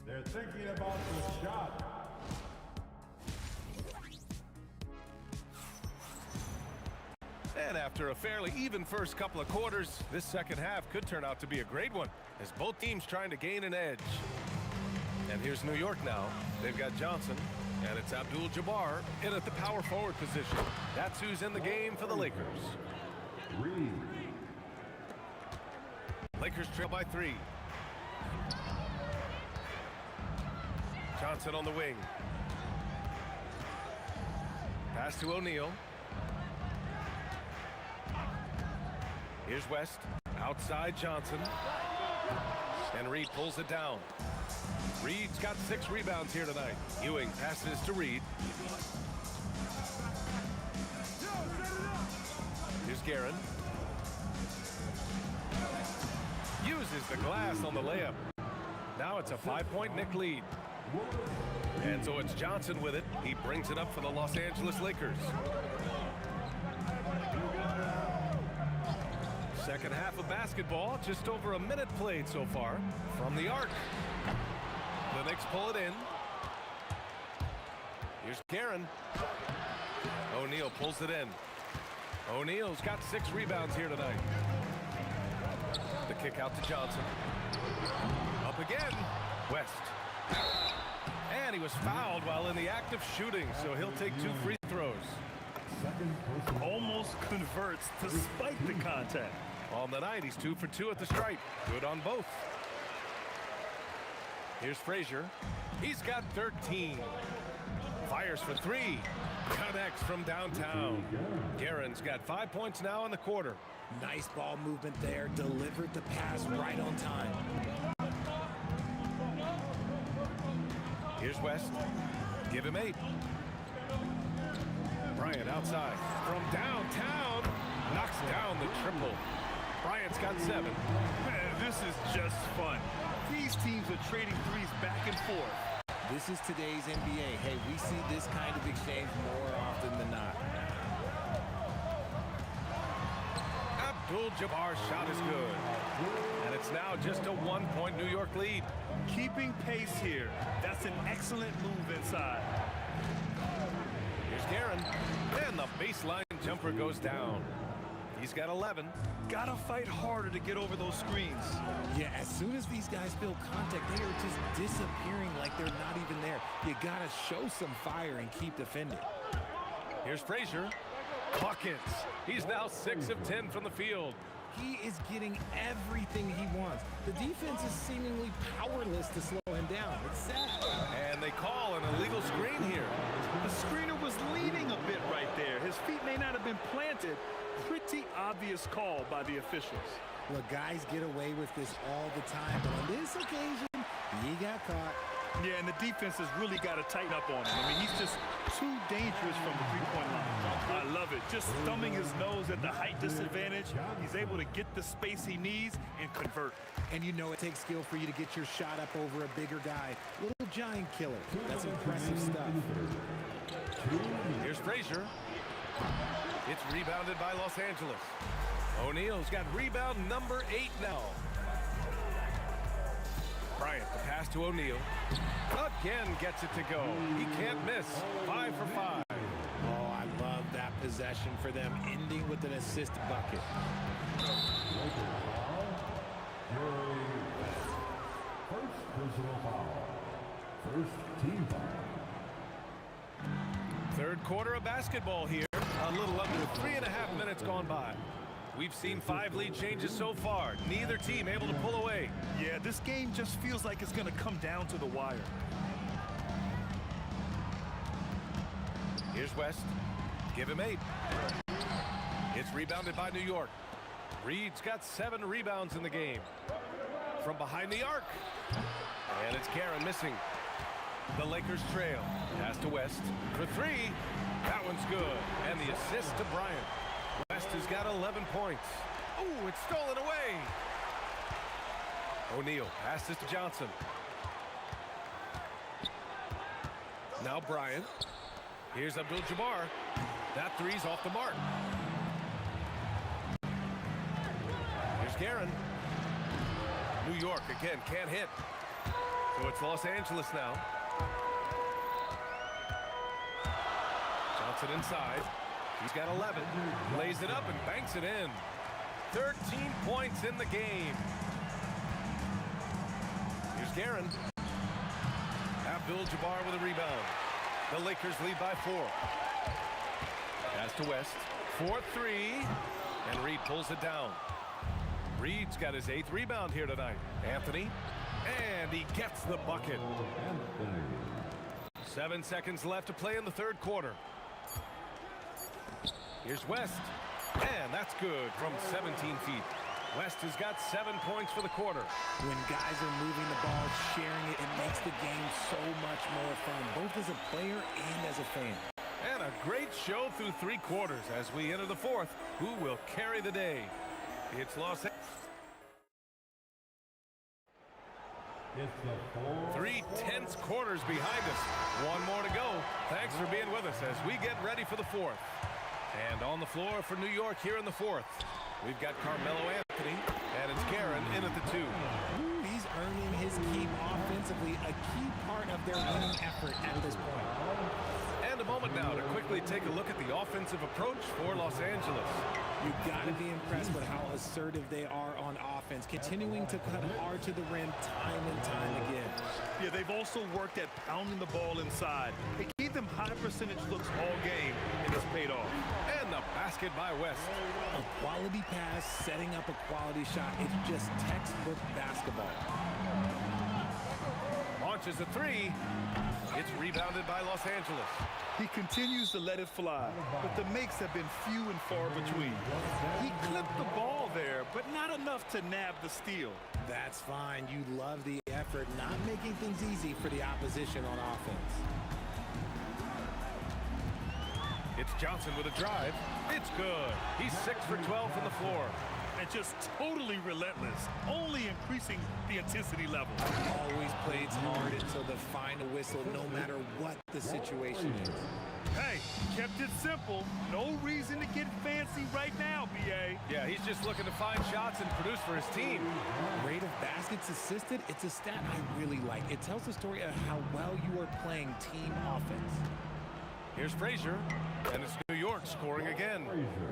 They're thinking about the shot. And after a fairly even first couple of quarters, this second half could turn out to be a great one as both teams trying to gain an edge. And here's New York now. They've got Johnson, and it's Abdul-Jabbar in at the power forward position. That's who's in the game for the Lakers. Lakers trail by 3. Johnson on the wing. Pass to O'Neal. Here's West. Outside Johnson. And Reed pulls it down. Reed's got 6 rebounds here tonight. Ewing passes to Reed. Here's Guerin. Uses the glass on the layup. Now it's a 5-point Knick lead. And so it's Johnson with it. He brings it up for the Los Angeles Lakers. Second half of basketball, just over a minute played so far from the arc. The Knicks pull it in. Here's Guerin. O'Neal pulls it in. O'Neal's got 6 rebounds here tonight. The kick out to Johnson. Up again. West. And he was fouled while in the act of shooting, so he'll take 2 free throws. Almost converts despite the contact. On the night, he's 2 for 2 at the stripe. Good on both. Here's Frazier. He's got 13. Fires for 3. Connects from downtown. Guerin's got 5 points now in the quarter. Nice ball movement there. Delivered the pass right on time. Here's West. Give him 8. Bryant outside. From downtown. Knocks down the triple. Bryant's got 7. Man, this is just fun. These teams are trading threes back and forth. This is today's NBA. Hey, we see this kind of exchange more often than not. Abdul-Jabbar's shot is good. And it's now just a 1-point New York lead. Keeping pace here. That's an excellent move inside. Here's Guerin. And the baseline jumper goes down. He's got 11. Gotta fight harder to get over those screens. Yeah, as soon as these guys feel contact, they are just disappearing like they're not even there. You gotta show some fire and keep defending. Here's Frazier. Buckets. He's now 6 of 10 from the field. He is getting everything he wants. The defense is seemingly powerless to slow him down. It's sad. And they call an illegal screen here. The screener was leaning a bit right there. His feet may not have been planted. Pretty obvious call by the officials. Look, guys get away with this all the time, but on this occasion, he got caught. Yeah, and the defense has really got to tighten up on him. I mean, he's just too dangerous from the three-point line. I love it. Just thumbing his nose at the height disadvantage. He's able to get the space he needs and convert. And you know it takes skill for you to get your shot up over a bigger guy. Little giant killer. That's impressive stuff. Here's Frazier. It's rebounded by Los Angeles. O'Neal's got rebound number 8 now. Bryant, the pass to O'Neal. Again gets it to go. He can't miss. 5 for 5. Oh, I love that possession for them, ending with an assist bucket. First personal foul. First team foul. Third quarter of basketball here. A little under 3.5 minutes gone by. We've seen 5 lead changes so far. Neither team able to pull away. Yeah, this game just feels like it's going to come down to the wire. Here's West. Give him 8. It's rebounded by New York. Reed's got 7 rebounds in the game. From behind the arc. And it's Karen missing. The Lakers trail. Pass to West for 3. That one's good. And the assist to Bryant. West has got 11 points. Oh, it's stolen away. O'Neal passes to Johnson. Now Bryant. Here's Abdul-Jabbar. That 3's off the mark. Here's Guerin. New York again can't hit. So it's Los Angeles now. Johnson inside. He's got 11. Lays it up and banks it in. 13 points in the game. Here's Guerin. Abdul-Jabbar with a rebound. The Lakers lead by 4. Pass to West. 4-3. And Reed pulls it down. Reed's got his 8th rebound here tonight. Anthony. And he gets the bucket. 7 seconds left to play in the third quarter. Here's West. And that's good from 17 feet. West has got 7 points for the quarter. When guys are moving the ball, sharing it, it makes the game so much more fun, both as a player and as a fan. And a great show through 3 quarters as we enter the fourth. Who will carry the day? It's Los Angeles. 3 tense quarters behind us. 1 more to go. Thanks for being with us as we get ready for the fourth. And on the floor for New York here in the fourth, we've got Carmelo Anthony, and it's Guerin in at the 2. He's earning his keep offensively, a key part of their winning effort at this point. And a moment now to quickly take a look at the offensive approach for Los Angeles. You've got to be impressed with how assertive they are on offense, continuing to cut hard to the rim time and time again. Yeah, they've also worked at pounding the ball inside. It gave them high percentage looks all game, and it's paid off. And the basket by West. A quality pass, setting up a quality shot. It's just textbook basketball. Launches a 3. It's rebounded by Los Angeles. He continues to let it fly, but the makes have been few and far between. He clipped the ball there, but not enough to nab the steal. That's fine. You love the effort, not making things easy for the opposition on offense. It's Johnson with a drive. It's good. He's 6 for 12 from the floor. And just totally relentless, only increasing the intensity level. Always plays hard until the final whistle, no matter what the situation is. Hey, kept it simple. No reason to get fancy right now, B.A. Yeah, he's just looking to find shots and produce for his team. Rate of baskets assisted, it's a stat I really like. It tells the story of how well you are playing team offense. Here's Frazier, and it's New York scoring again.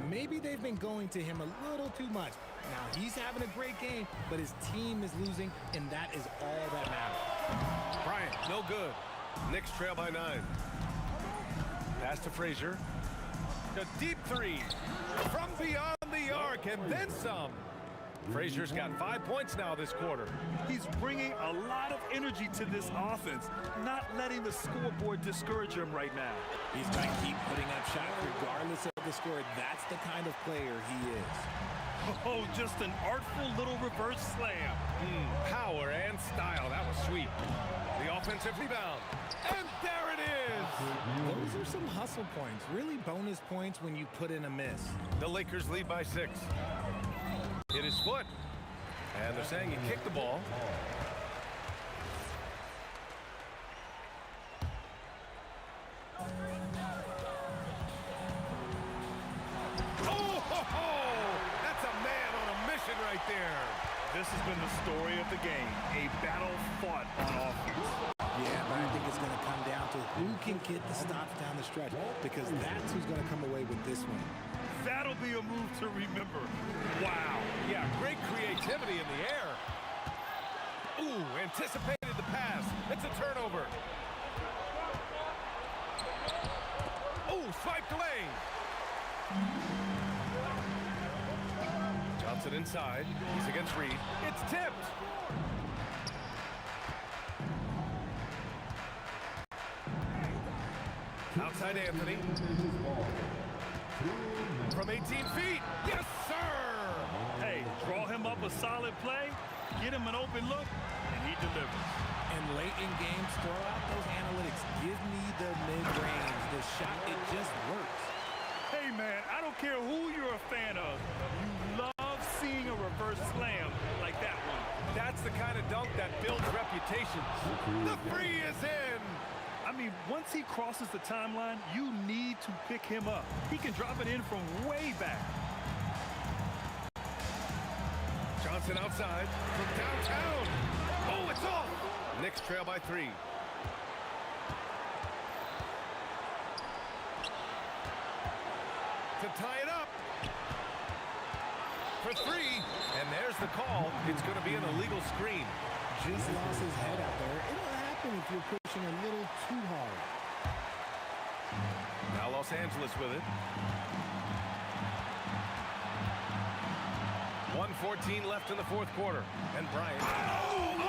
Maybe they've been going to him a little too much. Now, he's having a great game, but his team is losing, and that is all that matters. Bryant, no good. Knicks trail by 9. Pass to Frazier. A deep 3 from beyond the arc, and then some. Frazier's got 5 points now this quarter. He's bringing a lot of energy to this offense, not letting the scoreboard discourage him right now. He's going to keep putting up shots regardless of the score. That's the kind of player he is. Oh, just an artful little reverse slam. Power and style. That was sweet. The offensive rebound. And there it is. Those are some hustle points. Really bonus points when you put in a miss. The Lakers lead by 6. Hit his foot. And they're saying he kicked the ball. That's a man on a mission right there. This has been the story of the game, a battle fought on offense. Yeah, but I think it's going to come down to who can get the stops down the stretch, because that's who's going to come away with this one. That'll be a move to remember. Wow. Yeah, great creativity in the air. Ooh, anticipated the pass. It's a turnover. Oh, swiped away. Johnson inside. He's against Reed. It's tipped. Outside Anthony. From 18 feet. Yes, sir! Hey, draw him up a solid play, get him an open look, and he delivers. And late in games, throw out those analytics. Give me the mid-range. The shot, it just works. Hey, man, I don't care who you're a fan of. You love seeing a reverse slam like that one. That's the kind of dunk that builds reputations. The three is in. I mean, once he crosses the timeline, you need to pick him up. He can drop it in from way back. Johnson outside from downtown. Oh, it's off. Knicks trail by 3. To tie it up. For 3. And there's the call. It's going to be an illegal screen. Just lost his head out there. It'll happen if you're pushing a little too hard. Now Los Angeles with it. 1:14 left in the fourth quarter. And Bryant. Oh,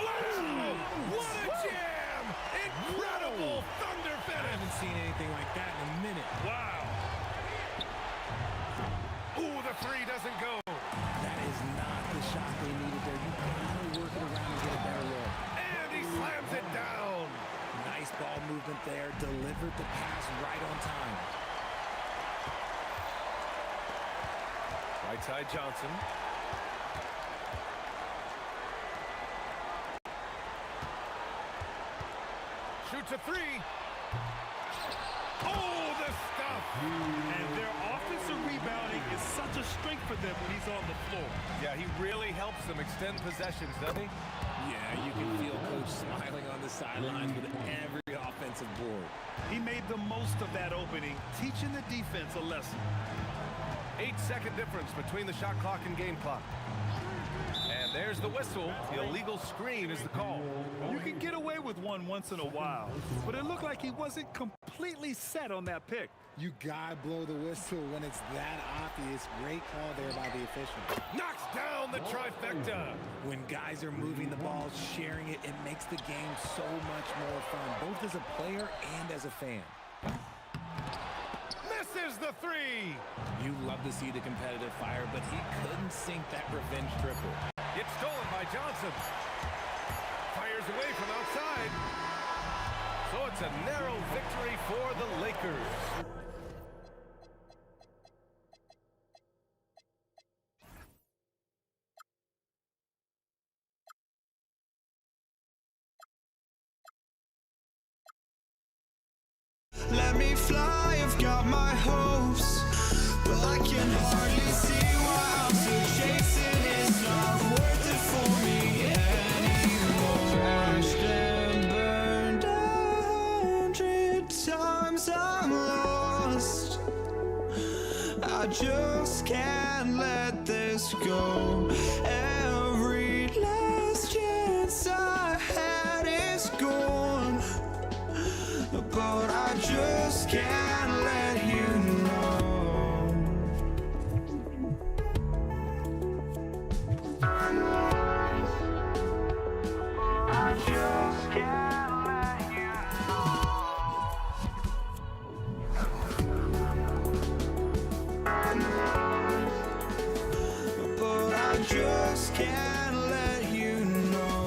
what a jam! Incredible thunder finish. I haven't seen anything like that in a minute. Wow. Ooh, the 3 doesn't go. That is not the shot they needed there. You gotta work it around and get a better look. And he slams it down. Nice ball movement there. Delivered the pass right on time. Right side Johnson. Shoots a 3. Oh, the stuff. And their offensive rebounding is such a strength for them when he's on the floor. Yeah, he really helps them extend possessions, doesn't he? Yeah, you can feel Coach smiling on the sidelines with every offensive board. He made the most of that opening, teaching the defense a lesson. 8-second difference between the shot clock and game clock. And there's the whistle. The illegal screen is the call. You can get away with one once in a while, but it looked like he wasn't completely set on that pick. You gotta blow the whistle when it's that obvious. Great call there by the official. Knocks down the trifecta. When guys are moving the ball, sharing it, it makes the game so much more fun, both as a player and as a fan. Misses the 3. You love to see the competitive fire, but he couldn't sink that revenge triple. It's stolen by Johnson. Fires away from outside. So it's a narrow victory for the Lakers. Let me fly, I've got my hopes, but I can hardly see why I'm still chasing. It's not worth it for me anymore. Crashed and burned 100 times, I'm lost. I just can't let this go. Every last chance I had is gone, but I just can't let you know. I just can't let you know. But I just can't let you know.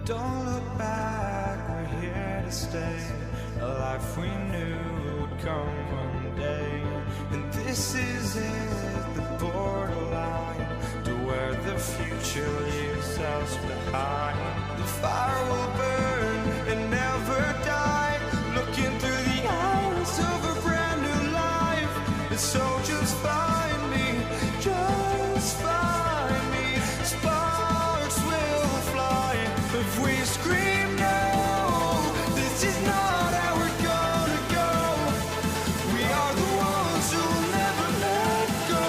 Don't look back, we're here to stay. A life we knew would come one day. And this is it, the borderline to where the future leaves us behind. The fire will burn and never die. Looking through the eyes of a brand new life. And so just find me, just find me. Sparks will fly if we scream no. This is not how we're gonna go. We are the ones who will never let go.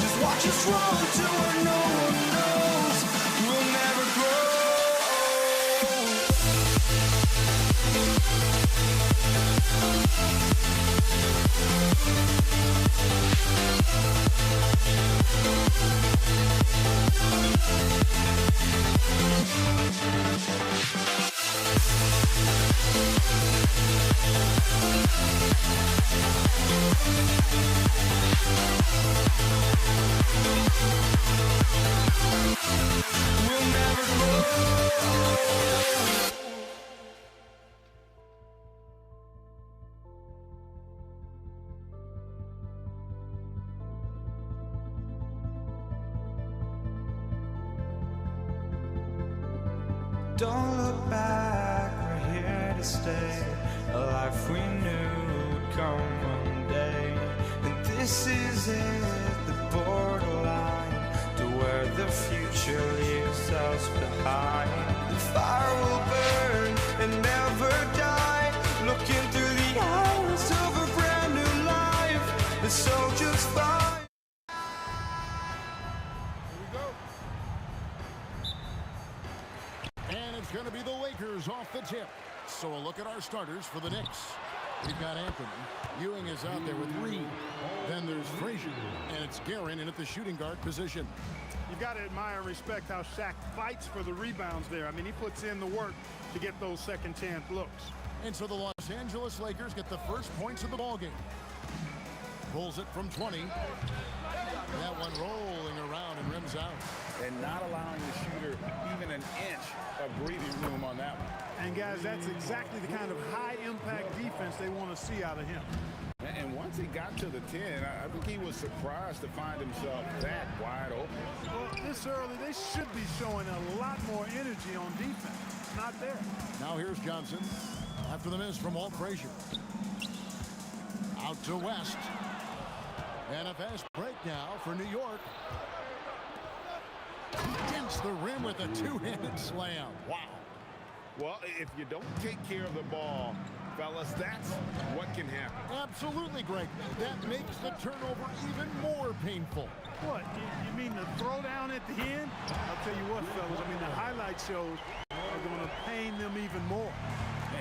Just watch us run to where no one knows. We'll never grow. We'll never grow. Don't look back, we're here to stay. A life we knew would come one day. And this is it, the borderline to where the future leaves us behind. The fire will burn and never die. Looking through the eyes of a brand new life. And so just find. And it's going to be the Lakers off the tip. So a look at our starters for the Knicks. We've got Anthony. Ewing is out there with Reed. Then there's Frazier. And it's Guerin in at the shooting guard position. You've got to admire and respect how Shaq fights for the rebounds there. I mean, he puts in the work to get those second chance looks. And so the Los Angeles Lakers get the first points of the ballgame. Pulls it from 20. That one rolling around and rims out. And not allowing the shooter even an inch of breathing room on that one. And guys, that's exactly the kind of high-impact defense they want to see out of him. And once he got to the 10, I think he was surprised to find himself that wide open. Well, this early, they should be showing a lot more energy on defense. It's not there. Now here's Johnson. After the miss from Walt Frazier. Out to West. And a fast break now for New York. Against the rim with a two-handed slam. Wow. Well, if you don't take care of the ball, fellas, that's what can happen. Absolutely, Greg. That makes the turnover even more painful. What? You mean the throwdown at the end? I'll tell you what, fellas. I mean, the highlight shows are going to pain them even more.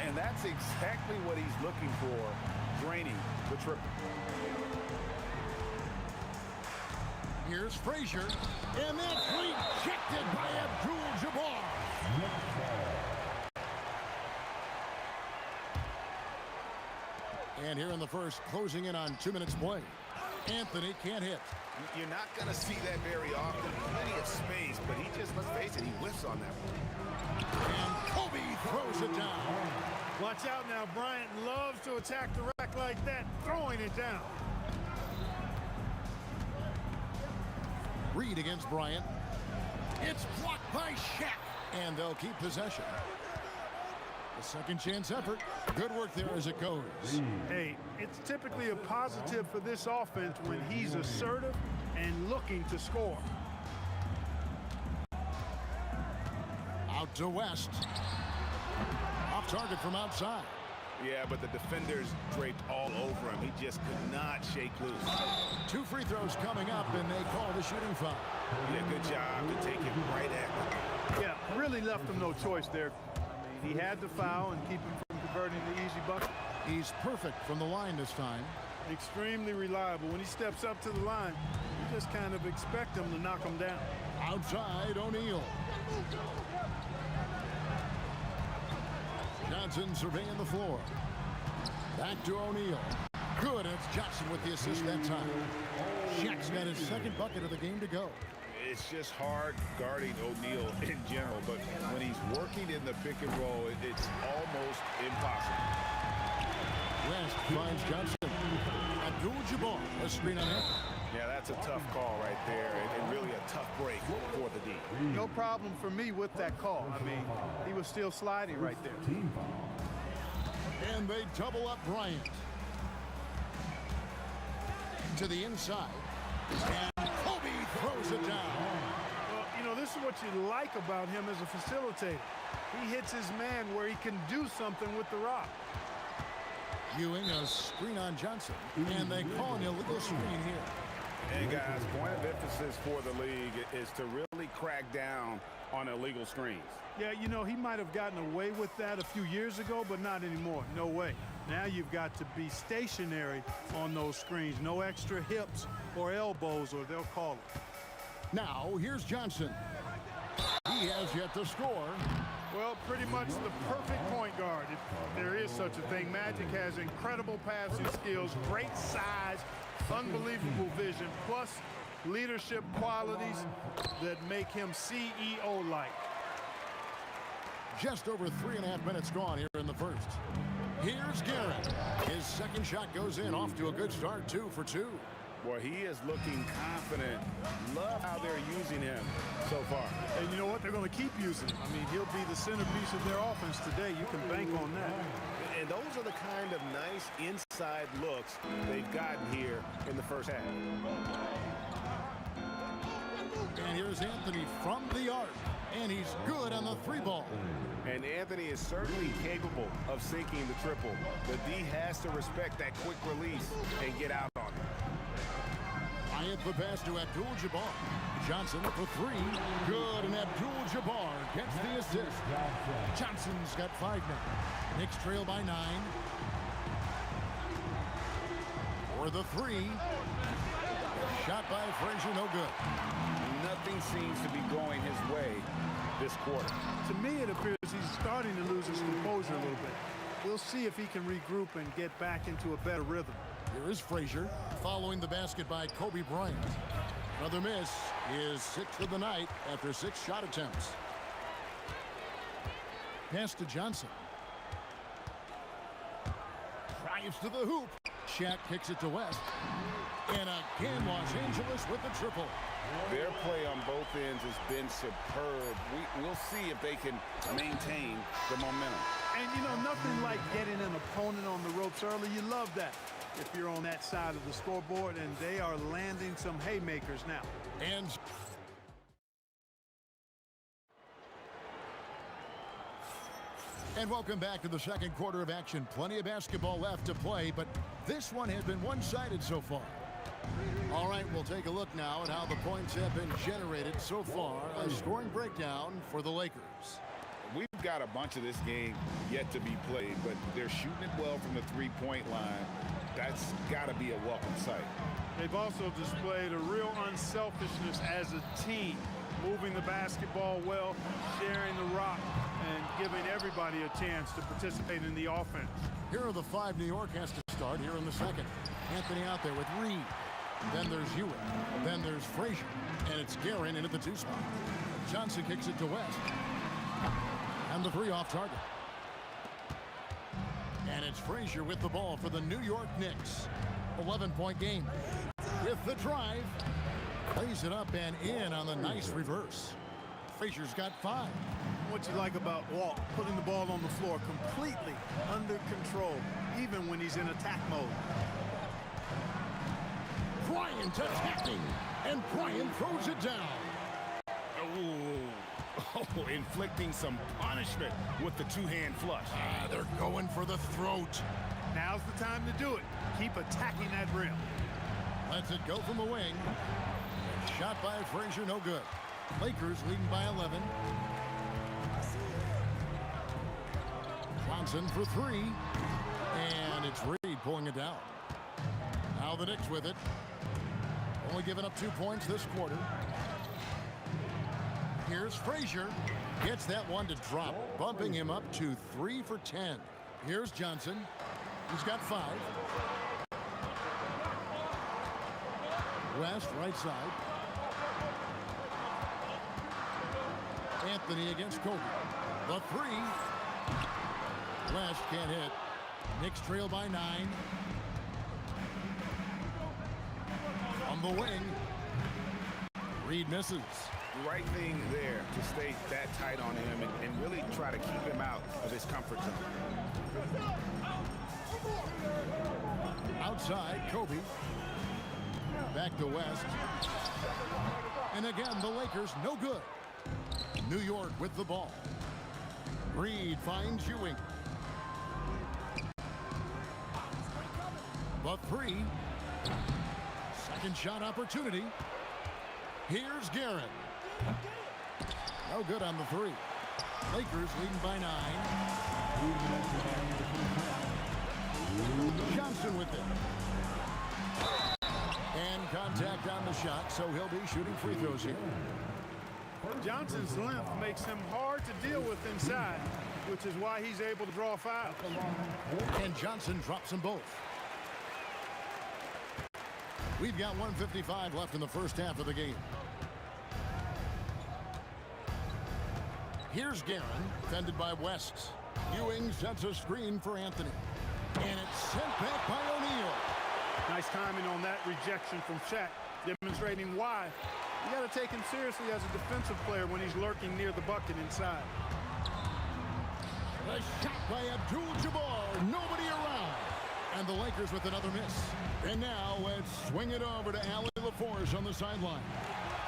And that's exactly what he's looking for, draining the triple. Here's Frazier, and that's rejected by Abdul-Jabbar. And here in the first, closing in on 2 minutes play. Anthony can't hit. You're not going to see that very often. Plenty of space, but he just, let's face it, he whiffs on that one. And Kobe throws it down. Watch out now. Bryant loves to attack the rack like that, throwing it down. Reed against Bryant. It's blocked by Shaq. And they'll keep possession. A second chance effort. Good work there as it goes. Hey, it's typically a positive for this offense when he's assertive and looking to score. Out to West. Off target from outside. Yeah, but the defenders draped all over him. He just could not shake loose. 2 free throws coming up, and they call the shooting foul. Yeah, good job to take him right at him. Yeah, really left him no choice there. I mean, he had to foul and keep him from converting the easy bucket. He's perfect from the line this time. Extremely reliable. When he steps up to the line, you just kind of expect him to knock him down. Outside, O'Neal. Johnson surveying the floor. Back to O'Neal. Good, and it's Johnson with the assist that time. Shaq's got his second bucket of the game to go. It's just hard guarding O'Neal in general, but when he's working in the pick and roll, it's almost impossible. West finds Johnson. Abdul-Jabbar, a screen on him. Yeah, that's a tough call right there, and really a tough break for the D. No problem for me with that call. I mean, he was still sliding right there. And they double up Bryant. To the inside. And Kobe throws it down. Well, you know, this is what you like about him as a facilitator. He hits his man where he can do something with the rock. Ewing, a screen on Johnson. And they call an illegal screen here. Hey, guys, point of emphasis for the league is to really crack down on illegal screens. Yeah, you know, he might have gotten away with that a few years ago, but not anymore. No way. Now you've got to be stationary on those screens. No extra hips or elbows, or they'll call it. Now, here's Johnson. He has yet to score. Well, pretty much the perfect point guard, if there is such a thing. Magic has incredible passing skills, great size, unbelievable vision, plus leadership qualities that make him CEO-like. Just over 3.5 minutes gone here in the first. Here's Garrett. His second shot goes in, off to a good start, 2 for 2. Boy, he is looking confident. Love how they're using him so far. And you know what? They're going to keep using him. I mean, he'll be the centerpiece of their offense today. You can bank on that. And those are the kind of nice inside looks they've gotten here in the first half. And here's Anthony from the arc. And he's good on the 3-ball. And Anthony is certainly capable of sinking the triple. The D has to respect that quick release and get out on it. Bryant the pass to Abdul-Jabbar. Johnson for 3. Good, and Abdul-Jabbar gets the assist. Johnson's got 5 now. Knicks trail by 9. For the 3. Shot by Frazier, no good. Nothing seems to be going his way this quarter. To me, it appears he's starting to lose his composure a little bit. We'll see if he can regroup and get back into a better rhythm. Here is Frazier, following the basket by Kobe Bryant. Another miss, his 6th of the night after 6 shot attempts. Pass to Johnson. Drives to the hoop. Shaq kicks it to West. And again, Los Angeles with the triple. Their play on both ends has been superb. We'll see if they can maintain the momentum. And, you know, nothing like getting an opponent on the ropes early. You love that if you're on that side of the scoreboard, and they are landing some haymakers now. And welcome back to the second quarter of action. Plenty of basketball left to play, but this one has been one-sided so far. All right, we'll take a look now at how the points have been generated so far. A scoring breakdown for the Lakers. We've got a bunch of this game yet to be played, but they're shooting it well from the three-point line. That's got to be a welcome sight. They've also displayed a real unselfishness as a team, moving the basketball well, sharing the rock, and giving everybody a chance to participate in the offense. Here are the 5 New York has to start here in the second. Anthony out there with Reed. Then there's Ewing. Then there's Frazier. And it's Guerin in at the 2 spot. Johnson kicks it to West. And the 3 off target. And it's Frazier with the ball for the New York Knicks. 11-point game. With the drive. Lays it up and in on the nice reverse. Frazier's got 5. What you like about Walt, putting the ball on the floor completely under control, even when he's in attack mode. Bryant attacking, and Bryant throws it down. Oh, inflicting some punishment with the 2-hand flush. They're going for the throat. Now's the time to do it. Keep attacking that rim. Lets it go from the wing. Shot by Frazier, no good. Lakers leading by 11. Johnson for 3. And it's Reed pulling it down. Now the Knicks with it. Only giving up 2 points this quarter. Here's Frazier. Gets that one to drop, bumping him up to 3 for 10. Here's Johnson. He's got 5. West, right side. Anthony against Kobe. The three. West can't hit. Knicks trail by 9. On the wing. Reed misses. The right thing there to stay that tight on him and really try to keep him out of his comfort zone. Outside, Kobe. Back to West. And again, the Lakers no good. New York with the ball. Reed finds Ewing. The three. Second shot opportunity. Here's Guerin. No good on the three. Lakers leading by 9. Johnson with it. And contact on the shot, so he'll be shooting free throws here. Johnson's length makes him hard to deal with inside, which is why he's able to draw fouls. And Johnson drops them both. We've got 1:55 left in the first half of the game. Here's Guerin, defended by West. Ewing sets a screen for Anthony. And it's sent back by O'Neal. Nice timing on that rejection from Shaq, demonstrating why you got to take him seriously as a defensive player when he's lurking near the bucket inside. The shot by Abdul-Jabbar. Nobody around. And the Lakers with another miss. And now let's swing it over to Allie LaForce on the sideline.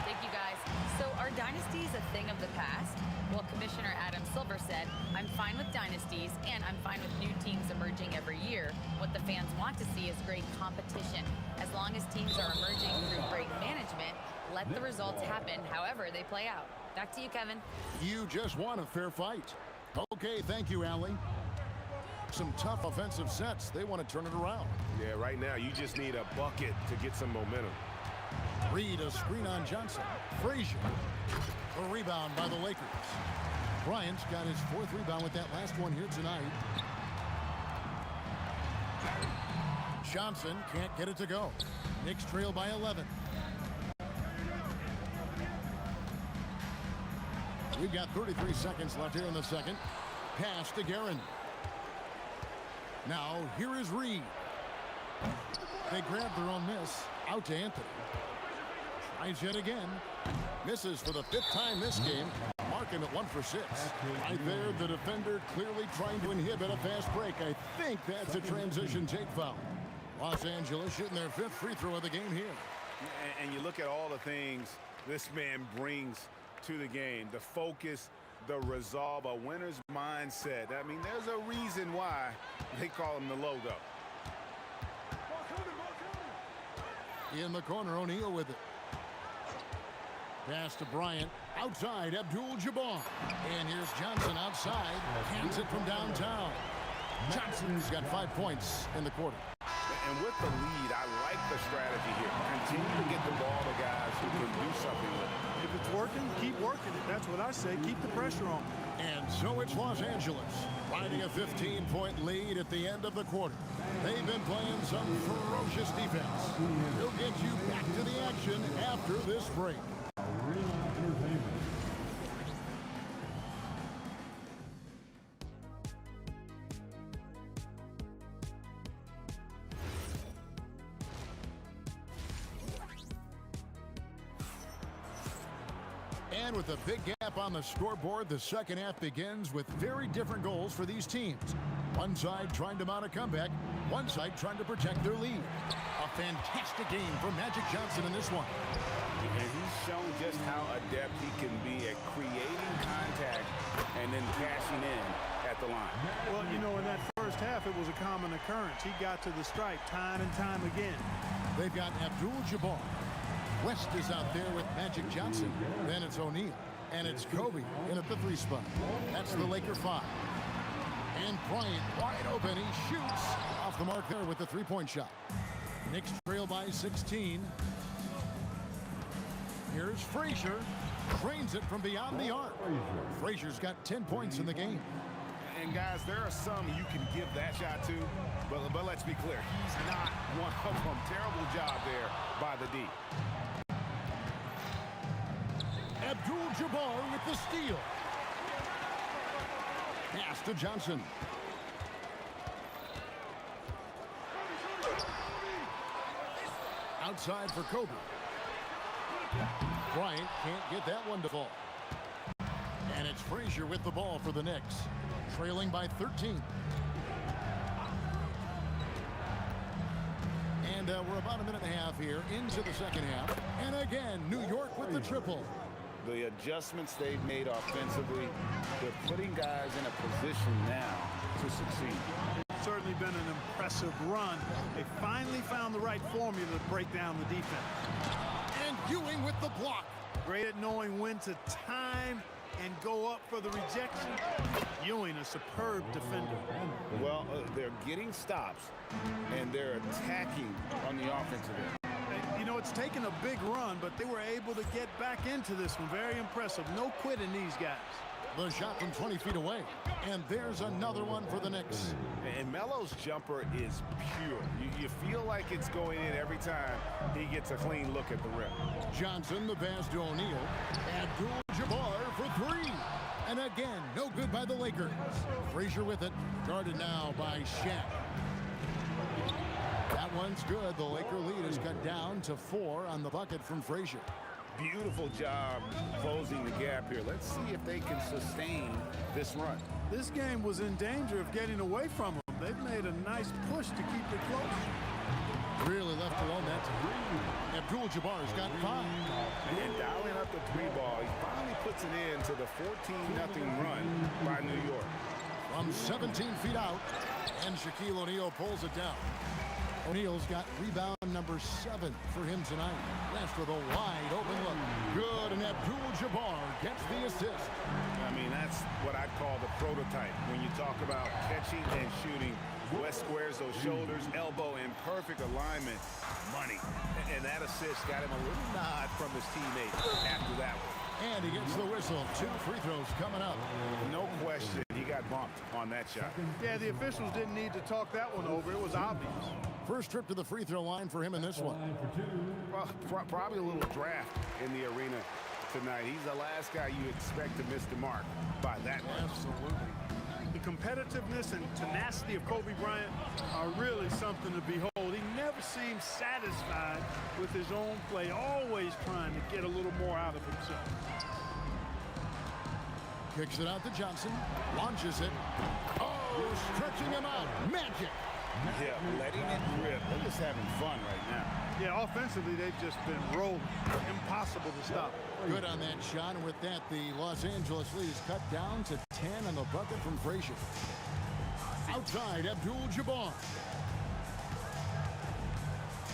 Thank you, guys. So are dynasties a thing of the past? Well, Commissioner Adam Silver said, I'm fine with dynasties, and I'm fine with new teams emerging every year. What the fans want to see is great competition. As long as teams are emerging through great management, let the results happen however they play out. Back to you, Kevin. You just want a fair fight. Okay, thank you, Allie. Some tough offensive sets. They want to turn it around. Yeah, right now you just need a bucket to get some momentum. Reed, a screen on Johnson. Frazier. A rebound by the Lakers. Bryant's got his 4th rebound with that last one here tonight. Johnson can't get it to go. Knicks trail by 11. We've got 33 seconds left here in the second. Pass to Guerin. Now, here is Reed. They grab their own miss. Out to Anthony. Tries yet again. Misses for the 5th time this game. Marking at 1 for 6. Right there, the defender clearly trying to inhibit a fast break. I think that's a transition take foul. Los Angeles shooting their 5th free throw of the game here. And you look at all the things this man brings to the game. The focus, the resolve, a winner's mindset. I mean, there's a reason why they call him the logo. In the corner, O'Neal with it. Pass to Bryant. Outside, Abdul-Jabbar. And here's Johnson outside. Hands it from downtown. Johnson's got 5 points in the quarter. And with the lead, I like the strategy here. Continue to get the ball to guys who can do something with it. If it's working, keep working it. That's what I say. Keep the pressure on. And so it's Los Angeles, riding a 15-point lead at the end of the quarter. They've been playing some ferocious defense. We'll get you back to the action after this break. And with a big gap on the scoreboard, the second half begins with very different goals for these teams. One side trying to mount a comeback, one side trying to protect their lead. A fantastic game for Magic Johnson in this one. And he's shown just how adept he can be at creating contact and then cashing in at the line. Well, you know, in that first half, it was a common occurrence. He got to the stripe time and time again. They've got Abdul-Jabbar. West is out there with Magic Johnson. Then it's O'Neal. And it's Kobe in at the 3 spot. That's the Laker 5. And Bryant wide open. He shoots off the mark there with the 3-point shot. Knicks trail by 16. Here's Frazier. Trains it from beyond the arc. Frazier's got 10 points in the game. And guys, there are some you can give that shot to, but let's be clear, he's not one of them. Terrible job there by the D. Abdul Abdul-Jabbar with the steal. Pass to Johnson. Outside for Kobe. Bryant can't get that one to fall. And it's Frazier with the ball for the Knicks, trailing by 13. And we're about a minute and a half here into the second half. And again, New York with the triple. The adjustments they've made offensively, they're putting guys in a position now to succeed. It's certainly been an impressive run. They finally found the right formula to break down the defense. And Ewing with the block. Great at knowing when to time and go up for the rejection. Ewing, a superb defender. Well, they're getting stops, and they're attacking on the offensive end. You know, it's taken a big run, but they were able to get back into this one. Very impressive. No quitting these guys. The shot from 20 feet away. And there's another one for the Knicks. And Melo's jumper is pure. You feel like it's going in every time he gets a clean look at the rim. Johnson, the pass to O'Neal. Abdul-Jabbar for three. And again, no good by the Lakers. Frazier with it. Guarded now by Shaq. That one's good. The Laker lead is cut down to 4 on the bucket from Frazier. Beautiful job closing the gap here. Let's see if they can sustain this run. This game was in danger of getting away from them. They've made a nice push to keep it close. Really left alone that time. Abdul-Jabbar's got 5. And dialing up the 3 ball, he finally puts it in to the 14-0 run by New York. From 17 feet out, and Shaquille O'Neal pulls it down. O'Neal's got rebound number 7 for him tonight. West with a wide open look. Good, and Abdul-Jabbar gets the assist. I mean, that's what I'd call the prototype. When you talk about catching and shooting, West squares those shoulders, elbow in perfect alignment. Money. And that assist got him a little nod from his teammate after that one. And he gets the whistle. 2 free throws coming up. No question, he got bumped on that shot. Yeah, the officials didn't need to talk that one over. It was obvious. First trip to the free throw line for him in this one. Well, probably a little draft in the arena tonight. He's the last guy you expect to miss the mark by that much. Absolutely. The competitiveness and tenacity of Kobe Bryant are really something to behold. He never seems satisfied with his own play, always trying to get a little more out of himself. Kicks it out to Johnson. Launches it. Oh, stretching him out. Magic. Yeah, letting it rip. They're just having fun right now. Yeah, offensively, they've just been rolling. Impossible to stop. Good on that shot, and with that, the Los Angeles lead is cut down to 10 on the bucket from Frazier. Outside, Abdul-Jabbar.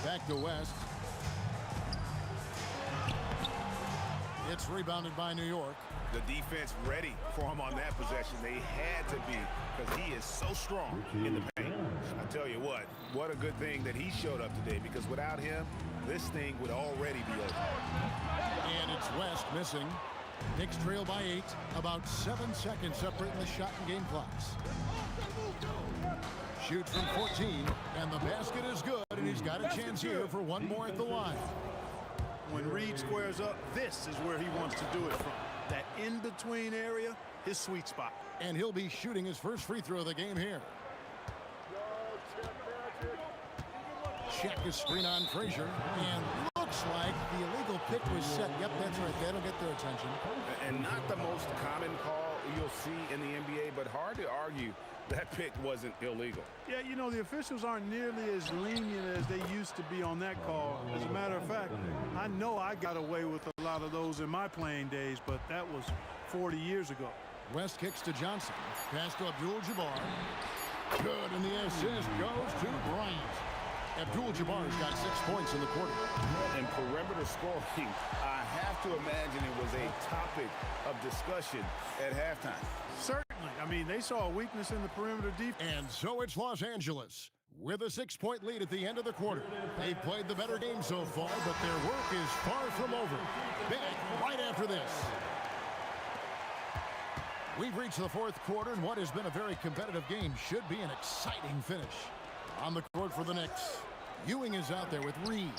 Back to West. It's rebounded by New York. The defense ready for him on that possession. They had to be, because he is so strong in the paint. I tell you what a good thing that he showed up today, because without him, this thing would already be over. And it's West missing. Knicks trail by 8. About 7 seconds separating the shot and game clocks. Shoots from 14, and the basket is good, and he's got a chance here for one more at the line. When Reed squares up, this is where he wants to do it from. That in-between area, his sweet spot. And he'll be shooting his first free throw of the game here. Check his screen on Frazier, and looks like the illegal pick was set. Yep, that's right. That'll get their attention. And not the most common call you'll see in the NBA, but hard to argue that pick wasn't illegal. Yeah, you know, the officials aren't nearly as lenient as they used to be on that call. As a matter of fact, I know I got away with a lot of those in my playing days, but that was 40 years ago. West kicks to Johnson. Pass to Abdul-Jabbar. Good, and the assist goes to Bryant. Abdul-Jabbar's got 6 points in the quarter. And perimeter scoring, I have to imagine it was a topic of discussion at halftime. Certainly. I mean, they saw a weakness in the perimeter defense. And so it's Los Angeles with a 6-point lead at the end of the quarter. They've played the better game so far, but their work is far from over. Back right after this. We've reached the 4th quarter, and what has been a very competitive game should be an exciting finish. On the court for the Knicks, Ewing is out there with Reed.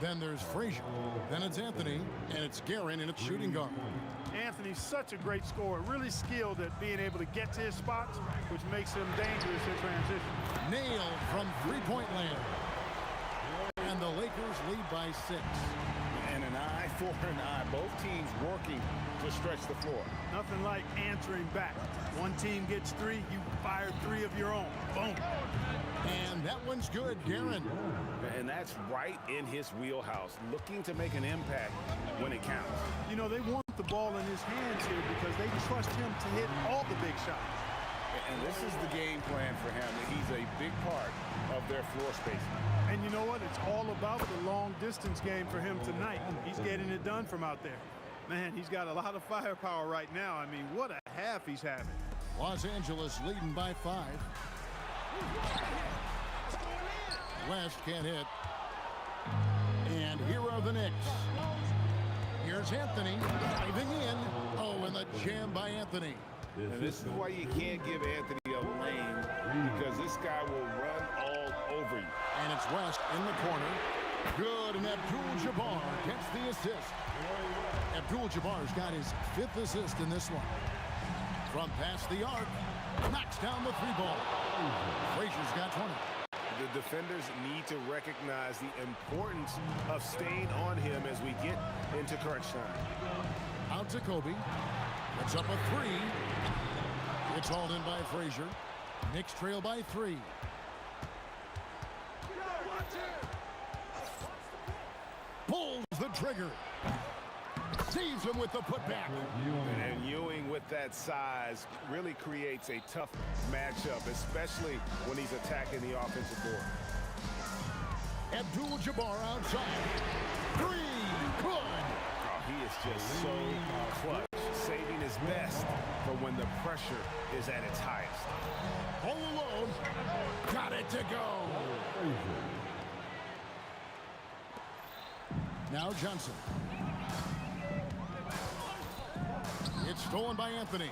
Then there's Frazier. Then it's Anthony, and it's Guerin in its shooting guard. Anthony's such a great scorer, really skilled at being able to get to his spots, which makes him dangerous in transition. Nailed from three-point land. And the Lakers lead by 6. And an eye for an eye. Both teams working to stretch the floor. Nothing like answering back. One team gets 3, you fire 3 of your own. Boom. And that one's good, Guerin. And that's right in his wheelhouse, looking to make an impact when it counts. You know, they want the ball in his hands here because they trust him to hit all the big shots. And this is the game plan for him. He's a big part of their floor spacing. And you know what? It's all about the long-distance game for him tonight. He's getting it done from out there. Man, he's got a lot of firepower right now. I mean, what a half he's having. Los Angeles leading by 5. West can't hit. And here are the Knicks. Here's Anthony diving in. Oh, and the jam by Anthony. And this is why you can't give Anthony a lane, because this guy will run all over you. And it's West in the corner. Good, and Abdul-Jabbar gets the assist. Abdul-Jabbar's got his 5th assist in this one. From past the arc, knocks down the 3-ball. Frazier's got 20. The defenders need to recognize the importance of staying on him as we get into crunch time. Out to Kobe. It's up a 3. It's hauled in by Frazier. Knicks trail by 3. Pulls the trigger. Sees him with the putback. And Ewing with that size really creates a tough matchup, especially when he's attacking the offensive board. Abdul-Jabbar outside. 3. Good. Oh, he is just so clutch, saving his best for when the pressure is at its highest. All alone. Got it to go. Now Johnson. It's stolen by Anthony.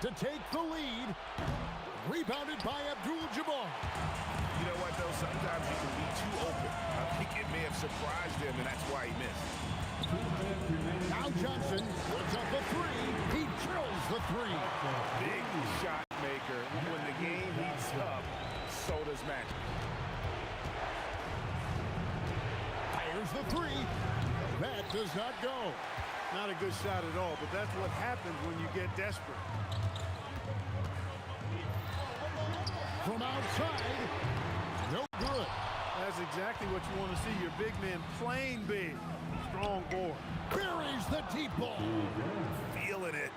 To take the lead. Rebounded by Abdul-Jabbar. You know what, though? Sometimes you can be too open. I think it may have surprised him, and that's why he missed. Now Johnson puts up the 3. He drills the 3. Big shot maker. When the game heats up, so does Magic. Fires the 3. That does not go. Not a good shot at all, but that's what happens when you get desperate. From outside, no good. That's exactly what you want to see. Your big man playing big. Strong board. Buries the deep ball. Feeling it.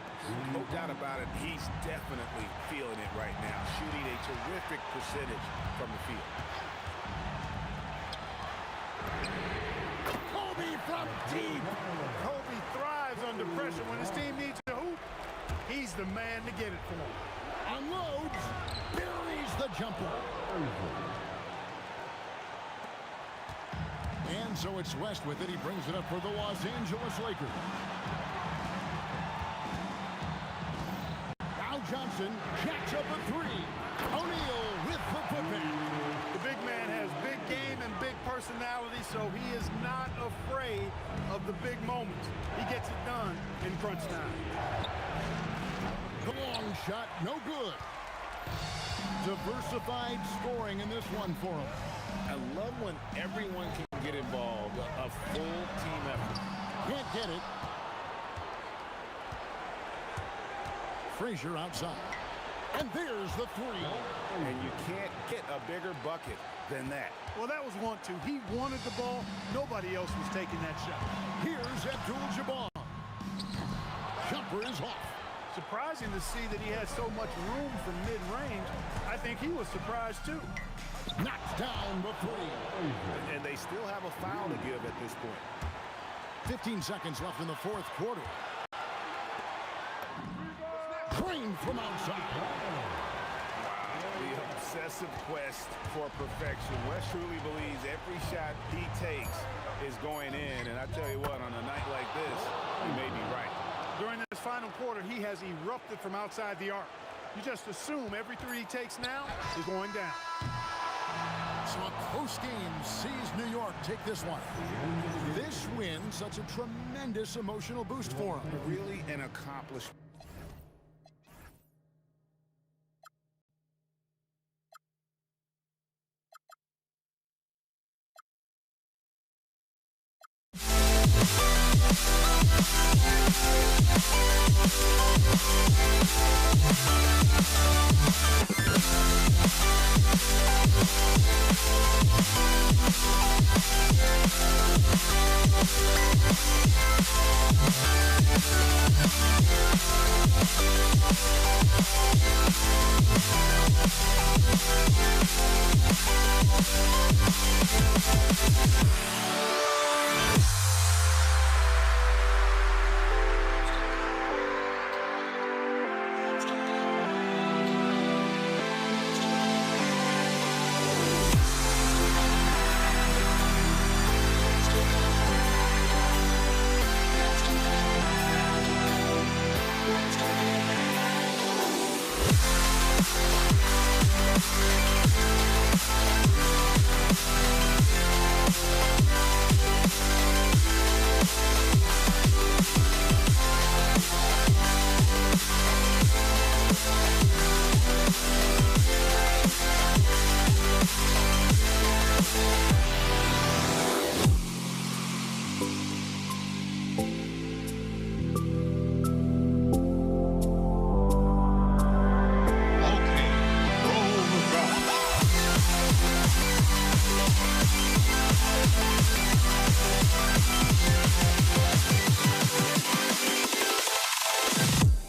No doubt about it. He's definitely feeling it right now. Shooting a terrific percentage from the field. Kobe from deep. Kobe thrives under pressure. When his team needs a hoop, he's the man to get it for him. Unloads. Buries the jumper. And so it's West with it. He brings it up for the Los Angeles Lakers. Now Johnson jacks up a 3. O'Neal with the putback. The big man has big game and big personality, so he is not afraid of the big moments. He gets it done in crunch time. The long shot, no good. Diversified scoring in this one for him. I love when everyone can get involved. A full team effort. Can't get it. Frazier outside. And there's the 3. And you can't get a bigger bucket than that. Well, that was 1-2. He wanted the ball. Nobody else was taking that shot. Here's Abdul-Jabbar. Jumper is off. Surprising to see that he has so much room from mid-range. I think he was surprised, too. Knocks down the 3. And they still have a foul to give at this point. 15 seconds left in the 4th quarter. Drained from outside. The obsessive quest for perfection. West truly believes every shot he takes is going in. And I tell you what, on a night like this, he may be right. During this final quarter, he has erupted from outside the arc. You just assume every 3 he takes now is going down. So a close game sees New York take this one. This win, such a tremendous emotional boost for them. Really an accomplished.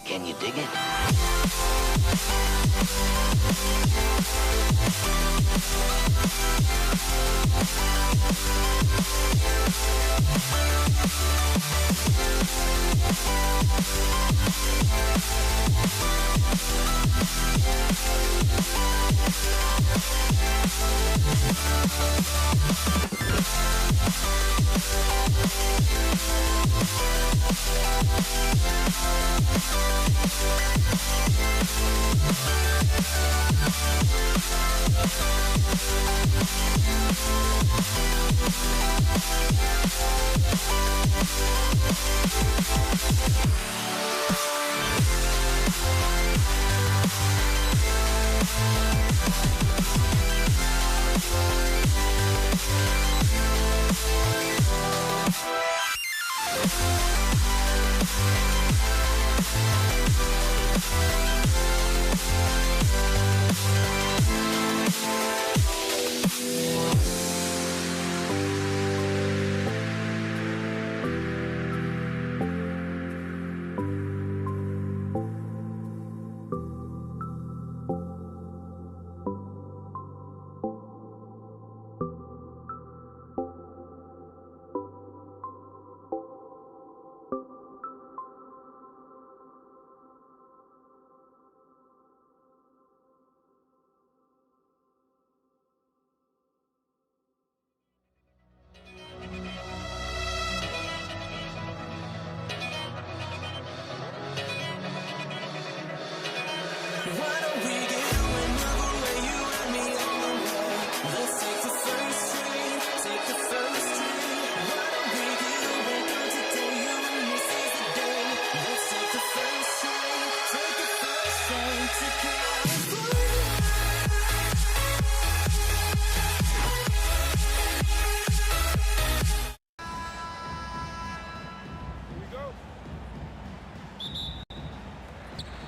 Can you dig it?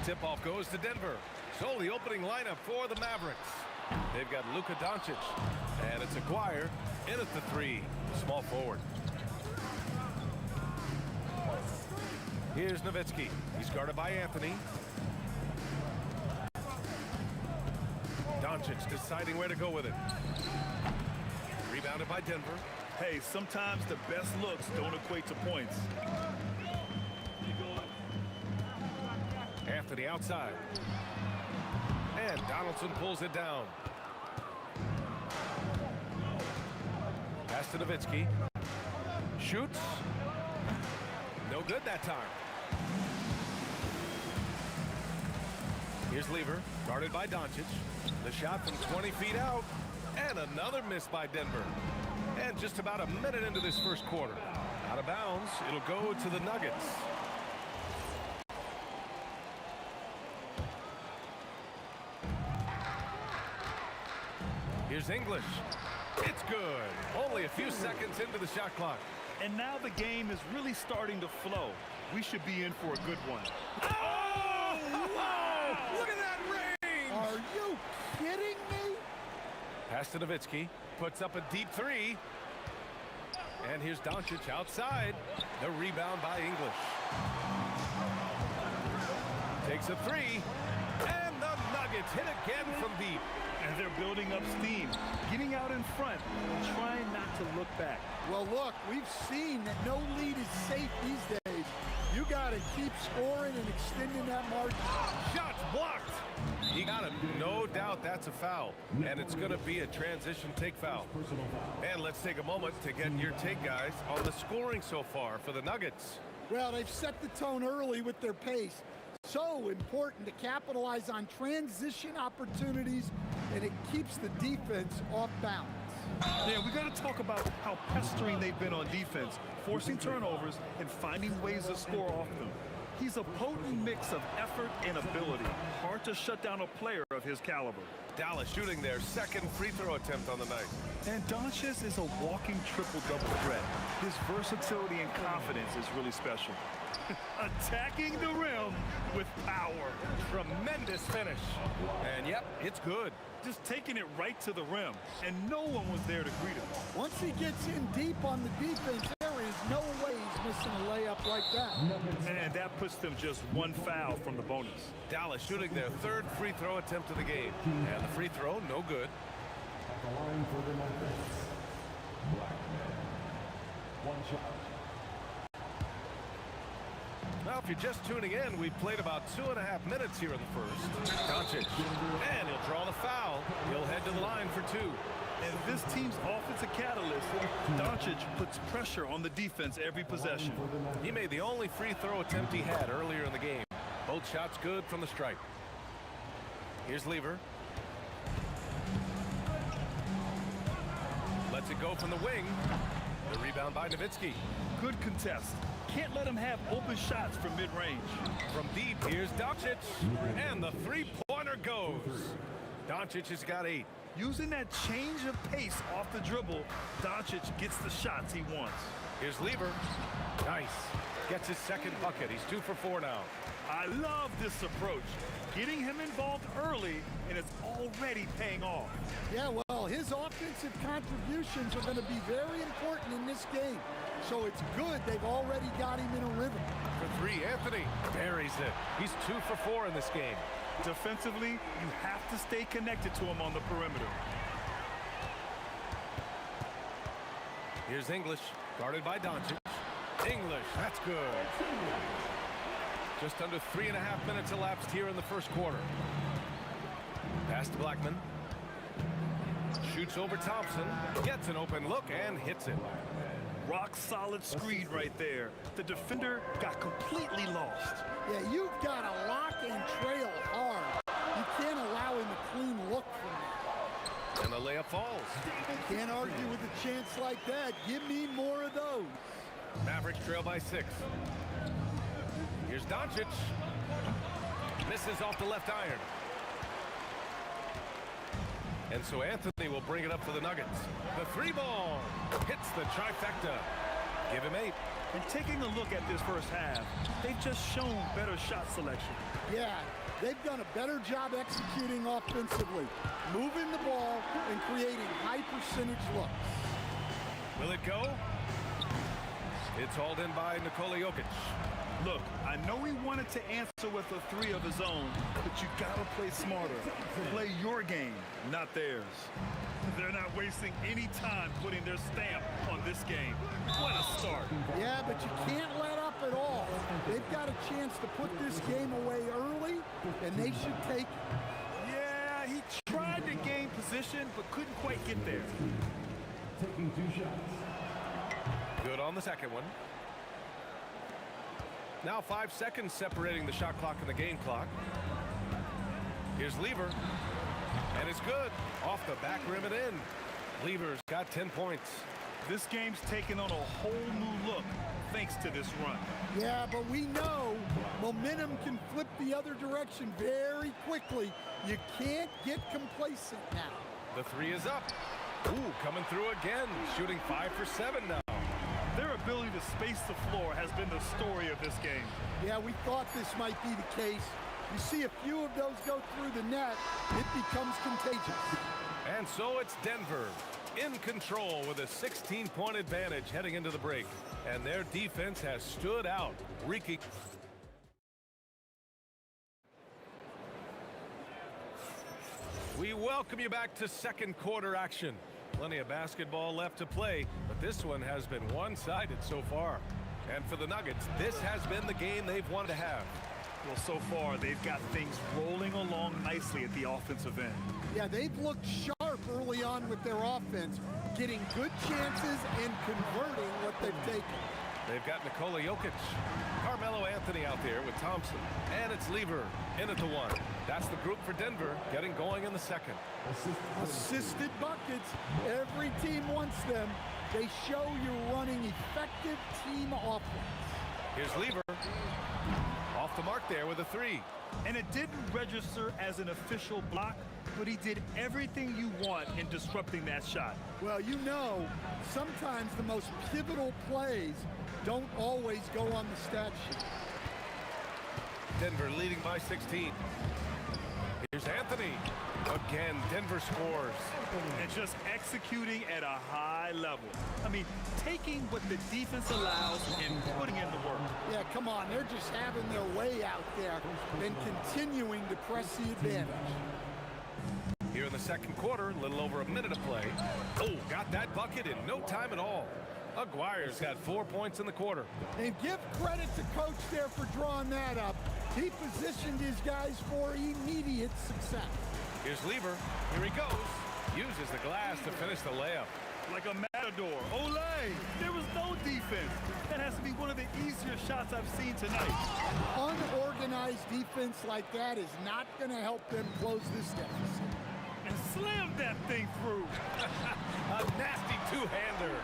Tip-off goes to Denver. So the opening lineup for the Mavericks. They've got Luka Doncic. And it's Aguirre in at the 3. Small forward. Here's Nowitzki. He's guarded by Anthony. Doncic deciding where to go with it. Rebounded by Denver. Hey, sometimes the best looks don't equate to points. Anthony outside. And Donaldson pulls it down. Pass to Nowitzki. Shoots. No good that time. Here's Lever, guarded by Doncic. The shot from 20 feet out. And another miss by Denver. And just about a minute into this first quarter. Out of bounds, it'll go to the Nuggets. Here's English. It's good. Only a few seconds into the shot clock. And now the game is really starting to flow. We should be in for a good one. Oh! Wow! Look at that range! Are you kidding me? Pass to Nowitzki. Puts up a deep three. And here's Doncic outside. The rebound by English. Takes a three. And the Nuggets hit again from deep. And they're building up steam, getting out in front, and trying not to look back. Well, look, we've seen that no lead is safe these days. You got to keep scoring and extending that margin. Shots blocked. He got him. No doubt that's a foul. And it's going to be a transition take foul. And let's take a moment to get your take, guys, on the scoring so far for the Nuggets. Well, they've set the tone early with their pace. So important to capitalize on transition opportunities, and it keeps the defense off balance. Yeah, we got to talk about how pestering they've been on defense, forcing turnovers and finding ways to score off them. He's a potent mix of effort and ability. Hard to shut down a player of his caliber. Dallas shooting their second free throw attempt on the night. And Doncic is a walking triple-double threat. His versatility and confidence is really special. Attacking the rim with power. Tremendous finish. And yep, it's good. Just taking it right to the rim, and no one was there to greet him. Once he gets in deep on the defense, there is no way he's missing a layup like that. And that puts them just one foul from the bonus. Dallas shooting their third free throw attempt of the game. And the free throw, no good. At the line for the Nuggets, Blackman. One shot. Well, if you're just tuning in, we've played about 2.5 minutes here in the first. Doncic, and he'll draw the foul. He'll head to the line for two. And this team's offensive catalyst, Doncic puts pressure on the defense every possession. He made the only free throw attempt he had earlier in the game. Both shots good from the stripe. Here's Lever. Lets it go from the wing. The rebound by Nowitzki. Good contest. Can't let him have open shots from mid-range. From deep, here's Doncic. And the three-pointer goes. Doncic has got 8. Using that change of pace off the dribble, Doncic gets the shots he wants. Here's Lever. Nice. Gets his second bucket. He's 2 for 4 now. I love this approach. Getting him involved early, and it's already paying off. Yeah, well, his offensive contributions are going to be very important in this game. So it's good they've already got him in a rhythm. For 3, Anthony buries it. He's 2 for 4 in this game. Defensively, you have to stay connected to him on the perimeter. Here's English, guarded by Doncic. English, that's good. Just under 3.5 minutes elapsed here in the first quarter. Pass to Blackman. Shoots over Thompson, gets an open look and hits it. Rock solid screen right there. The defender got completely lost. Yeah, you've got to lock and trail hard. You can't allow him a clean look from that. And the layup falls. Can't argue with a chance like that. Give me more of those. Mavericks trail by 6. Here's Doncic. Misses off the left iron. And so Anthony will bring it up for the Nuggets. The 3-ball hits the trifecta. Give him 8. And taking a look at this first half, they've just shown better shot selection. Yeah, they've done a better job executing offensively, moving the ball and creating high percentage looks. Will it go? It's hauled in by Nikola Jokic. Look, I know he wanted to answer with a 3 of his own, but you gotta play smarter. Play your game, not theirs. They're not wasting any time putting their stamp on this game. What a start. Yeah, but you can't let up at all. They've got a chance to put this game away early, and they should take it. Yeah, he tried to gain position, but couldn't quite get there. Taking 2 shots. Good on the second one. Now 5 seconds separating the shot clock and the game clock. Here's Lever. And it's good. Off the back rim and in. Lever's got 10 points. This game's taken on a whole new look thanks to this run. Yeah, but we know momentum can flip the other direction very quickly. You can't get complacent now. The three is up. Ooh, coming through again. Shooting 5 for 7 now. Their ability to space the floor has been the story of this game. Yeah, we thought this might be the case. You see a few of those go through the net, it becomes contagious. And so it's Denver in control with a 16-point advantage heading into the break. And their defense has stood out, wreaking. We welcome you back to second quarter action. Plenty of basketball left to play, but this one has been one-sided so far. And for the Nuggets, this has been the game they've wanted to have. Well, so far, they've got things rolling along nicely at the offensive end. Yeah, they've looked sharp early on with their offense, getting good chances and converting what they've taken. They've got Nikola Jokic, Carmelo Anthony out there with Thompson, and it's Lever in at the one. That's the group for Denver getting going in the second. Assisted buckets. Every team wants them. They show you're running effective team offense. Here's Lever. Off the mark there with a three. And it didn't register as an official block, but he did everything you want in disrupting that shot. Well, you know, sometimes the most pivotal plays don't always go on the stat sheet. Denver leading by 16. Here's Anthony. Again, Denver scores. And just executing at a high level. I mean, taking what the defense allows and putting in the work. Yeah, come on. They're just having their way out there and continuing to press the advantage. Here in the second quarter, a little over a minute of play. Oh, got that bucket in no time at all. Aguirre's got 4 points in the quarter. And give credit to Coach there for drawing that up. He positioned his guys for immediate success. Here's Lever. Here he goes. Uses the glass to finish the layup. Like a matador. Olay! There was no defense. That has to be one of the easier shots I've seen tonight. Unorganized defense like that is not going to help them close this deficit. And slammed that thing through. A nasty two-hander.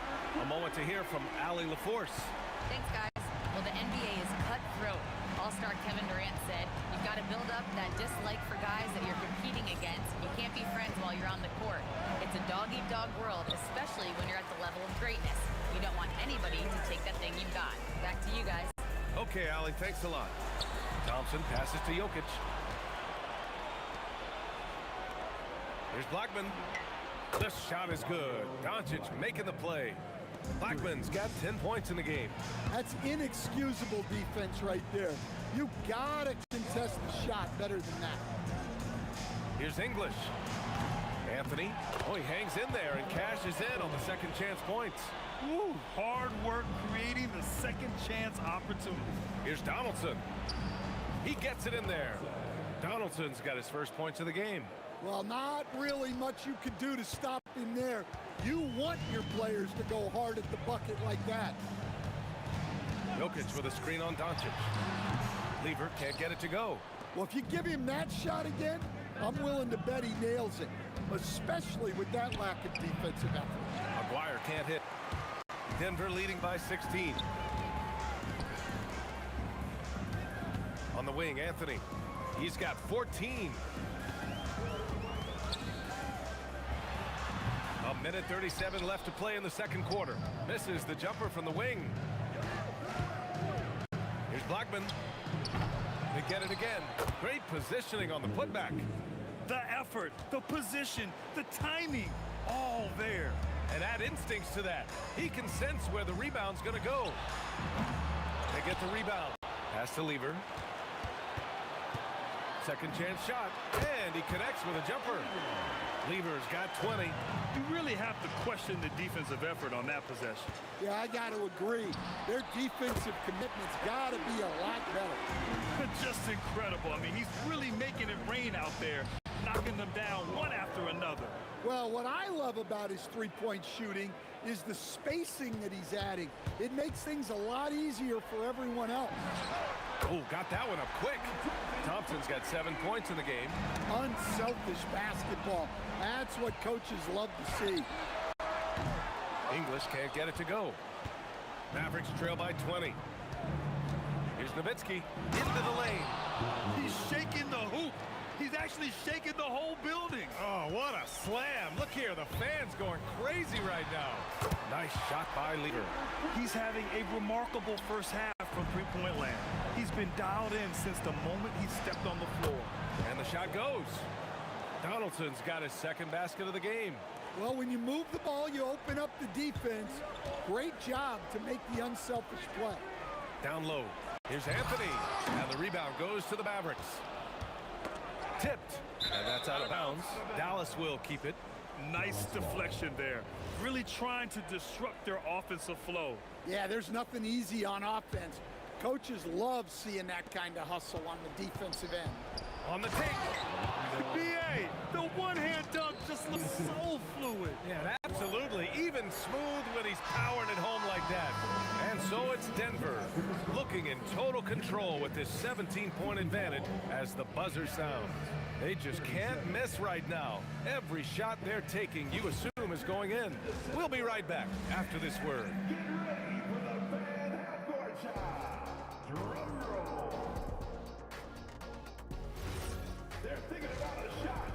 A moment to hear from Allie LaForce. Thanks, guys. Well, the NBA is cutthroat. All-star Kevin Durant said, you've got to build up that dislike for guys that you're competing against. You can't be friends while you're on the court. It's a dog-eat-dog world, especially when you're at the level of greatness. You don't want anybody to take that thing you've got. Back to you guys. Okay, Allie, thanks a lot. Thompson passes to Jokic. Here's Blackman. The shot is good. Doncic making the play. Blackman's got 10 points in the game. That's inexcusable defense right there. You gotta contest the shot better than that. Here's English. Anthony. Oh, he hangs in there and cashes in on the second chance points. Woo, hard work creating the second chance opportunity. Here's Donaldson. He gets it in there. Donaldson's got his first points of the game. Well, not really much you could do to stop him there. You want your players to go hard at the bucket like that. Jokic with a screen on Doncic. Lever can't get it to go. Well, if you give him that shot again, I'm willing to bet he nails it, especially with that lack of defensive effort. Aguirre can't hit. Denver leading by 16. On the wing, Anthony. He's got 14. A minute 37 left to play in the second quarter. Misses the jumper from the wing. Here's Blackman. They get it again. Great positioning on the putback. The effort, the position, the timing, all there. And add instincts to that. He can sense where the rebound's going to go. They get the rebound. Pass to Lever. Second chance shot. And he connects with a jumper. Lever's got 20. You really have to question the defensive effort on that possession. Yeah, I got to agree. Their defensive commitment's got to be a lot better. Just incredible. I mean, he's really making it rain out there, knocking knocking them down one after another. Well, what I love about his three-point shooting is the spacing that he's adding. It makes things a lot easier for everyone else. Oh, got that one up quick. Thompson's got 7 points in the game. Unselfish basketball. That's what coaches love to see. English can't get it to go. Mavericks trail by 20. Here's Nowitzki into the lane. He's shaking the hoop. He's actually shaking the whole building. Oh, what a slam. Look here, the fans going crazy right now. Nice shot by Lever. He's having a remarkable first half from three-point land. He's been dialed in since the moment he stepped on the floor. And the shot goes. Donaldson's got his second basket of the game. Well, when you move the ball, you open up the defense. Great job to make the unselfish play. Down low. Here's Anthony. And the rebound goes to the Mavericks. Tipped. And that's out of bounds. Dallas will keep it. Nice deflection there. Really trying to disrupt their offensive flow. Yeah, there's nothing easy on offense. Coaches love seeing that kind of hustle on the defensive end. On the take. BA, the one-hand dunk just looks so fluid. Yeah, absolutely. Even smooth when he's powering it home like that. And so it's Denver looking in total control with this 17-point advantage as the buzzer sounds. They just can't miss right now. Every shot they're taking, you assume, is going in. We'll be right back after this word. They're thinking about a shot.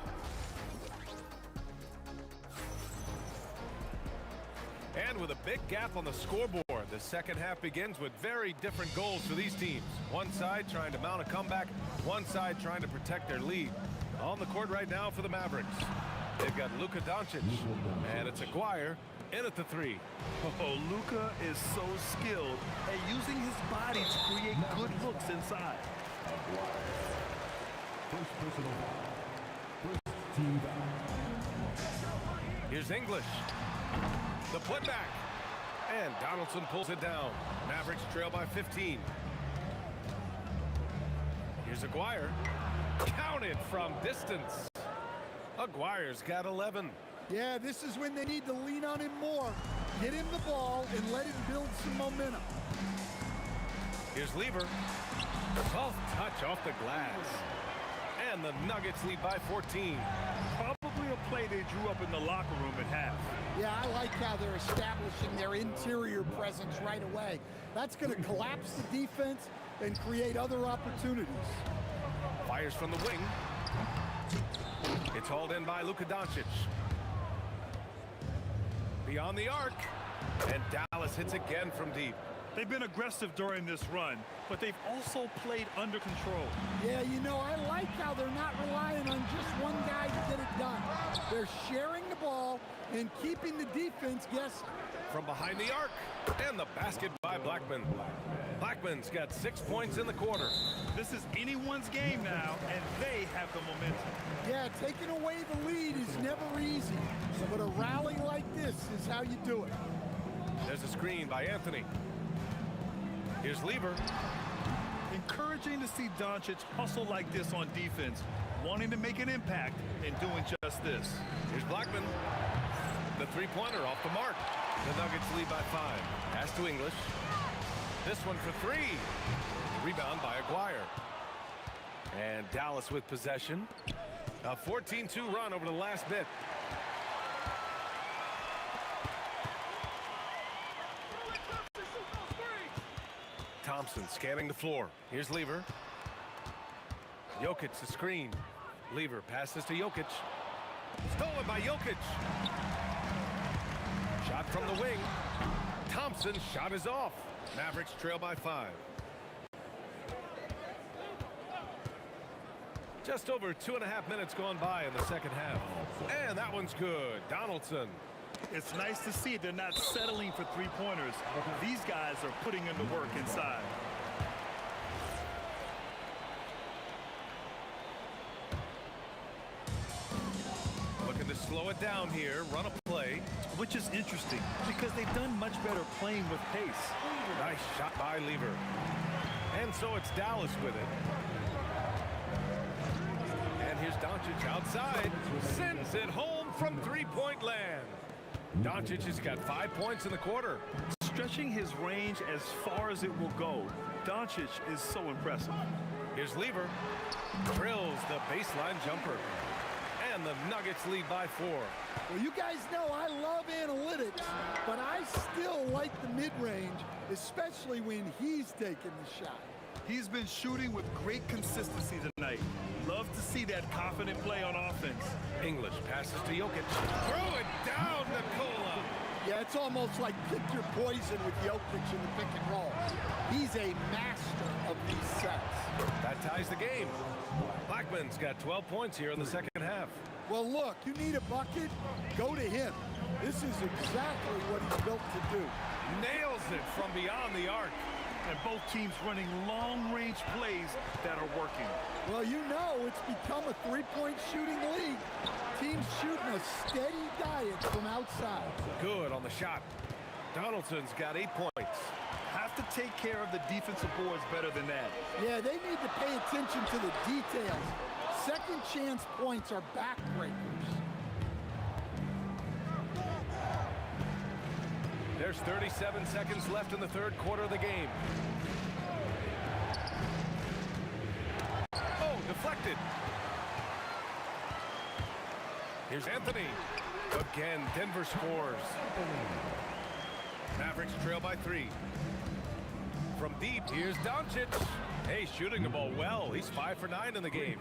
And with a big gap on the scoreboard, the second half begins with very different goals for these teams. One side trying to mount a comeback, one side trying to protect their lead. On the court right now for the Mavericks, they've got Luka Doncic, and it's Aguirre in at the three. Oh, Luka is so skilled at using his body to create good looks inside. First personal foul. First team foul. Here's English. The putback. And Donaldson pulls it down. Mavericks trail by 15. Here's Aguirre. Counted from distance. Aguirre's got 11. Yeah, this is when they need to lean on him more. Get him the ball and let him build some momentum. Here's Lever. Soft touch off the glass. And the Nuggets lead by 14. Probably a play they drew up in the locker room at half. Yeah, I like how they're establishing their interior presence right away. That's going to collapse the defense and create other opportunities. Fires from the wing. It's hauled in by Luka Doncic. Beyond the arc. And Dallas hits again from deep. They've been aggressive during this run, but they've also played under control. Yeah, you know, I like how they're not relying on just one guy to get it done. They're sharing the ball and keeping the defense guessing. From behind the arc, and the basket by Blackman. Blackman's got 6 points in the quarter. This is anyone's game now, and they have the momentum. Yeah, taking away the lead is never easy, but a rally like this is how you do it. There's a screen by Anthony. Here's Lever. Encouraging to see Doncic hustle like this on defense, wanting to make an impact and doing just this. Here's Blackman. The three-pointer off the mark. The Nuggets lead by 5. Pass to English. This one for 3. Rebound by Aguirre. And Dallas with possession. A 14-2 run over the last bit. Thompson scanning the floor. Here's Lever. Jokic the screen. Lever passes to Jokic. Stolen by Jokic. Shot from the wing. Thompson's shot is off. Mavericks trail by 5. Just over 2.5 minutes gone by in the second half. And that one's good. Donaldson. It's nice to see they're not settling for three-pointers. These guys are putting in the work inside. Looking to slow it down here, run a play. Which is interesting because they've done much better playing with pace. Nice shot by Lever. And so it's Dallas with it. And here's Doncic outside. Sends it home from three-point land. Doncic has got 5 points in the quarter. Stretching his range as far as it will go. Doncic is so impressive. Here's Lever. Drills the baseline jumper. And the Nuggets lead by 4. Well, you guys know I love analytics, but I still like the mid-range, especially when he's taking the shot. He's been shooting with great consistency tonight. Love to see that confident play on offense. English passes to Jokic. Throw it down, Nikola. Yeah, it's almost like pick your poison with Jokic in the pick and roll. He's a master of these sets. That ties the game. Blackman's got 12 points here in the second half. Well, look, you need a bucket, go to him. This is exactly what he's built to do. Nails it from beyond the arc. And both teams running long-range plays that are working. Well, you know it's become a three-point shooting league. Teams shooting a steady diet from outside. Good on the shot. Donaldson's got 8 points. Have to take care of the defensive boards better than that. Yeah, they need to pay attention to the details. Second chance points are backbreakers. There's 37 seconds left in the third quarter of the game. Oh, deflected. Here's Anthony. Again, Denver scores. Mavericks trail by 3. From deep, here's Doncic. Hey, shooting the ball well. He's 5 for 9 in the game.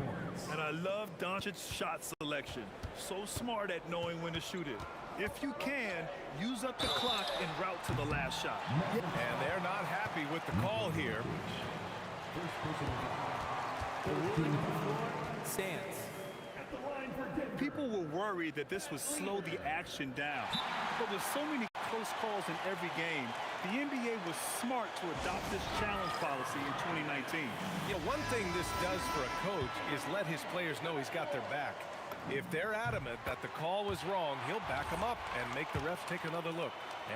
And I love Doncic's shot selection. So smart at knowing when to shoot it. If you can, use up the clock en route to the last shot. And they're not happy with the call here. Stance. People were worried that this would slow the action down. But with so many close calls in every game, the NBA was smart to adopt this challenge policy in 2019. You know, one thing this does for a coach is let his players know he's got their back. If they're adamant that the call was wrong, he'll back them up and make the refs take another look.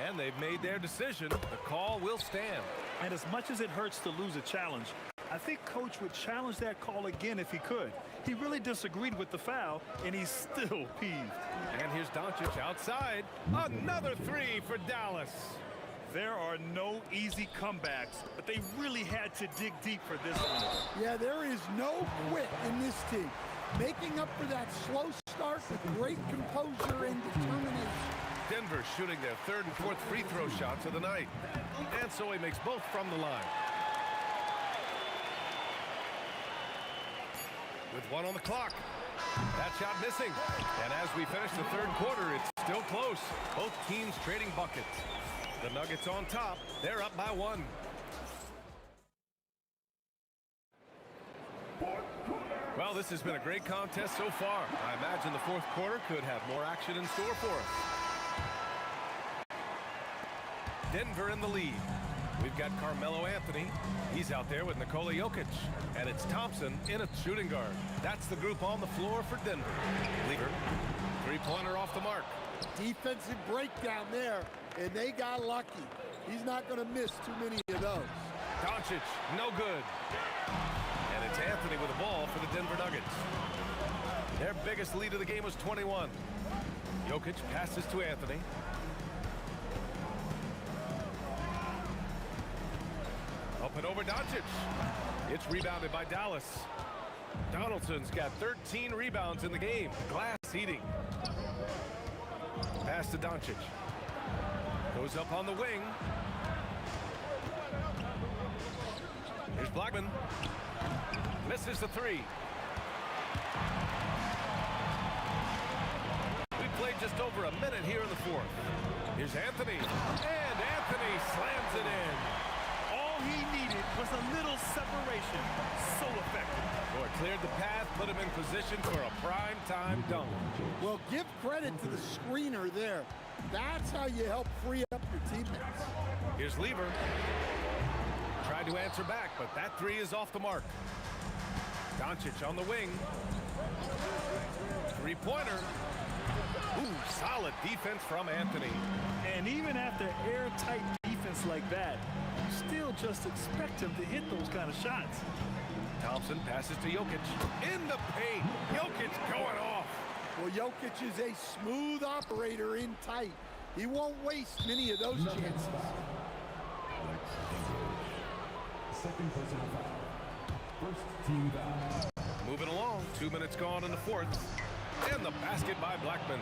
And they've made their decision. The call will stand. And as much as it hurts to lose a challenge, I think Coach would challenge that call again if he could. He really disagreed with the foul, and he's still peeved. And here's Doncic outside. Another 3 for Dallas. There are no easy comebacks, but they really had to dig deep for this one. Yeah, there is no quit in this team. Making up for that slow start with great composure and determination. Denver shooting their third and fourth free throw shots of the night. And so he makes both from the line. With 1 on the clock. That shot missing. And as we finish the third quarter, it's still close. Both teams trading buckets. The Nuggets on top. They're up by 1. Well, this has been a great contest so far. I imagine the fourth quarter could have more action in store for us. Denver in the lead. We've got Carmelo Anthony. He's out there with Nikola Jokic. And it's Thompson in a shooting guard. That's the group on the floor for Denver. Lever, three-pointer off the mark. Defensive breakdown there, and they got lucky. He's not going to miss too many of those. Doncic, no good. And it's Anthony with the ball for the Denver Nuggets. Their biggest lead of the game was 21. Jokic passes to Anthony. Up and over Doncic. It's rebounded by Dallas. Donaldson's got 13 rebounds in the game. Glass eating. Pass to Doncic. Goes up on the wing. Here's Blackman. Misses the 3. We played just over a minute here in the fourth. Here's Anthony. And Anthony slams it in. All he needed was a little separation. So effective. Boy, cleared the path, put him in position for a prime-time dunk. Well, give credit to the screener there. That's how you help free up your teammates. Here's Lever. Tried to answer back, but that 3 is off the mark. Doncic on the wing. Three-pointer. Ooh, solid defense from Anthony. And even after airtight defense like that, you still just expect him to hit those kind of shots. Thompson passes to Jokic. In the paint. Jokic going off. Well, Jokic is a smooth operator in tight. He won't waste many of those chances. Second personal foul. First team foul. Moving along. 2 minutes gone in the fourth. And the basket by Blackman.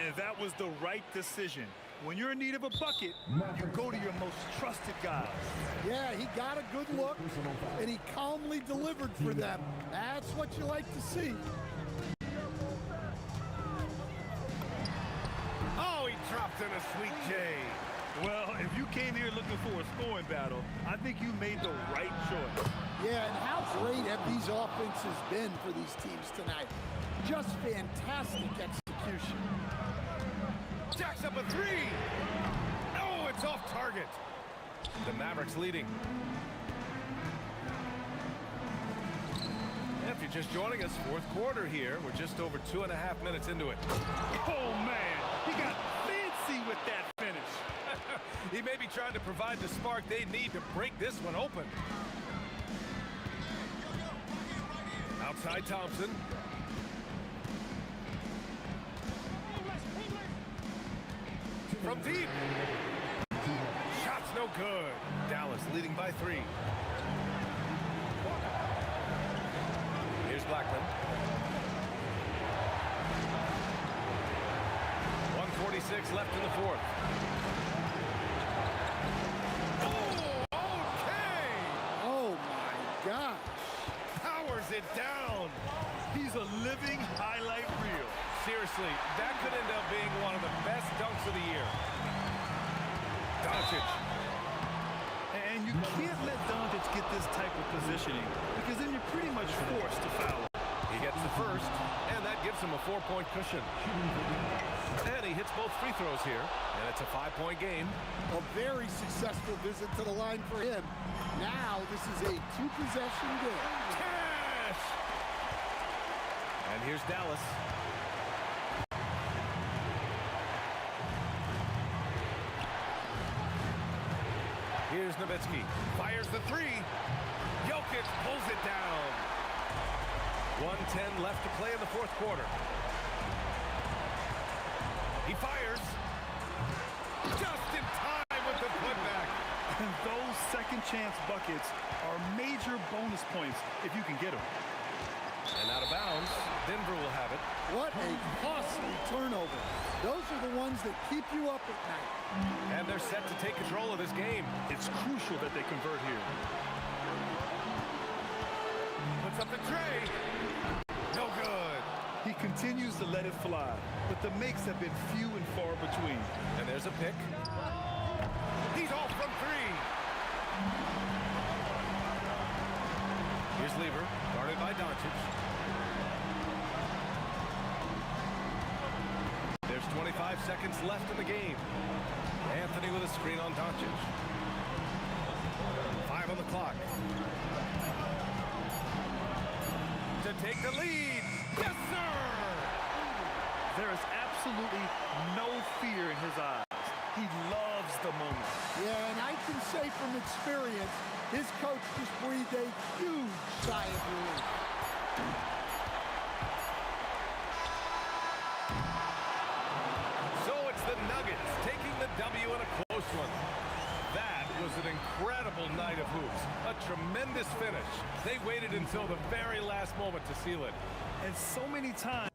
And that was the right decision. When you're in need of a bucket, you go to your most trusted guys. Yeah, he got a good look, and he calmly delivered for them. That's what you like to see. Oh, he dropped in a sweet J. Well, if you came here looking for a scoring battle, I think you made the right choice. Yeah, and how great have these offenses been for these teams tonight? Just fantastic execution. Jacks up a three. Oh, it's off target. The Mavericks leading. If you're just joining us, fourth quarter here. We're just over 2.5 minutes into it. Oh, man. He got fancy with that finish. He may be trying to provide the spark they need to break this one open. Outside Thompson. From deep. Shot's no good. Dallas leading by 3. Here's Blackman. 1:46 left in the fourth. Oh, okay. Oh, my gosh. Powers it down. He's a living highlight reel. Seriously, that could end up being one of the best dunks of the year. Doncic. And you can't let Doncic get this type of positioning because then you're pretty much forced to foul. He gets the first, and that gives him a 4-point cushion. And he hits both free throws here, and it's a 5-point game. A very successful visit to the line for him. Now this is a 2-possession game. Cash! And here's Dallas. Here's Nowitzki. Fires the three. Jokic pulls it down. 1:10 left to play in the fourth quarter. He fires. Just in time with the putback. And those second chance buckets are major bonus points if you can get them. And out of bounds, Denver will have it. What a costly turnover. Those are the ones that keep you up at night. And they're set to take control of this game. It's crucial that they convert here. Puts up the tray. No good. He continues to let it fly, but the makes have been few and far between. And there's a pick. He's off from 3. Here's Lever, guarded by Doncic. There's 25 seconds left in the game. Anthony with a screen on Doncic. 5 on the clock. To take the lead. Yes, sir! There is absolutely no fear in his eyes. He loves the moment. Yeah, and I can say from experience, his coach just breathed a huge sigh of relief. So it's the Nuggets taking the W in a close one. That was an incredible night of hoops. A tremendous finish. They waited until the very last moment to seal it. And so many times.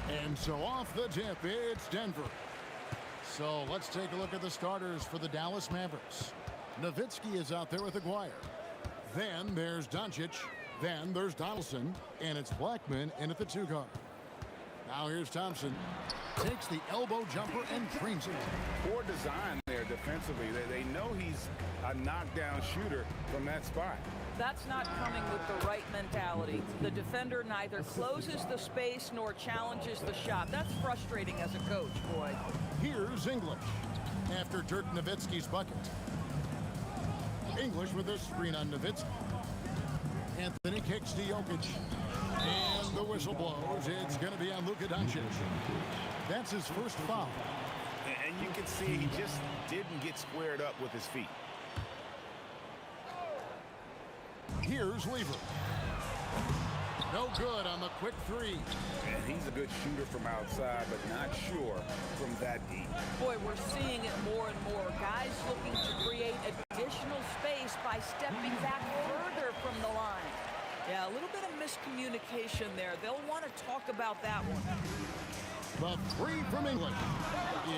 And so off the tip, it's Denver. So let's take a look at the starters for the Dallas Mavericks. Nowitzki is out there with Aguirre. Then there's Doncic. Then there's Donaldson. And it's Blackman in at the 2 guard. Now here's Thompson. Takes the elbow jumper and drains it. Poor design there defensively. They know he's a knockdown shooter from that spot. That's not coming with the right mentality. The defender neither closes the space nor challenges the shot. That's frustrating as a coach, boy. Here's English after Dirk Nowitzki's bucket. English with a screen on Nowitzki. Anthony kicks to Jokic. And the whistle blows. It's going to be on Luka Doncic. That's his first foul. And you can see he just didn't get squared up with his feet. Here's Lever. No good on the quick 3. And he's a good shooter from outside, but not sure from that deep. Boy, we're seeing it more and more. Guys looking to create additional space by stepping back further from the line. Yeah, a little bit of miscommunication there. They'll want to talk about that one. The 3 from English.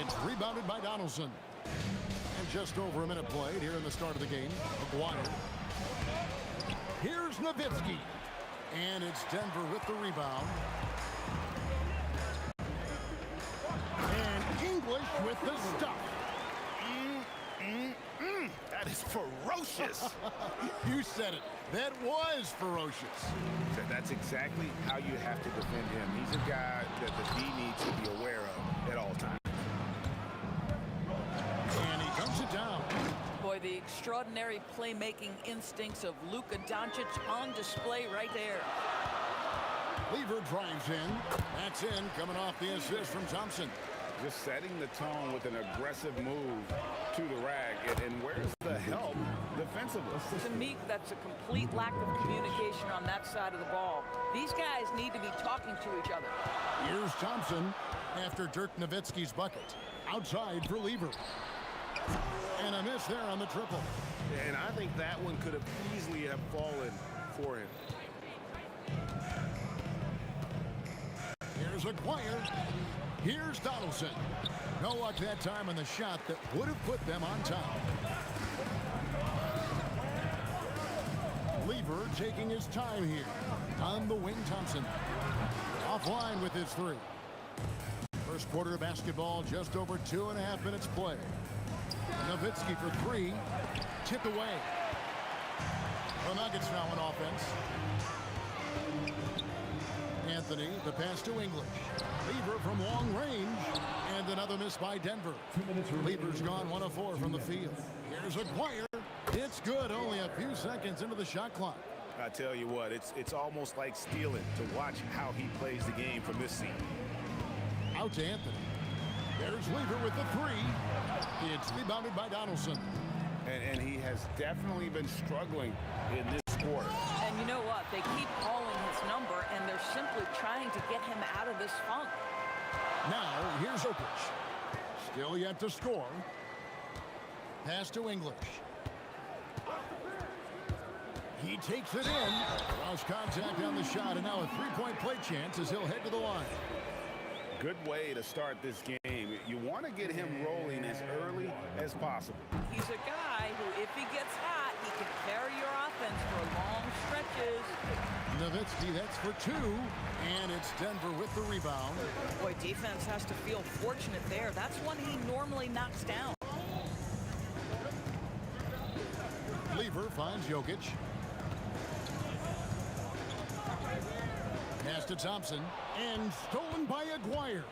It's rebounded by Donaldson. And just over a minute played here in the start of the game. Aguirre. Here's Nowitzki. And it's Denver with the rebound. And English with the stop. That is ferocious. You said it. That was ferocious. That's exactly how you have to defend him. He's a guy that the D needs to be aware of at all times. And he dumps it down. Boy, the extraordinary playmaking instincts of Luka Doncic on display right there. Lever drives in. That's in, coming off the assist from Thompson. Just setting the tone with an aggressive move to the rack. And where's the help defensively? To me, that's a complete lack of communication on that side of the ball. These guys need to be talking to each other. Here's Thompson after Dirk Nowitzki's bucket. Outside for Lever. And a miss there on the triple. And I think that one could have easily have fallen for him. Here's Aguirre. Here's Donaldson. No luck that time on the shot that would have put them on top. Lever taking his time here. On the wing, Thompson. Offline with his 3. First quarter of basketball, just over 2.5 minutes play. Nowitzki for 3. Tipped away. The Nuggets now on offense. Anthony, the pass to English. Lever from long range. And another miss by Denver. Lever's gone 1 of 4 from the field. Here's Aguirre. It's good, only a few seconds into the shot clock. I tell you what, it's almost like stealing to watch how he plays the game from this seat. Out to Anthony. There's Lever with the 3. It's rebounded by Donaldson. And he has definitely been struggling in this quarter. And you know what? They keep calling his number, and they're simply trying to get him out of this funk. Now, here's Jokic. Still yet to score. Pass to English. He takes it in. Lost contact on the shot, and now a 3-point play chance as he'll head to the line. Good way to start this game. You want to get him rolling as early as possible. He's a guy who, if he gets hot, he can carry your offense for long stretches. Nowitzki, that's for 2. And it's Denver with the rebound. Boy, defense has to feel fortunate there. That's one he normally knocks down. Lever finds Jokic. Pass to Thompson. And stolen by Aguirre.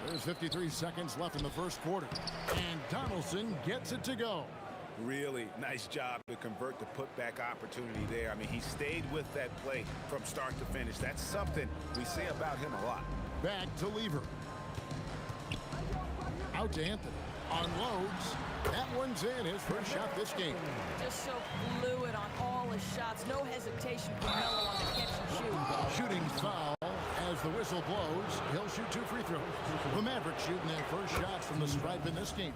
There's 53 seconds left in the first quarter. And Donaldson gets it to go. Really nice job to convert the putback opportunity there. I mean, he stayed with that play from start to finish. That's something we say about him a lot. Back to Lever. Out to Anthony. Unloads. That one's in. His first shot this game. Just so fluid on all his those shots. No hesitation for Melo on the catch and shoot. Shooting foul as the whistle blows. He'll shoot 2 free throws. The Mavericks shooting their first shots from the stripe in this game.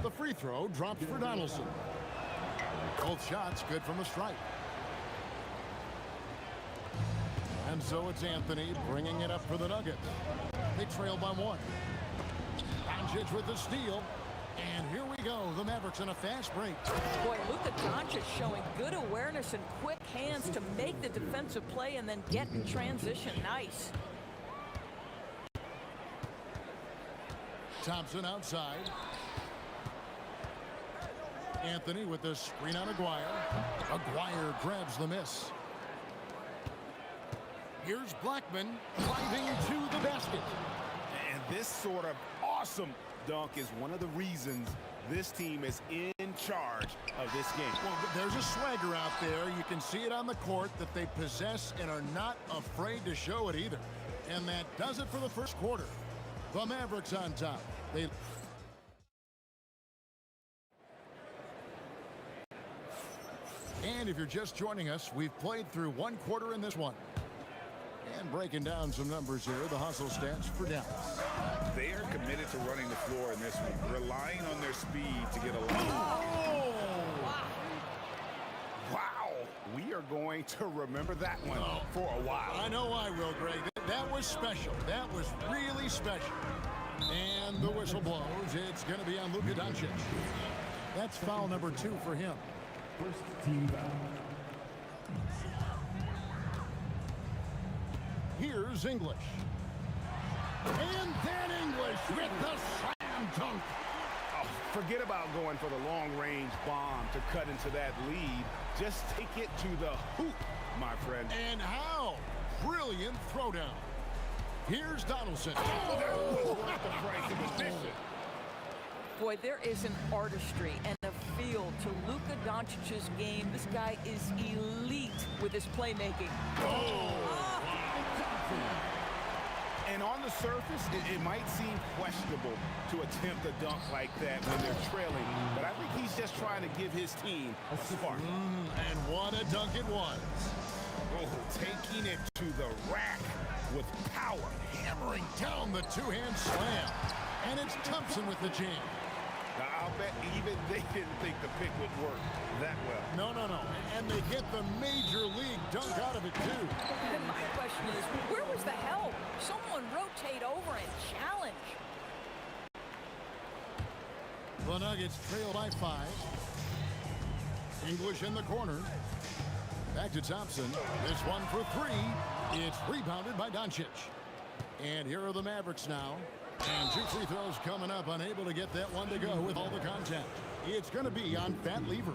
The free throw dropped for Donaldson. Both shots good from the stripe. And so it's Anthony bringing it up for the Nuggets. They trail by 1. Doncic with the steal. And here we go. The Mavericks in a fast break. Boy, Luka Doncic showing good awareness and quick hands to make the defensive play and then get in transition. Nice. Thompson outside. Anthony with the screen on Aguirre. Aguirre grabs the miss. Here's Blackman driving to the basket. And this sort of awesome dunk is one of the reasons this team is in charge of this game. Well, there's a swagger out there. You can see it on the court that they possess and are not afraid to show it either. And that does it for the first quarter. The Mavericks on top. And if you're just joining us, we've played through 1 quarter in this one. And breaking down some numbers here, the hustle stats for Dallas. They are committed to running the floor in this one, relying on their speed to get along. Oh! Wow. We are going to remember that one for a while. I know I will, Greg. That was special. That was really special. And the whistle blows. It's going to be on Luka Doncic. That's foul number 2 for him. First team foul. Here's English. And then English with the slam dunk. Oh, forget about going for the long-range bomb to cut into that lead. Just take it to the hoop, my friend. And how? Brilliant throwdown. Here's Donaldson. Oh, that was worth the price of admission. Boy, there is an artistry and a feel to Luka Doncic's game. This guy is elite with his playmaking. And on the surface, it might seem questionable to attempt a dunk like that when they're trailing, but I think he's just trying to give his team a spark. And what a dunk it was. Oh, taking it to the rack with power. Hammering down the two-hand slam. And it's Thompson with the jam. Now, I'll bet even they didn't think the pick would work that well. No. And they get the major league dunk out of it, too. And my question is, where was the help? Someone rotate over and challenge. The Nuggets trail by 5. English in the corner. Back to Thompson. This one for 3. It's rebounded by Doncic. And here are the Mavericks now. And 2 free throws coming up, unable to get that one to go with all the contact. It's going to be on Fat Lever.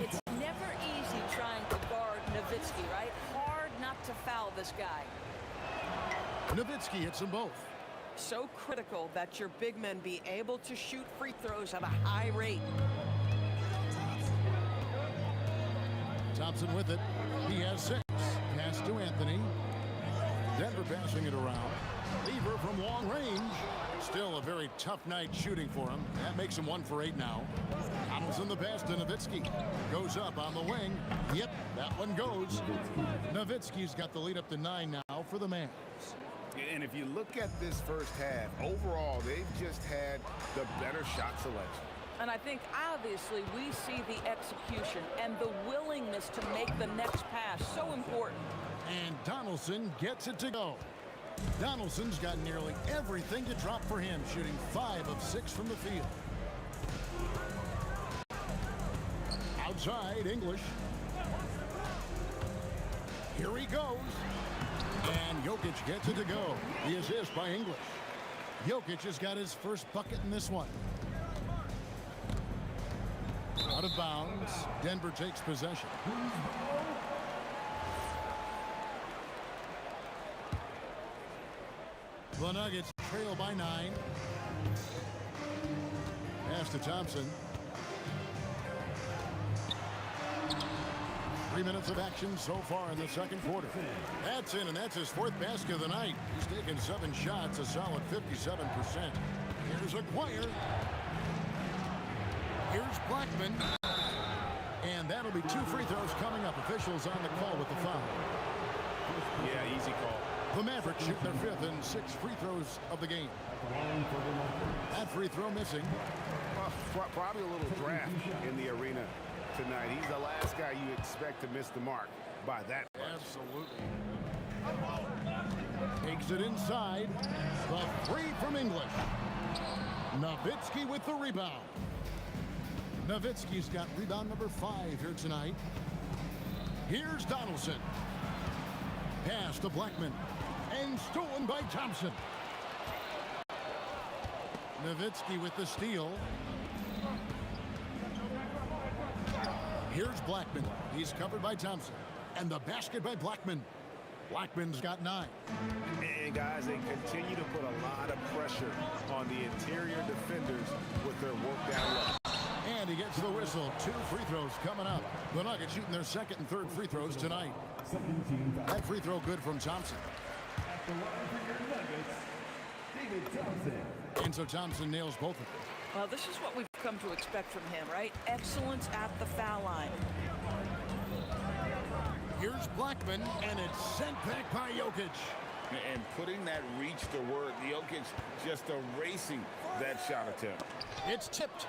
It's never easy trying to guard Nowitzki, right? Hard not to foul this guy. Nowitzki hits them both. So critical that your big men be able to shoot free throws at a high rate. Thompson with it. He has 6. Pass to Anthony. Denver passing it around. Lever from long range. Still a very tough night shooting for him. That makes him 1 for 8 now. Donaldson the pass to Nowitzki. Goes up on the wing. Yep, that one goes. Nowitzki's got the lead up to 9 now for the Mavs. And if you look at this first half, overall, they've just had the better shot selection. And I think, obviously, we see the execution and the willingness to make the next pass so important. And Donaldson gets it to go. Donaldson's got nearly everything to drop for him, shooting 5 of 6 from the field. Outside, English. Here he goes. And Jokic gets it to go. The assist by English. Jokic has got his first bucket in this one. Out of bounds. Denver takes possession. The Nuggets trail by 9. Pass to Thompson. 3 minutes of action so far in the second quarter. That's in, and that's his 4th basket of the night. He's taken 7 shots, a solid 57%. Here's Aguirre. Here's Blackman. And that'll be 2 free throws coming up. Officials on the call with the foul. Yeah, easy call. The Mavericks shoot their 5th and 6th free throws of the game. That free throw missing. Probably a little draft in the arena tonight. He's the last guy you expect to miss the mark by that much. Absolutely. Takes it inside. The three from English. Nowitzki with the rebound. Nowitzki's got rebound number 5 here tonight. Here's Donaldson. Pass to Blackman. And stolen by Thompson. Nowitzki with the steal. Here's Blackman. He's covered by Thompson. And the basket by Blackman. Blackman's got 9. And guys, they continue to put a lot of pressure on the interior defenders with their work down low. And he gets the whistle. 2 free throws coming up. The Nuggets shooting their 2nd and 3rd free throws tonight. That free throw good from Thompson. And so Thompson nails both of them. Well, this is what we've come to expect from him, right? Excellence at the foul line. Here's Blackman, and it's sent back by Jokic. And putting that reach to work, Jokic just erasing that shot attempt. It's tipped.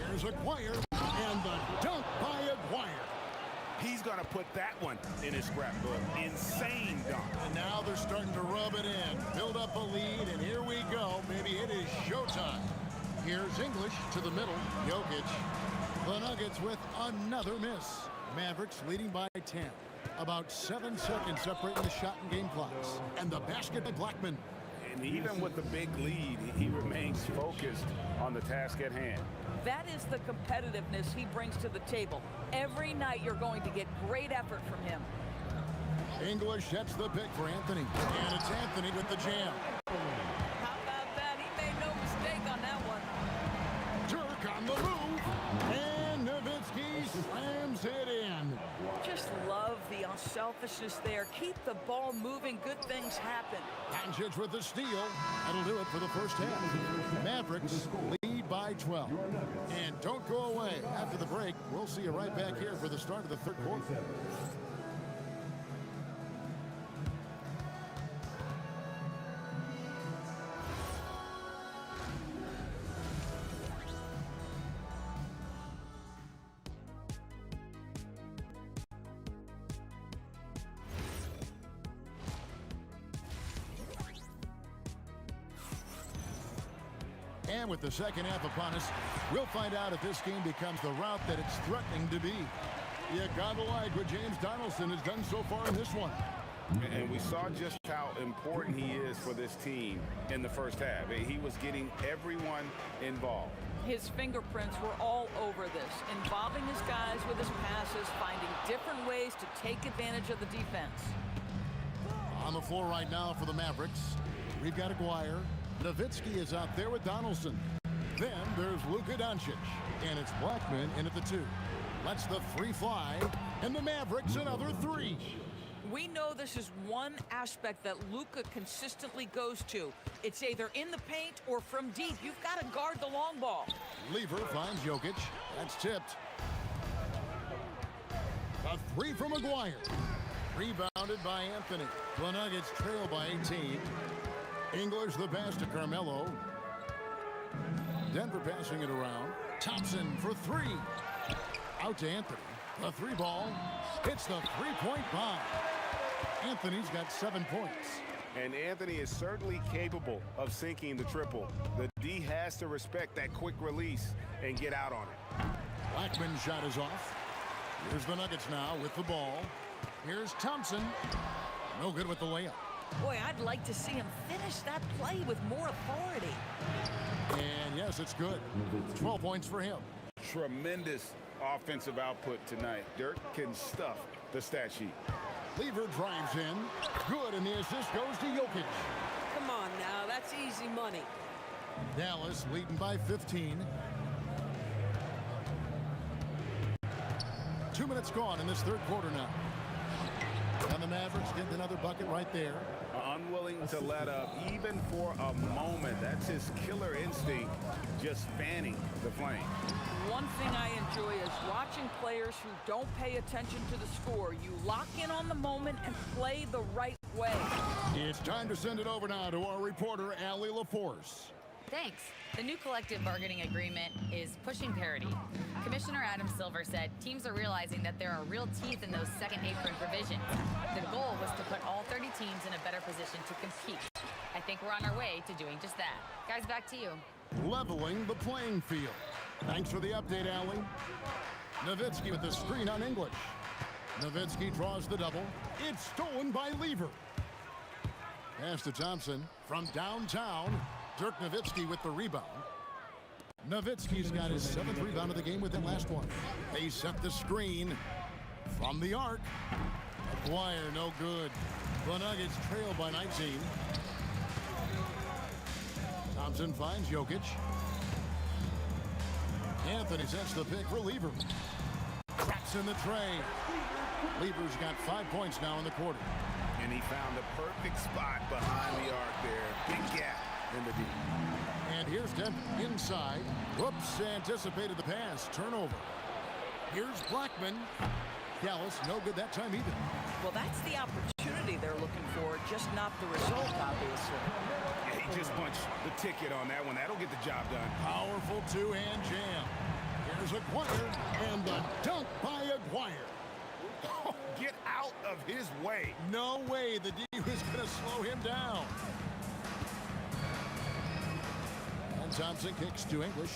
Here's Aguirre, and the dunk by Aguirre. He's going to put that one in his scrapbook. Insane dunk. And now they're starting to rub it in. Build up a lead, and here we go. Maybe it is showtime. Here's English to the middle. Jokic. The Nuggets with another miss. Mavericks leading by 10. About 7 seconds separating the shot and game clocks. And the basket by Blackman. And even with the big lead, he remains focused on the task at hand. That is the competitiveness he brings to the table. Every night you're going to get great effort from him. English sets the pick for Anthony. And it's Anthony with the jam. How about that? He made no mistake on that one. Dirk on the move. And Nowitzki slams it in. Just love the unselfishness there. Keep the ball moving. Good things happen. Doncic with the steal. That'll do it for the first half. Mavericks lead by 12. And don't go away. After the break, we'll see you right back here for the start of the 3rd quarter. And with the second half upon us, we'll find out if this game becomes the route that it's threatening to be. You gotta like what James Donaldson has done so far in this one. And we saw just how important he is for this team in the first half. He was getting everyone involved. His fingerprints were all over this, involving his guys with his passes, finding different ways to take advantage of the defense. On the floor right now for the Mavericks, we've got Aguirre. Nowitzki is out there with Donaldson. Then there's Luka Doncic, and it's Blackman in at the 2. Lets the free fly, and the Mavericks another 3. We know this is one aspect that Luka consistently goes to. It's either in the paint or from deep. You've got to guard the long ball. Lever finds Jokic. That's tipped. A 3 from Aguirre. Rebounded by Anthony. The Nuggets trail by 18. English the pass to Carmelo. Denver passing it around. Thompson for 3. Out to Anthony. The 3 ball. Hits the 3-point bomb. Anthony's got 7 points. And Anthony is certainly capable of sinking the triple. The D has to respect that quick release and get out on it. Blackman's shot is off. Here's the Nuggets now with the ball. Here's Thompson. No good with the layup. Boy, I'd like to see him finish that play with more authority. And yes, it's good. 12 points for him. Tremendous offensive output tonight. Dirk can stuff the stat sheet. Lever drives in. Good, and the assist goes to Jokic. Come on now, that's easy money. Dallas leading by 15. 2 minutes gone in this 3rd quarter now. And the Mavericks get another bucket right there. Unwilling to let up even for a moment. That's his killer instinct, just fanning the flame. One thing I enjoy is watching players who don't pay attention to the score. You lock in on the moment and play the right way. It's time to send it over now to our reporter, Allie LaForce. Thanks. The new collective bargaining agreement is pushing parity. Commissioner Adam Silver said teams are realizing that there are real teeth in those second apron provisions. The goal was to put all 30 teams in a better position to compete. I think we're on our way to doing just that. Guys, back to you. Leveling the playing field. Thanks for the update, Allie. Nowitzki with the screen on English. Nowitzki draws the double. It's stolen by Lever. Pass to Thompson from downtown. Dirk Nowitzki with the rebound. Nowitzki's got his 7th rebound of the game with that last one. They set the screen from the arc. Aguirre, no good. The Nuggets trail by 19. Thompson finds Jokic. Anthony sets the pick for Lever. Cracks in the tray. Lever's got 5 points now in the quarter. And he found the perfect spot behind the arc there. Big gap in the deep. And here's Dent inside. Whoops, anticipated the pass. Turnover. Here's Blackman. Dallas, no good that time either. Well, that's the opportunity they're looking for, just not the result, obviously. Yeah, he just punched the ticket on that one. That'll get the job done. Powerful two-hand jam. Here's Aguirre, and the dunk by Aguirre. Oh, get out of his way. No way the D was going to slow him down. And Thompson kicks to English.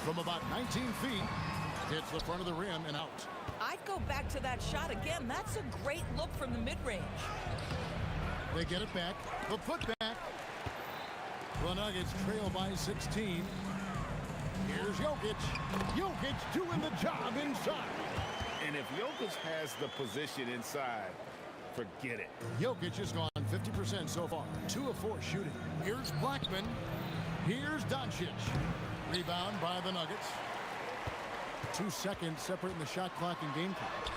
From about 19 feet, hits the front of the rim and out. I'd go back to that shot again. That's a great look from the mid-range. They get it back. The putback. The Nuggets trail by 16. Here's Jokic. Jokic doing the job inside. And if Jokic has the position inside, forget it. Jokic has gone 50% so far. 2 of 4 shooting. Here's Blackman. Here's Doncic. Rebound by the Nuggets. 2 seconds separating the shot clock and game clock.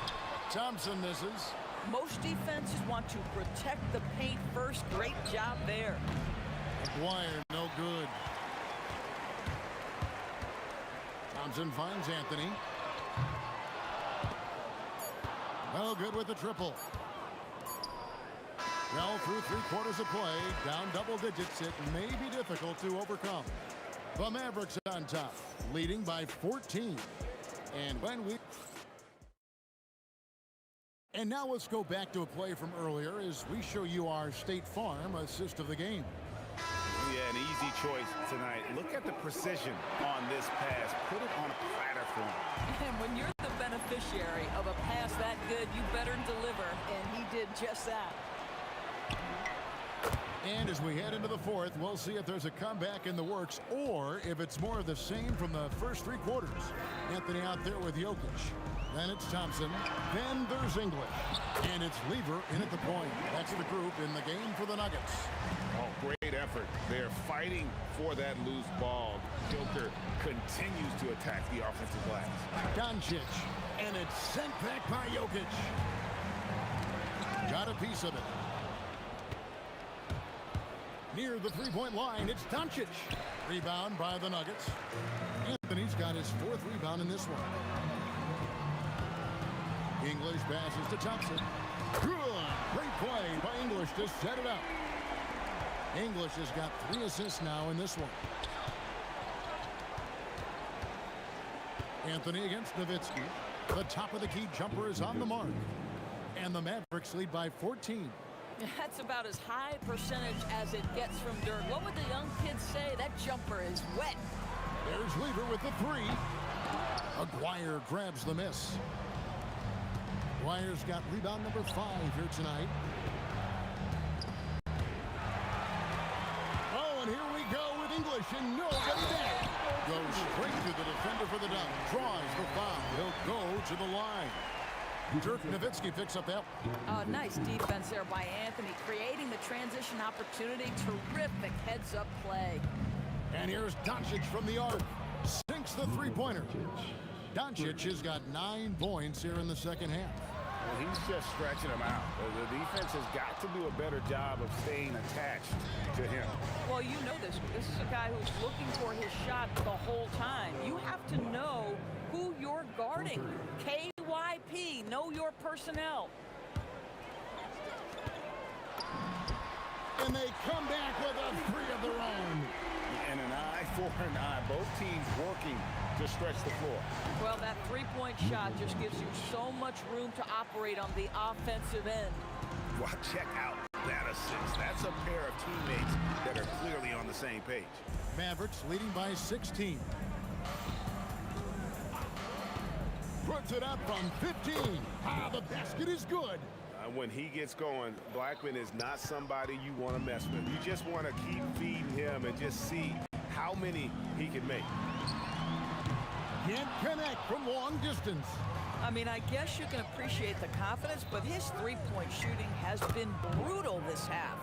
Thompson misses. Most defenses want to protect the paint first. Great job there. Aguirre, no good. Thompson finds Anthony. No good with the triple. Well, through 3 quarters of play, down double digits, it may be difficult to overcome. The Mavericks on top, leading by 14. And now let's go back to a play from earlier as we show you our State Farm assist of the game. Yeah, an easy choice tonight. Look at the precision on this pass. Put it on a platter for him. And when you're the beneficiary of a pass that good, you better deliver, and he did just that. And as we head into the 4th, we'll see if there's a comeback in the works or if it's more of the same from the first 3 quarters. Anthony out there with Jokic. Then it's Thompson. Then there's English. And it's Lever in at the point. That's the group in the game for the Nuggets. Oh, great effort. They're fighting for that loose ball. Joker continues to attack the offensive glass. Doncic. And it's sent back by Jokic. Got a piece of it. Near the 3-point line, it's Doncic. Rebound by the Nuggets. Anthony's got his 4th rebound in this one. English passes to Thompson. Good. Great play by English to set it up. English has got 3 assists now in this one. Anthony against Nowitzki. The top of the key jumper is on the mark. And the Mavericks lead by 14. That's about as high percentage as it gets from Dirk. What would the young kids say? That jumper is wet. There's Lever with the 3. Aguirre grabs the miss. Aguirre's got rebound number 5 here tonight. Oh, and here we go with English and nobody there. Goes straight to the defender for the dunk. Draws the foul. He'll go to the line. Dirk Nowitzki picks up that. Nice defense there by Anthony, creating the transition opportunity. Terrific heads-up play. And here's Doncic from the arc. Sinks the 3-pointer. Doncic has got 9 points here in the second half. Well, he's just stretching them out. The defense has got to do a better job of staying attached to him. Well, you know this. This is a guy who's looking for his shot the whole time. You have to know who you're guarding. KYP, know your personnel. And they come back with a 3 of their own. And an eye for an eye. Both teams working to stretch the floor. Well, that three-point shot just gives you so much room to operate on the offensive end. Well, check out that assist. That's a pair of teammates that are clearly on the same page. Mavericks leading by 16. Puts it up from 15. Ah, the basket is good. When he gets going, Blackman is not somebody you want to mess with. You just want to keep feeding him and just see how many he can make. Can't connect from long distance. I mean, I guess you can appreciate the confidence, but his three-point shooting has been brutal this half.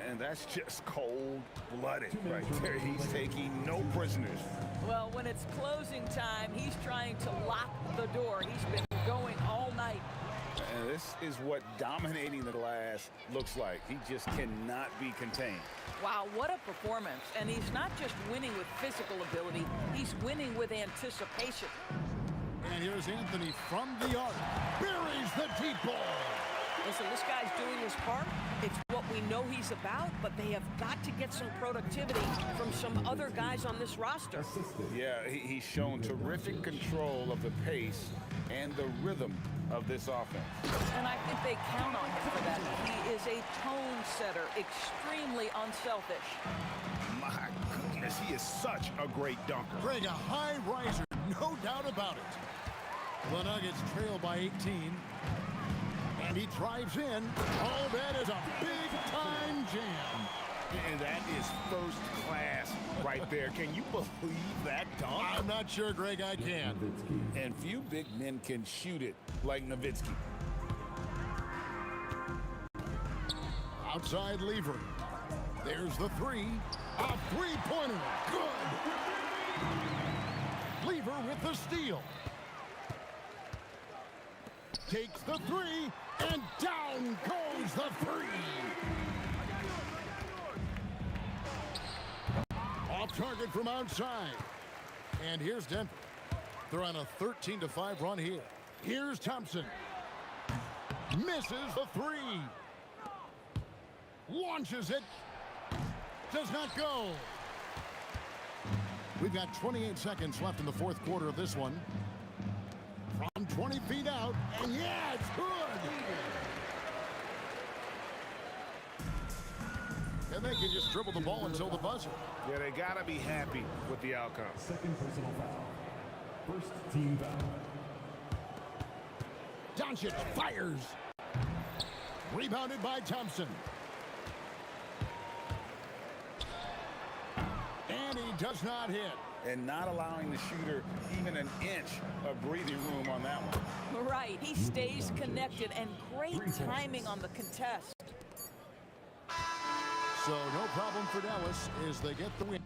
And that's just cold-blooded right there. He's taking no prisoners. Well, when it's closing time, he's trying to lock the door. He's been going all night. And this is what dominating the glass looks like. He just cannot be contained. Wow, what a performance. And he's not just winning with physical ability, he's winning with anticipation. And here's Anthony from the arc. Buries the deep ball. Listen, this guy's doing his part. It's what we know he's about, but they have got to get some productivity from some other guys on this roster. Yeah, he's shown terrific control of the pace and the rhythm of this offense. And I think they count on him for that. He is a tone setter, extremely unselfish. My goodness, he is such a great dunker. Greg, a high riser, no doubt about it. The Nuggets trail by 18. And he drives in. Oh, that is a big-time jam. And that is first class right there. Can you believe that dunk? I'm not sure, Greg, I can. And few big men can shoot it like Nowitzki. Outside lever. There's the 3. A three-pointer. Good. Lever with the steal. Takes the 3, and down goes the 3. Off target from outside. And here's Denver. They're on a 13-5 run here. Here's Thompson. Misses the 3. Launches it. Does not go. We've got 28 seconds left in the fourth quarter of this one. From 20 feet out, and yeah, it's good. And they can just dribble the ball until the buzzer. Yeah, they got to be happy with the outcome. Second personal foul. First team foul. Doncic fires. Rebounded by Thompson. And he does not hit. And not allowing the shooter even an inch of breathing room on that one. Right, he stays connected, and great timing on the contest. So no problem for Dallas as they get the win.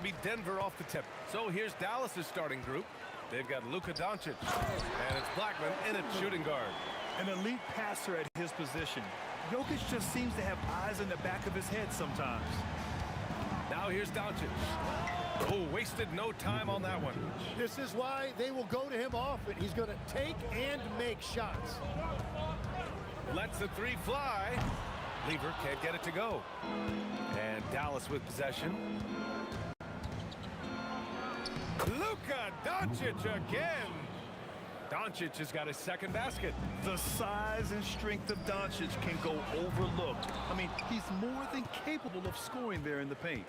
to be Denver off the tip. So here's Dallas's starting group. They've got Luka Doncic, and it's Blackman in at shooting guard. An elite passer at his position. Jokic just seems to have eyes in the back of his head sometimes. Now here's Doncic. Oh, wasted no time on that one. This is why they will go to him often. He's going to take and make shots. Lets the three fly. Lever can't get it to go. And Dallas with possession. Luka Doncic again. Doncic has got his second basket. The size and strength of Doncic can go overlooked. I mean, he's more than capable of scoring there in the paint.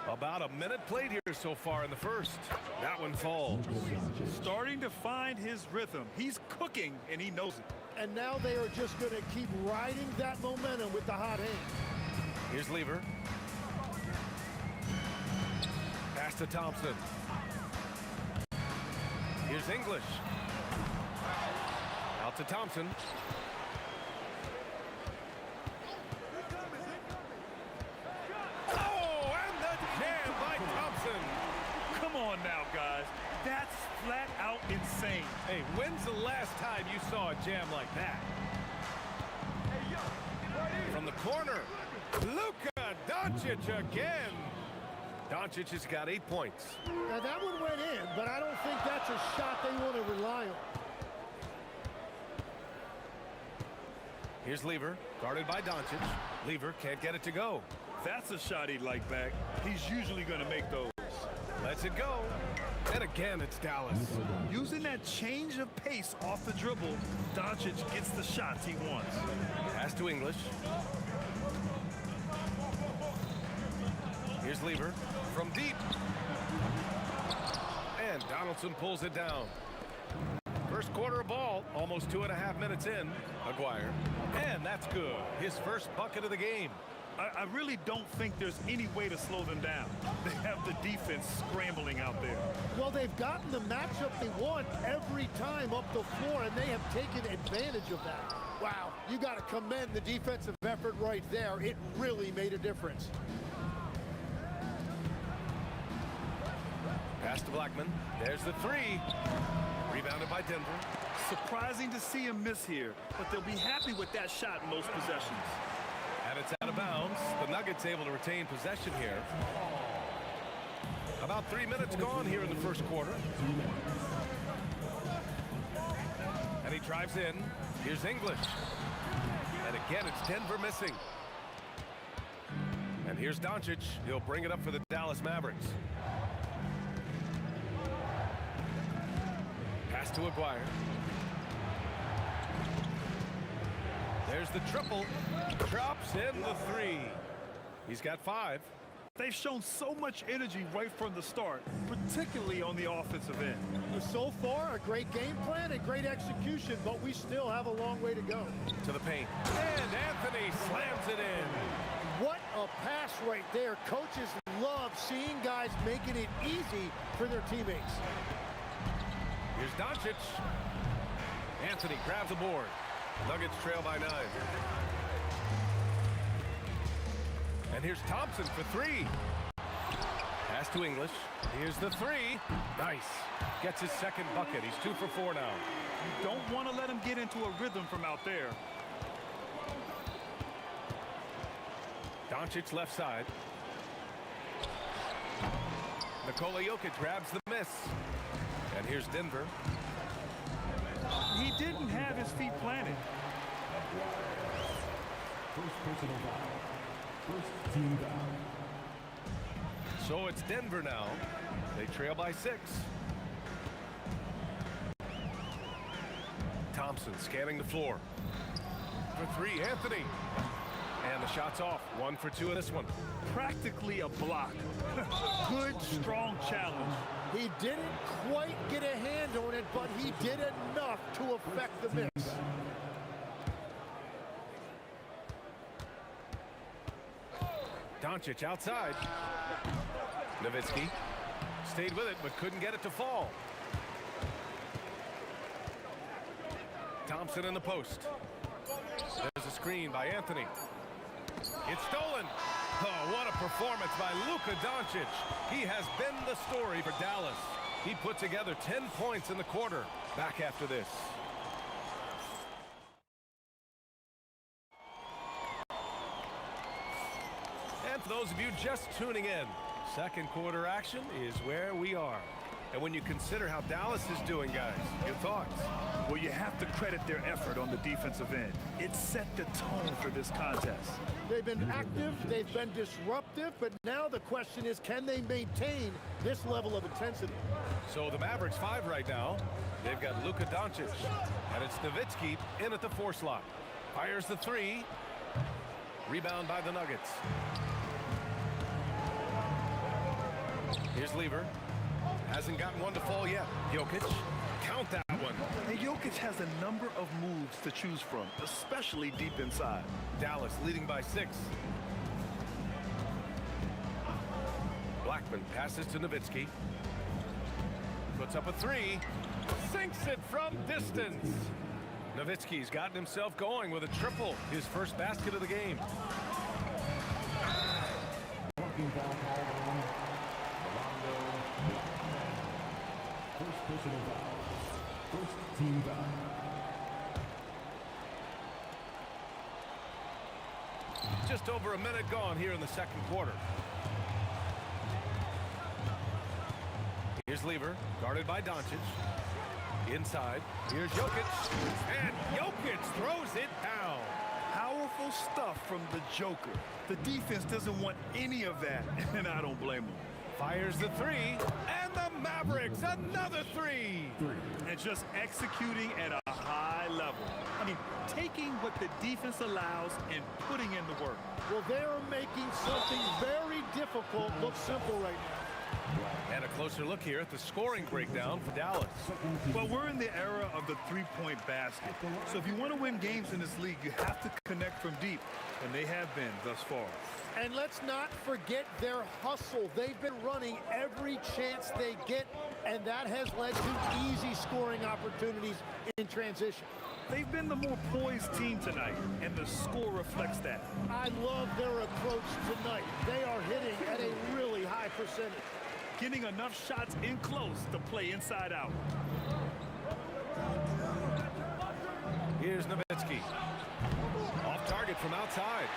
About a minute played here so far in the first. That one falls. Starting to find his rhythm. He's cooking, and he knows it. And now they are just going to keep riding that momentum with the hot hand. Here's Lever. Pass to Thompson. Here's English. Out to Thompson. Oh, and the jam by Thompson. Come on now, guys. That's flat out insane. Hey, when's the last time you saw a jam like that? From the corner, Luka Doncic again. Doncic has got 8 points. Now that one went in, but I don't think that's a shot they want to rely on. Here's Lever, guarded by Doncic. Lever can't get it to go. That's a shot he'd like back. He's usually going to make those. Lets it go. And again, it's Dallas. Using that change of pace off the dribble, Doncic gets the shots he wants. Pass to English. Here's Lever from deep. And Donaldson pulls it down. First quarter of ball, almost 2.5 minutes in. Aguirre. And that's good. His first bucket of the game. I really don't think there's any way to slow them down. They have the defense scrambling out there. Well, they've gotten the matchup they want every time up the floor, and they have taken advantage of that. Wow, you got to commend the defensive effort right there. It really made a difference. Pass to Blackman. There's the three. Rebounded by Denver. Surprising to see him miss here, but they'll be happy with that shot in most possessions. And it's out of bounds. The Nuggets able to retain possession here. About 3 minutes gone here in the first quarter. And he drives in. Here's English. And again, it's Denver missing. And here's Doncic. He'll bring it up for the Dallas Mavericks. Pass to Aguirre. There's the triple. Drops in the three. He's got 5. They've shown so much energy right from the start, particularly on the offensive end. So far, a great game plan and great execution, but we still have a long way to go. To the paint. And Anthony slams it in. What a pass right there. Coaches love seeing guys making it easy for their teammates. Here's Doncic. Anthony grabs the board. Nuggets trail by 9. And here's Thompson for 3. Pass to English. Here's the 3. Nice. Gets his second bucket. He's 2 for 4 now. You don't want to let him get into a rhythm from out there. Doncic left side. Nikola Jokic grabs the miss. And here's Denver. He didn't have his feet planted. First personal foul. First team foul. So it's Denver now. They trail by 6. Thompson scanning the floor. For 3, Anthony. And the shot's off. 1 for 2 in this one. Practically a block. Good, strong challenge. He didn't quite get a hand on it, but he did enough to affect the miss. Doncic outside. Nowitzki stayed with it, but couldn't get it to fall. Thompson in the post. There's a screen by Anthony. It's stolen. Oh, what a performance by Luka Doncic. He has been the story for Dallas. He put together 10 points in the quarter. Back after this. And for those of you just tuning in, second quarter action is where we are. And when you consider how Dallas is doing, guys, your thoughts? Well, you have to credit their effort on the defensive end. It set the tone for this contest. They've been active, they've been disruptive, but now the question is, can they maintain this level of intensity? So the Mavericks 5 right now. They've got Luka Doncic, and it's Nowitzki in at the 4 slot. Fires the 3. Rebound by the Nuggets. Here's Lever. Hasn't gotten one to fall yet. Jokic, count that one. And Jokic has a number of moves to choose from, especially deep inside. Dallas leading by 6. Blackman passes to Nowitzki. Puts up a 3. Sinks it from distance. Nowitzki's gotten himself going with a triple. His first basket of the game. First personal foul. First team foul. Just over a minute gone here in the second quarter. Here's Lever, guarded by Doncic. Inside, here's Jokic, and Jokic throws it down. Powerful stuff from the Joker. The defense doesn't want any of that, and I don't blame them. Fires the 3, and the Mavericks, another 3. And just executing at a high level. I mean, taking what the defense allows and putting in the work. Well, they're making something very difficult look simple right now. And a closer look here at the scoring breakdown for Dallas. Well, we're in the era of the three-point basket. So if you want to win games in this league, you have to connect from deep. And they have been thus far. And let's not forget their hustle. They've been running every chance they get, and that has led to easy scoring opportunities in transition. They've been the more poised team tonight, and the score reflects that. I love their approach tonight. They are hitting at a really high percentage. Getting enough shots in close to play inside out. Here's Nowitzki. Off target from outside.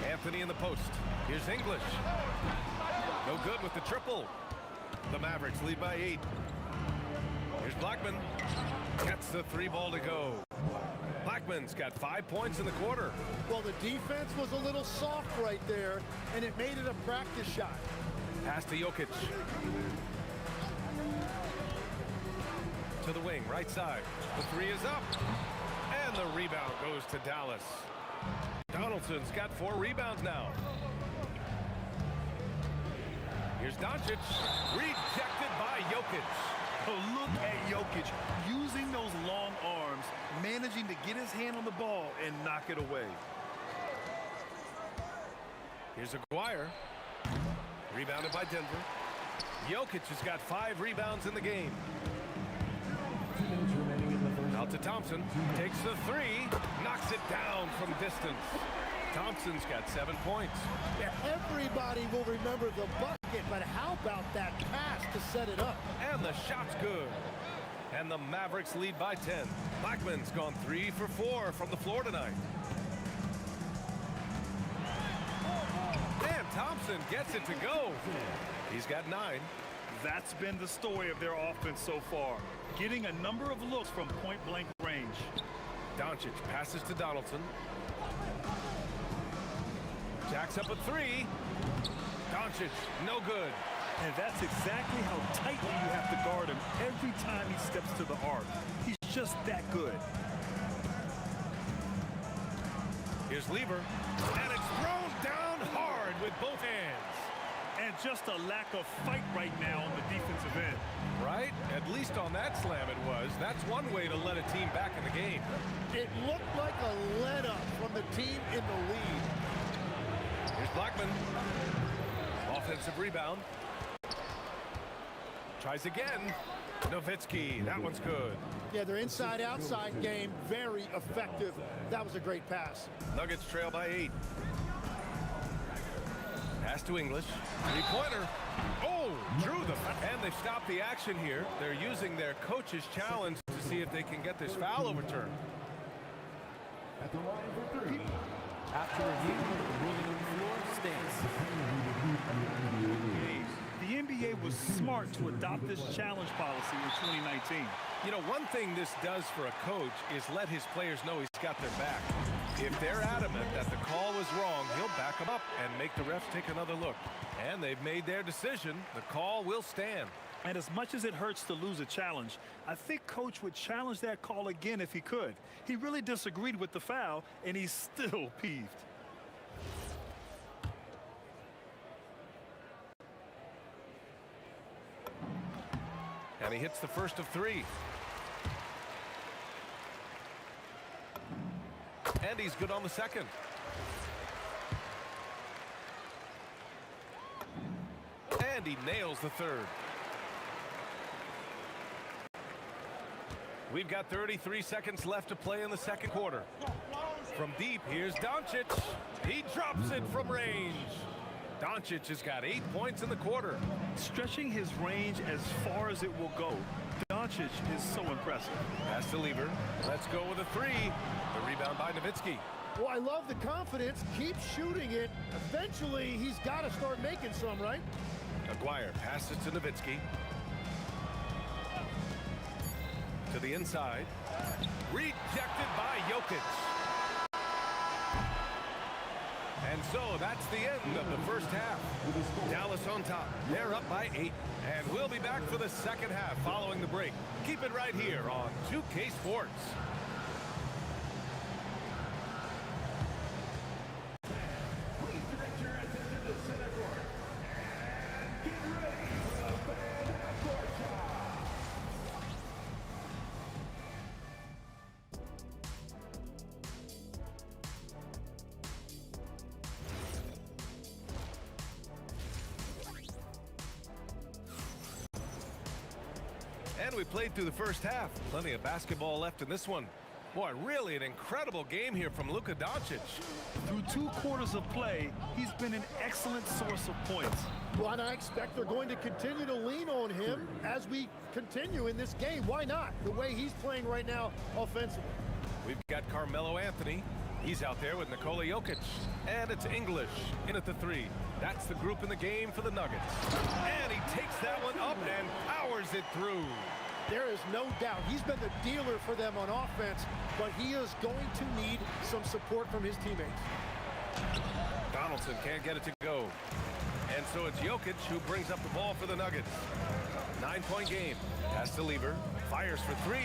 Anthony in the post. Here's English. No good with the triple. The Mavericks lead by 8. Here's Blackman. Gets the 3 ball to go. Blackman's got 5 points in the quarter. Well, the defense was a little soft right there, and it made it a practice shot. Pass to Jokic. To the wing, right side. The 3 is up. And the rebound goes to Dallas. Donaldson's got 4 rebounds now. Here's Doncic. Rejected by Jokic. Oh, look at Jokic using those long arms, managing to get his hand on the ball and knock it away. Here's Aguirre. Rebounded by Denver. Jokic has got 5 rebounds in the game. Out to Thompson. Takes the 3. Knocks it down from distance. Thompson's got 7 points. Yeah, everybody will remember the bucket, but how about that pass to set it up? And the shot's good. And the Mavericks lead by 10. Blackman's gone 3 for 4 from the floor tonight. And Thompson gets it to go. He's got 9. That's been the story of their offense so far. Getting a number of looks from point-blank range. Doncic passes to Donaldson. Jacks up a 3. Doncic, no good. And that's exactly how tightly you have to guard him every time he steps to the arc. He's just that good. Here's Lever. And it's thrown down hard with both hands. And just a lack of fight right now on the defensive end. Right? At least on that slam it was. That's one way to let a team back in the game. It looked like a let-up from the team in the lead. Here's Blackman. Offensive rebound. Tries again. Nowitzki, that one's good. Yeah, their inside-outside game, very effective. That was a great pass. Nuggets trail by 8. Pass to English. Three-pointer. Oh, drew the... And they've stopped the action here. They're using their coach's challenge to see if they can get this foul overturned. At the line for 3. After review, the ruling on the floor stands. The NBA was smart to adopt this challenge policy in 2019. You know, one thing this does for a coach is let his players know he's got their back. If they're adamant that the call was wrong, he'll back them up and make the refs take another look. And they've made their decision. The call will stand. And as much as it hurts to lose a challenge, I think Coach would challenge that call again if he could. He really disagreed with the foul, and he's still peeved. And he hits the first of 3. And he's good on the second. And he nails the third. We've got 33 seconds left to play in the second quarter. From deep, here's Doncic. He drops it from range. Doncic has got 8 points in the quarter. Stretching his range as far as it will go, Doncic is so impressive. Pass to Lever. Let's go with a 3. The rebound by Nowitzki. Well, I love the confidence. Keep shooting it. Eventually, he's got to start making some, right? Aguirre passes to Nowitzki. To the inside. Rejected by Jokic. And so that's the end of the first half. Dallas on top. They're up by 8. And we'll be back for the second half following the break. Keep it right here on 2K Sports. Please direct your attention to center court. And get ready for the fan court shot. And we played through the first half. Plenty of basketball left in this one. Boy, really an incredible game here from Luka Doncic. Through 2 quarters of play, he's been an excellent source of points. Well, and I expect they're going to continue to lean on him as we continue in this game. Why not? The way he's playing right now offensively. We've got Carmelo Anthony. He's out there with Nikola Jokic. And it's English in at the 3. That's the group in the game for the Nuggets. And he takes that one up and powers it through. There is no doubt he's been the dealer for them on offense, but he is going to need some support from his teammates. Donaldson can't get it to go. And so it's Jokic who brings up the ball for the Nuggets. 9-point game. Pass to Lever. Fires for 3.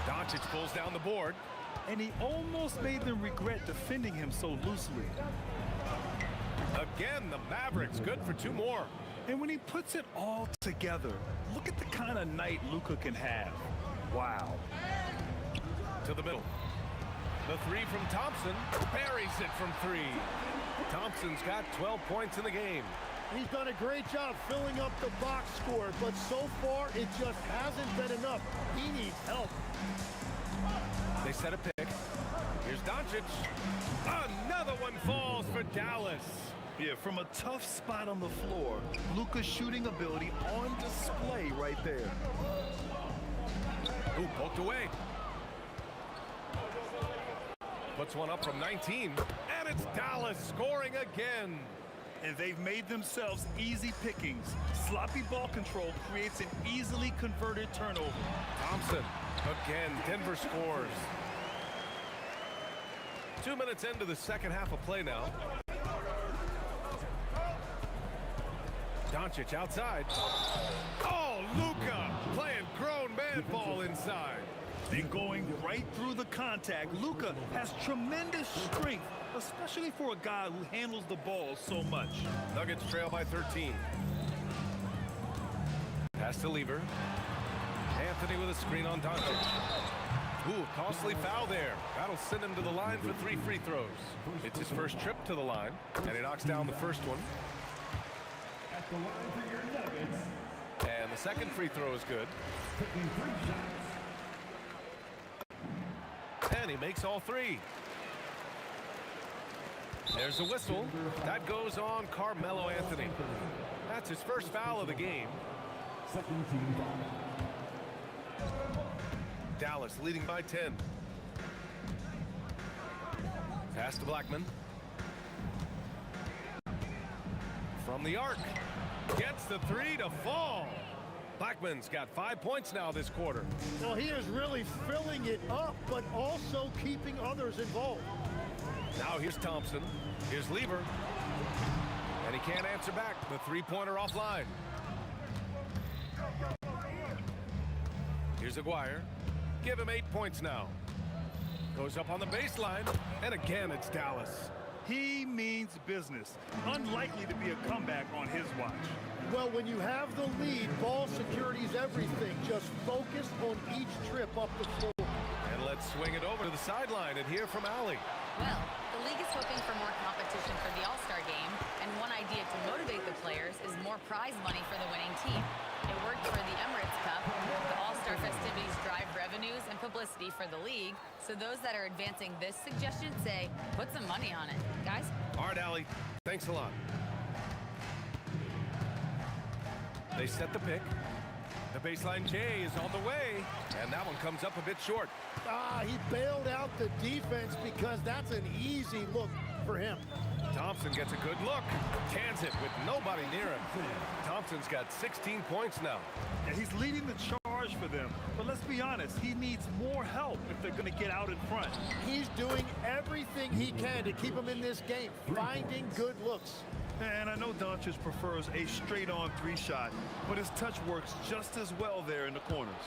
Doncic pulls down the board. And he almost made them regret defending him so loosely. Again, the Mavericks good for 2 more. And when he puts it all together, look at the kind of night Luka can have. Wow. To the middle. The 3 from Thompson. Buries it from 3. Thompson's got 12 points in the game. He's done a great job filling up the box score, but so far it just hasn't been enough. He needs help. They set a pick. Here's Doncic. Another one falls for Dallas. Yeah, from a tough spot on the floor, Luka's shooting ability on display right there. Ooh, poked away. Puts one up from 19. And it's Dallas scoring again. And they've made themselves easy pickings. Sloppy ball control creates an easily converted turnover. Thompson. Again, Denver scores. 2 minutes into the second half of play now. Doncic outside. Oh, Luka playing grown man ball inside. Then going right through the contact, Luka has tremendous strength, especially for a guy who handles the ball so much. Nuggets trail by 13. Pass to Lever. Anthony with a screen on Doncic. Ooh, costly foul there. That'll send him to the line for 3 free throws. It's his first trip to the line, and he knocks down the first one. At the line for your Nuggets. And And the second free throw is good. And he makes all three. There's a whistle. That goes on Carmelo Anthony. That's his first foul of the game. Second team foul. Dallas leading by 10. Pass to Blackman. From the arc. Gets the three to fall. Blackman's got 5 points now this quarter. Well, he is really filling it up, but also keeping others involved. Now here's Thompson. Here's Lever. And he can't answer back. The three-pointer offline. Here's Aguirre. Give him 8 points now. Goes up on the baseline. And again, it's Dallas. He means business. Unlikely to be a comeback on his watch. Well, when you have the lead, ball security is everything. Just focus on each trip up the floor. And let's swing it over to the sideline and hear from Allie. Well, the league is hoping for more competition for the All-Star game, and one idea to motivate the players is more prize money for the winning team. It worked for the Emirates Cup. The All-Star festivities drive revenues and publicity for the league, so those that are advancing this suggestion say, put some money on it. Guys? All right, Allie. Thanks a lot. They set the pick. The baseline J is on the way, and that one comes up a bit short. He bailed out the defense because that's an easy look for him. Thompson gets a good look. Cans it with nobody near him. Thompson's got 16 points now. Yeah, he's leading the charge for them. But let's be honest, he needs more help if they're going to get out in front. He's doing everything he can to keep them in this game, finding good looks. And I know Doncic prefers a straight-on three-shot, but his touch works just as well there in the corners.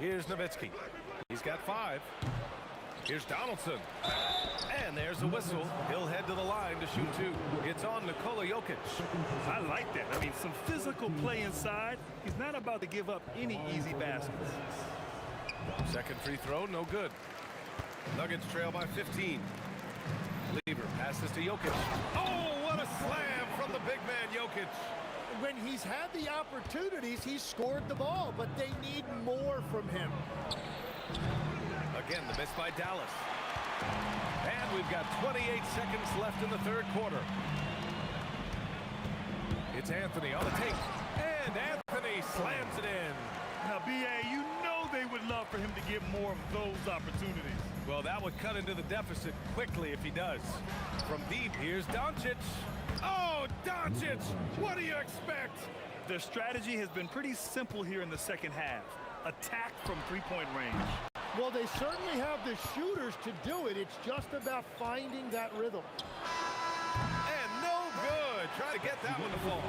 Here's Nowitzki. He's got 5. Here's Donaldson. And there's a whistle. He'll head to the line to shoot 2. It's on Nikola Jokic. I like that. I mean, some physical play inside. He's not about to give up any easy baskets. Second free throw, no good. Nuggets trail by 15. Lever passes to Jokic. Oh, what a slam from the big man Jokic. When he's had the opportunities, he's scored the ball, but they need more from him. Again, the miss by Dallas. And we've got 28 seconds left in the third quarter. It's Anthony on the tape. And Anthony slams it in. Now, B.A., you know they would love for him to get more of those opportunities. Well, that would cut into the deficit quickly if he does. From deep, here's Doncic. Oh, Doncic! What do you expect? Their strategy has been pretty simple here in the second half. Attack from three-point range. Well, they certainly have the shooters to do it. It's just about finding that rhythm. And no good. Try to get that one to fall.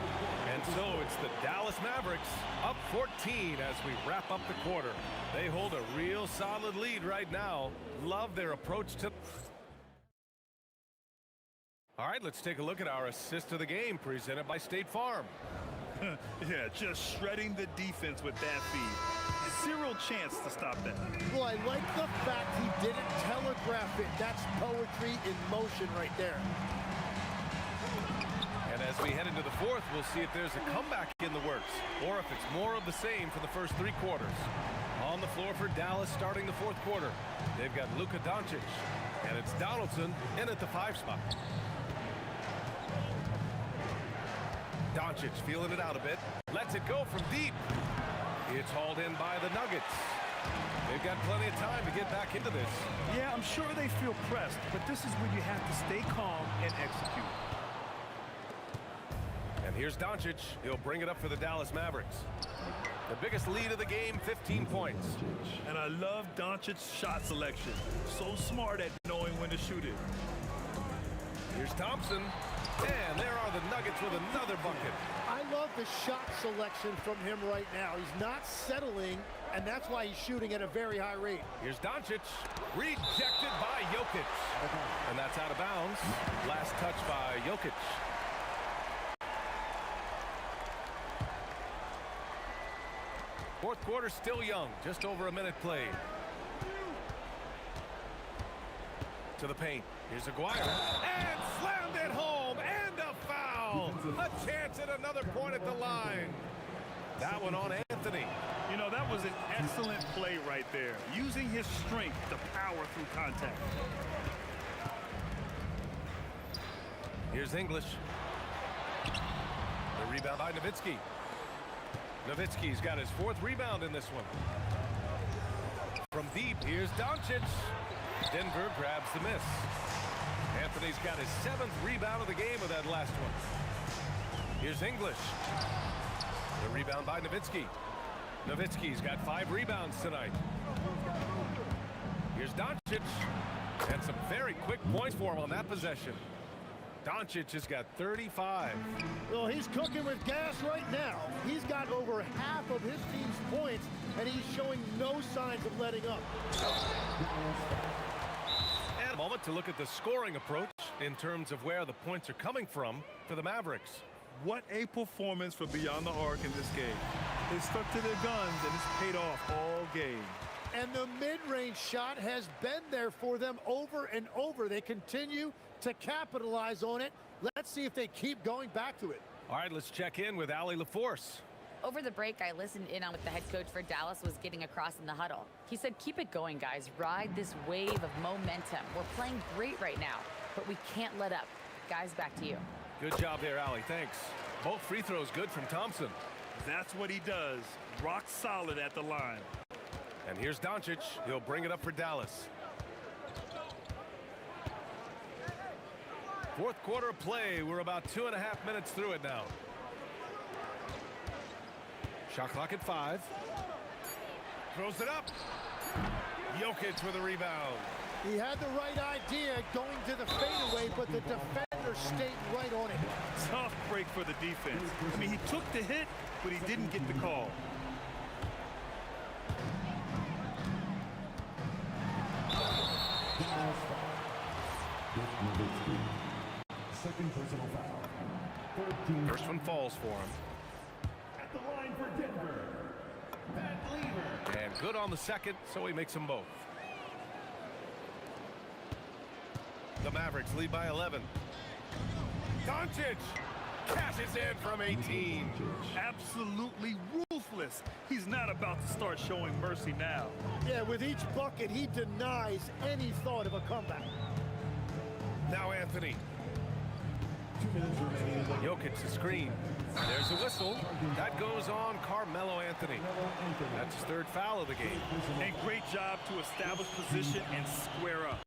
And so it's the Dallas Mavericks up 14 as we wrap up the quarter. They hold a real solid lead right now. Love their approach to... All right, let's take a look at our assist of the game presented by State Farm. Yeah, just shredding the defense with that feed. Zero chance to stop that. Well, I like the fact he didn't telegraph it. That's poetry in motion right there. And as we head into the fourth, we'll see if there's a comeback in the works or if it's more of the same for the first 3 quarters. On the floor for Dallas starting the fourth quarter. They've got Luka Doncic, and it's Donaldson in at the 5 spot. Doncic feeling it out a bit. Lets it go from deep. It's hauled in by the Nuggets. They've got plenty of time to get back into this. Yeah, I'm sure they feel pressed, but this is when you have to stay calm and execute. And here's Doncic. He'll bring it up for the Dallas Mavericks. The biggest lead of the game, 15 points. And I love Doncic's shot selection. So smart at knowing when to shoot it. Here's Thompson. And there are the Nuggets with another bucket. I love the shot selection from him right now. He's not settling, and that's why he's shooting at a very high rate. Here's Doncic. Rejected by Jokic. And that's out of bounds. Last touch by Jokic. Fourth quarter still young. Just over a minute played. To the paint. Here's Aguirre. And slammed it home. And a foul. foul. A chance at another point at the line. That one on Anthony. You know, that was an excellent play right there. Using his strength to power through contact. Here's English. The rebound by Nowitzki. Nowitzki's got his 4th rebound in this one. From deep, here's Doncic. Denver grabs the miss. Anthony's got his 7th rebound of the game with that last one. Here's English. The rebound by Nowitzki. Nowitzki's got 5 rebounds tonight. Here's Doncic. And some very quick points for him on that possession. Doncic has got 35. Well, he's cooking with gas right now. He's got over half of his team's points, and he's showing no signs of letting up. And a moment to look at the scoring approach in terms of where the points are coming from for the Mavericks. What a performance for Beyond the Arc in this game. They stuck to their guns, and it's paid off all game. And the mid-range shot has been there for them over and over. They continue to capitalize on it. Let's see if they keep going back to it. All right, let's check in with Allie LaForce. Over the break, I listened in on what the head coach for Dallas was getting across in the huddle. He said, keep it going, guys. Ride this wave of momentum. We're playing great right now, but we can't let up. Guys, back to you. Good job there, Allie. Thanks. Both free throws good from Thompson. That's what he does. Rock solid at the line. And here's Doncic. He'll bring it up for Dallas. 4th quarter of play. We're about 2.5 minutes through it now. Shot clock at 5. Throws it up. Jokic with a rebound. He had the right idea going to the fadeaway, but the defender stayed right on it. Tough break for the defense. I mean, he took the hit, but he didn't get the call. Second personal foul. First one falls for him. At the line for Denver, Pat Lever. And good on the second, so he makes them both. The Mavericks lead by 11. Doncic cashes in from 18. Absolutely ruthless. He's not about to start showing mercy now. Yeah, with each bucket, he denies any thought of a comeback. Now Anthony. Jokic the screen. There's a whistle. That goes on Carmelo Anthony. That's his 3rd foul of the game. And great job to establish position and square up.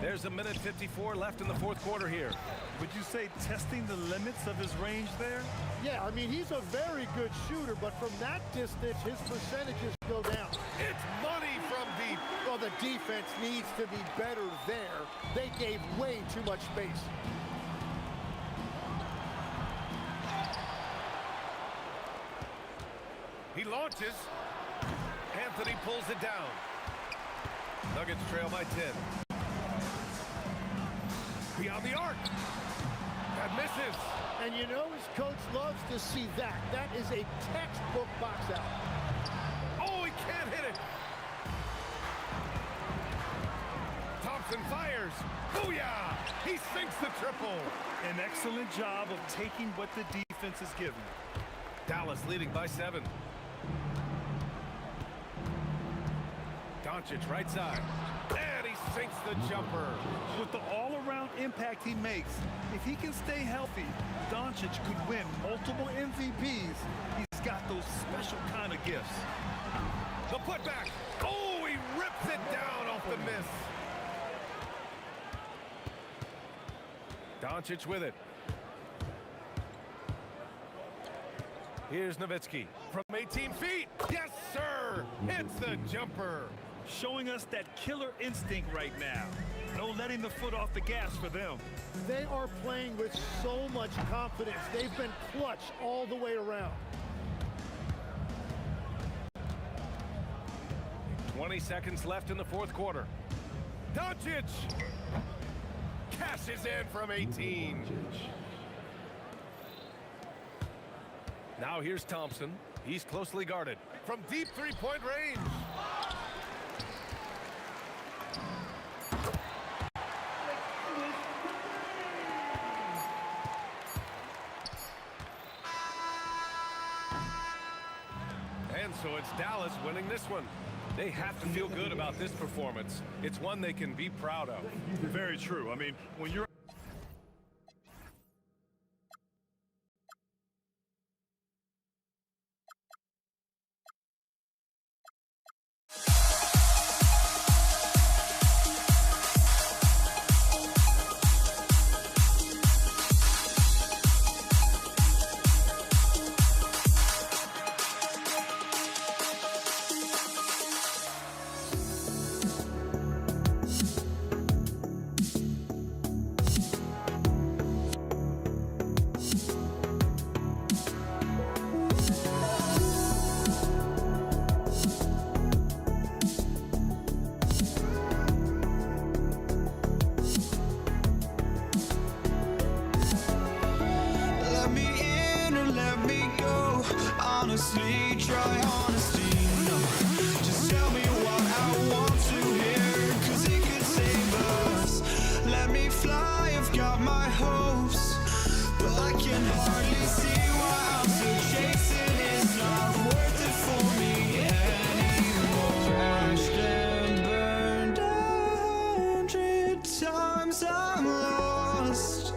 There's a minute 54 left in the 4th quarter here. Would you say testing the limits of his range there? Yeah, I mean, he's a very good shooter, but from that distance, his percentages go down. It's money from deep. Well, the defense needs to be better there. They gave way too much space. He launches. Anthony pulls it down. Nuggets trail by 10. Beyond the arc. That misses. And you know his coach loves to see that. That is a textbook box out. Oh, he can't hit it. Thompson fires. Booyah! He sinks the triple. An excellent job of taking what the defense is giving. Dallas leading by 7. Doncic right side. And he sinks the jumper. With the all-around impact he makes, if he can stay healthy, Doncic could win multiple MVPs. He's got those special kind of gifts. The putback. Oh, he rips it down off the miss. Doncic with it. Here's Nowitzki from 18 feet. Yes, sir. Hits the jumper. Showing us that killer instinct right now. No letting the foot off the gas for them. They are playing with so much confidence. They've been clutch all the way around. 20 seconds left in the 4th quarter. Doncic cashes in from 18. Now here's Thompson. He's closely guarded from deep 3-point range. And so it's Dallas winning this one. They have to feel good about this performance. It's one they can be proud of. Very true. I mean, when you're Let me in or let me go. Honestly, try honesty. No, just tell me what I want to hear, 'cause it could save us. Let me fly, I've got my hopes, but I can hardly see why I'm still chasing. It's not worth it for me anymore. Crashed and burned 100 times, I'm lost.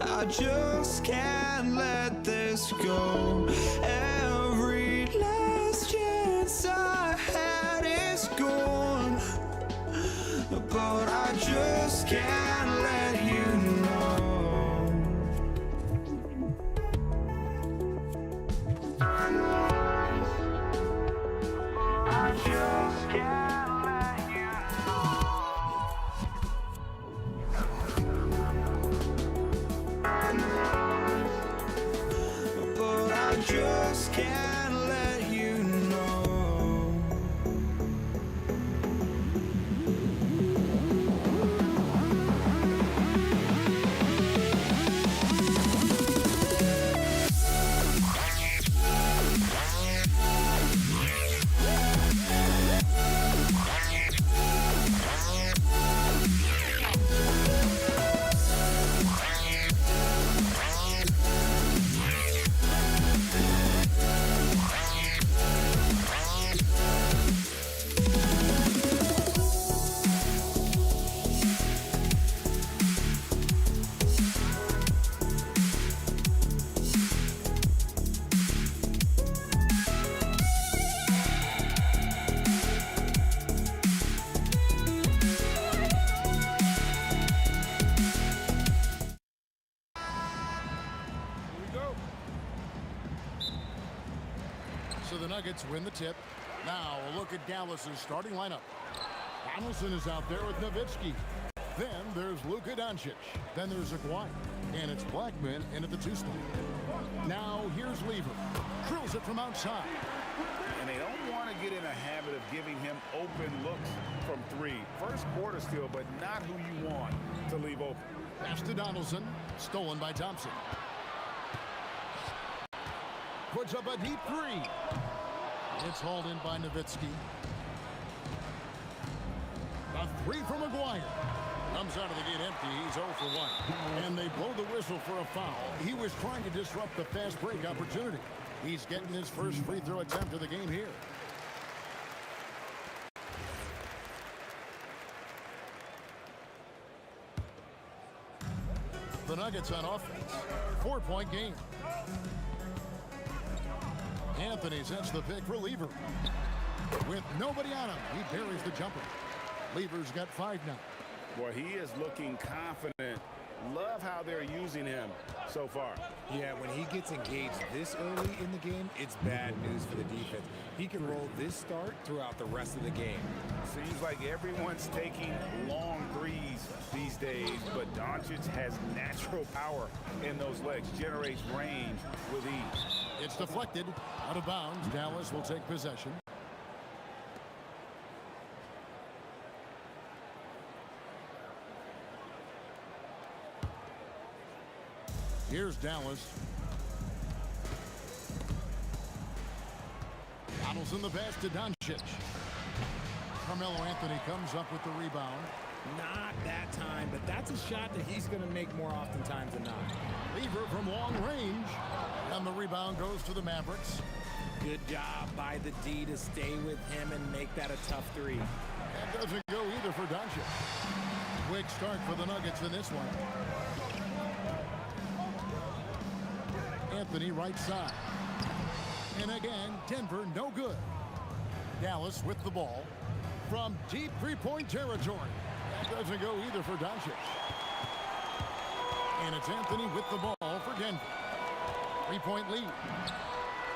I just can't let this go. Every last chance I had is gone, but I just can't let you know. I just can't let you but I just can't let you know. So the Nuggets win the tip. Now a look at Dallas's starting lineup. Donaldson is out there with Nowitzki. Then there's Luka Doncic. Then there's Aguirre. And it's Blackman in at the 2 spot. Now here's Lever. Drills it from outside. And they don't want to get in a habit of giving him open looks from 3. First quarter still, but not who you want to leave open. Pass to Donaldson. Stolen by Thompson. Puts up a deep 3. It's hauled in by Nowitzki. A 3 from Aguirre. Comes out of the gate empty. He's 0 for 1. And they blow the whistle for a foul. He was trying to disrupt the fast break opportunity. He's getting his first free throw attempt of the game here. The Nuggets on offense. 4-point game. Anthony sets the pick for Lever. With nobody on him, he buries the jumper. Lever's got 5 now. Boy, he is looking confident. Love how they're using him so far. Yeah, when he gets engaged this early in the game, it's bad news for the defense. He can roll this start throughout the rest of the game. Seems like everyone's taking long threes these days, but Doncic has natural power in those legs, generates range with ease. It's deflected, out of bounds. Dallas will take possession. Here's Dallas. Donaldson the pass to Doncic. Carmelo Anthony comes up with the rebound. Not that time, but that's a shot that he's going to make more oftentimes than not. Lever from long range. And the rebound goes to the Mavericks. Good job by the D to stay with him and make that a tough three. That doesn't go either for Doncic. Quick start for the Nuggets in this one. Anthony right side. And again, Denver no good. Dallas with the ball from deep three-point territory. That doesn't go either for Doncic. And it's Anthony with the ball for Denver. Three-point lead.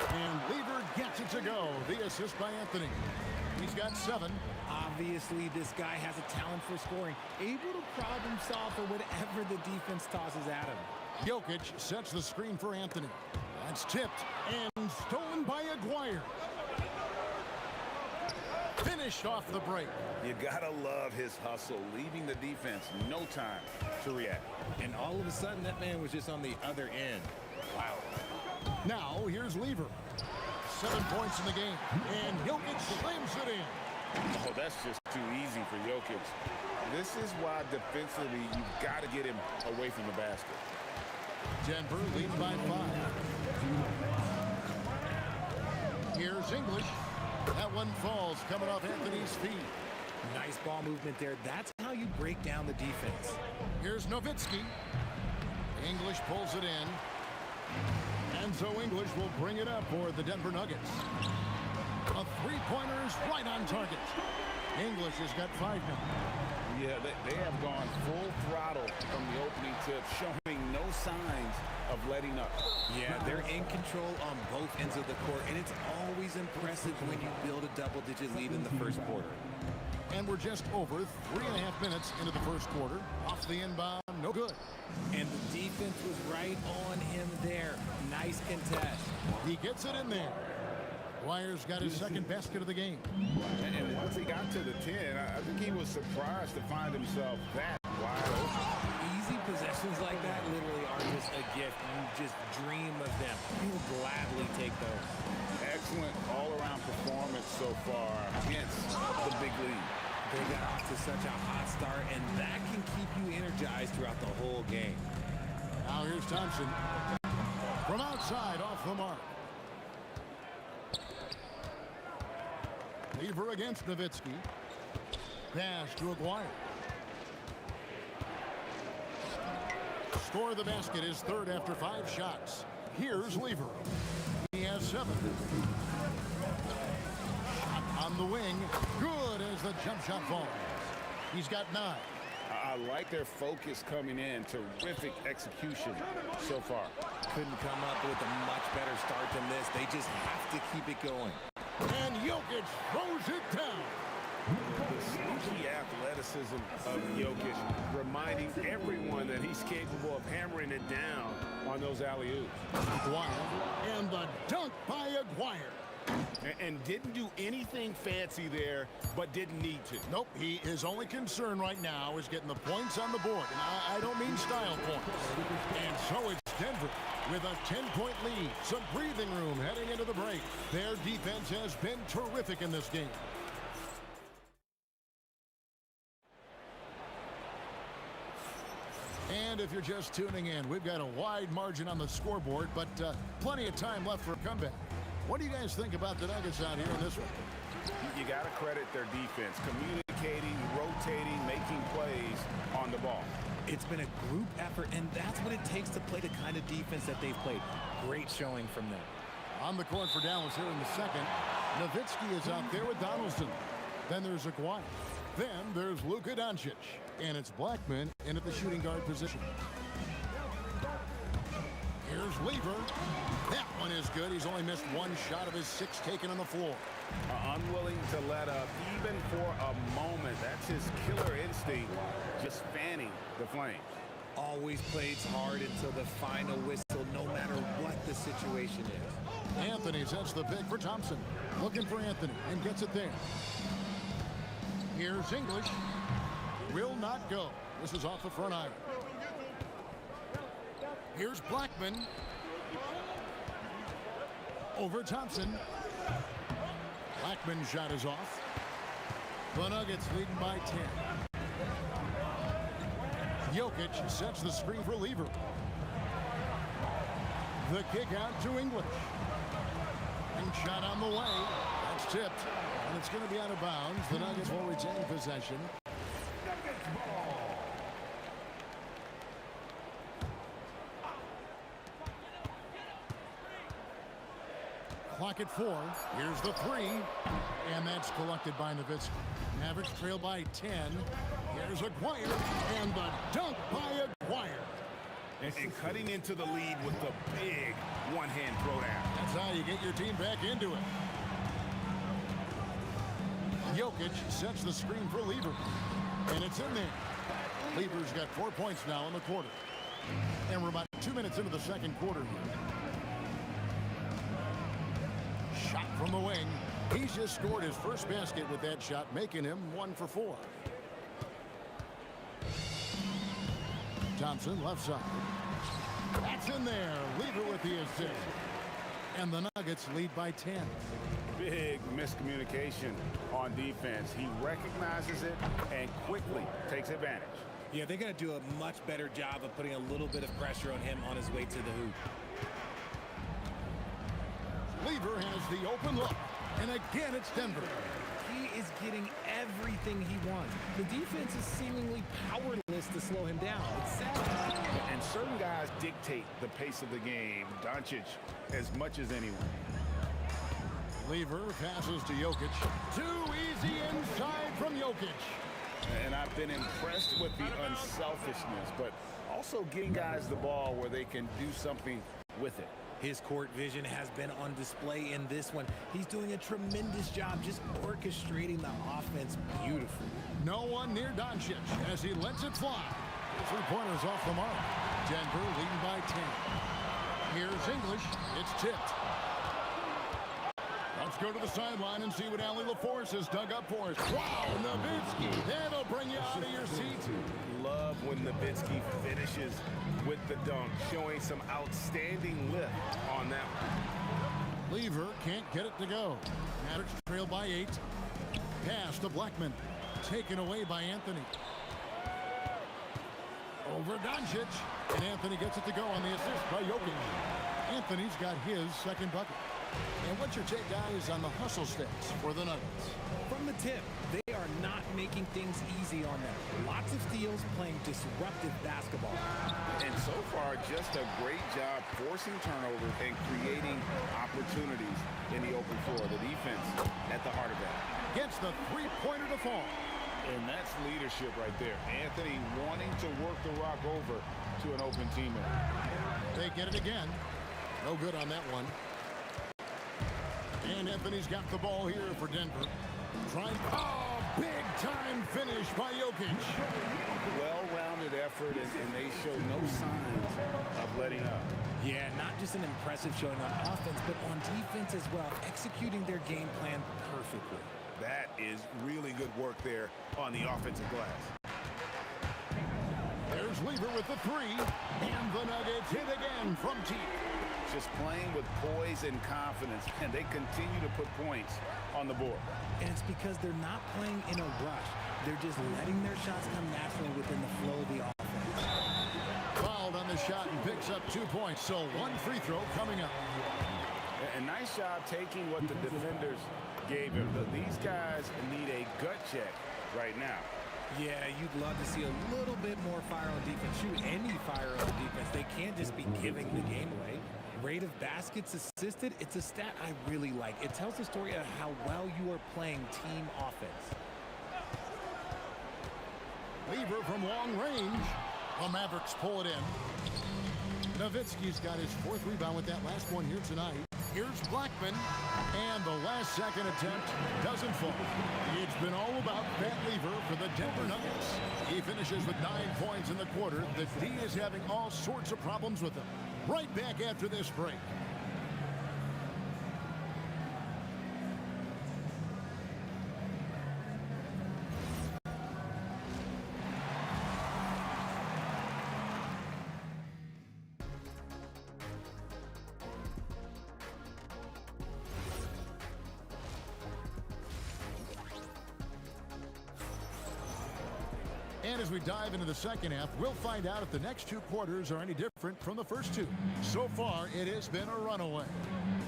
And Lever gets it to go. The assist by Anthony. He's got 7. Obviously, this guy has a talent for scoring. Able to problem solve for whatever the defense tosses at him. Jokic sets the screen for Anthony. That's tipped and stolen by Aguirre. Finished off the break. You gotta love his hustle, leaving the defense no time to react. And all of a sudden, that man was just on the other end. Wow. Now, here's Lever. 7 points in the game. And Jokic slams it in. Oh, that's just too easy for Jokic. This is why defensively you've got to get him away from the basket. Denver leads by 5. Here's English. That one falls coming off Anthony's feet. Nice ball movement there. That's how you break down the defense. Here's Nowitzki. English pulls it in. And so English will bring it up for the Denver Nuggets. A three-pointer is right on target. English has got 5 now. Yeah, they have gone full throttle from the opening tip, showing no signs of letting up. Yeah, they're in control on both ends of the court, and it's always impressive when you build a double-digit lead in the first quarter. And we're just over 3.5 minutes into the first quarter. Off the inbound, no good. And the defense was right on him there. Nice contest. He gets it in there. Wires got his second basket of the game. And once he got to the 10, I think he was surprised to find himself that wide open. Easy possessions like that literally are just a gift. You just dream of them. You'll gladly take those. Excellent all-around performance so far against the big lead. They got off to such a hot start, and that can keep you energized throughout the whole game. Now here's Thompson. From outside, off the mark. Lever against Nowitzki. Pass to Aguirre. Score the basket is third after 5 shots. Here's Lever. He has 7. Shot on the wing. Good as the jump shot falls. He's got 9. I like their focus coming in. Terrific execution so far. Couldn't come up with a much better start than this. They just have to keep it going. And Jokic throws it down. The sneaky athleticism of Jokic, reminding everyone that he's capable of hammering it down on those alley-oops. Aguirre, and the dunk by Aguirre. And didn't do anything fancy there, but didn't need to. Nope, his only concern right now is getting the points on the board. And I don't mean style points. And so it's Denver with a 10-point lead. Some breathing room heading into the break. Their defense has been terrific in this game. And if you're just tuning in, we've got a wide margin on the scoreboard, but plenty of time left for a comeback. What do you guys think about the Nuggets out here in this one? You got to credit their defense, communicating, rotating, making plays on the ball. It's been a group effort, and that's what it takes to play the kind of defense that they've played. Great showing from them. On the court for Dallas here in the second. Nowitzki is out there with Donaldson. Then there's Aguirre. Then there's Luka Doncic. And it's Blackman in at the shooting guard position. Here's Lever. That one is good. He's only missed 1 shot of his 6 taken on the floor. Unwilling to let up even for a moment. That's his killer instinct, just fanning the flame. Always plays hard until the final whistle, no matter what the situation is. Anthony sets the pick for Thompson. Looking for Anthony and gets it there. Here's English. Will not go. This is off the front iron. Here's Blackman. Over Thompson. Blackman's shot is off. The Nuggets leading by 10. Jokic sets the screen for Lever. The kick out to English. And shot on the way. That's tipped. And it's going to be out of bounds. The Nuggets will retain possession. Clock at 4. Here's the 3. And that's collected by Nowitzki. Mavericks trail by 10. Here's Aguirre. And the dunk by Aguirre. And cutting into the lead with the big one-hand throwdown. That's how you get your team back into it. Jokic sets the screen for Lever. And it's in there. Lever's got 4 points now in the quarter. And we're about 2 minutes into the second quarter here. Shot from the wing. He's just scored his first basket with that shot, making him 1 for 4. Thompson, left side. That's in there. Lever with the assist. And the Nuggets lead by 10. Big miscommunication on defense. He recognizes it and quickly takes advantage. Yeah, they're going to do a much better job of putting a little bit of pressure on him on his way to the hoop. Lever has the open look. And again, it's Denver. He is getting everything he wants. The defense is seemingly powerless to slow him down. It's sad. And certain guys dictate the pace of the game. Doncic as much as anyone. Lever passes to Jokic. Too easy inside from Jokic. And I've been impressed with the unselfishness, but also getting guys the ball where they can do something with it. His court vision has been on display in this one. He's doing a tremendous job just orchestrating the offense beautifully. No one near Doncic as he lets it fly. 3-pointers off the mark. Denver leading by 10. Here's English. It's tipped. Let's go to the sideline and see what Ali LaForce has dug up for us. Wow, Nowitzki. That'll bring you out of your seat. Love when Nowitzki finishes with the dunk, showing some outstanding lift on that one. Lever can't get it to go. Mavericks trail by 8. Pass to Blackman. Taken away by Anthony. Over Doncic. And Anthony gets it to go on the assist by Jokic. Anthony's got his second bucket. And what's your take, guys, on the hustle stats for the Nuggets? From the tip, they are not making things easy on them. Lots of steals, playing disruptive basketball. And so far, just a great job forcing turnovers and creating opportunities in the open floor. The defense at the heart of that. Gets the three-pointer to fall. And that's leadership right there. Anthony wanting to work the rock over to an open teammate. They get it again. No good on that one. And Anthony's got the ball here for Denver. Trying. Oh, big-time finish by Jokic. Well-rounded effort, and they show no signs of letting up. Yeah, not just an impressive showing on offense, but on defense as well, executing their game plan perfectly. That is really good work there on the offensive glass. There's Lever with the 3. And the Nuggets hit again from deep. Just playing with poise and confidence, and they continue to put points on the board. And it's because they're not playing in a rush. They're just letting their shots come naturally within the flow of the offense. Fouled on the shot and picks up 2 points, so 1 free throw coming up. A nice job taking what the defenders gave him. These guys need a gut check right now. Yeah, you'd love to see a little bit more fire on defense. Shoot, any fire on defense. They can't just be giving the game away. Rate of baskets assisted, it's a stat I really like. It tells the story of how well you are playing team offense. Lever from long range. The Mavericks pull it in. Nowitzki's got his 4th rebound with that last one here tonight. Here's Blackman. And the last second attempt doesn't fall. It's been all about Pat Lever for the Denver Nuggets. He finishes with 9 points in the quarter. The D is having all sorts of problems with him. Right back after this break. And as we dive into the second half, we'll find out if the next 2 quarters are any different from the first 2. So far, it has been a runaway.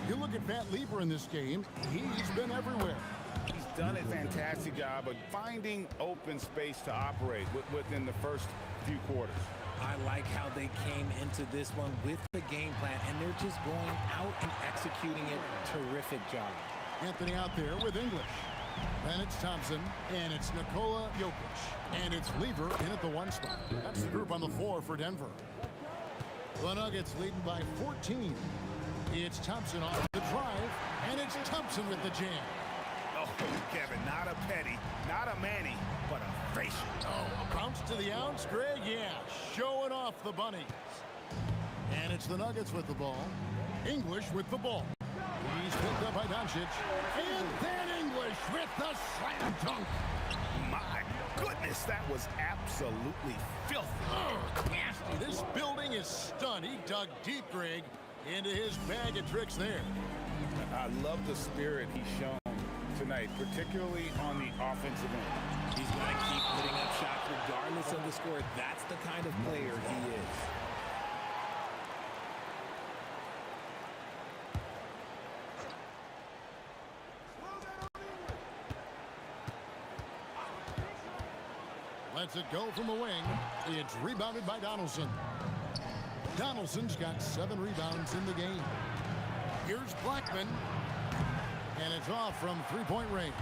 You look at Matt Lieber in this game, he's been everywhere. He's done a fantastic job of finding open space to operate within the first few quarters. I like how they came into this one with the game plan, and they're just going out and executing it. Terrific job. Anthony out there with English. Then it's Thompson, and it's Nikola Jokic. And it's Lieber in at the 1 spot. That's the group on the floor for Denver. The Nuggets leading by 14. It's Thompson off the drive, and it's Thompson with the jam. Oh, Kevin, not a Petty, not a Manny, but a facial. Oh, a bounce to the ounce, Greg? Yeah, showing off the bunnies. And it's the Nuggets with the ball. English with the ball. He's picked up by Doncic. And then English with the slam dunk. My goodness, that was absolutely filthy. Oh, nasty. This building is stunned. He dug deep, Greg, into his bag of tricks there. I love the spirit he's shown tonight, particularly on the offensive end. He's going to keep putting up shots regardless of the score. That's the kind of player he is. Lets it go from the wing. It's rebounded by Donaldson. Donaldson's got 7 rebounds in the game. Here's Blackman. And it's off from three-point range.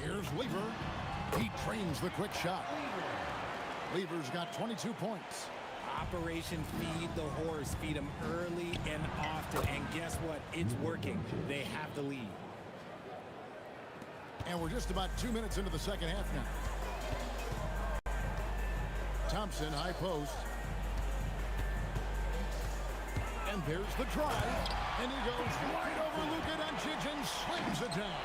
Here's Lieber. He trains the quick shot. Lieber's got 22 points. Operation Feed the Horse. Feed him early and often. And guess what? It's working. They have the lead. And we're just about 2 minutes into the second half now. Thompson, high post. And there's the drive. And he goes right over Luka Doncic and slams it down.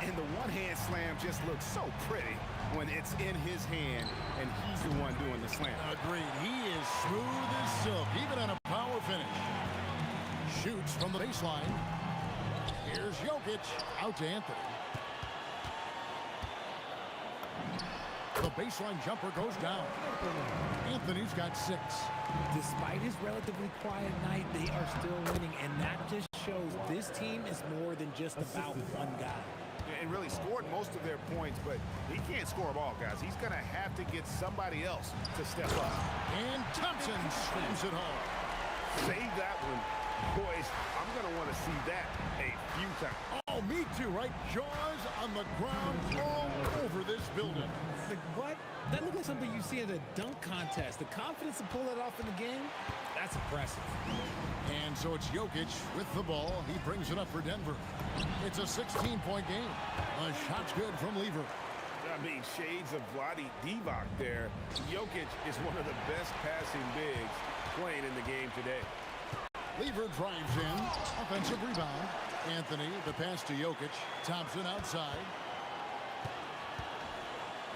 And the one-hand slam just looks so pretty when it's in his hand and he's the one doing the slam. Agreed. He is smooth as silk, even on a power finish. Shoots from the baseline. Here's Jokic. Out to Anthony. The baseline jumper goes down. Anthony's got 6. Despite his relatively quiet night, they are still winning, and that just shows this team is more than just about one guy. And really scored most of their points, but he can't score them all, guys. He's going to have to get somebody else to step up. And Thompson slams it home. Save that one. Boys, I'm going to want to see that a few times. Oh, me too, right? Jaws on the ground all over this building. Like, what? That looked like something you see in a dunk contest. The confidence to pull that off in the game, that's impressive. And so it's Jokic with the ball. He brings it up for Denver. It's a 16-point game. A shot's good from Lieber. I mean, shades of Vlade Divac there. Jokic is one of the best passing bigs playing in the game today. Lieber drives in. Offensive rebound. Anthony, the pass to Jokic. Thompson outside.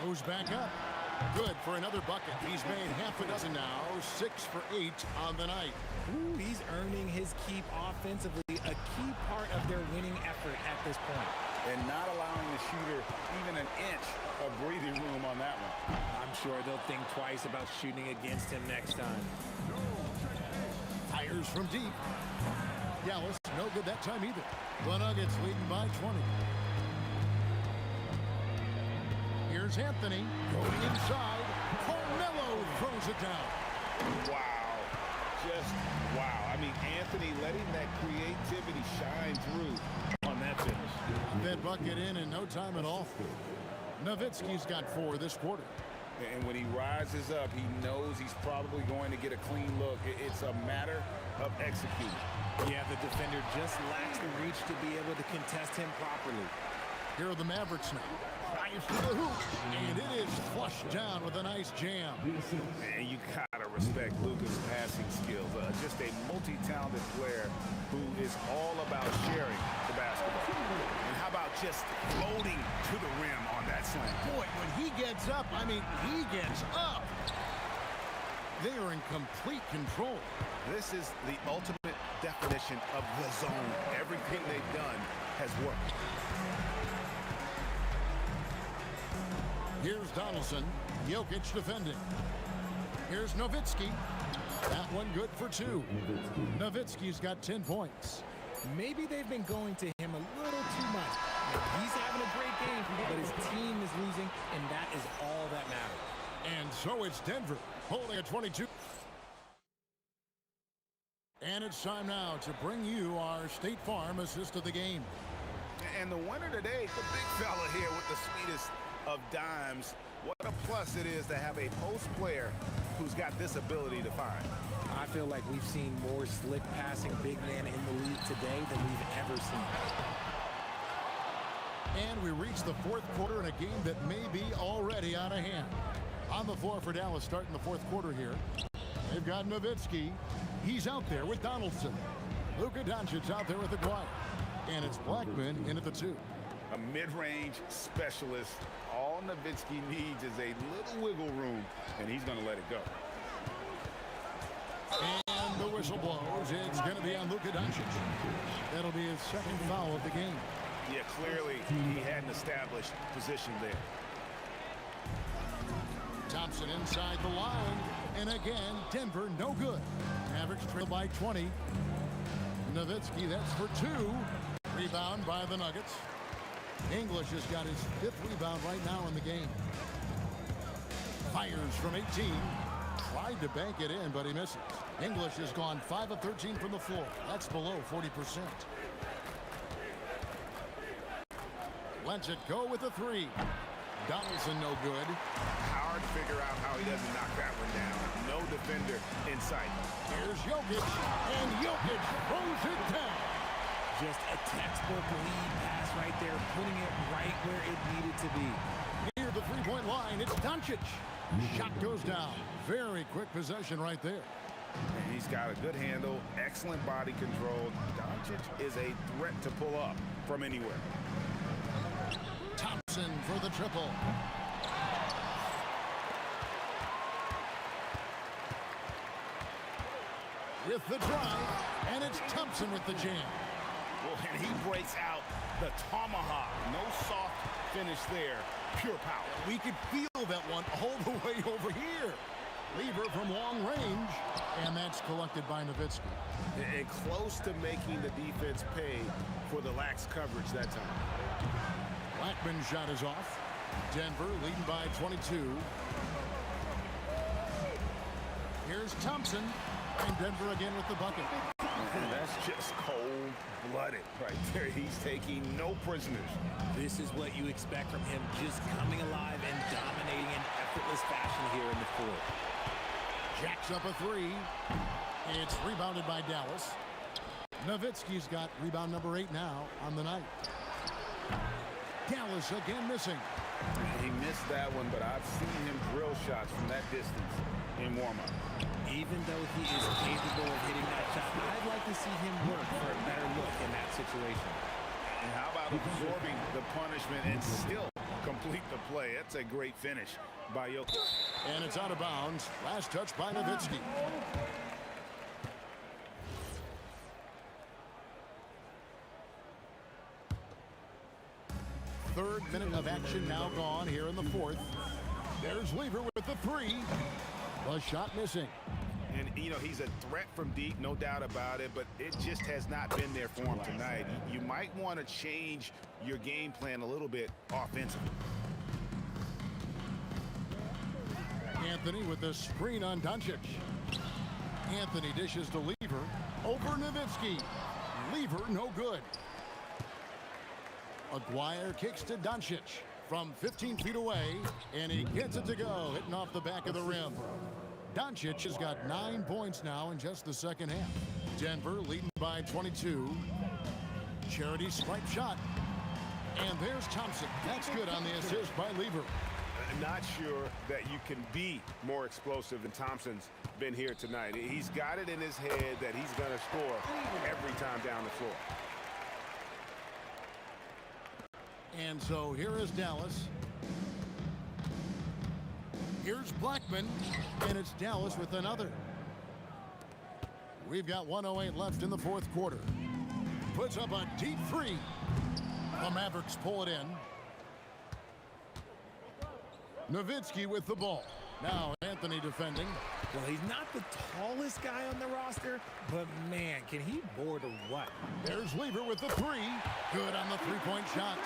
Goes back up. Good for another bucket. He's made half a dozen now. 6 for 8 on the night. Ooh, he's earning his keep offensively. A key part of their winning effort at this point. And not allowing the shooter even an inch of breathing room on that one. I'm sure they'll think twice about shooting against him next time. Fires from deep. Gallus, no good that time either. The Nuggets leading by 20. Here's Anthony going inside. Carmelo throws it down. Wow. Just wow. I mean, Anthony letting that creativity shine through on that finish. That bucket in no time at all. Nowitzki's got 4 this quarter. And when he rises up, he knows he's probably going to get a clean look. It's a matter of executing. Yeah, the defender just lacks the reach to be able to contest him properly. Here are the Mavericks now. Drives to the hoop, and it is flushed down with a nice jam. And you gotta respect Luka's passing skills. Just a multi-talented player who is all about sharing the basketball. And how about just floating to the rim on that slam? Boy, when he gets up, I mean, he gets up. They are in complete control. This is the ultimate definition of the zone. Everything they've done has worked. Here's Donaldson. Jokic defending. Here's Nowitzki. That one good for 2. Nowitzki's got 10 points. Maybe they've been going to him a little too much. He's having a great game, but his team is losing, and that is all that matters. And so it's Denver holding a 22. And it's time now to bring you our State Farm assist of the game. And the winner today, the big fella here with the sweetest of dimes. What a plus it is to have a post player who's got this ability to find. I feel like we've seen more slick passing big men in the league today than we've ever seen. And we reach the fourth quarter in a game that may be already out of hand. On the floor for Dallas starting the fourth quarter here. They've got Nowitzki. He's out there with Donaldson. Luka Doncic out there with Aguirre. And it's Blackman in at the 2. A mid-range specialist. All Nowitzki needs is a little wiggle room, and he's going to let it go. And the whistle blows. It's going to be on Luka Doncic. That'll be his second foul of the game. Yeah, clearly he hadn't established position there. Thompson inside the line. And again, Denver no good. Mavericks trail by 20. Nowitzki, that's for 2. Rebound by the Nuggets. English has got his 5th rebound right now in the game. Fires from 18. Tried to bank it in, but he misses. English has gone 5 of 13 from the floor. That's below 40%. Lets it go with a 3. Donaldson no good. Hard to figure out how he doesn't knock that one down. No defender in sight. Here's Jokic, and Jokic throws it down. Just a textbook lead pass right there, putting it right where it needed to be. Near the three-point line, it's Doncic. Shot goes down. Very quick possession right there. And he's got a good handle, excellent body control. Doncic is a threat to pull up from anywhere. Thompson for the triple. With the drive, and it's Thompson with the jam. Well, and he breaks out the tomahawk. No soft finish there. Pure power. We could feel that one all the way over here. Lever from long range, and that's collected by Nowitzki. And close to making the defense pay for the lax coverage that time. Blackman's shot is off. Denver leading by 22. Here's Thompson, and Denver again with the bucket. And that's just cold-blooded right there. He's taking no prisoners. This is what you expect from him, just coming alive and dominating in effortless fashion here in the fourth. Jacks up a 3. It's rebounded by Dallas. Nowitzki's got rebound number 8 now on the night. Dallas again missing. He missed that one, but I've seen him drill shots from that distance in warm-up. Even though he is capable of hitting that shot, I'd like to see him work for a better look in that situation. And how about absorbing the punishment and still complete the play? That's a great finish by Jokic. And it's out of bounds. Last touch by Nowitzki. Third minute of action now gone here in the fourth. There's Lever with the 3. The shot missing. And, you know, he's a threat from deep, no doubt about it, but it just has not been there for him tonight. You might want to change your game plan a little bit offensively. Anthony with the screen on Doncic. Anthony dishes to Lever. Over Nowitzki. Lever no good. Aguirre kicks to Doncic from 15 feet away, and he gets it to go, hitting off the back of the rim. Doncic has got 9 points now in just the second half. Denver leading by 22. Charity stripe shot. And there's Thompson. That's good on the assist by Lever. Not sure that you can be more explosive than Thompson's been here tonight. He's got it in his head that he's going to score every time down the floor. And so here is Dallas. Here's Blackman, and it's Dallas with another. We've got 1:08 left in the fourth quarter. Puts up a deep 3. The Mavericks pull it in. Nowitzki with the ball. Now Anthony defending. Well, he's not the tallest guy on the roster, but man, can he board or what? There's Lever with the three. Good on the three-point shot.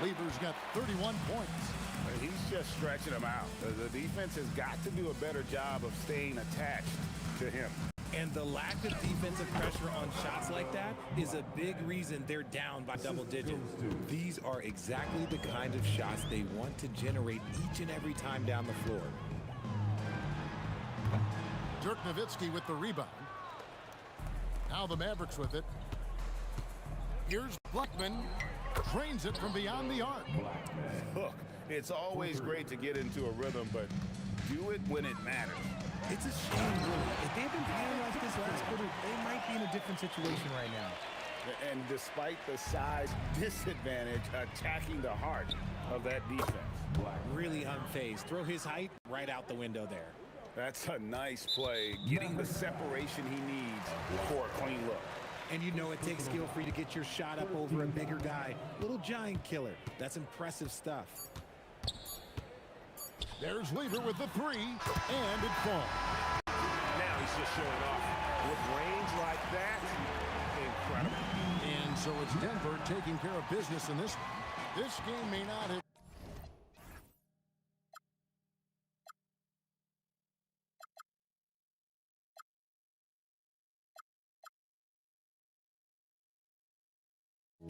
Lever's got 31 points. He's just stretching them out. The defense has got to do a better job of staying attached to him. And the lack of defensive pressure on shots like that is a big reason they're down by double digits. These are exactly the kind of shots they want to generate each and every time down the floor. Dirk Nowitzki with the rebound. Now the Mavericks with it. Here's Blackman. Drains it from beyond the arc. Look, it's always great to get into a rhythm, but do it when it matters. It's a shame, really. If they'd been playing like this last quarter, they might be in a different situation right now. And despite the size disadvantage, attacking the heart of that defense. Really unfazed. Throw his height right out the window there. That's a nice play, getting the separation he needs for a clean look. And you know it takes skill for you to get your shot up over a bigger guy. Little giant killer. That's impressive stuff. There's Lever with the three, and it falls. Now he's just showing off. With range like that, incredible. And so it's Denver taking care of business in this one. This game may not have